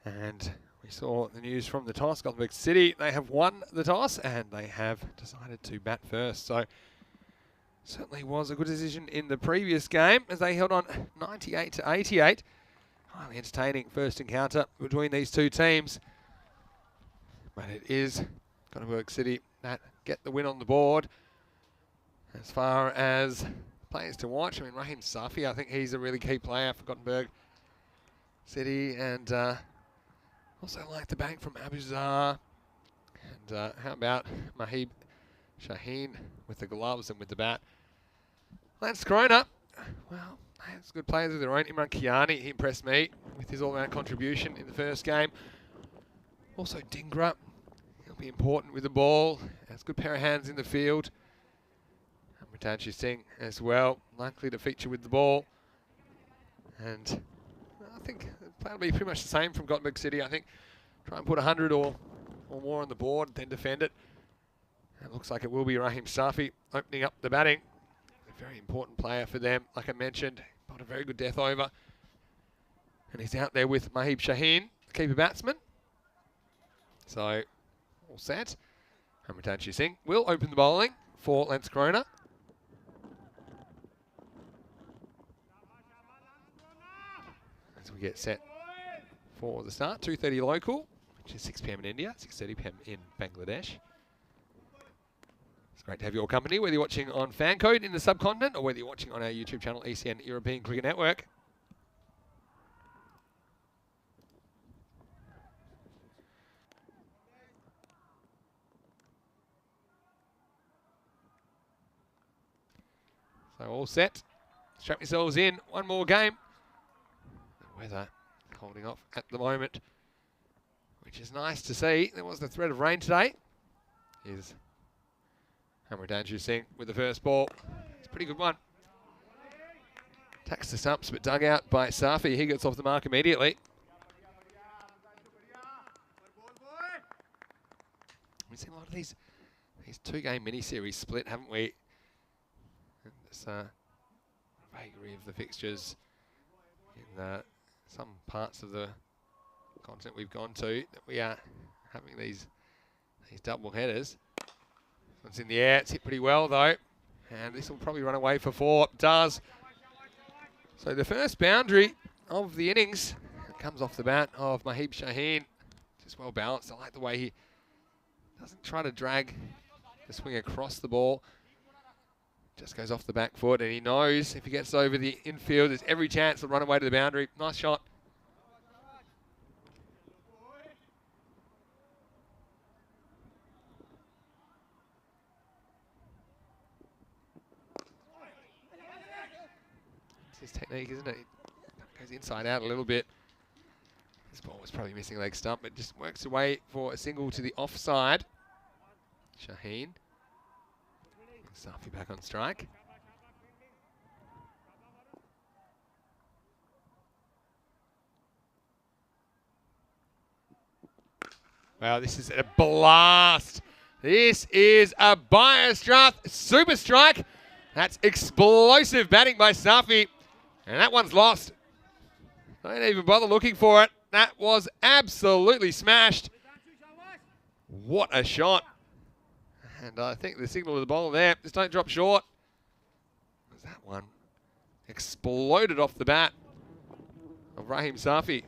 And we saw the news from the toss. Gothenburg City, they have won the toss, and they have decided to bat first. So certainly was a good decision in the previous game as they held on 98 to 88. Highly entertaining first encounter between these two teams. But it is Gothenburg City that get the win on the board. As far as players to watch, I mean, Raheem Safi, I think he's a really key player for Gothenburg City. And also like the batting from Abuzar. And how about Mahib Shaheen with the gloves and with the bat. Landskrona, well, they have some good players of their own. Imran Kiani, he impressed me with his all-round contribution in the first game. Also Dingra, he'll be important with the ball. Has a good pair of hands in the field. And Ritanshi Singh as well, likely to feature with the ball. And I think the plan will be pretty much the same from Gothenburg City. I think try and put 100 or more on the board, then defend it. It looks like it will be Raheem Safi opening up the batting. A very important player for them, like I mentioned. Got a very good death over. And he's out there with Mahib Shaheen, the keeper batsman. So, all set. And Ritanshi Singh will open the bowling for Landskrona. As we get set for the start, 2:30 local, which is 6 p.m. in India, 6:30 p.m. in Bangladesh. It's great to have your company, whether you're watching on FanCode in the subcontinent or whether you're watching on our YouTube channel, ECN European Cricket Network. So all set. Strap yourselves in. One more game. The weather holding off at the moment, which is nice to see. There was the threat of rain today. Here's Ritanshi Singh with the first ball. It's a pretty good one. Tacks the stumps, but dug out by Safi. He gets off the mark immediately. We've seen a lot of these two-game mini-series split, haven't we? And there's a vagary of the fixtures in some parts of the continent we've gone to that we are having these double headers. It's in the air. It's hit pretty well though, and this will probably run away for 4. It does. So the first boundary of the innings comes off the bat of Mahib Shaheen. Just well balanced. I like the way he doesn't try to drag the swing across the ball. Just goes off the back foot, and he knows if he gets over the infield, there's every chance to run away to the boundary. Nice shot. It's his technique, isn't it? It goes inside out a little bit. This ball was probably missing a leg stump, but just works away for a single to the offside. Shaheen. Safi back on strike. Wow, this is a blast. This is a Biostrath super strike. That's explosive batting by Safi. And that one's lost. Don't even bother looking for it. That was absolutely smashed. What a shot. And I think the signal to the bowler there, just don't drop short. That one exploded off the bat of Raheem Safi.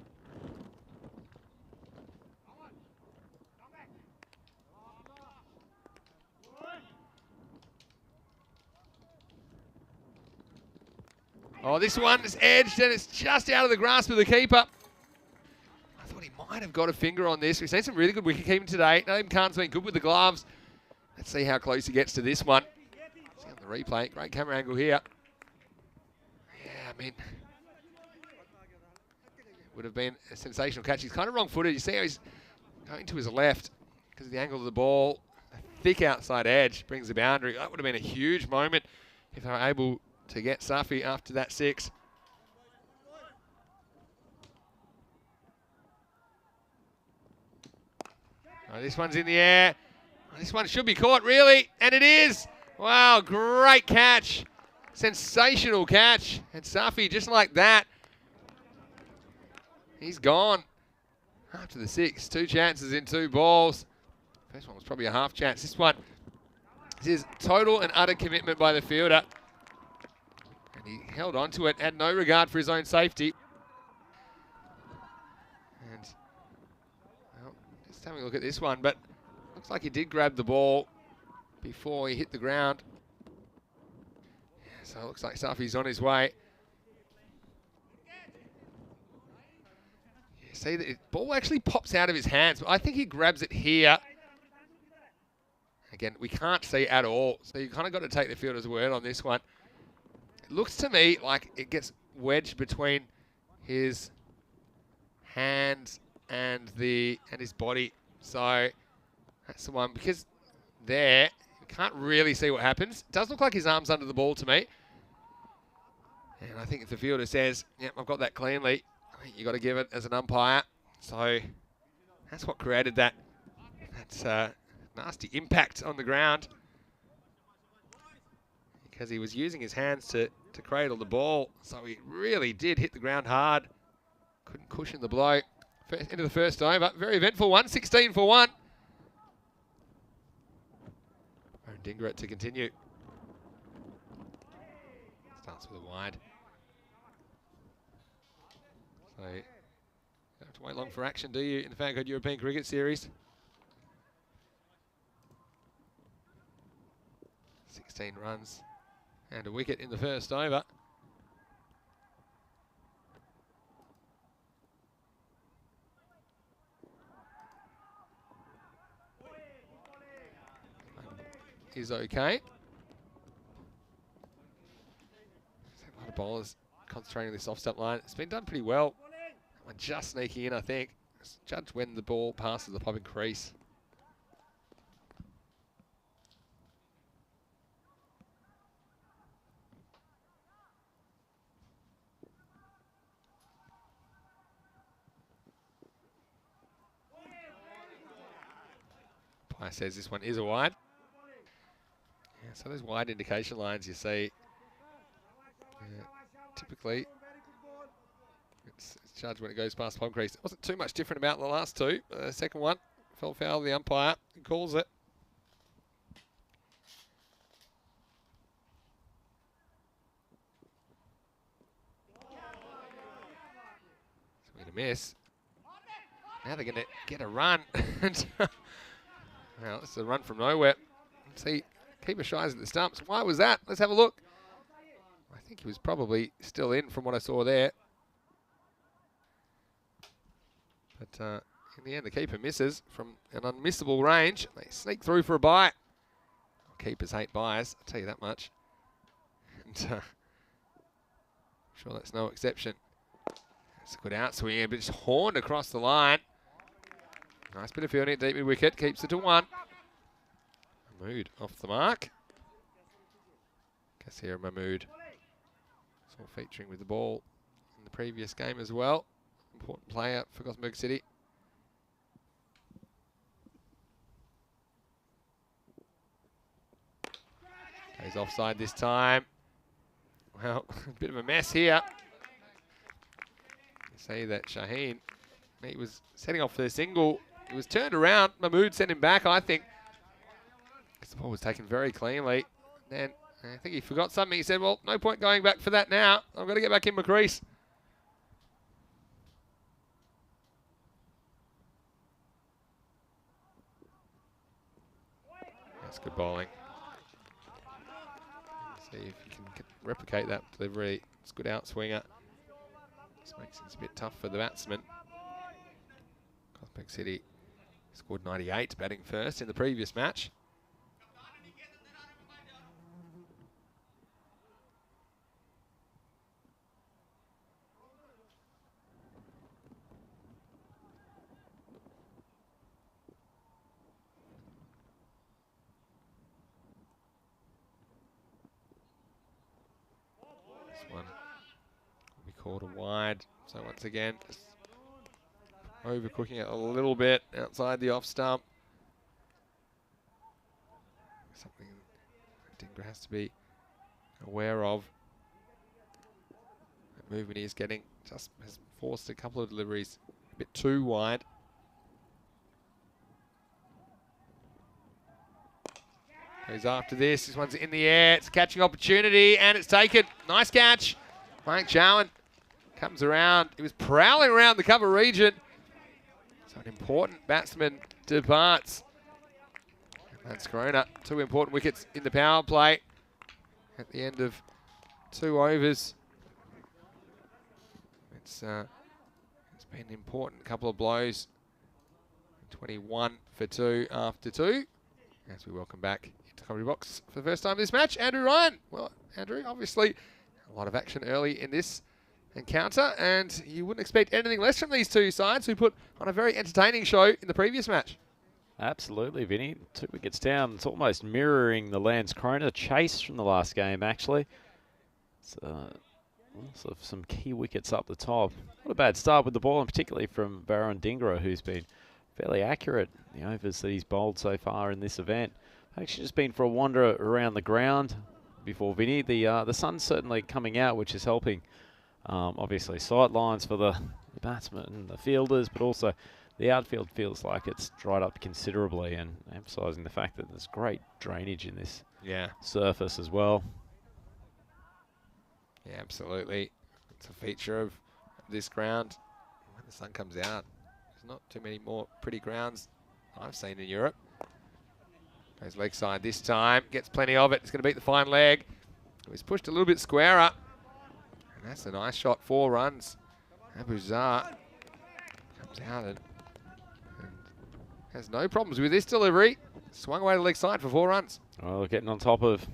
Oh, this one is edged and it's just out of the grasp of the keeper. I thought he might have got a finger on this. We've seen some really good wicket keeping today. Naeem Khan's been good with the gloves. Let's see how close he gets to this one. See on the replay. Great camera angle here. Yeah, I mean, it would have been a sensational catch. He's kind of wrong-footed. You see how he's going to his left because of the angle of the ball. A thick outside edge brings the boundary. That would have been a huge moment if they were able to get Safi after that 6. Oh, this one's in the air. Oh, this one should be caught, really, and it is. Wow, great catch. Sensational catch. And Safi, just like that, he's gone. After the 6, 2 chances in 2 balls. First one was probably a half chance. This one, this is total and utter commitment by the fielder. And he held on to it, had no regard for his own safety. And, well, just having a look at this one, but looks like he did grab the ball before he hit the ground. Yeah, so it looks like Safi's on his way. You see, the ball actually pops out of his hands, but I think he grabs it here. Again, we can't see at all, so you kind of got to take the fielder's word on this one. It looks to me like it gets wedged between his hands and his body. So that's the one, because there you can't really see what happens. It does look like his arm's under the ball to me. And I think if the fielder says, "Yep, I've got that cleanly," I think you got to give it as an umpire. So that's what created that. That's nasty impact on the ground, because he was using his hands to cradle the ball, so he really did hit the ground hard. Couldn't cushion the blow. Into the first over. Very eventful one, 16 for 1. Aaron Dingrat to continue. Starts with a wide. So you don't have to wait long for action, do you, in the FanCode European Cricket Series? 16 runs and a wicket in the first over. Is okay. A lot of bowlers concentrating on this off-stump line. It's been done pretty well. One just sneaking in, I think. Just judge when the ball passes the popping crease. Umpire says this one is a wide. Yeah, so those wide indication lines you see, typically it's judged when it goes past palm crease. It wasn't too much different about the last 2. The second one fell foul of the umpire. He calls it. Swing and a miss. Now they're going to get a run. Well, this is a run from nowhere. Let's see, keeper shies at the stumps. Why was that? Let's have a look. I think he was probably still in from what I saw there. But in the end, the keeper misses from an unmissable range. They sneak through for a bite. Keepers hate buys, I'll tell you that much. And I'm sure that's no exception. It's a good outswing, but it's horned across the line. Nice bit of fielding at deep mid wicket, keeps it to 1. Mahmood off the mark. Kassir Mahmood. Saw featuring with the ball in the previous game as well. Important player for Gothenburg City. Goes offside this time. Well, a bit of a mess here. You see that Shaheen, he was setting off for the single. He was turned around. Mahmood sent him back, I think. The ball was taken very cleanly. Then I think he forgot something. He said, well, no point going back for that now. I've got to get back in my crease. That's good bowling. See if you can replicate that delivery. It's a good outswinger. This makes it a bit tough for the batsman. Cosmic City scored 98 batting first in the previous match. This one will be called a wide. So once again, just overcooking it a little bit outside the off stump. Something Dingra has to be aware of. The movement he is getting just has forced a couple of deliveries a bit too wide. Goes after this. This one's in the air. It's a catching opportunity, and it's taken. Nice catch. Frank Chowan comes around. He was prowling around the cover region. So an important batsman departs. That's Corona. 2 important wickets in the power play at the end of 2 overs. It's been an important couple of blows. 21 for 2 after 2. As we welcome back into the commentary box for the first time this match, Andrew Ryan. Well, Andrew, obviously a lot of action early in this encounter, and you wouldn't expect anything less from these two sides who put on a very entertaining show in the previous match. Absolutely, Vinny. 2 wickets down. It's almost mirroring the Lance Corona chase from the last game, actually. It's also some key wickets up the top. Not a bad start with the ball, and particularly from Baron Dingra, who's been fairly accurate in the overs that he's bowled so far in this event. Actually just been for a wander around the ground before Vinny. The sun's certainly coming out, which is helping. Obviously sight lines for the batsmen and the fielders, but also the outfield feels like it's dried up considerably, and emphasising the fact that there's great drainage in this surface as well. Yeah, absolutely. It's a feature of this ground. When the sun comes out, there's not too many more pretty grounds I've seen in Europe. Goes leg side this time, gets plenty of it. It's going to beat the fine leg. It was pushed a little bit squarer. And that's a nice shot, 4 runs. Abuzar comes out and has no problems with this delivery. Swung away to the leg side for 4 runs. Well, getting on top of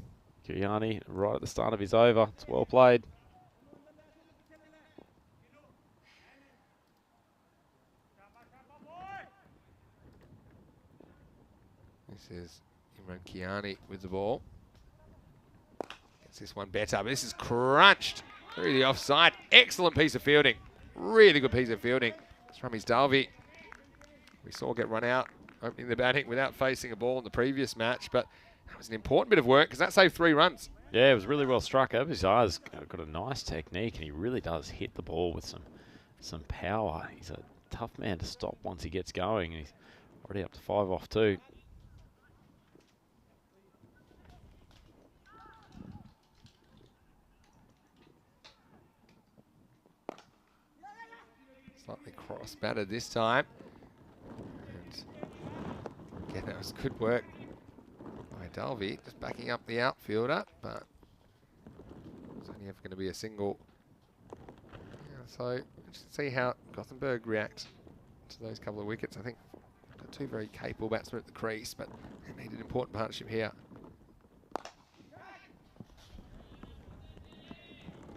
Kiriani right at the start of his over. It's well played. This is Imran Kiani with the ball. Gets this one better, but this is crunched through the offside. Excellent piece of fielding. Really good piece of fielding. It's from his Dalvi. We saw get run out opening the batting without facing a ball in the previous match, but that was an important bit of work because that saved 3 runs. Yeah, it was really well struck. Abuzar's got a nice technique, and he really does hit the ball with some power. He's a tough man to stop once he gets going, and he's already up to 5 off 2. Slightly cross-battered this time. And again, that was good work by Dalvi, just backing up the outfielder, but it's only ever going to be a single. Yeah, so just see how Gothenburg react to those couple of wickets. I think got 2 very capable batsmen at the crease, but they need an important partnership here.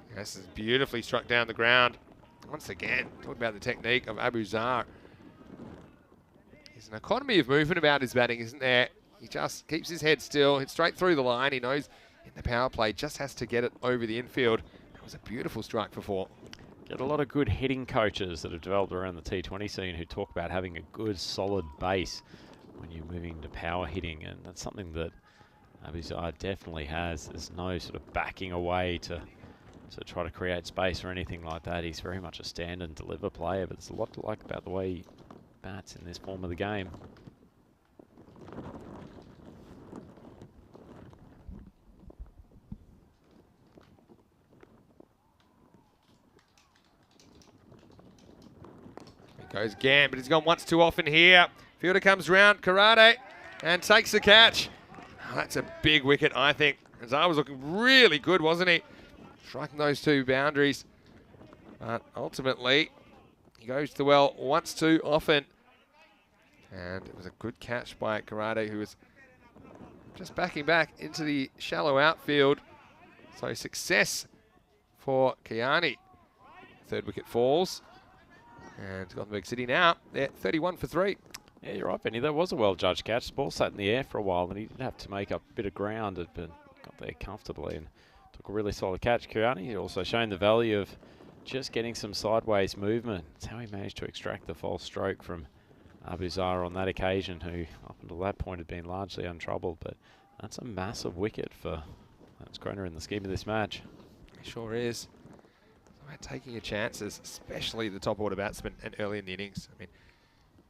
Yeah, this is beautifully struck down the ground. Once again, talk about the technique of Abuzar. There's an economy of movement about his batting, isn't there? He just keeps his head still, hits straight through the line. He knows in the power play, just has to get it over the infield. That was a beautiful strike for 4. Get a lot of good hitting coaches that have developed around the T20 scene who talk about having a good, solid base when you're moving to power hitting, and that's something that Abuzar definitely has. There's no sort of backing away to try to create space or anything like that. He's very much a stand and deliver player, but there's a lot to like about the way he bats in this form of the game. Goes again, but he's gone once too often here. Fielder comes round, Karate, and takes the catch. Oh, that's a big wicket, I think. Azar was looking really good, wasn't he? Striking those two boundaries. But ultimately, he goes to the well once too often. And it was a good catch by Karate, who was just backing back into the shallow outfield. So success for Kiani. Third wicket falls. And Gothenburg City now, they're 31 for 3. Yeah, you're right, Benny. That was a well-judged catch. The ball sat in the air for a while, and he did have to make up a bit of ground, but got there comfortably and took a really solid catch. Kiani also showing the value of just getting some sideways movement. It's how he managed to extract the false stroke from Abuzar on that occasion, who up until that point had been largely untroubled. But that's a massive wicket for Kroner in the scheme of this match. It sure is. About taking your chances, especially the top order batsman and early in the innings. I mean,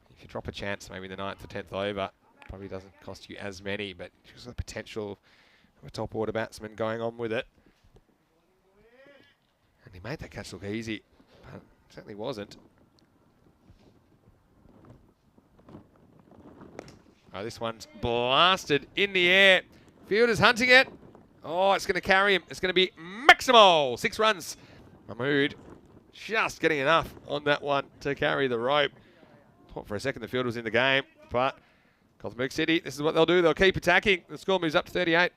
if you drop a chance maybe in the 9th or 10th over, probably doesn't cost you as many, but just the potential of a top order batsman going on with it. And he made that catch look easy, but it certainly wasn't. Oh, this one's blasted in the air. Fielder's hunting it. Oh, it's going to carry him. It's going to be Maximal. 6 runs. Mahmood just getting enough on that one to carry the rope. Thought for a second the field was in the game, but Gothenburg City, this is what they'll do. They'll keep attacking. The score moves up to 38.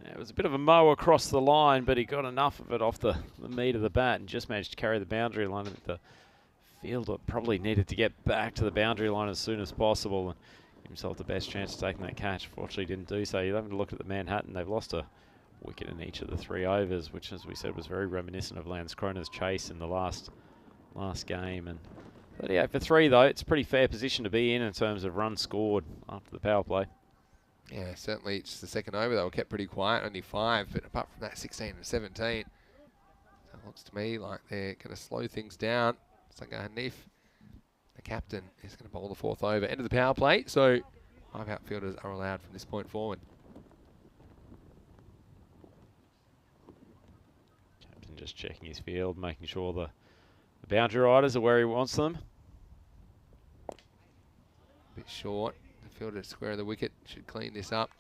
Yeah, it was a bit of a mow across the line, but he got enough of it off the meat of the bat and just managed to carry the boundary line. The fielder probably needed to get back to the boundary line as soon as possible and give himself the best chance of taking that catch. Fortunately, didn't do so. You're having to look at the Manhattan. They've lost a wicket in each of the 3 overs, which, as we said, was very reminiscent of Landskrona's chase in the last game. And 38 for 3, though, it's a pretty fair position to be in terms of runs scored after the power play. Yeah, certainly it's the second over. They were kept pretty quiet, only 5, but apart from that, 16 and 17. So it looks to me like they're going to slow things down. Sanga Hanif, the captain, is going to bowl the 4th over. End of the power play, so 5 outfielders are allowed from this point forward. Just checking his field, making sure the boundary riders are where he wants them. A bit short. The fielder square of the wicket should clean this up.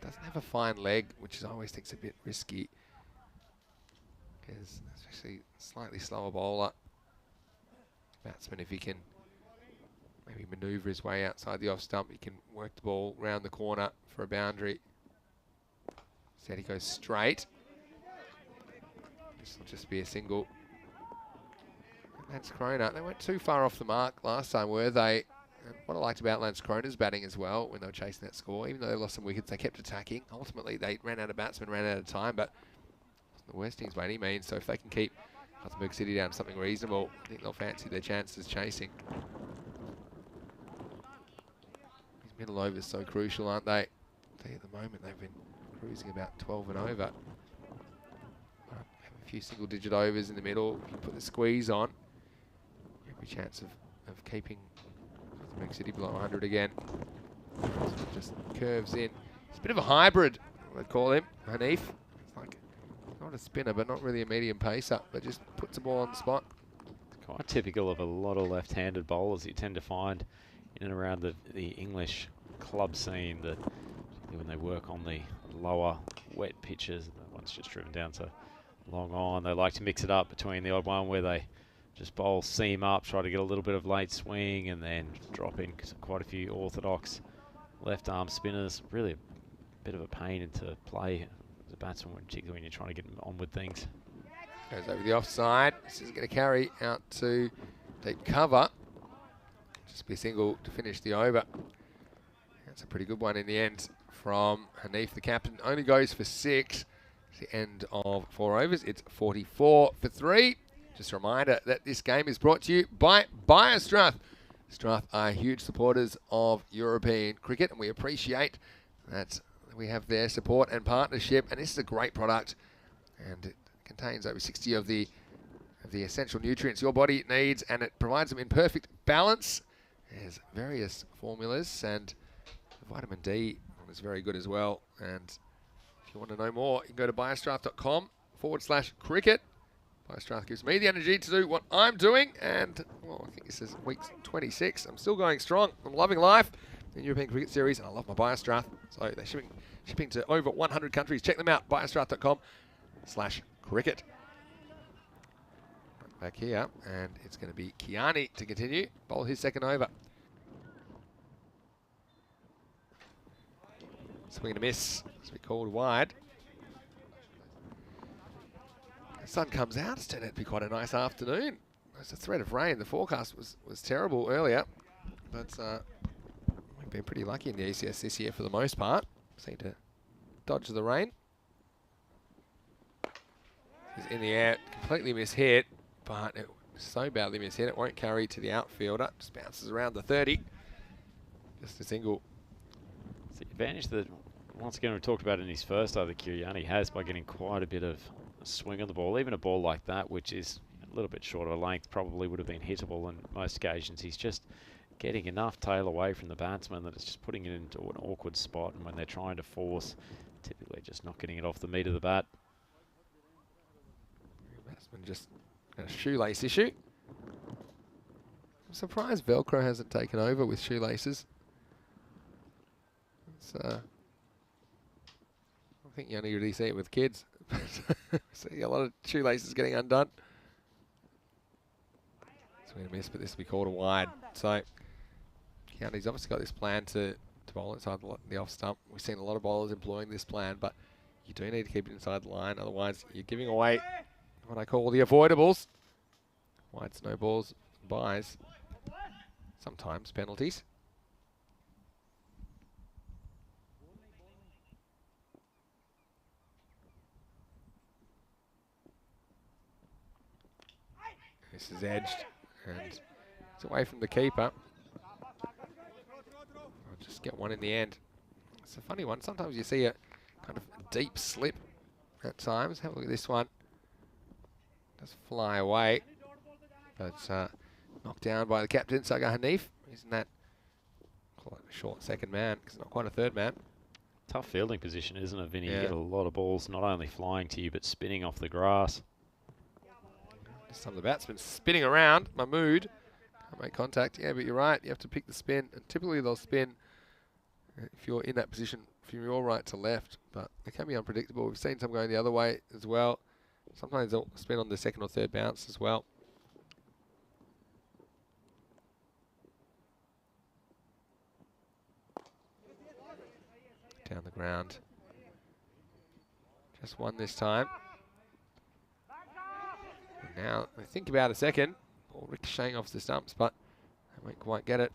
Doesn't have a fine leg, which I always think is a bit risky. Because especially slightly slower bowler. Batsman, if he can maybe manoeuvre his way outside the off stump, he can work the ball round the corner for a boundary. Instead he goes straight. This will just be a single. Landskroner, they weren't too far off the mark last time, were they? And what I liked about Landskroner's batting as well, when they were chasing that score, even though they lost some wickets, they kept attacking. Ultimately, they ran out of batsmen, ran out of time, but it wasn't the worst things by any means. So if they can keep Gothenburg City down to something reasonable, I think they'll fancy their chances chasing. These middle overs so crucial, aren't they? At the moment, they've been cruising about 12 and over. A few single-digit overs in the middle. If you put the squeeze on, every chance of keeping Gothenburg City below 100 again. So it just curves in. It's a bit of a hybrid, I'd call him, Hanif. It's like not a spinner, but not really a medium pacer, but just puts the ball on the spot. Quite typical of a lot of left-handed bowlers you tend to find in and around the English club scene, that when they work on the lower wet pitches, the ones just driven down to long on, they like to mix it up between the odd one where they just bowl seam up, try to get a little bit of late swing, and then drop in quite a few orthodox left arm spinners. Really a bit of a pain into play as a batsman, particularly when you're trying to get on with things. Goes over the offside. This is going to carry out to deep cover. Just be a single to finish the over. That's a pretty good one in the end from Hanif, the captain. Only goes for 6. The end of 4 overs. It's 44 for 3. Just a reminder that this game is brought to you by Strath. Strath are huge supporters of European cricket, and we appreciate that we have their support and partnership. And this is a great product, and it contains over 60 of the essential nutrients your body needs, and it provides them in perfect balance. There's various formulas, and the vitamin D is very good as well. And if you want to know more, you can go to biostrath.com/cricket. BioStrath gives me the energy to do what I'm doing, and well, I think this is week 26. I'm still going strong. I'm loving life in European Cricket Series, and I love my BioStrath. So they're shipping to over 100 countries. Check them out, biostrath.com/cricket. Back here, and it's going to be Kiani to continue. Bowl his second over. Swing and a miss. It's be called wide. The sun comes out. It's turned out to be quite a nice afternoon. There's a threat of rain. The forecast was terrible earlier, but we've been pretty lucky in the ECS this year for the most part. Seem to dodge the rain. He's in the air, completely mishit, but it was so badly mishit it won't carry to the outfielder. Just bounces around the 30. Just a single. It's the advantage that, once again, we talked about in his first over, Kiani has by getting quite a bit of a swing on the ball. Even a ball like that, which is a little bit shorter length, probably would have been hittable on most occasions. He's just getting enough tail away from the batsman that it's just putting it into an awkward spot, and when they're trying to force, typically just not getting it off the meat of the bat. Batsman just got a shoelace issue. I'm surprised Velcro hasn't taken over with shoelaces. It's, I think you only really see it with kids. See a lot of shoelaces getting undone. Swing and miss, but this will be called a wide. So Keanu's obviously got this plan to bowl inside the off stump. We've seen a lot of bowlers employing this plan, but you do need to keep it inside the line, otherwise you're giving away what I call the avoidables. Wide snowballs, buys, sometimes penalties. This is edged, and it's away from the keeper. I'll just get one in the end. It's a funny one. Sometimes you see a kind of deep slip at times. Have a look at this one. Does fly away, but knocked down by the captain, Sagar Hanif. Isn't that quite a short second man? Because not quite a third man. Tough fielding position, isn't it, Vinny? Yeah. You get a lot of balls not only flying to you, but spinning off the grass. Some of the batsmen spinning around. Mahmood can't make contact. Yeah, but you're right. You have to pick the spin, and typically they'll spin if you're in that position from your right to left. But they can be unpredictable. We've seen some going the other way as well. Sometimes they'll spin on the second or third bounce as well. Down the ground. Just one this time. And now they think about a second. Ball ricocheting off the stumps, but they won't quite get it.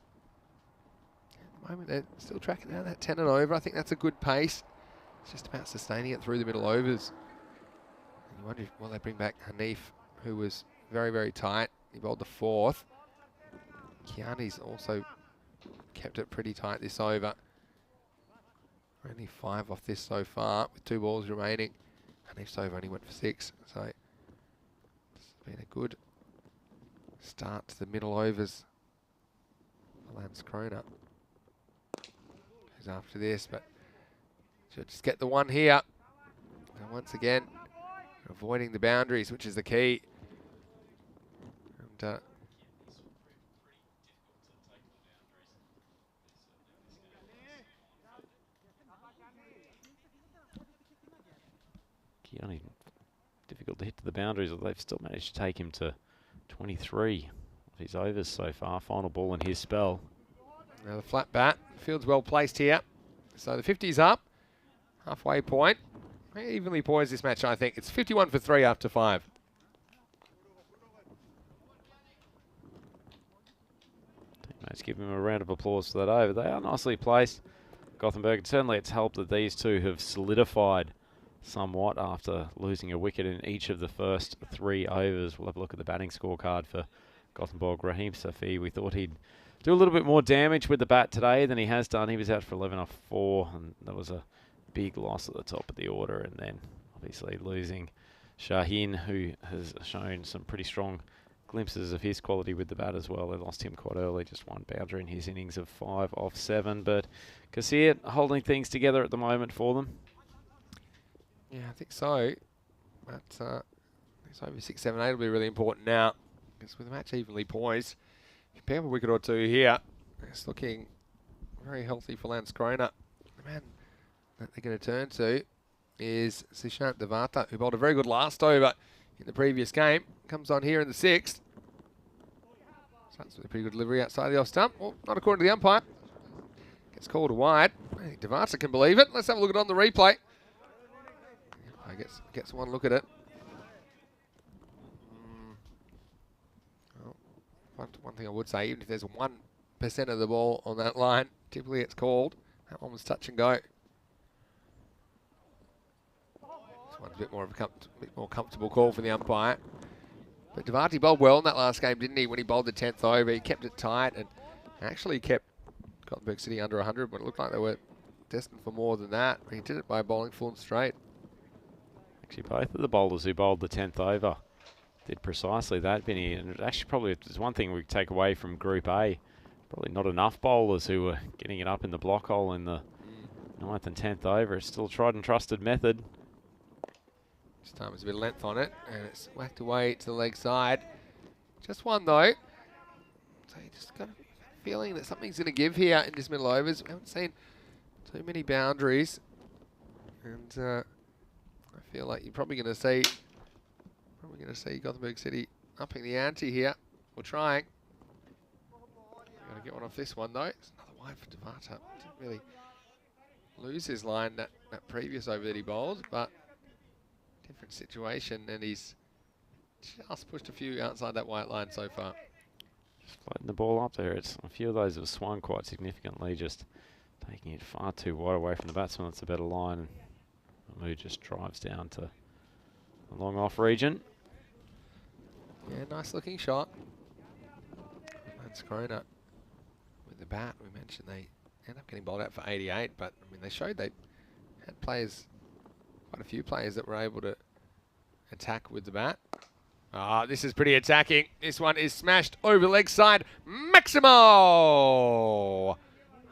At the moment, they're still tracking down that 10 and over. I think that's a good pace. It's just about sustaining it through the middle overs. And you wonder if, will they bring back Hanif, who was very, very tight. He bowled the fourth. Kiani's also kept it pretty tight this over. Only 5 off this so far, with 2 balls remaining. Hanif's over only went for 6, so it's been a good start to the middle overs for Lance Kroner. Who's after this, but should just get the one here. And once again, avoiding the boundaries, which is the key. And Kiani, difficult to hit to the boundaries, although they've still managed to take him to 23 of his overs so far. Final ball in his spell. now the flat bat. Field's well placed here. So the 50's up. Halfway point. Very evenly poised this match, I think. It's 51 for 3 after 5. Let's give him a round of applause for that over. They are nicely placed, Gothenburg. Certainly it's helped that these two have solidified somewhat after losing a wicket in each of the first 3 overs. We'll have a look at the batting scorecard for Gothenburg. Raheem Safi, we thought he'd do a little bit more damage with the bat today than he has done. He was out for 11 off 4, and that was a big loss at the top of the order. And then obviously losing Shaheen, who has shown some pretty strong glimpses of his quality with the bat as well. They lost him quite early, just 1 boundary in his innings of 5 off 7. But Kassir holding things together at the moment for them. Yeah, I think so. But It's over 6, 7, 8 will be really important now. Because with the match evenly poised, you pick up a wicket or two here. It's looking very healthy for Landskrona. The man that they're going to turn to is Sishant Devata, who bowled a very good last over in the previous game. Comes on here in the 6th. Starts with a pretty good delivery outside the off stump. Well, not according to the umpire. Gets called wide. I think Devata can believe it. Let's have a look at it on the replay. I guess gets one look at it. Well, one thing I would say, even if there's 1% of the ball on that line, typically it's called. That one was touch and go. This one's a bit more of a bit more comfortable call for the umpire. But Devati bowled well in that last game, didn't he? When he bowled the 10th over, he kept it tight and actually kept Gothenburg City under 100, but it looked like they were destined for more than that. He did it by bowling full and straight. Actually, both of the bowlers who bowled the 10th over did precisely that, Vinny. And it actually probably is one thing we take away from Group A. Probably not enough bowlers who were getting it up in the block hole in the 9th and 10th over. It's still a tried and trusted method. This time there's a bit of length on it, and it's whacked away to the leg side. Just one though. So you just got a feeling that something's going to give here in this middle overs. We haven't seen too many boundaries, and I feel like you're probably going to see Gothenburg City upping the ante here, or trying. Got to get one off this one though. It's another wide for Devata. Didn't really lose his line that previous over that he bowled, but different situation, and he's just pushed a few outside that white line so far. Just floating the ball up there. It's a few of those have swung quite significantly, just taking it far too wide away from the batsman. It's a better line, and Mahmood just drives down to the long off region. Yeah, nice looking shot. Landskrona with the bat. We mentioned they end up getting bowled out for 88, but I mean they showed they had players, quite a few players that were able to attack with the bat. Ah, this is pretty attacking. This one is smashed over the leg side. Maximo!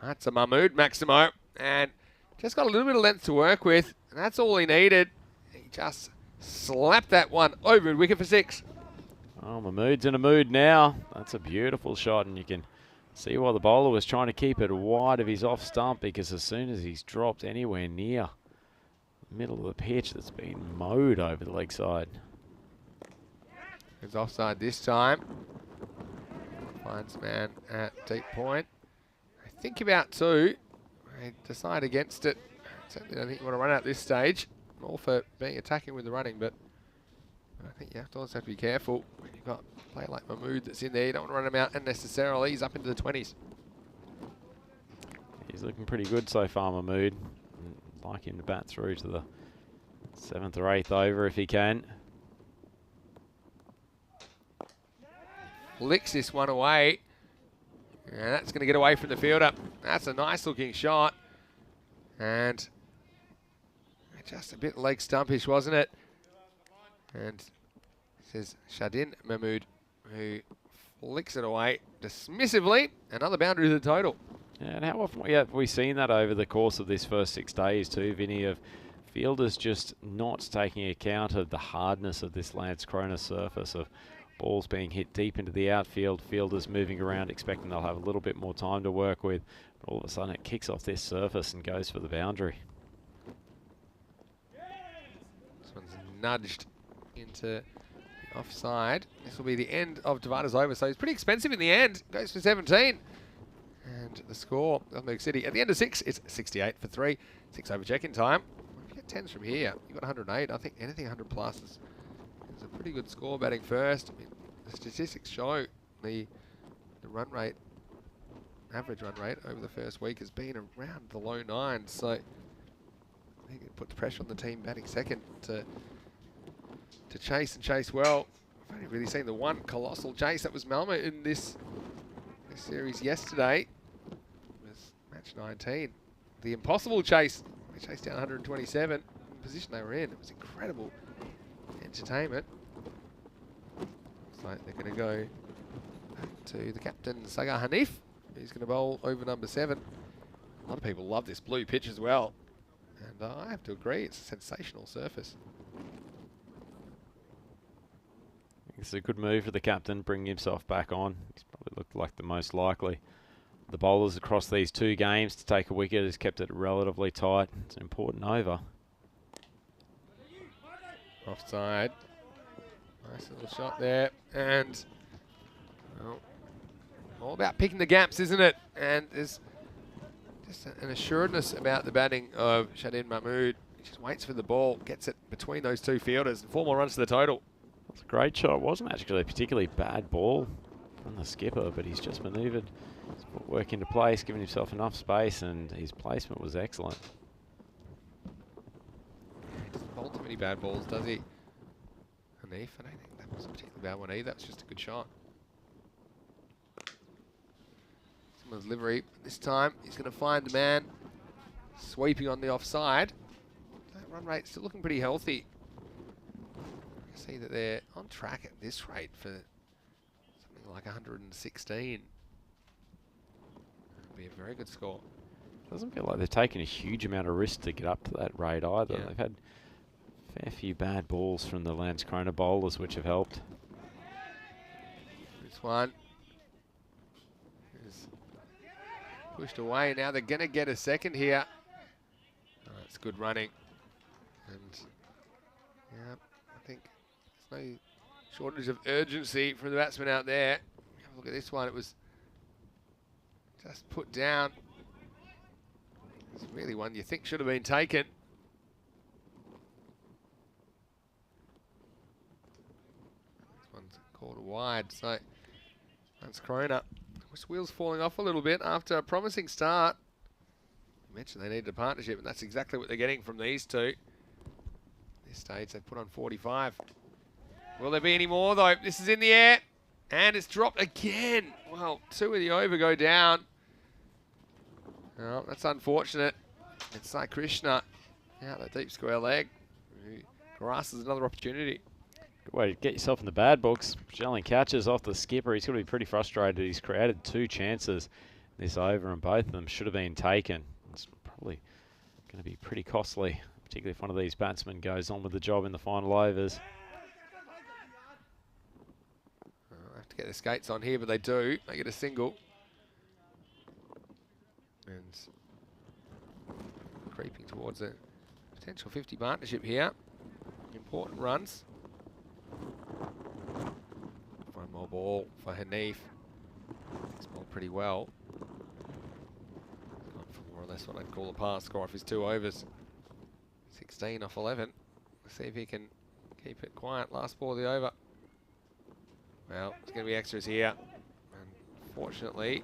That's a Mahmood Maximo. And just got a little bit of length to work with. And that's all he needed. He just slapped that one over the wicket for 6. Oh, Mahmood's in a mood now. That's a beautiful shot, and you can see why the bowler was trying to keep it wide of his off stump, because as soon as he's dropped anywhere near the middle of the pitch, that's been mowed over the leg side. It's offside this time. Finds man at deep point. I think about 2. I decide against it. Certainly don't think you want to run out this stage. I'm all for being attacking with the running, but I think you also have to be careful when you've got a player like Mahmood that's in there. You don't want to run him out unnecessarily. He's up into the 20s. He's looking pretty good so far, Mahmood. I'd like him to bat through to the 7th or 8th over if he can. Flicks this one away. And that's going to get away from the fielder. That's a nice looking shot. And just a bit leg stumpish, wasn't it? And says Shadin Mahmood, who flicks it away dismissively. Another boundary to the total. Yeah, and how often have we seen that over the course of this first 6 days too, Vinny, of fielders just not taking account of the hardness of this Landskrona surface, of balls being hit deep into the outfield, fielders moving around expecting they'll have a little bit more time to work with. But all of a sudden it kicks off this surface and goes for the boundary. This one's nudged into the offside. This will be the end of Devata's over, so he's pretty expensive in the end. Goes for 17. And the score, Gothenburg City, at the end of 6, it's 68 for 3. 6 over check-in time. If you get 10s from here, you've got 108. I think anything 100 plus is a pretty good score batting first. I mean, the statistics show the run rate, average run rate over the first week has been around the low 9s. So I think it put the pressure on the team batting second to chase and chase well. I've only really seen the one colossal chase. That was Malmo in this series yesterday. It was match 19. The impossible chase. They chased down 127. The position they were in, it was incredible entertainment. Looks like they're going to go back to the captain, Sagar Hanif. He's going to bowl over number 7. A lot of people love this blue pitch as well. And I have to agree, it's a sensational surface. this is a good move for the captain, bringing himself back on. He's probably looked like the most likely. The bowlers across these 2 games to take a wicket has kept it relatively tight. It's an important over. Offside. Nice little shot there. And, well, all about picking the gaps, isn't it? And there's just an assuredness about the batting of Shadin Mahmood. He just waits for the ball, gets it between those 2 fielders, and 4 more runs to the total. That's a great shot. It wasn't actually a particularly bad ball from the skipper, but he's just manoeuvred. He's put work into place, given himself enough space, and his placement was excellent. He doesn't bowl too many bad balls, does he? Hanif, I don't think that was a particularly bad one either. That was just a good shot. Someone's livery. This time, he's going to find the man sweeping on the offside. That run rate's still looking pretty healthy. You can see that they're on track at this rate for something like 116. That'd be a very good score. Doesn't feel like they've taken a huge amount of risk to get up to that rate either. Yeah. They've had a fair few bad balls from the Landskrona bowlers, which have helped. This one is pushed away. Now they're going to get a second here. Oh, it's good running. And, yeah, I think there's no shortage of urgency from the batsman out there. Have a look at this one. It was just put down. It's really one you think should have been taken. This one's called wide, so that's Corona. His wheels falling off a little bit after a promising start. You mentioned they needed a partnership, and that's exactly what they're getting from these 2. At this stage, they've put on 45. Will there be any more, though? This is in the air, and it's dropped again. Well, 2 of the over go down. Oh, that's unfortunate. It's Sai Krishna out that deep square leg. Grasses another opportunity. Good way to get yourself in the bad books. Shelling catches off the skipper. He's going to be pretty frustrated. He's created 2 chances this over, and both of them should have been taken. It's probably going to be pretty costly, particularly if one of these batsmen goes on with the job in the final overs. I have to get the skates on here, but they do. They get a single. And creeping towards a potential 50 partnership here. Important runs. One more ball for Hanif. He's bowled pretty well. Gone for more or less what I'd call a pass score off his 2 overs. 16 off 11. Let's see if he can keep it quiet. Last ball of the over. Well, there's going to be extras here. Unfortunately,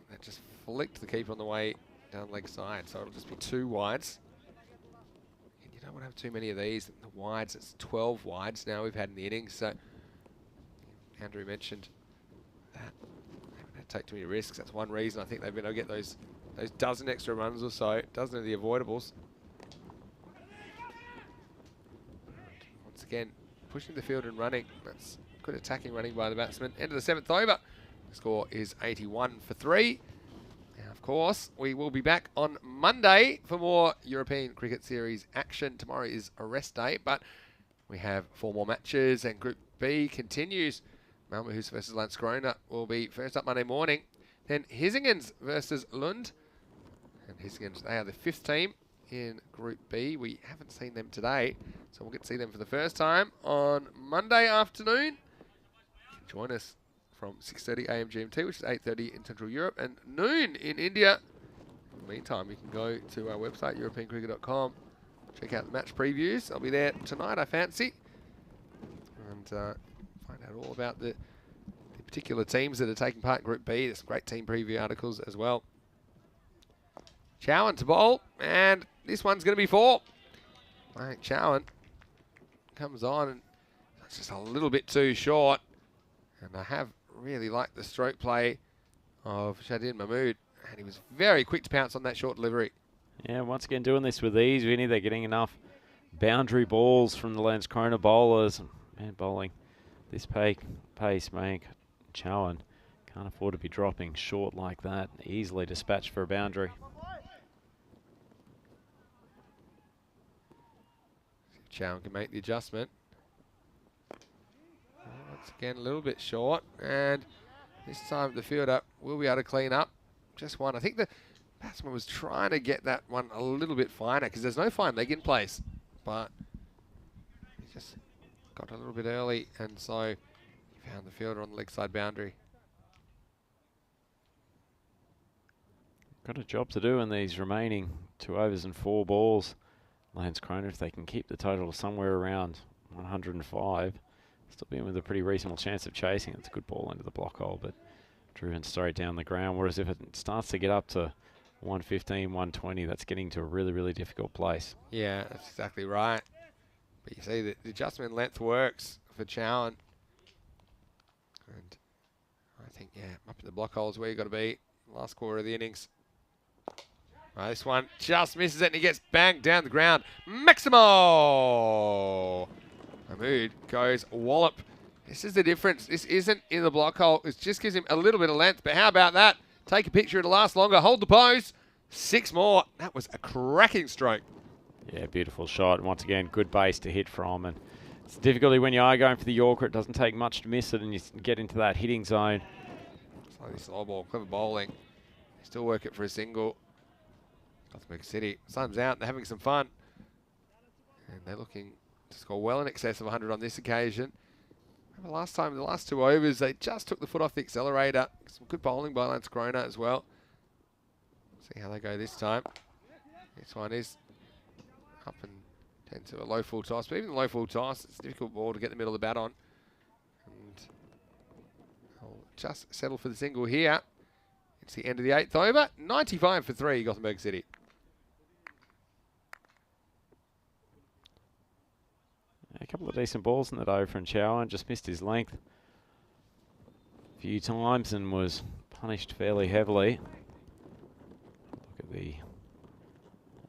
that just flicked the keeper on the way down leg side, so it'll just be 2 wides. And you don't want to have too many of these. The wides, it's 12 wides now we've had in the innings, so Andrew mentioned that they haven't had to take too many risks. That's one reason I think they've been able to get those dozen extra runs or so, dozen of the avoidables. And once again, pushing the field and running. That's good attacking running by the batsman. End of the 7th over. The score is 81 for 3. Now, of course, we will be back on Monday for more European Cricket Series action. Tomorrow is a rest day, but we have 4 more matches, and Group B continues. Malmo versus Landskrona will be first up Monday morning. Then Hisingens versus Lund. And Hisingens, they are the 5th team in Group B. We haven't seen them today, so we'll get to see them for the first time on Monday afternoon. You can join us from 6:30 AM GMT, which is 8:30 in Central Europe, and noon in India. In the meantime, you can go to our website, europeancricket.com, check out the match previews. I'll be there tonight, I fancy, and find out all about the particular teams that are taking part in Group B. There's some great team preview articles as well. Chowan to bowl, and this one's going to be 4. I think Chowan comes on, and it's just a little bit too short. And I have really liked the stroke play of Shadin Mahmood, and he was very quick to pounce on that short delivery. Yeah, once again doing this with ease, Vinny. They're getting enough boundary balls from the Landskrona bowlers. Man, bowling this pace, man. Chowan can't afford to be dropping short like that. Easily dispatched for a boundary. Chowan can make the adjustment. Again, a little bit short, and this time the fielder will be able to clean up just one. I think the batsman was trying to get that one a little bit finer because there's no fine leg in place, but he just got a little bit early, and so he found the fielder on the leg side boundary. Got a job to do in these remaining 2 overs and 4 balls. Lance Croner, if they can keep the total somewhere around 105, still being with a pretty reasonable chance of chasing. It's a good ball into the block hole, but driven straight down the ground. Whereas if it starts to get up to 115, 120, that's getting to a really, really difficult place. Yeah, that's exactly right. But you see that the adjustment in length works for Chowan. And I think, yeah, up in the block hole is where you've got to be. Last quarter of the innings. This one just misses it, and he gets banged down the ground. Maximo! Mahmood goes wallop. This is the difference. This isn't in the block hole. It just gives him a little bit of length. But how about that? Take a picture. It'll last longer. Hold the pose. 6 more. That was a cracking stroke. Yeah, beautiful shot. And once again, good base to hit from. And it's the difficulty when you are going for the Yorker. It doesn't take much to miss it, and you get into that hitting zone. Slightly slow ball. Clever bowling. Still work it for a single. Gothenburg City. Sun's out. They're having some fun. And they're looking to score well in excess of 100 on this occasion. Remember last time, the last 2 overs, they just took the foot off the accelerator. Some good bowling by Lance Croner as well. See how they go this time. This one is up and tend to a low full toss. But even the low full toss, it's a difficult ball to get the middle of the bat on. And I'll just settle for the single here. It's the end of the 8th over. 95 for 3, Gothenburg City. A couple of decent balls in that over from Chowan. Just missed his length a few times and was punished fairly heavily. Look at the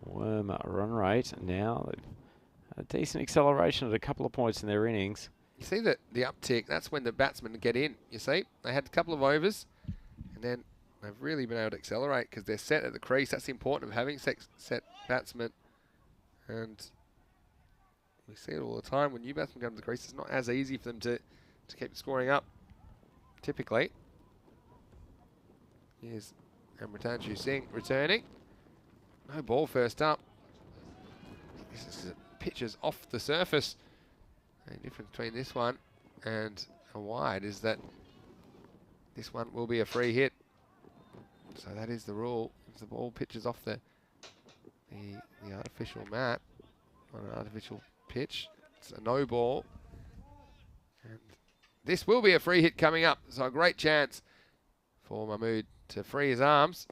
Worm run rate now. They've had a decent acceleration at a couple of points in their innings. You see that the uptick, that's when the batsmen get in, you see? They had a couple of overs, and then they've really been able to accelerate because they're set at the crease. That's the importance of having set batsmen. And we see it all the time. When new batsmen come to the crease, it's not as easy for them to keep scoring up, typically. Here's Amritanju Singh returning. No ball first up. This is pitches off the surface. The difference between this one and a wide is that this one will be a free hit. So that is the rule. If the ball pitches off the artificial mat on an artificial pitch, it's a no ball. And this will be a free hit coming up. So a great chance for Mahmood to free his arms,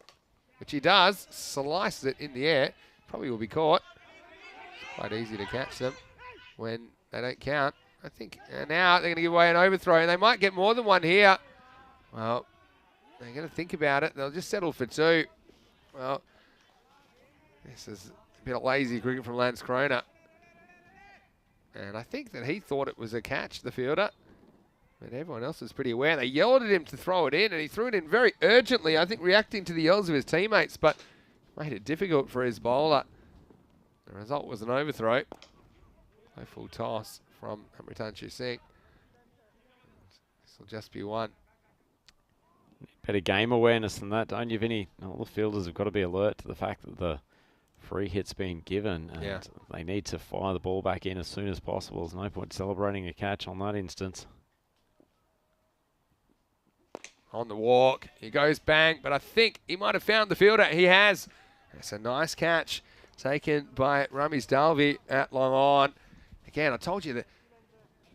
which he does. Slices it in the air. Probably will be caught. It's quite easy to catch them when they don't count. I think now they're going to give away an overthrow, and they might get more than one here. Well, they're going to think about it. They'll just settle for 2. Well, this is a bit of lazy cricket from Lance Croner. And I think that he thought it was a catch, the fielder. But everyone else was pretty aware. They yelled at him to throw it in, and he threw it in very urgently, I think reacting to the yells of his teammates, but made it difficult for his bowler. The result was an overthrow. A full toss from Amritanju Singh. This will just be 1. Better game awareness than that, don't you, Vinny? All the fielders have got to be alert to the fact that the free hit's been given, and they need to fire the ball back in as soon as possible. There's no point celebrating a catch on that instance. On the walk, he goes bang, but I think he might have found the fielder. He has. That's a nice catch taken by Ramesh Dalvi at long on. Again, I told you that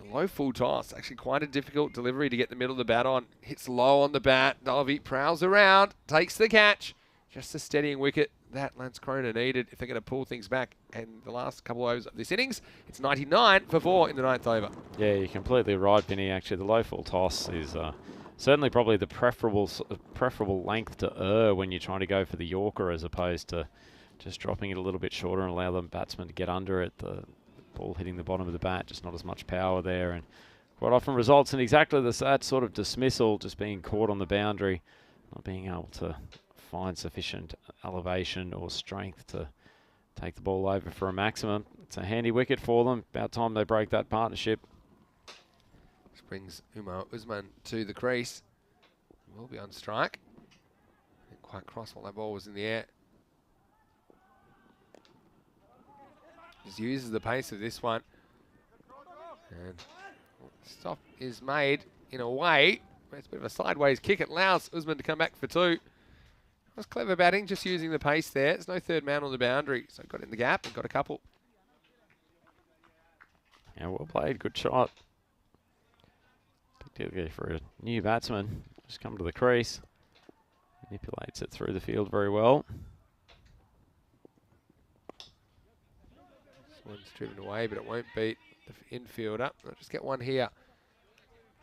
the low full toss, actually quite a difficult delivery to get the middle of the bat on. Hits low on the bat. Dalvi prowls around, takes the catch. Just a steadying wicket that Lance Croner needed if they're going to pull things back. And the last couple of overs of this innings, it's 99 for 4 in the 9th over. Yeah, you're completely right, Vinny. Actually, the low full toss is certainly probably the preferable length to when you're trying to go for the Yorker, as opposed to just dropping it a little bit shorter and allow the batsman to get under it. The ball hitting the bottom of the bat, just not as much power there, and quite often results in exactly that sort of dismissal, just being caught on the boundary, not being able to find sufficient elevation or strength to take the ball over for a maximum. It's a handy wicket for them. About time they break that partnership. which brings Umar Usman to the crease. Will be on strike. Didn't quite cross while that ball was in the air. Just uses the pace of this one. And stop is made in a way. It's a bit of a sideways kick. It allows Usman to come back for two. That was clever batting, just using the pace there. There's no third man on the boundary, so got in the gap and got a couple. Yeah, well played. Good shot. Particularly for a new batsman. Just come to the crease. Manipulates it through the field very well. This one's driven away, but it won't beat the infielder. I'll just get one here.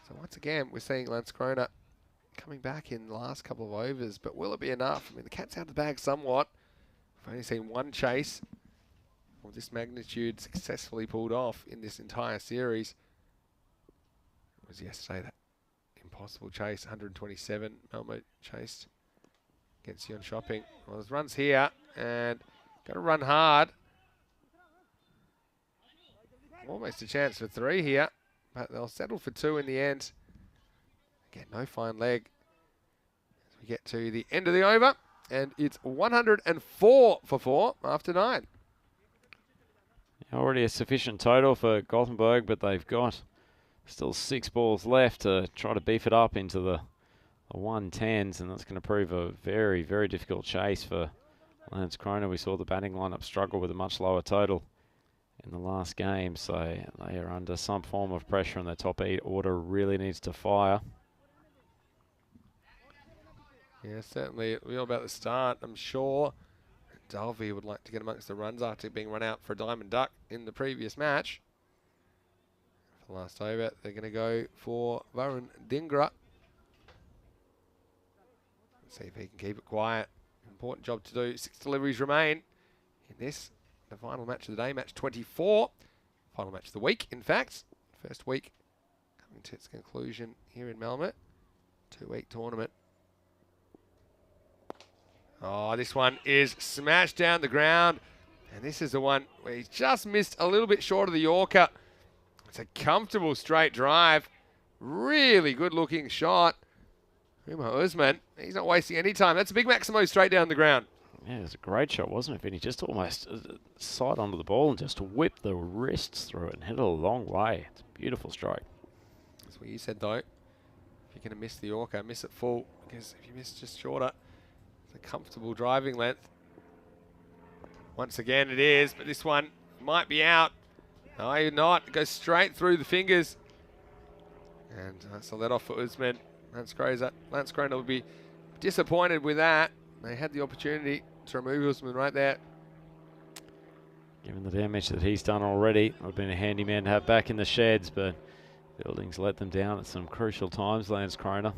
So once again, we're seeing Lance Crona coming back in the last couple of overs, but will it be enough? I mean, the cat's out of the bag somewhat. We've only seen one chase of this magnitude successfully pulled off in this entire series. It was yesterday, that impossible chase, 127. Malmo chased against Yon Shopping. Well, there's runs here, and got to run hard. Almost a chance for three here, but they'll settle for two in the end. Again, no fine leg as we get to the end of the over, and it's 104 for 4 after 9. Already a sufficient total for Gothenburg, but they've got still 6 balls left to try to beef it up into the 110s, and that's going to prove a very, very difficult chase for Lance Crona. We saw the batting lineup struggle with a much lower total in the last game, so they are under some form of pressure, and their top 8 order really needs to fire. Yeah, certainly it'll be all about the start. I'm sure Dalby would like to get amongst the runs after being run out for a diamond duck in the previous match. For the last over, they're going to go for Varun Dhingra. Let's see if he can keep it quiet. Important job to do. 6 deliveries remain in this, the final match of the day, match 24. Final match of the week, in fact. First week coming to its conclusion here in Malmo. 2-week tournament. Oh, this one is smashed down the ground. And this is the one where he's just missed a little bit short of the Yorker. It's a comfortable straight drive. Really good looking shot. Umar Usman, he's not wasting any time. That's a big Maximo straight down the ground. Yeah, it was a great shot, wasn't it, Vinny? Just almost side onto the ball and just whipped the wrists through it and hit it a long way. It's a beautiful strike. That's what you said, though. If you're going to miss the Yorker, miss it full. Because if you miss just shorter, it's a comfortable driving length. Once again, it is, but this one might be out. No, not. It goes straight through the fingers. And that's a let off for Usman. Lance Crona will be disappointed with that. They had the opportunity to remove Usman right there. Given the damage that he's done already, would have been a handy man to have back in the sheds, but Fielding's let them down at some crucial times, Lance Crona.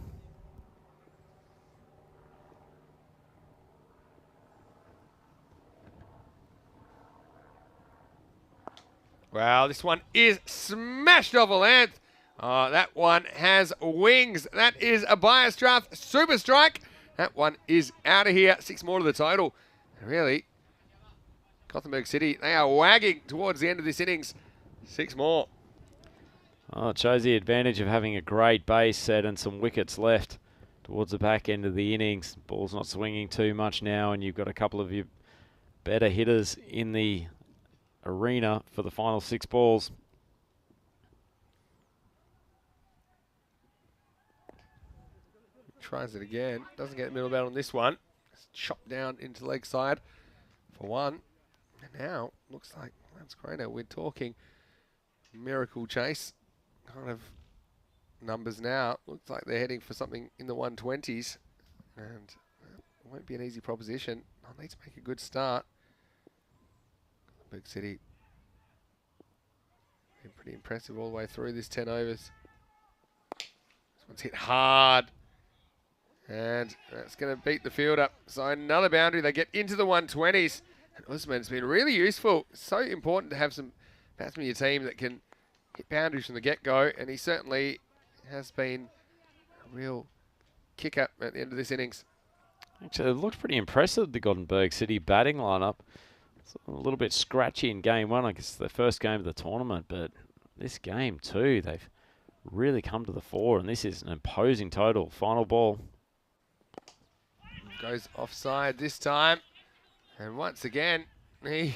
Wow, this one is smashed off a length. Oh, that one has wings. That is a bias draft super strike. That one is out of here. 6 more to the total. And really, Gothenburg City, they are wagging towards the end of this innings. 6 more. Oh, it shows the advantage of having a great base set and some wickets left towards the back end of the innings. Ball's not swinging too much now, and you've got a couple of your better hitters in the arena for the final 6 balls. Tries it again. Doesn't get the middle bound on this one. It's chopped down into leg side for 1. And now, looks like Lance Crona, we're talking miracle chase kind of numbers now. Looks like they're heading for something in the 120s. And it won't be an easy proposition. I'll need to make a good start. Big City. Been pretty impressive all the way through this 10 overs. This one's hit hard. And that's going to beat the field up. So another boundary. They get into the 120s. And Usman's been really useful. It's so important to have some batsmen in your team that can hit boundaries from the get-go. And he certainly has been a real kicker at the end of this innings. Actually, it looked pretty impressive, the Gothenburg City batting lineup. It's a little bit scratchy in game 1. I guess it's the first game of the tournament. But this game, too, they've really come to the fore, and this is an imposing total. Final ball. Goes offside this time. And once again, he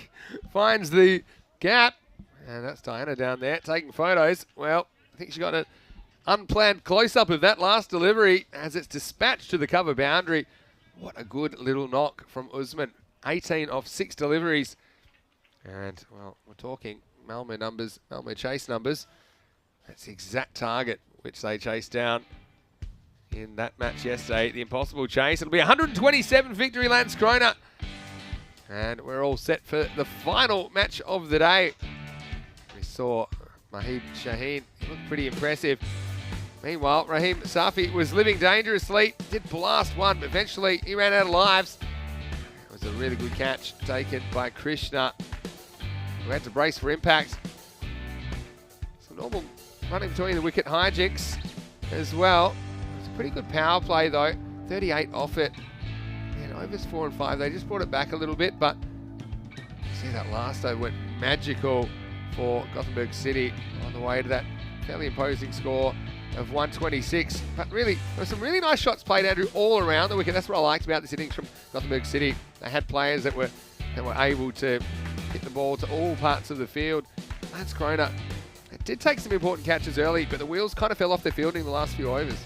finds the gap. And that's Diana down there taking photos. Well, I think she got an unplanned close-up of that last delivery as it's dispatched to the cover boundary. What a good little knock from Usman. 18 off 6 deliveries. And, well, we're talking Malmo numbers, Malmo chase numbers. That's the exact target which they chased down in that match yesterday. The impossible chase. It'll be 127 victory Landskrona. And we're all set for the final match of the day. We saw Mahib Shaheen. He looked pretty impressive. Meanwhile, Raheem Safi was living dangerously. Did blast one, but eventually he ran out of lives. It was a really good catch taken by Krishna, who had to brace for impact. Some normal running between the wicket hijinks as well. It was a pretty good power play though. 38 off it. And overs 4 and 5, they just brought it back a little bit, but see that last over went magical for Gothenburg City on the way to that fairly imposing score of 126. But really, there were some really nice shots played, Andrew, all around the wicket. That's what I liked about this innings from Gothenburg City. They had players that were able to hit the ball to all parts of the field. Landskrona, it did take some important catches early, but the wheels kind of fell off their fielding the last few overs.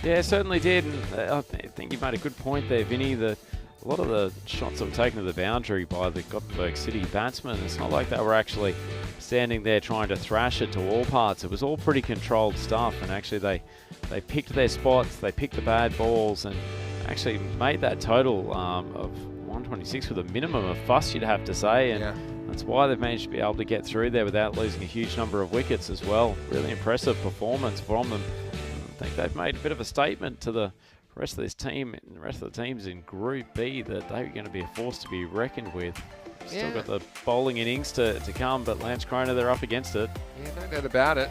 Yeah, certainly did. And I think you've made a good point there, Vinny, that a lot of the shots that were taken to the boundary by the Gothenburg City batsmen, it's not like they were actually standing there trying to thrash it to all parts. It was all pretty controlled stuff, and actually they picked their spots, they picked the bad balls, and actually made that total of 126 with a minimum of fuss, you'd have to say, and that's why they've managed to be able to get through there without losing a huge number of wickets as well. Really impressive performance from them. I think they've made a bit of a statement to the rest of this team and the rest of the teams in Group B that they're going to be a force to be reckoned with. Still got the bowling innings to come, but Landskrona, they're up against it. Yeah, no doubt about it.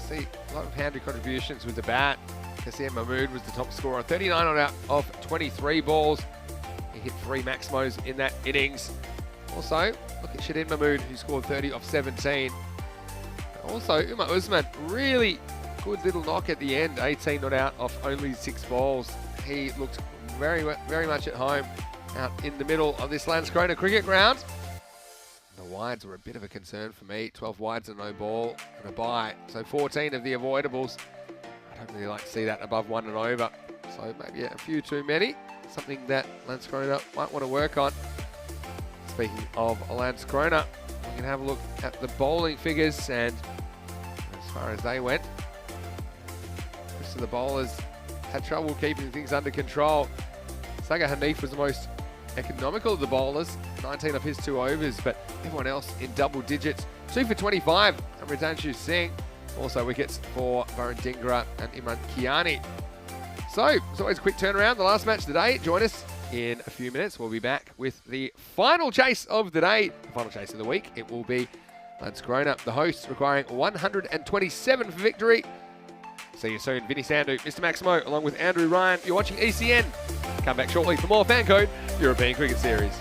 See, a lot of handy contributions with the bat. Kassim Mahmood was the top scorer. 39 on out of 23 balls. He hit 3 Maximos in that innings. Also, look at Shadid Mahmood, who scored 30 off 17. Also, Umar Usman, really good little knock at the end. 18 not out off only 6 balls. He looked very much at home out in the middle of this Landskrona cricket ground. The wides were a bit of a concern for me. 12 wides and no ball and a bye. So 14 of the avoidables. I don't really like to see that above 1 and over. So maybe a few too many. Something that Landskrona might want to work on. Speaking of Landskrona, we can have a look at the bowling figures, and as far as they went, the rest of the bowlers had trouble keeping things under control. Saga Hanif was the most economical of the bowlers, 19 of his 2 overs, but everyone else in double digits. 2 for 25, and Ridanshu Singh. Also wickets for Varun Dhingra and Imran Kiani. So, it's always a quick turnaround. The last match of the day. Join us in a few minutes. We'll be back with the final chase of the day, the final chase of the week. It will be Landskrona, the hosts, requiring 127 for victory. See you soon. Vinny Sandhu, Mr. Maximo, along with Andrew Ryan. You're watching ECN. Come back shortly for more FanCode European Cricket Series.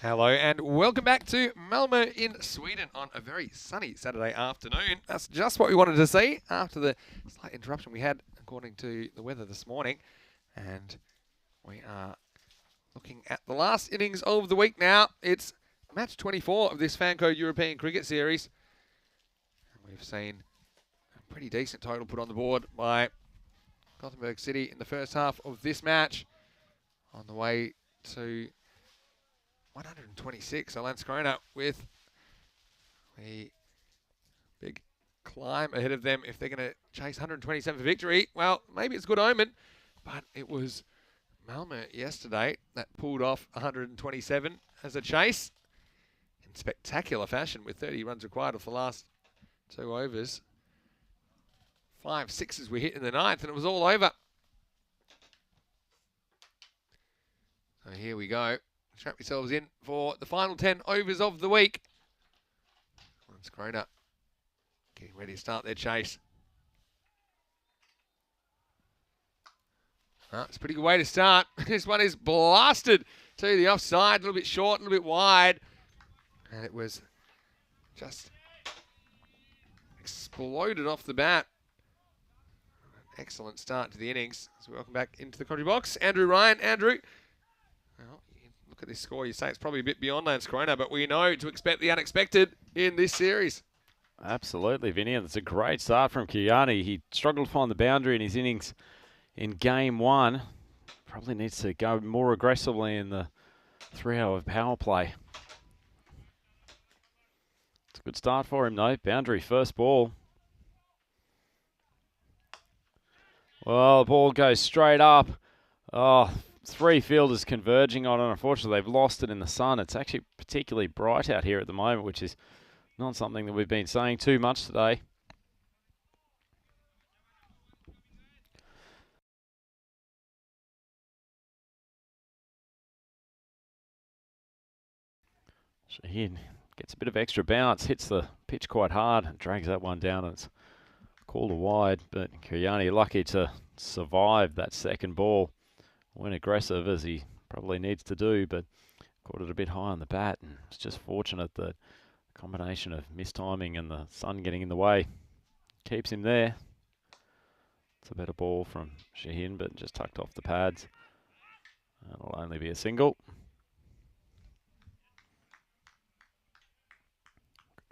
Hello and welcome back to Malmo in Sweden on a very sunny Saturday afternoon. That's just what we wanted to see after the slight interruption we had according to the weather this morning. And we are looking at the last innings of the week now. It's match 24 of this FanCode European Cricket Series. And we've seen a pretty decent total put on the board by Gothenburg City in the first half of this match. On the way to 126, Landskrona with a big climb ahead of them if they're going to chase 127 for victory. Well, maybe it's a good omen, but it was Malmo yesterday that pulled off 127 as a chase in spectacular fashion with 30 runs required off the last 2 overs. 5 sixes were hit in the 9th and it was all over. So here we go. Strap yourselves in for the final 10 overs of the week. Landskrona getting ready to start their chase. It's a pretty good way to start. This one is blasted to the offside, a little bit short, a little bit wide. And it was just exploded off the bat. An excellent start to the innings. So welcome back into the commentary box. Andrew Ryan. Andrew, well, look at this score, you say it's probably a bit beyond Landskrona, but we know to expect the unexpected in this series. Absolutely, Vinny. And it's a great start from Kiani. He struggled to find the boundary in his innings in game 1. Probably needs to go more aggressively in the 3-hour power play. It's a good start for him, though. Boundary first ball. Well, the ball goes straight up. Oh, 3 fielders converging on it. Unfortunately, they've lost it in the sun. It's actually particularly bright out here at the moment, which is not something that we've been saying too much today. Shaheen gets a bit of extra bounce, hits the pitch quite hard, and drags that one down, and it's called a wide. But Kiani lucky to survive that second ball. Went aggressive as he probably needs to do, but caught it a bit high on the bat, and it's just fortunate that a combination of mistiming and the sun getting in the way keeps him there. It's a better ball from Shaheen, but just tucked off the pads. It'll only be a single.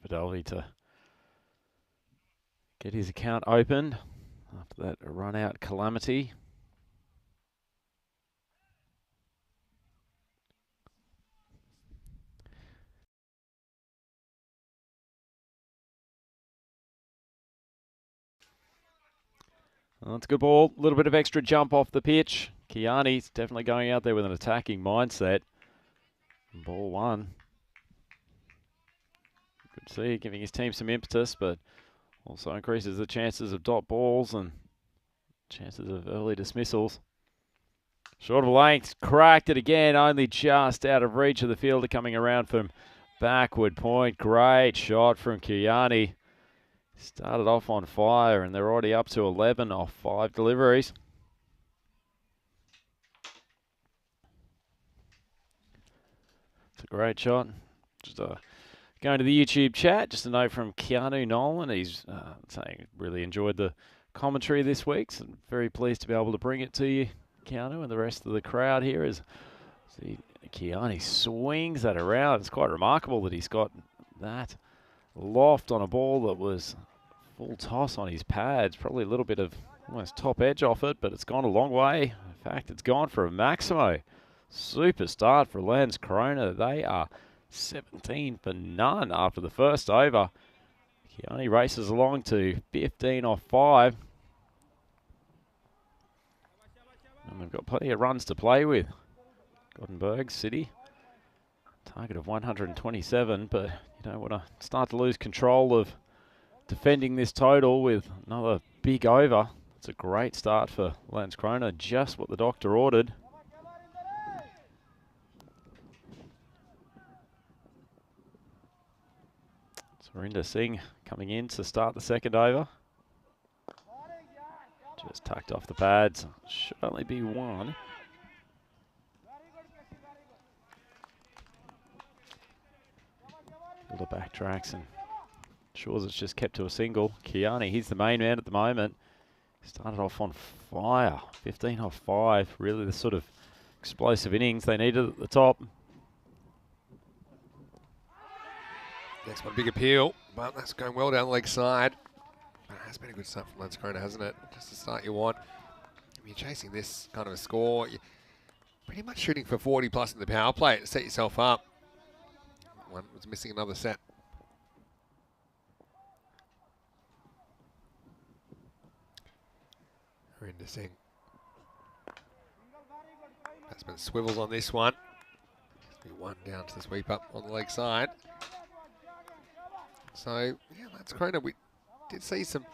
Fidelity to get his account opened after that run-out calamity. Well, that's a good ball. A little bit of extra jump off the pitch. Kiani's definitely going out there with an attacking mindset. Ball 1. Good to see, giving his team some impetus, but also increases the chances of dot balls and chances of early dismissals. Short of length, cracked it again, only just out of reach of the fielder coming around from backward point. Great shot from Kiani. Started off on fire and they're already up to 11 off 5 deliveries. It's a great shot. Just going to the YouTube chat, just a note from Keanu Nolan. He's saying really enjoyed the commentary this week. So I'm very pleased to be able to bring it to you, Keanu, and the rest of the crowd here. As see, Kiani swings that around. It's quite remarkable that he's got that loft on a ball that was full toss on his pads. Probably a little bit of almost top edge off it, but it's gone a long way. In fact, it's gone for a Maximo. Super start for Landskrona. They are 17 for none after the first over. Kiani races along to 15 off 5. And they've got plenty of runs to play with. Gothenburg City. Target of 127, but you don't want to start to lose control of defending this total with another big over. It's a great start for Landskrona, just what the doctor ordered. Surinder Singh coming in to start the second over. Just tucked off the pads. Should only be 1. Fielder backtracks and ensures it's just kept to a single. Kiani, he's the main man at the moment. Started off on fire. 15 off 5. Really the sort of explosive innings they needed at the top. Next one, big appeal, but that's going well down the leg side. But it has been a good start from Lanskrona, hasn't it? Just the start you want. When you're chasing this kind of a score, you're pretty much shooting for 40 plus in the power play to set yourself up. One was missing another set. Interesting. Batsman swivels on this one. One down to the sweep up on the leg side. So, yeah, Lanskrona, we did see some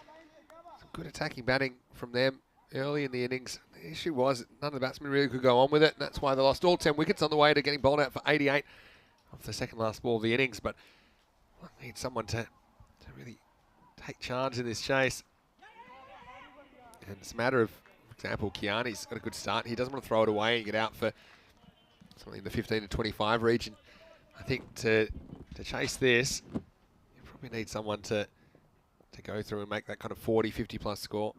good attacking batting from them early in the innings. The issue was none of the batsmen really could go on with it, and that's why they lost all 10 wickets on the way to getting bowled out for 88 off the second last ball of the innings. But I need someone to really take charge in this chase. And it's a matter of, for example, Kiani's got a good start. He doesn't want to throw it away and get out for something in the 15 to 25 region. I think to chase this, you probably need someone to go through and make that kind of 40, 50 plus score.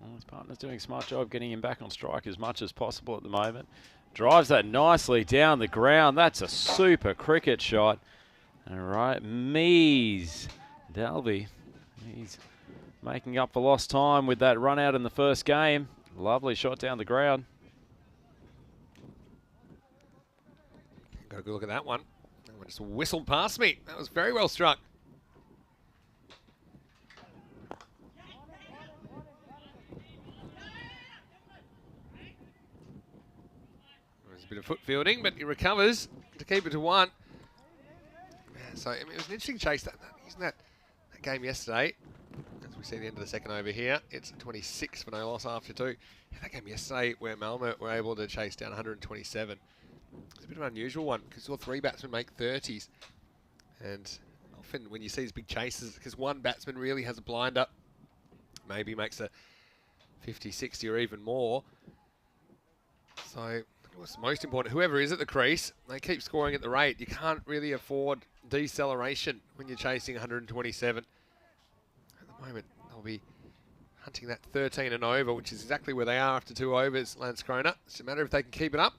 Well, his partner's doing a smart job getting him back on strike as much as possible at the moment. Drives that nicely down the ground. That's a super cricket shot. All right, Mies Dalby. He's making up for lost time with that run out in the first game. Lovely shot down the ground. Got a good look at that one. That one just whistled past me. That was very well struck. There's a bit of foot fielding, but he recovers to keep it to 1. So I mean, it was an interesting chase. Using that game yesterday, as we see the end of the second over here, it's 26 for no loss after 2. Yeah, that game yesterday where Malmo were able to chase down 127. It's a bit of an unusual one because all 3 batsmen make 30s. And often when you see these big chases, because one batsman really has a blinder, maybe makes a 50, 60 or even more. So what's most important, whoever is at the crease, they keep scoring at the rate. You can't really afford deceleration when you're chasing 127. At the moment, they'll be hunting that 13 and over, which is exactly where they are after 2 overs, Lanskrona. It's a matter if they can keep it up.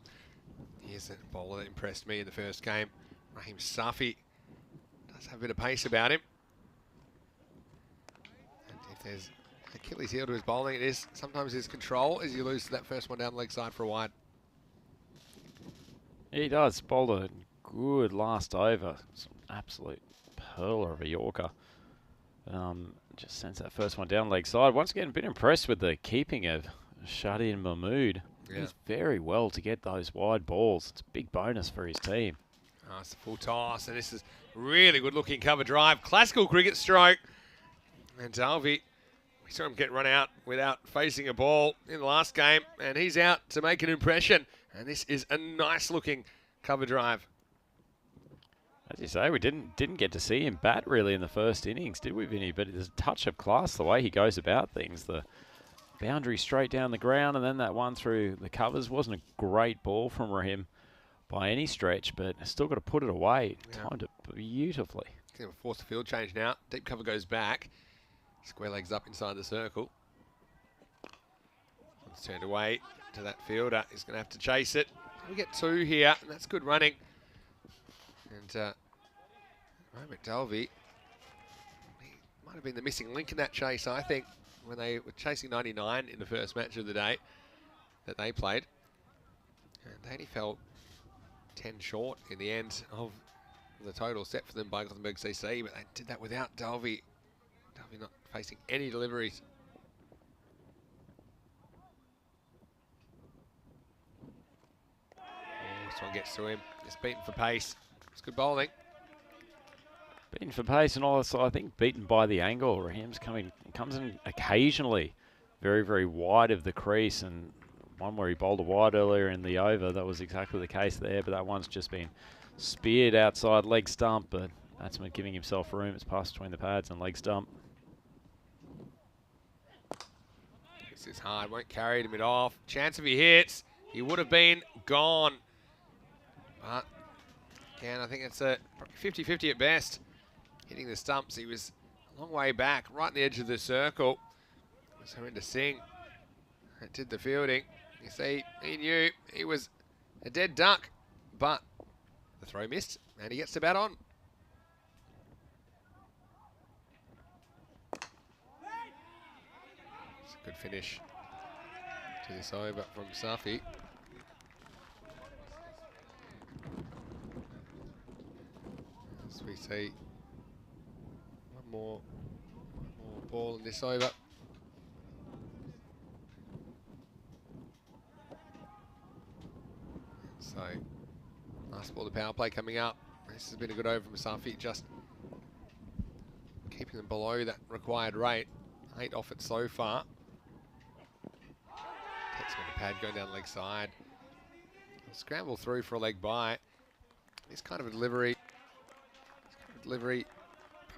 Here's a bowler that impressed me in the first game. Raheem Safi does have a bit of pace about him. And if there's Achilles heel to his bowling, it is sometimes his control as you lose that first one down the leg side for a wide. He does. Bowled a good last over. It's an absolute pearler of a Yorker. Just sends that first one down leg side. Once again, a bit impressed with the keeping of Shadin Mahmood. Yeah. He's very well to get those wide balls. It's a big bonus for his team. Oh, it's a full toss, and this is really good looking cover drive. Classical cricket stroke. And Dalby, we saw him get run out without facing a ball in the last game, and he's out to make an impression. And this is a nice looking cover drive. As you say, we didn't get to see him bat really in the first innings, did we, Vinny? But there's a touch of class the way he goes about things. The boundary straight down the ground, and then that one through the covers. Wasn't a great ball from Raheem by any stretch, but still got to put it away. Yeah. Timed it beautifully. Going to force a field change now. Deep cover goes back. Square legs up inside the circle. It's turned away to that fielder. He's going to have to chase it. We get 2 here, and that's good running. And Robert Dalby, he might have been the missing link in that chase, I think, when they were chasing 99 in the first match of the day that they played. And they only fell 10 short in the end of the total set for them by Gothenburg CC, but they did that without Dalby. Dalby not facing any deliveries. Oh, this one gets to him. Just beaten for pace. It's good bowling. Beaten for pace and also I think beaten by the angle. Raheem's comes in occasionally very, very wide of the crease, and one where he bowled a wide earlier in the over, that was exactly the case there, but that one's just been speared outside leg stump, but batsman giving himself room. It's passed between the pads and leg stump. This is hard, won't carry him it off. Chance if he hits, he would have been gone. But Again, I think it's a 50-50 at best. Hitting the stumps, he was a long way back, right on the edge of the circle. So into Singh, that did the fielding. You see, he knew he was a dead duck, but the throw missed, and he gets to bat on. It's a good finish to this over from Safi. As we see one more ball in this over. So, last ball, the power play coming up. This has been a good over from Safi, just keeping them below that required rate. 8 off it so far. Takes him on the pad, going down the leg side. Scramble through for a leg by. This kind of a delivery. Probably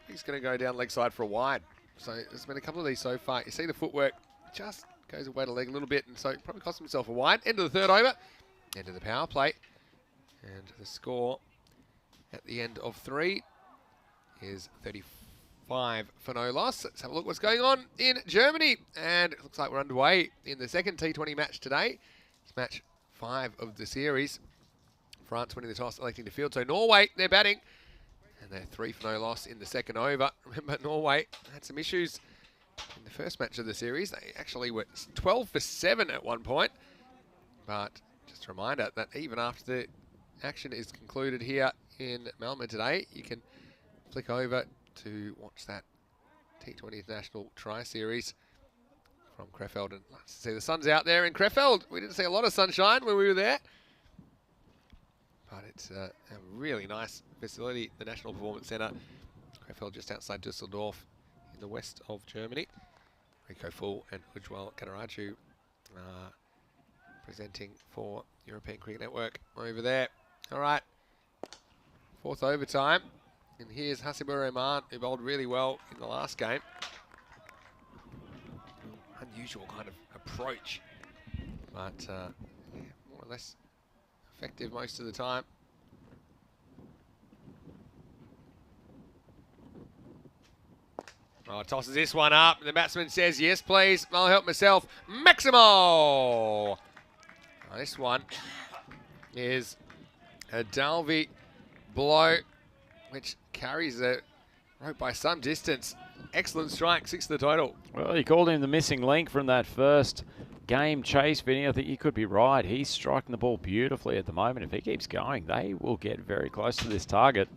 he's going to go down leg side for a wide. So there's been a couple of these so far. You see the footwork just goes away to leg a little bit, and so probably cost himself a wide. End of the third over. End of the power play. And the score at the end of 3 is 35 for no loss. Let's have a look what's going on in Germany. And it looks like we're underway in the second T20 match today. It's match 5 of the series. France winning the toss, electing to field. So Norway, they're batting. And they're 3 for no loss in the second over. Remember, Norway had some issues in the first match of the series. They actually were 12 for 7 at one point. But just a reminder that even after the action is concluded here in Malmo today, you can flick over to watch that T20 International Tri-Series from Krefeld. And let's see, the sun's out there in Krefeld. We didn't see a lot of sunshine when we were there. But it's a really nice facility, the National Performance Centre. Krefeld just outside Dusseldorf in the west of Germany. Rico Full and Ujwal Kadaraju presenting for European Cricket Network over there. All right, 4th overtime. And here's Hasibur Rahman, who bowled really well in the last game. Unusual kind of approach, but yeah, more or less effective most of the time. Oh, tosses this one up. The batsman says, yes, please. I'll help myself. Maximo! Oh, this one is a Dalby blow, which carries the rope by some distance. Excellent strike, 6 to the total. Well, you called him the missing link from that first game chase, Vinny. I think you could be right. He's striking the ball beautifully at the moment. If he keeps going, they will get very close to this target.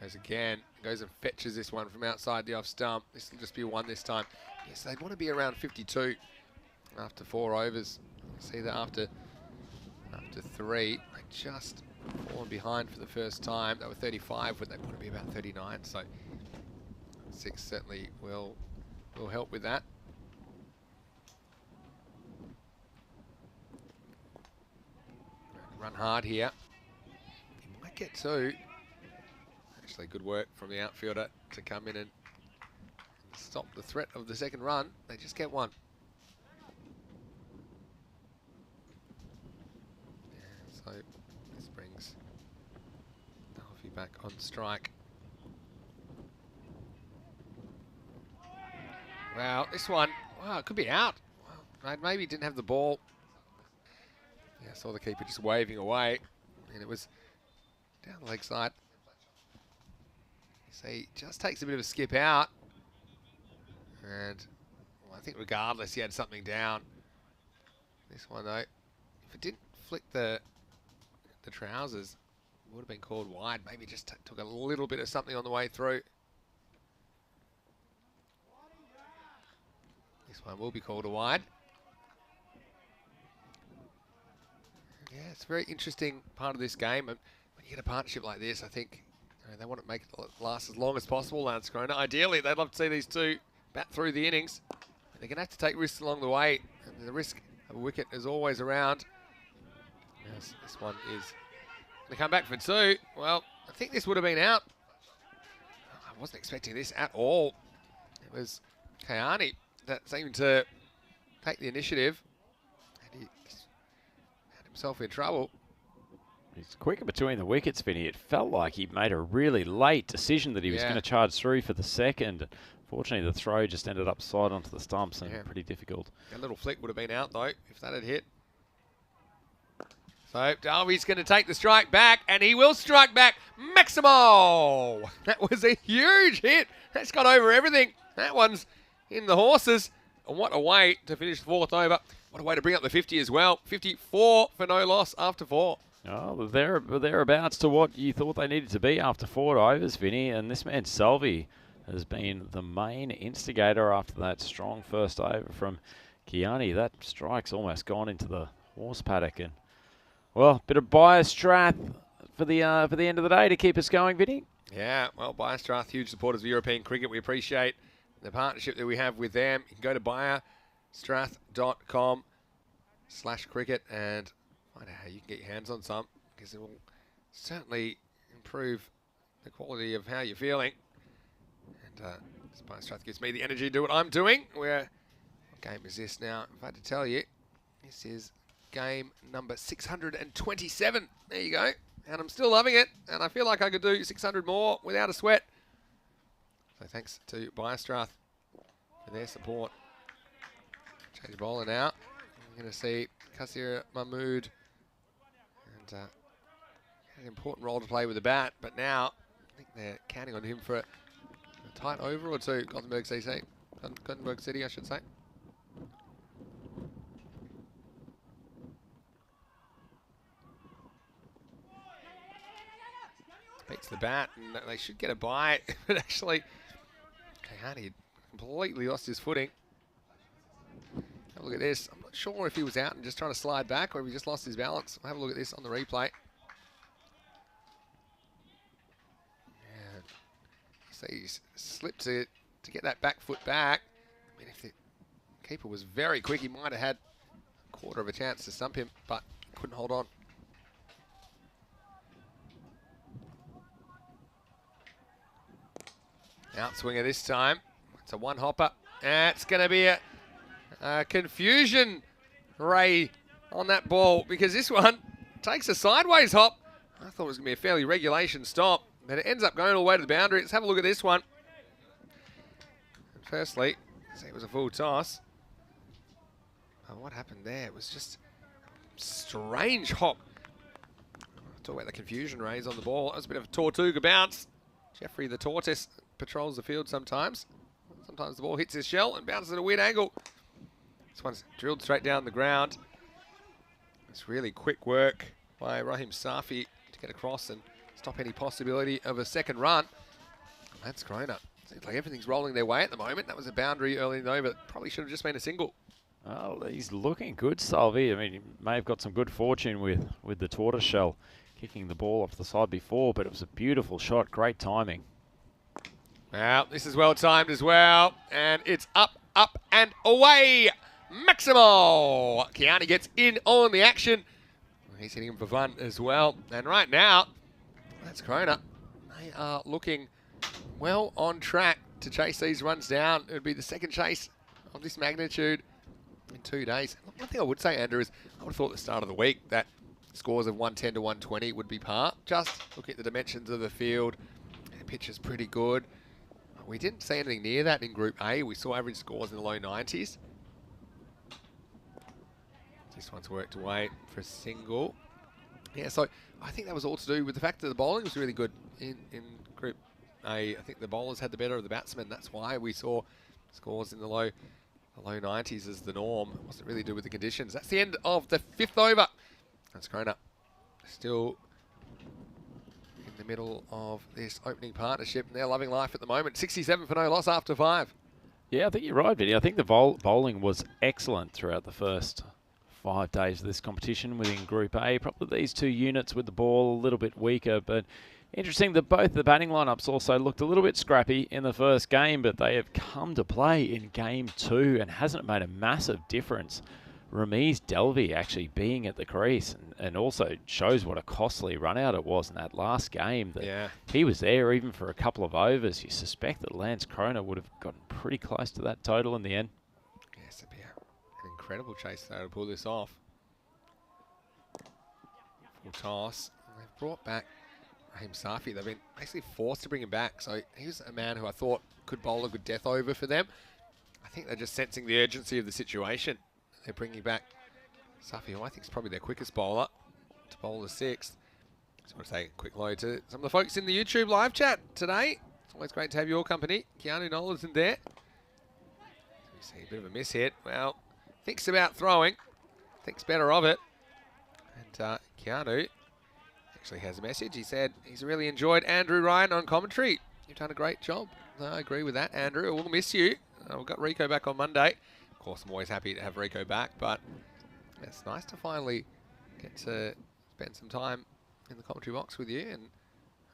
Goes again, goes and fetches this one from outside the off stump. This will just be 1 this time. Yes, they'd want to be around 52 after 4 overs. See that after 3, they just fallen behind for the first time. They were 35 when they want to be about 39. So 6 certainly will help with that. Run hard here. He might get 2. Actually, good work from the outfielder to come in and stop the threat of the second run. They just get 1. Yeah, so this brings Dalby back on strike. Wow, this one, wow, it could be out. Wow, maybe didn't have the ball. Yeah, I saw the keeper just waving away, and it was down the leg side. So he just takes a bit of a skip out, and well, I think regardless he had something down. This one though, if it didn't flick the trousers, it would have been called wide. Maybe just took a little bit of something on the way through. This one will be called a wide. Yeah, it's a very interesting part of this game. And when you get a partnership like this, I think they want to make it last as long as possible, Lance Corona. Ideally, they'd love to see these two bat through the innings. They're going to have to take risks along the way. And the risk of a wicket is always around. Yes, this one is going to come back for 2. Well, I think this would have been out. I wasn't expecting this at all. It was Kayani that seemed to take the initiative. And he had himself in trouble. He's quicker between the wickets, Vinny. It felt like he made a really late decision that he was going to charge through for the second. Fortunately, the throw just ended up slide onto the stumps and pretty difficult. That little flick would have been out, though, if that had hit. So Darby's going to take the strike back, and he will strike back. Maximo! That was a huge hit. That's got over everything. That one's in the horses. And what a way to finish the fourth over. What a way to bring up the 50 as well. 54 for no loss after 4. Oh, they're thereabouts to what you thought they needed to be after 4 overs, Vinny. And this man, Selvey, has been the main instigator after that strong first over from Kiani. That strike's almost gone into the horse paddock. And, well, bit of bias strath for the end of the day to keep us going, Vinny. Yeah, well, Biostrath, huge supporters of European cricket. We appreciate the partnership that we have with them. You can go to biostrath.com/cricket and find out how you can get your hands on some, because it will certainly improve the quality of how you're feeling. And this Biostrath gives me the energy to do what I'm doing. What game is this now? If I had to tell you, this is game number 627. There you go. And I'm still loving it. And I feel like I could do 600 more without a sweat. So thanks to Biostrath for their support. Change bowler now. We're going to see Kasir Mahmood. And had an important role to play with the bat. But now I think they're counting on him for a tight over or two. Gothenburg CC. Gothenburg City, I should say. Beats the bat, and they should get a bite. But actually, Kahani completely lost his footing. Have a look at this. I'm not sure if he was out and just trying to slide back or if he just lost his balance. We'll have a look at this on the replay. Yeah. So he slipped to get that back foot back. I mean, if the keeper was very quick, he might have had a quarter of a chance to stump him, but couldn't hold on. Outswinger this time. It's a one hopper. It's going to be a confusion ray on that ball, because this one takes a sideways hop. I thought it was going to be a fairly regulation stop, but it ends up going all the way to the boundary. Let's have a look at this one. Firstly, see, it was a full toss. Oh, what happened there? It was just a strange hop. Talk about the confusion rays on the ball. That was a bit of a Tortuga bounce. Jeffrey the tortoise patrols the field sometimes. Sometimes the ball hits his shell and bounces at a weird angle. This one's drilled straight down the ground. It's really quick work by Rahim Safi to get across and stop any possibility of a second run. And that's grown up. Seems like everything's rolling their way at the moment. That was a boundary early in the over. Probably should have just been a single. Oh, he's looking good, Salvi. I mean, he may have got some good fortune with the tortoise shell kicking the ball off the side before, but it was a beautiful shot. Great timing. Well, this is well timed as well. And it's up, up, and away. Maximo! Kiani gets in on the action. He's hitting him for fun as well. And right now, that's Corona. They are looking well on track to chase these runs down. It would be the second chase of this magnitude in 2 days. One thing I would say, Andrew, is I would have thought at the start of the week that scores of 110 to 120 would be par. Just looking at the dimensions of the field, the pitch is pretty good. We didn't see anything near that in Group A. We saw average scores in the low 90s. This one's worked away for a single. Yeah, so I think that was all to do with the fact that the bowling was really good in Group A. I think the bowlers had the better of the batsmen. That's why we saw scores in the low 90s as the norm. It wasn't really to do with the conditions. That's the end of the 5th over. That's Corona. Still in the middle of this opening partnership, and they're loving life at the moment. 67 for no loss after 5. Yeah, I think you're right, Vinny. I think the bowling was excellent throughout the first 5 days of this competition within Group A. Probably these 2 units with the ball a little bit weaker, but interesting that both the batting lineups also looked a little bit scrappy in the first game, but they have come to play in Game 2 and hasn't made a massive difference. Ramiz Delvey actually being at the crease and also shows what a costly run out it was in that last game. That he was there even for a couple of overs. You suspect that Lance Corona would have gotten pretty close to that total in the end. Yes, it'd be an incredible chase though to pull this off. Full toss. brought back Raheem Safi. They've been basically forced to bring him back. So he was a man who I thought could bowl a good death over for them. I think they're just sensing the urgency of the situation. They're bringing back Safi, who I think is probably their quickest bowler, to bowl the 6th. Just want to say a quick hello to some of the folks in the YouTube live chat today. It's always great to have your company. Keanu Nolan's in there. We see a bit of a miss hit. Well, thinks about throwing. Thinks better of it. And Keanu actually has a message. He said he's really enjoyed Andrew Ryan on commentary. You've done a great job. I agree with that, Andrew. We'll miss you. We've got Rico back on Monday. Of course, I'm always happy to have Rico back, but it's nice to finally get to spend some time in the commentary box with you, and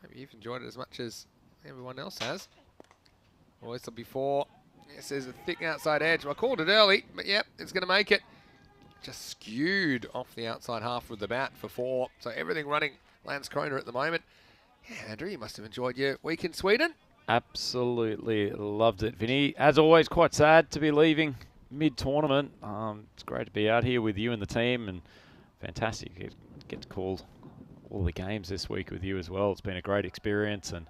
hope you've enjoyed it as much as everyone else has. Always before, yes, there's a thick outside edge. Well, I called it early, but yep, it's going to make it. Just skewed off the outside half with the bat for 4. So everything running Landskrona at the moment. Yeah, Andrew, you must have enjoyed your week in Sweden. Absolutely loved it, Vinny. As always, quite sad to be leaving mid-tournament. It's great to be out here with you and the team, and fantastic to get to call all the games this week with you as well. It's been a great experience, and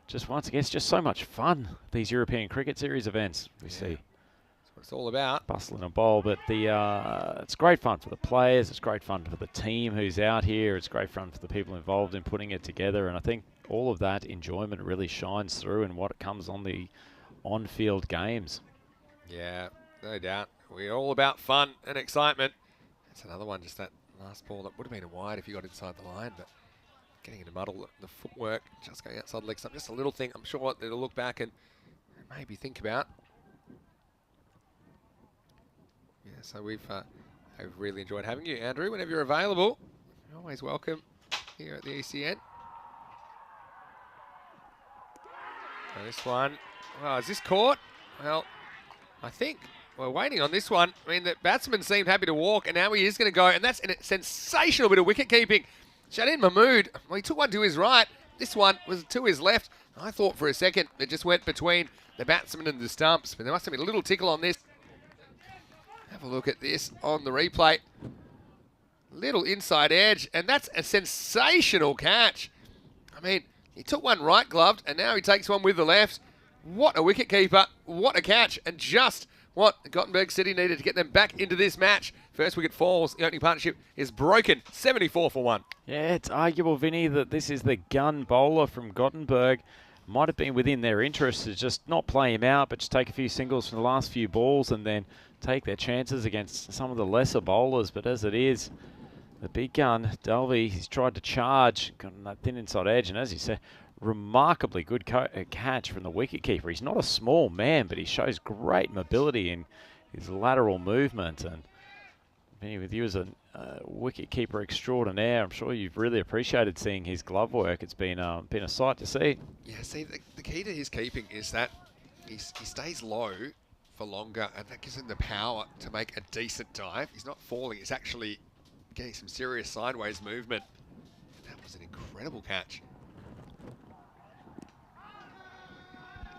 just once again, it's just so much fun, these European Cricket Series events we see. That's what it's all about. Bustling a bowl, but it's great fun for the players, it's great fun for the team who's out here, it's great fun for the people involved in putting it together, and I think all of that enjoyment really shines through in what comes on the on-field games. Yeah, no doubt. We're all about fun and excitement. That's another one, just that last ball that would have been a wide if you got inside the line, but getting into muddle, the footwork, just going outside the leg stump, just a little thing I'm sure they'll look back and maybe think about. Yeah, so I've really enjoyed having you, Andrew. Whenever you're available, you're always welcome here at the ECN. So this one, oh, is this caught? Well, I think we're waiting on this one. I mean, the batsman seemed happy to walk, and now he is going to go, and that's a sensational bit of wicket keeping. Shadin Mahmood, well, he took one to his right. This one was to his left. I thought for a second it just went between the batsman and the stumps, but there must have been a little tickle on this. Have a look at this on the replay. Little inside edge, and that's a sensational catch. I mean, he took one right gloved, and now he takes one with the left. What a wicket keeper. What a catch. And just what Gothenburg City needed to get them back into this match. First wicket falls. The opening partnership is broken. 74 for 1. Yeah, it's arguable, Vinny, that this is the gun bowler from Gothenburg. Might have been within their interest to just not play him out, but just take a few singles from the last few balls and then take their chances against some of the lesser bowlers. But as it is, the big gun, Dalby, he's tried to charge, got on that thin inside edge, and as you said, remarkably good catch from the wicketkeeper. He's not a small man, but he shows great mobility in his lateral movement. And Vinny, with you as a wicketkeeper extraordinaire, I'm sure you've really appreciated seeing his glove work. It's been a sight to see. Yeah, see, the key to his keeping is that he stays low for longer, and that gives him the power to make a decent dive. He's not falling, he's actually getting some serious sideways movement. That was an incredible catch.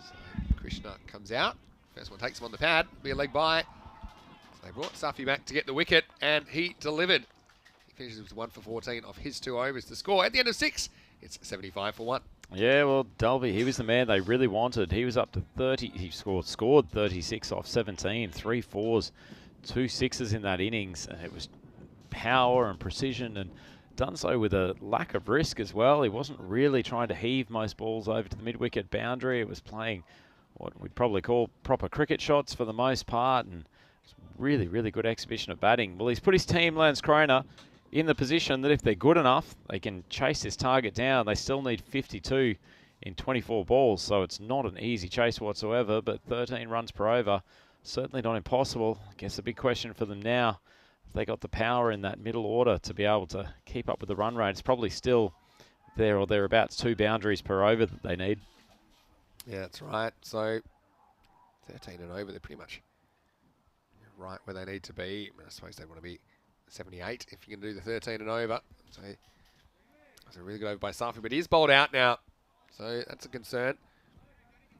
So Krishna comes out. First one takes him on the pad. Be a leg by. So they brought Safi back to get the wicket, and he delivered. He finishes with 1 for 14 off his 2 overs to score. At the end of 6, it's 75 for 1. Yeah, well, Dalby, he was the man they really wanted. He was up to 30. He scored 36 off 17, 3 4s, 2 6s in that innings, and it was power and precision, and done so with a lack of risk as well. He wasn't really trying to heave most balls over to the mid-wicket boundary. It was playing what we'd probably call proper cricket shots for the most part, and it's really, really good exhibition of batting. Well, he's put his team, Landskrona, in the position that if they're good enough, they can chase this target down. They still need 52 in 24 balls, so it's not an easy chase whatsoever, but 13 runs per over, certainly not impossible. I guess the big question for them now, if they got the power in that middle order to be able to keep up with the run rate, it's probably still there or thereabouts 2 boundaries per over that they need. Yeah, that's right. So 13 and over, they're pretty much right where they need to be. I suppose they want to be 78 if you can do the 13 and over. So that's a really good over by Safi, but he is bowled out now. So that's a concern.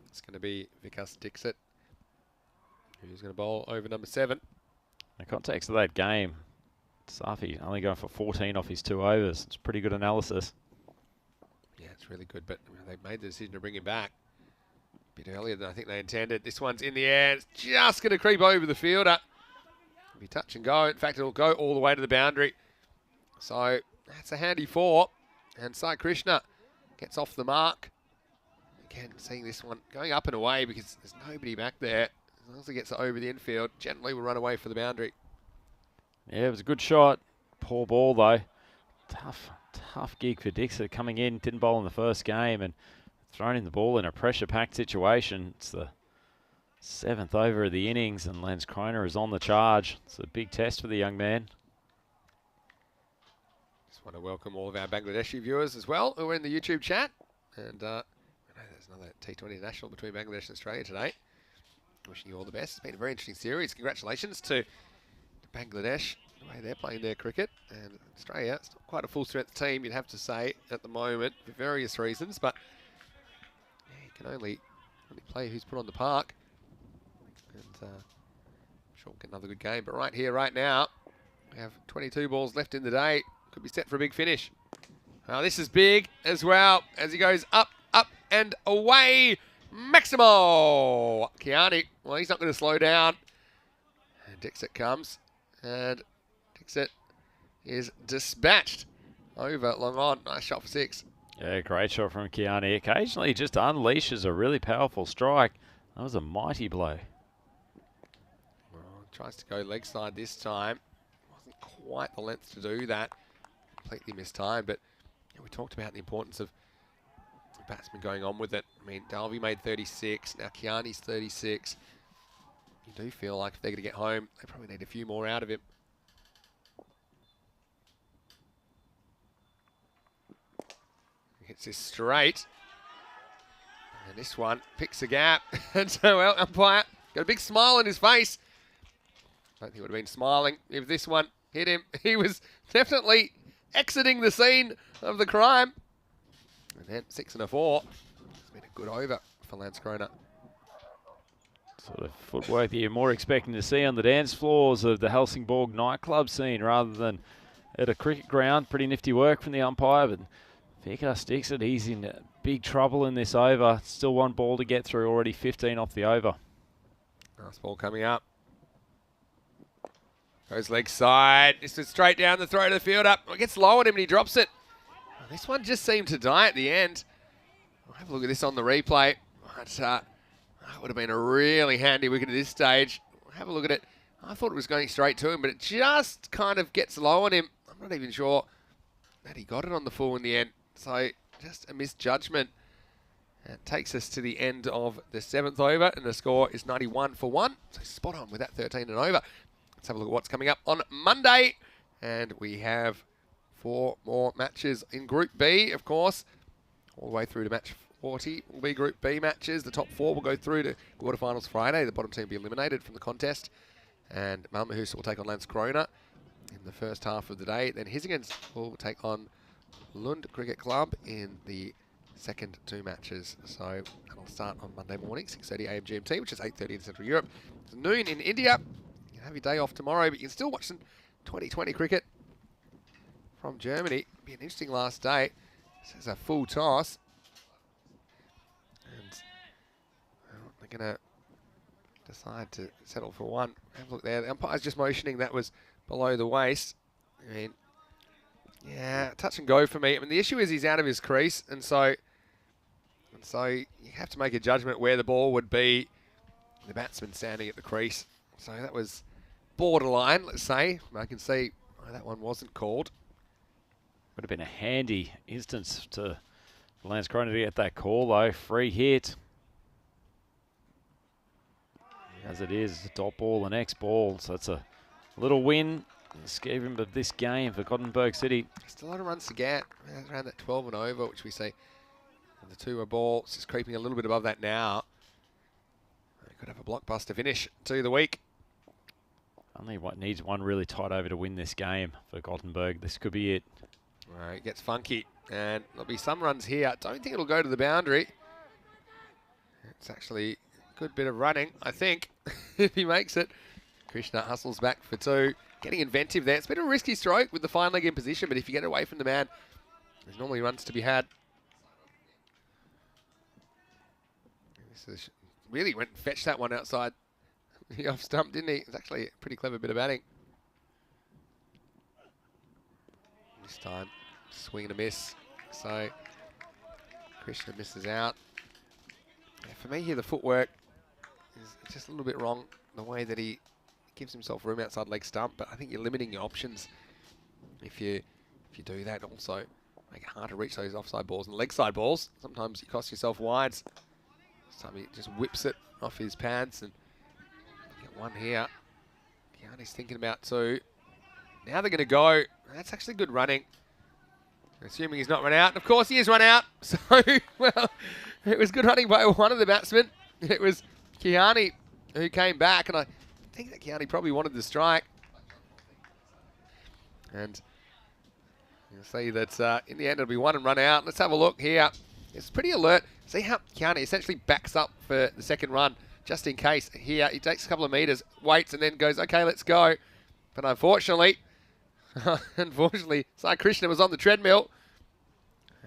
It's going to be Vikas Dixit, who's going to bowl over number 7. In the context of that game, Safi only going for 14 off his 2 overs. It's pretty good analysis. That's really good, but they made the decision to bring him back a bit earlier than I think they intended. This one's in the air. It's just going to creep over the fielder. It'll be touch and go. In fact, it'll go all the way to the boundary. So that's a handy 4. And Sai Krishna gets off the mark. Again, seeing this one going up and away because there's nobody back there. As long as it gets it over the infield, gently will run away for the boundary. Yeah, it was a good shot. Poor ball, though. Tough gig for Dixon coming in. Didn't bowl in the first game and throwing in the ball in a pressure-packed situation. It's the 7th over of the innings and Lance Kroner is on the charge. It's a big test for the young man. Just want to welcome all of our Bangladeshi viewers as well who are in the YouTube chat. And I know there's another T20 International between Bangladesh and Australia today. Wishing you all the best. It's been a very interesting series. Congratulations to Bangladesh, the way they're playing their cricket. And Australia, it's not quite a full-strength team, you'd have to say, at the moment, for various reasons. But yeah, you can only play who's put on the park. And I'm sure we'll get another good game. But right here, right now, we have 22 balls left in the day. Could be set for a big finish. Now this is big as well as he goes up, up and away. Maximo Kiani. Well, he's not going to slow down. And Dixit comes. And Dixit is dispatched over long on. Nice shot for 6. Yeah, great shot from Kiani. Occasionally just unleashes a really powerful strike. That was a mighty blow. Well, tries to go leg side this time. Wasn't quite the length to do that. Completely missed time, but yeah, we talked about the importance of the batsman going on with it. I mean, Dalby made 36, now Kiani's 36. You do feel like if they're going to get home, they probably need a few more out of him. He hits this straight. And this one picks a gap. And so, well, umpire got a big smile on his face. I don't think he would have been smiling if this one hit him. He was definitely exiting the scene of the crime. And then 6 and a 4. It's been a good over for Lance Kroner. Sort of footwork that you're more expecting to see on the dance floors of the Helsingborg nightclub scene rather than at a cricket ground. Pretty nifty work from the umpire, but Vikas Dixit, he's in big trouble in this over. Still 1 ball to get through, already 15 off the over. Nice ball coming up. Goes leg side. This is straight down the throat of the field up. It gets low on him and he drops it. Well, this one just seemed to die at the end. We'll have a look at this on the replay. But, that would have been a really handy wicket at this stage. We'll have a look at it. I thought it was going straight to him, but it just kind of gets low on him. I'm not even sure that he got it on the full in the end. So just a misjudgment. And takes us to the end of the 7th over, and the score is 91 for 1. So spot on with that 13 and over. Let's have a look at what's coming up on Monday. And we have 4 more matches in Group B, of course. All the way through to match 40 will be Group B matches. The top 4 will go through to quarterfinals Friday. The bottom team will be eliminated from the contest. And Malmo will take on Lance Kroner in the first half of the day. Then Hisingen will take on Lund Cricket Club in the second 2 matches. So that'll start on Monday morning, 6:30 AM GMT, which is 8:30 in Central Europe. It's noon in India. You can have your day off tomorrow, but you can still watch some 2020 cricket from Germany. It'll be an interesting last day. This is a full toss. And well, they're going to decide to settle for 1. Have a look there. The umpire's just motioning that was below the waist. I mean, yeah, touch and go for me. I mean, the issue is he's out of his crease, and so you have to make a judgment where the ball would be. The batsman standing at the crease. So that was borderline, let's say. I can see why that one wasn't called. Would have been a handy instance to Lance Kroner to get that call, though. Free hit. As it is, the dot ball, the next ball. So it's a little win. Gave him of this game for Gothenburg City. Still a lot of runs to get. Around that 12 and over, which we see. And the 2 ball just creeping a little bit above that now. They could have a blockbuster finish to the week. Only needs 1 really tight over to win this game for Gothenburg. This could be it. All right, it gets funky. And there'll be some runs here. Don't think it'll go to the boundary. It's actually a good bit of running, I think, if he makes it. Krishna hustles back for 2. Getting inventive there. It's been a risky stroke with the fine leg in position, but if you get away from the man, there's normally runs to be had. This is really went and fetched that one outside the off stump, didn't he? It's actually a pretty clever bit of batting. This time, swing and a miss. So, Krishna misses out. Yeah, for me here, the footwork is just a little bit wrong. The way that he gives himself room outside leg stump, but I think you're limiting your options if you do that. Also, make it hard to reach those offside balls and leg side balls. Sometimes you cost yourself wides. This time he just whips it off his pads and get one here. Kiani's thinking about two. Now they're going to go. That's actually good running. Assuming he's not run out. Of course he is run out. So, well, it was good running by one of the batsmen. It was Kiani who came back, and I think that Kiani probably wanted the strike. And you'll see that in the end it'll be one and run out. Let's have a look here. It's pretty alert. See how Kiani essentially backs up for the second run, just in case. Here, he takes a couple of metres, waits, and then goes, okay, let's go. But unfortunately, Sai Krishna was on the treadmill.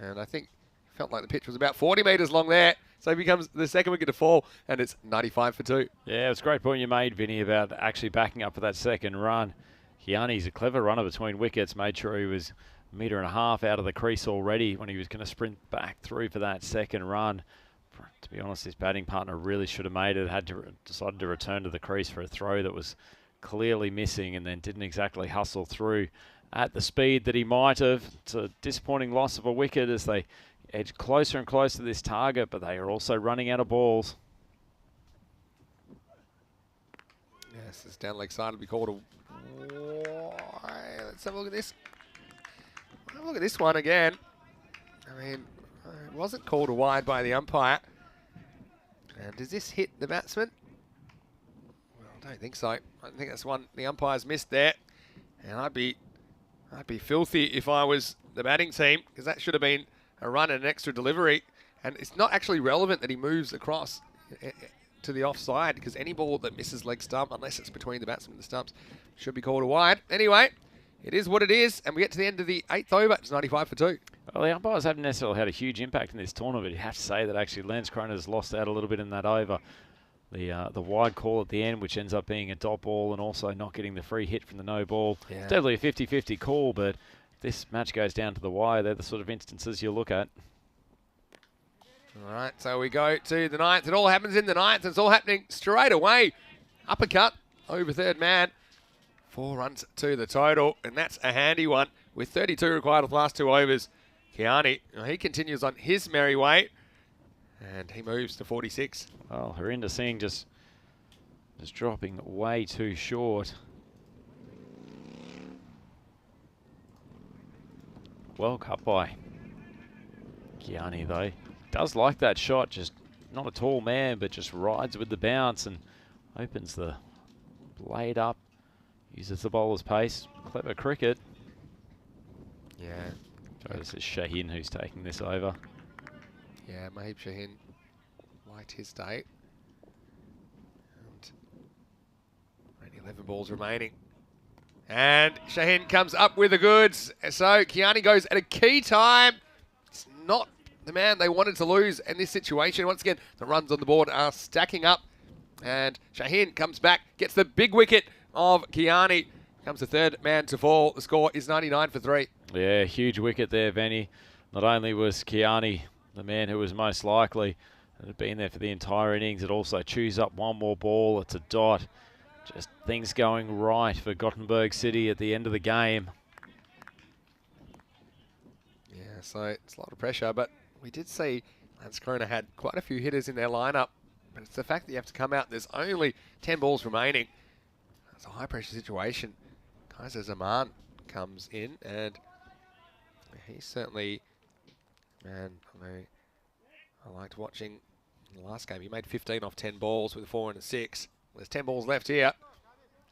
And I think felt like the pitch was about 40 metres long there. So he becomes the second wicket to fall, and it's 95 for 2. Yeah, it's a great point you made, Vinny, about actually backing up for that second run. Kiani's a clever runner between wickets, made sure he was a metre and a half out of the crease already when he was going to sprint back through for that second run. To be honest, his batting partner really should have made it, decided to return to the crease for a throw that was clearly missing and then didn't exactly hustle through at the speed that he might have. It's a disappointing loss of a wicket as they edge closer and closer to this target, but they are also running out of balls. Yes, this down leg side will be called a wide. Let's have a look at this. Have a look at this one again. I mean, it wasn't called a wide by the umpire. And does this hit the batsman? Well, I don't think so. I think that's one the umpire's missed there. And I'd be filthy if I was the batting team, because that should have been a run and an extra delivery. And it's not actually relevant that he moves across to the offside, because any ball that misses leg stump, unless it's between the batsman and the stumps, should be called a wide. Anyway, it is what it is, and we get to the end of the 8th over. It's 95 for 2. Well, the umpires haven't necessarily had a huge impact in this tournament, but you have to say that actually Lance Kroner's lost out a little bit in that over. The wide call at the end, which ends up being a dot ball and also not getting the free hit from the no ball. Yeah. It's definitely a 50-50 call, but if this match goes down to the wire, they're the sort of instances you look at. All right, so we go to the 9th. It all happens in the 9th. It's all happening straight away. Uppercut over third man. 4 runs to the total, and that's a handy one with 32 required of the last 2 overs. Kiani, he continues on his merry way, and he moves to 46. Well, Harinder Singh just dropping way too short. Well cut by Kiani, though. Does like that shot, just not a tall man, but just rides with the bounce and opens the blade up, uses the bowler's pace. Clever cricket. Yeah. So this is Shaheen who's taking this over. Yeah, Mahib Shaheen liked his day. And only 11 balls remaining. And Shaheen comes up with the goods. So Kiani goes at a key time. It's not the man they wanted to lose in this situation. Once again, the runs on the board are stacking up. And Shaheen comes back, gets the big wicket of Kiani. Comes the third man to fall. The score is 99 for 3. Yeah, huge wicket there, Venny. Not only was Kiani the man who was most likely to have been there for the entire innings, it also chews up one more ball. It's a dot. Just things going right for Gothenburg City at the end of the game. Yeah, so it's a lot of pressure, but we did see Lance Kroner had quite a few hitters in their lineup, but it's the fact that you have to come out, there's only 10 balls remaining. It's a high pressure situation. Kaiser Zaman comes in, and he's certainly, man, I liked watching in the last game. He made 15 off 10 balls with a 4 and a 6. There's 10 balls left here.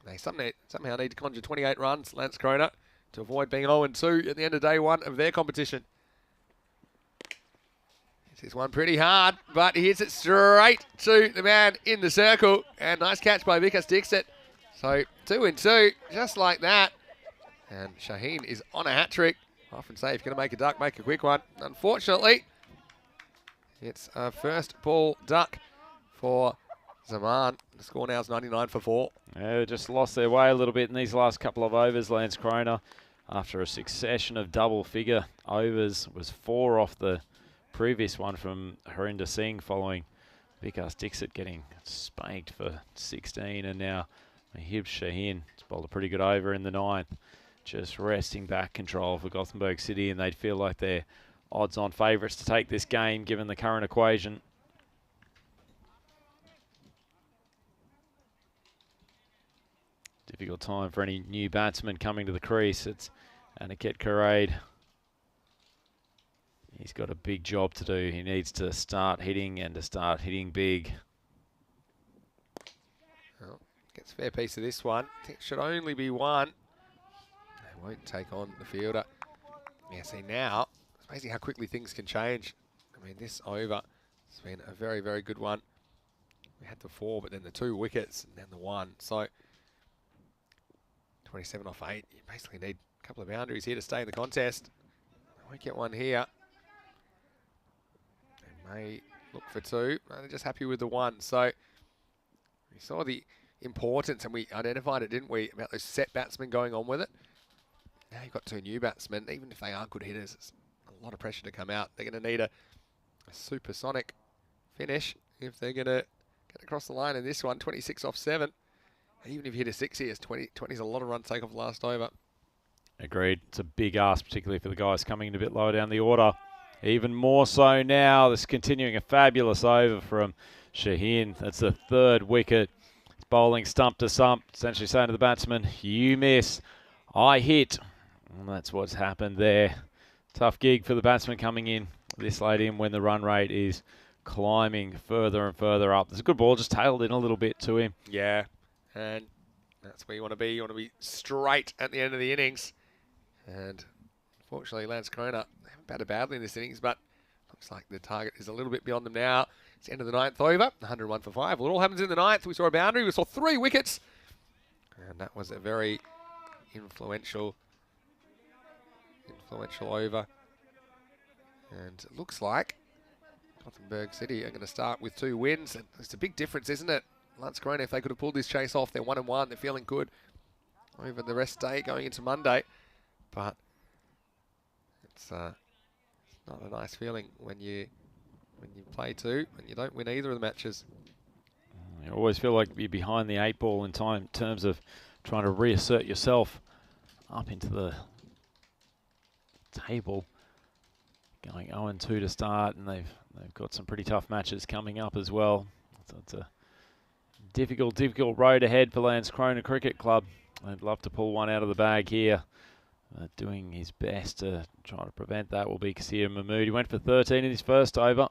They somehow need to conjure 28 runs, Lance Kroner, to avoid being 0-2 at the end of day 1 of their competition. This is one pretty hard, but he hits it straight to the man in the circle. And nice catch by Vikas Dixit. So 2-2, just like that. And Shaheen is on a hat-trick. I often say if you're going to make a duck, make a quick one. Unfortunately, it's a first ball duck for Zaman. The score now is 99 for 4. Yeah, just lost their way a little bit in these last couple of overs, Lance Kroner. After a succession of double-figure overs, was 4 off the previous one from Harinder Singh following Vikas Dixit getting spanked for 16, and now Mahib Shaheen has bowled a pretty good over in the 9th. Just resting back control for Gothenburg City, and they'd feel like they're odds-on favourites to take this game given the current equation. Difficult time for any new batsman coming to the crease. It's Aniket Karade. He's got a big job to do. He needs to start hitting and to start hitting big. Well, gets a fair piece of this one. I think it should only be 1. They won't take on the fielder. Yeah, see now, it's amazing how quickly things can change. I mean, this over has been a very, very good one. We had the 4, but then the 2 wickets and then the 1. So 27 off 8. You basically need a couple of boundaries here to stay in the contest. They won't get one here. They may look for 2. They're just happy with the 1. So we saw the importance, and we identified it, didn't we, about those set batsmen going on with it. Now you've got 2 new batsmen. Even if they are good hitters, it's a lot of pressure to come out. They're going to need a supersonic finish if they're going to get across the line in this one. 26 off 7. Even if you hit a 6 here, 20 is a lot of runs take off last over. Agreed. It's a big ask, particularly for the guys coming in a bit lower down the order. Even more so now. This continuing a fabulous over from Shaheen. That's the 3rd wicket. It's bowling stump to stump, essentially saying to the batsman, you miss, I hit. And that's what's happened there. Tough gig for the batsman coming in this late in when the run rate is climbing further and further up. There's a good ball, just tailed in a little bit to him. Yeah, and that's where you want to be. You want to be straight at the end of the innings. And unfortunately, Lance Kroner, they haven't batted badly in this innings, but looks like the target is a little bit beyond them now. It's the end of the 9th over, 101 for 5. Well, it all happens in the 9th. We saw a boundary. We saw 3 wickets. And that was a very influential over. And it looks like Gothenburg City are going to start with 2 wins. And it's a big difference, isn't it? Lance Kroner, if they could have pulled this chase off, they're 1-1. They're feeling good over the rest day going into Monday. But it's not a nice feeling when you play 2 and you don't win either of the matches. You always feel like you're behind the 8 ball in terms of trying to reassert yourself up into the table. Going 0-2 to start, and they've got some pretty tough matches coming up as well. So it's a difficult road ahead for Lance Kroner Cricket Club. I'd love to pull one out of the bag here. Doing his best to try to prevent that will be Kasir Mahmood. He went for 13 in his first over.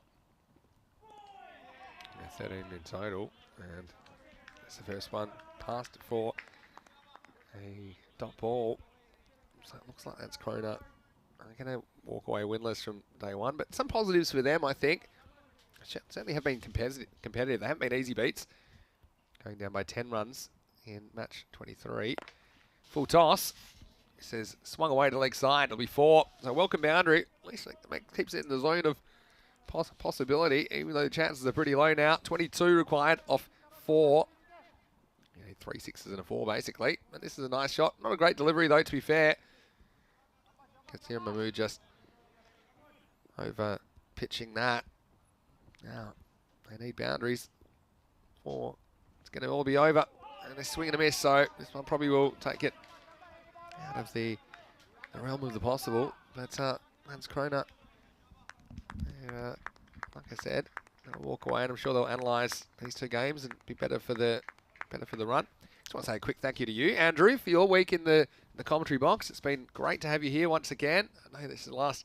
Yeah, 13 in total, and that's the first one. Passed for a dot ball. So it looks like that's Kroner. They're going to walk away winless from day 1, but some positives for them, I think. Certainly have been competitive. They haven't been easy beats. Going down by 10 runs in match 23. Full toss. He says, swung away to leg side. It'll be 4. So welcome boundary. At least it keeps it in the zone of possibility, even though the chances are pretty low now. 22 required off 4. You need 3 6s and a 4, basically. But this is a nice shot. Not a great delivery, though, to be fair. Kasir Mahmood just over pitching that. Now, they need boundaries or it's going to all be over. And they swing and a miss, so this one probably will take it out of the realm of the possible. But Lance Kroner, like I said, they'll walk away, and I'm sure they'll analyse these 2 games and be better for the run. Just want to say a quick thank you to you, Andrew, for your week in the commentary box. It's been great to have you here once again. I know this is the last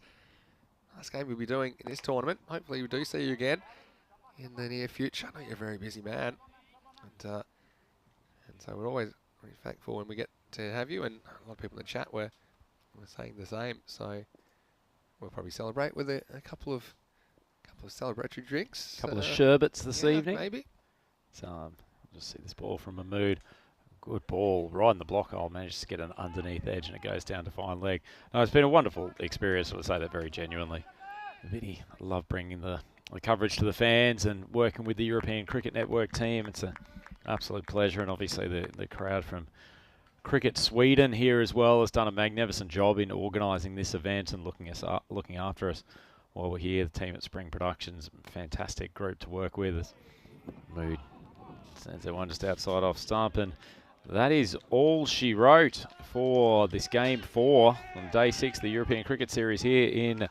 game we'll be doing in this tournament. Hopefully we do see you again in the near future. I know you're a very busy man, and so we're always very thankful when we get to have you. And a lot of people in the chat were saying the same. So we'll probably celebrate with a couple of celebratory drinks. A couple of sherbets this yeah, evening. maybe. So I'll just see this ball from Mahmood. Good ball, right in the block hole. Managed to get an underneath edge, and it goes down to fine leg. No, it's been a wonderful experience. I would say that very genuinely. Vinny, I love bringing the the coverage to the fans and working with the European Cricket Network team. It's an absolute pleasure, and obviously the crowd from Cricket Sweden here as well has done a magnificent job in organising this event and looking after us while we're here. The team at Spring Productions, fantastic group to work with. Mood sends that one just outside off stump, and that is all she wrote for this game 4 on day 6 of the European Cricket Series here in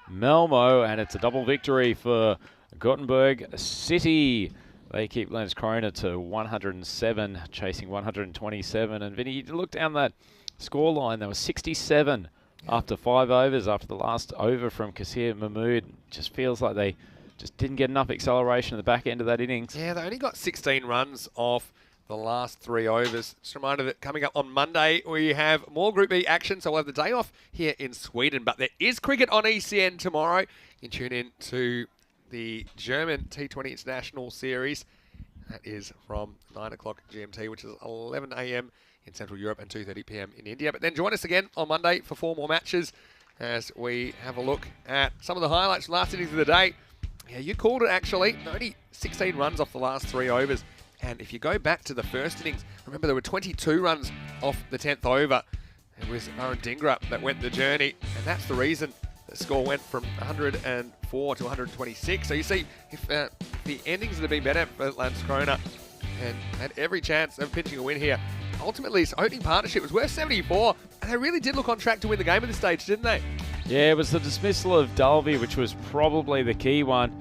Malmo, and it's a double victory for Gothenburg City. They keep Landskrona to 107, chasing 127. And Vinny, you look down that scoreline, there was 67 after 5 overs, after the last over from Kasir Mahmood. Just feels like they just didn't get enough acceleration at the back end of that innings. Yeah, they only got 16 runs off the last 3 overs. Just a reminder that coming up on Monday, we have more Group B action, so we'll have the day off here in Sweden. But there is cricket on ECN tomorrow. You can tune in to the German T20 International Series. That is from 9 o'clock GMT, which is 11 a.m. in Central Europe and 2:30 p.m. in India. But then join us again on Monday for 4 more matches as we have a look at some of the highlights from last innings of the day. Yeah, you called it actually. Only 16 runs off the last 3 overs. And if you go back to the first innings, remember there were 22 runs off the 10th over. It was Aaron Dingra that went the journey, and that's the reason the score went from 104 to 126. So you see, if the endings had been better for Landskrona and had every chance of pinching a win here, ultimately his opening partnership was worth 74, and they really did look on track to win the game at this stage, didn't they? Yeah, it was the dismissal of Dalby, which was probably the key one.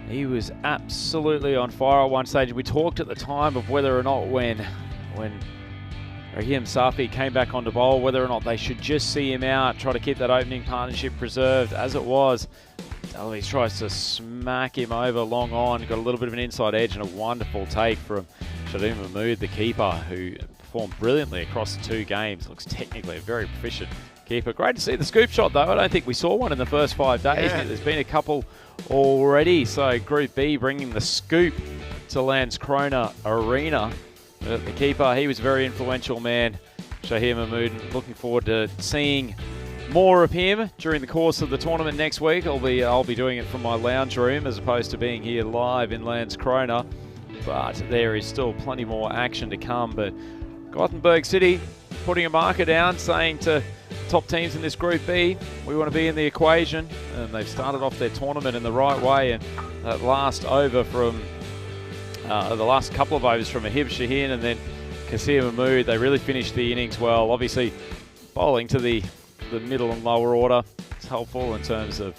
He was absolutely on fire at one stage. We talked at the time of whether or not when Raheem Safi came back on to bowl, whether or not they should just see him out, try to keep that opening partnership preserved. As it was, Dalby tries to smack him over long on, got a little bit of an inside edge and a wonderful take from Shaheen Mahmood, the keeper, who performed brilliantly across the 2 games. Looks technically a very proficient keeper. Great to see the scoop shot, though. I don't think we saw one in the first 5 days. Yeah. There's been a couple already. So Group B bringing the scoop to Landskrona Arena. The keeper, he was a very influential man, Shaheen Mahmood. Looking forward to seeing more of him during the course of the tournament next week. I'll be doing it from my lounge room as opposed to being here live in Landskrona. But there is still plenty more action to come. But Gothenburg City putting a marker down, saying to top teams in this Group B, we want to be in the equation. And they've started off their tournament in the right way. And that last over from the last couple of overs from Ahib Shaheen and then Kasir Mahmood, they really finished the innings well. Obviously, bowling to the middle and lower order is helpful in terms of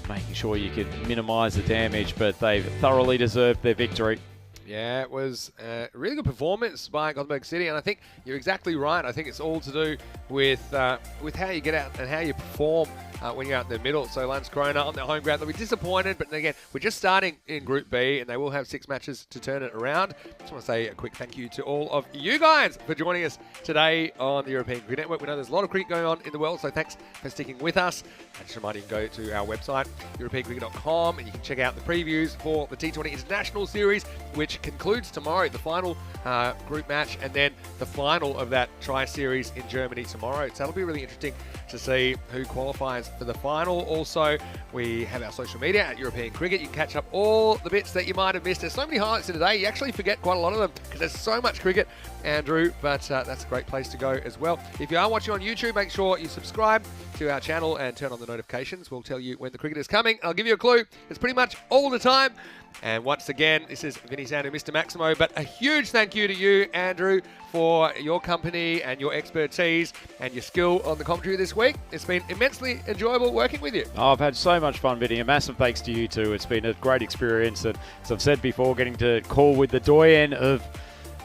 making sure you can minimise the damage, but they've thoroughly deserved their victory. Yeah, it was a really good performance by Gothenburg City, and I think you're exactly right. I think it's all to do with how you get out and how you perform when you're out in the middle. So Landskrona on their home ground, they'll be disappointed, but again, we're just starting in Group B, and they will have 6 matches to turn it around. Just want to say a quick thank you to all of you guys for joining us today on the European Cricket Network. We know there's a lot of cricket going on in the world, so thanks for sticking with us. And just a reminder, you can go to our website, europeancricket.com, and you can check out the previews for the T20 International Series, which concludes tomorrow, the final group match, and then the final of that tri-series in Germany tomorrow. So that'll be really interesting to see who qualifies for the final. Also, we have our social media at European Cricket. You can catch up all the bits that you might have missed. There's so many highlights in today, you actually forget quite a lot of them because there's so much cricket, Andrew, but that's a great place to go as well. If you are watching on YouTube, make sure you subscribe to our channel and turn on the notifications. We'll tell you when the cricket is coming. I'll give you a clue. It's pretty much all the time. And once again, this is Vinny Sandu, Mr. Maximo, but a huge thank you to you, Andrew, for your company and your expertise and your skill on the commentary this week. It's been immensely enjoyable working with you. Oh, I've had so much fun, Vinny. A massive thanks to you too. It's been a great experience, and as I've said before, getting to call with the doyen of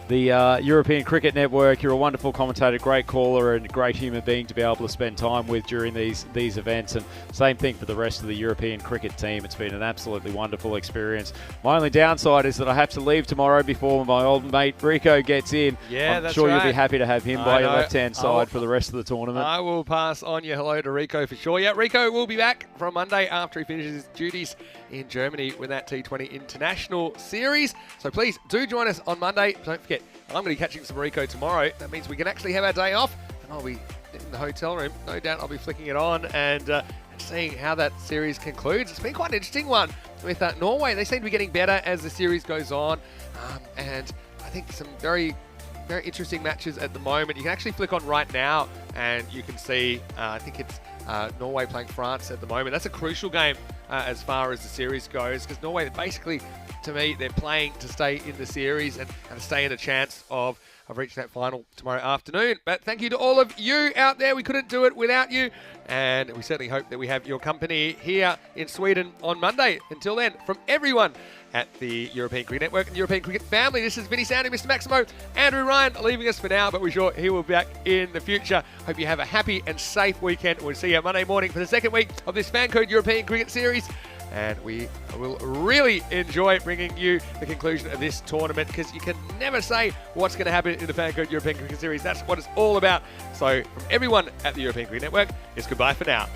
the European Cricket Network. You're a wonderful commentator, great caller, and a great human being to be able to spend time with during these events. And same thing for the rest of the European cricket team. It's been an absolutely wonderful experience. My only downside is that I have to leave tomorrow before my old mate Rico gets in. Yeah, I'm that's sure right. You'll be happy to have him by your left-hand side for the rest of the tournament. I will pass on your hello to Rico for sure. Yeah, Rico will be back from Monday after he finishes his duties in Germany with that T20 International Series. So please do join us on Monday. Don't forget, I'm going to be catching some Rico tomorrow. That means we can actually have our day off, and I'll be in the hotel room. No doubt I'll be flicking it on and seeing how that series concludes. It's been quite an interesting one with Norway. They seem to be getting better as the series goes on, and I think some very interesting matches at the moment. You can actually flick on right now and you can see, I think it's Norway playing France at the moment. That's a crucial game as far as the series goes, because Norway, basically, to me, they're playing to stay in the series and stay in a chance of reaching that final tomorrow afternoon. But thank you to all of you out there. We couldn't do it without you. And we certainly hope that we have your company here in Sweden on Monday. Until then, from everyone at the European Cricket Network and the European Cricket family, this is Vinny Sounding, Mr. Maximo, Andrew Ryan leaving us for now, but we're sure he will be back in the future. Hope you have a happy and safe weekend. We'll see you Monday morning for the second week of this FanCode European Cricket Series. And we will really enjoy bringing you the conclusion of this tournament, because you can never say what's going to happen in the FanCode European Cricket Series. That's what it's all about. So from everyone at the European Cricket Network, it's goodbye for now.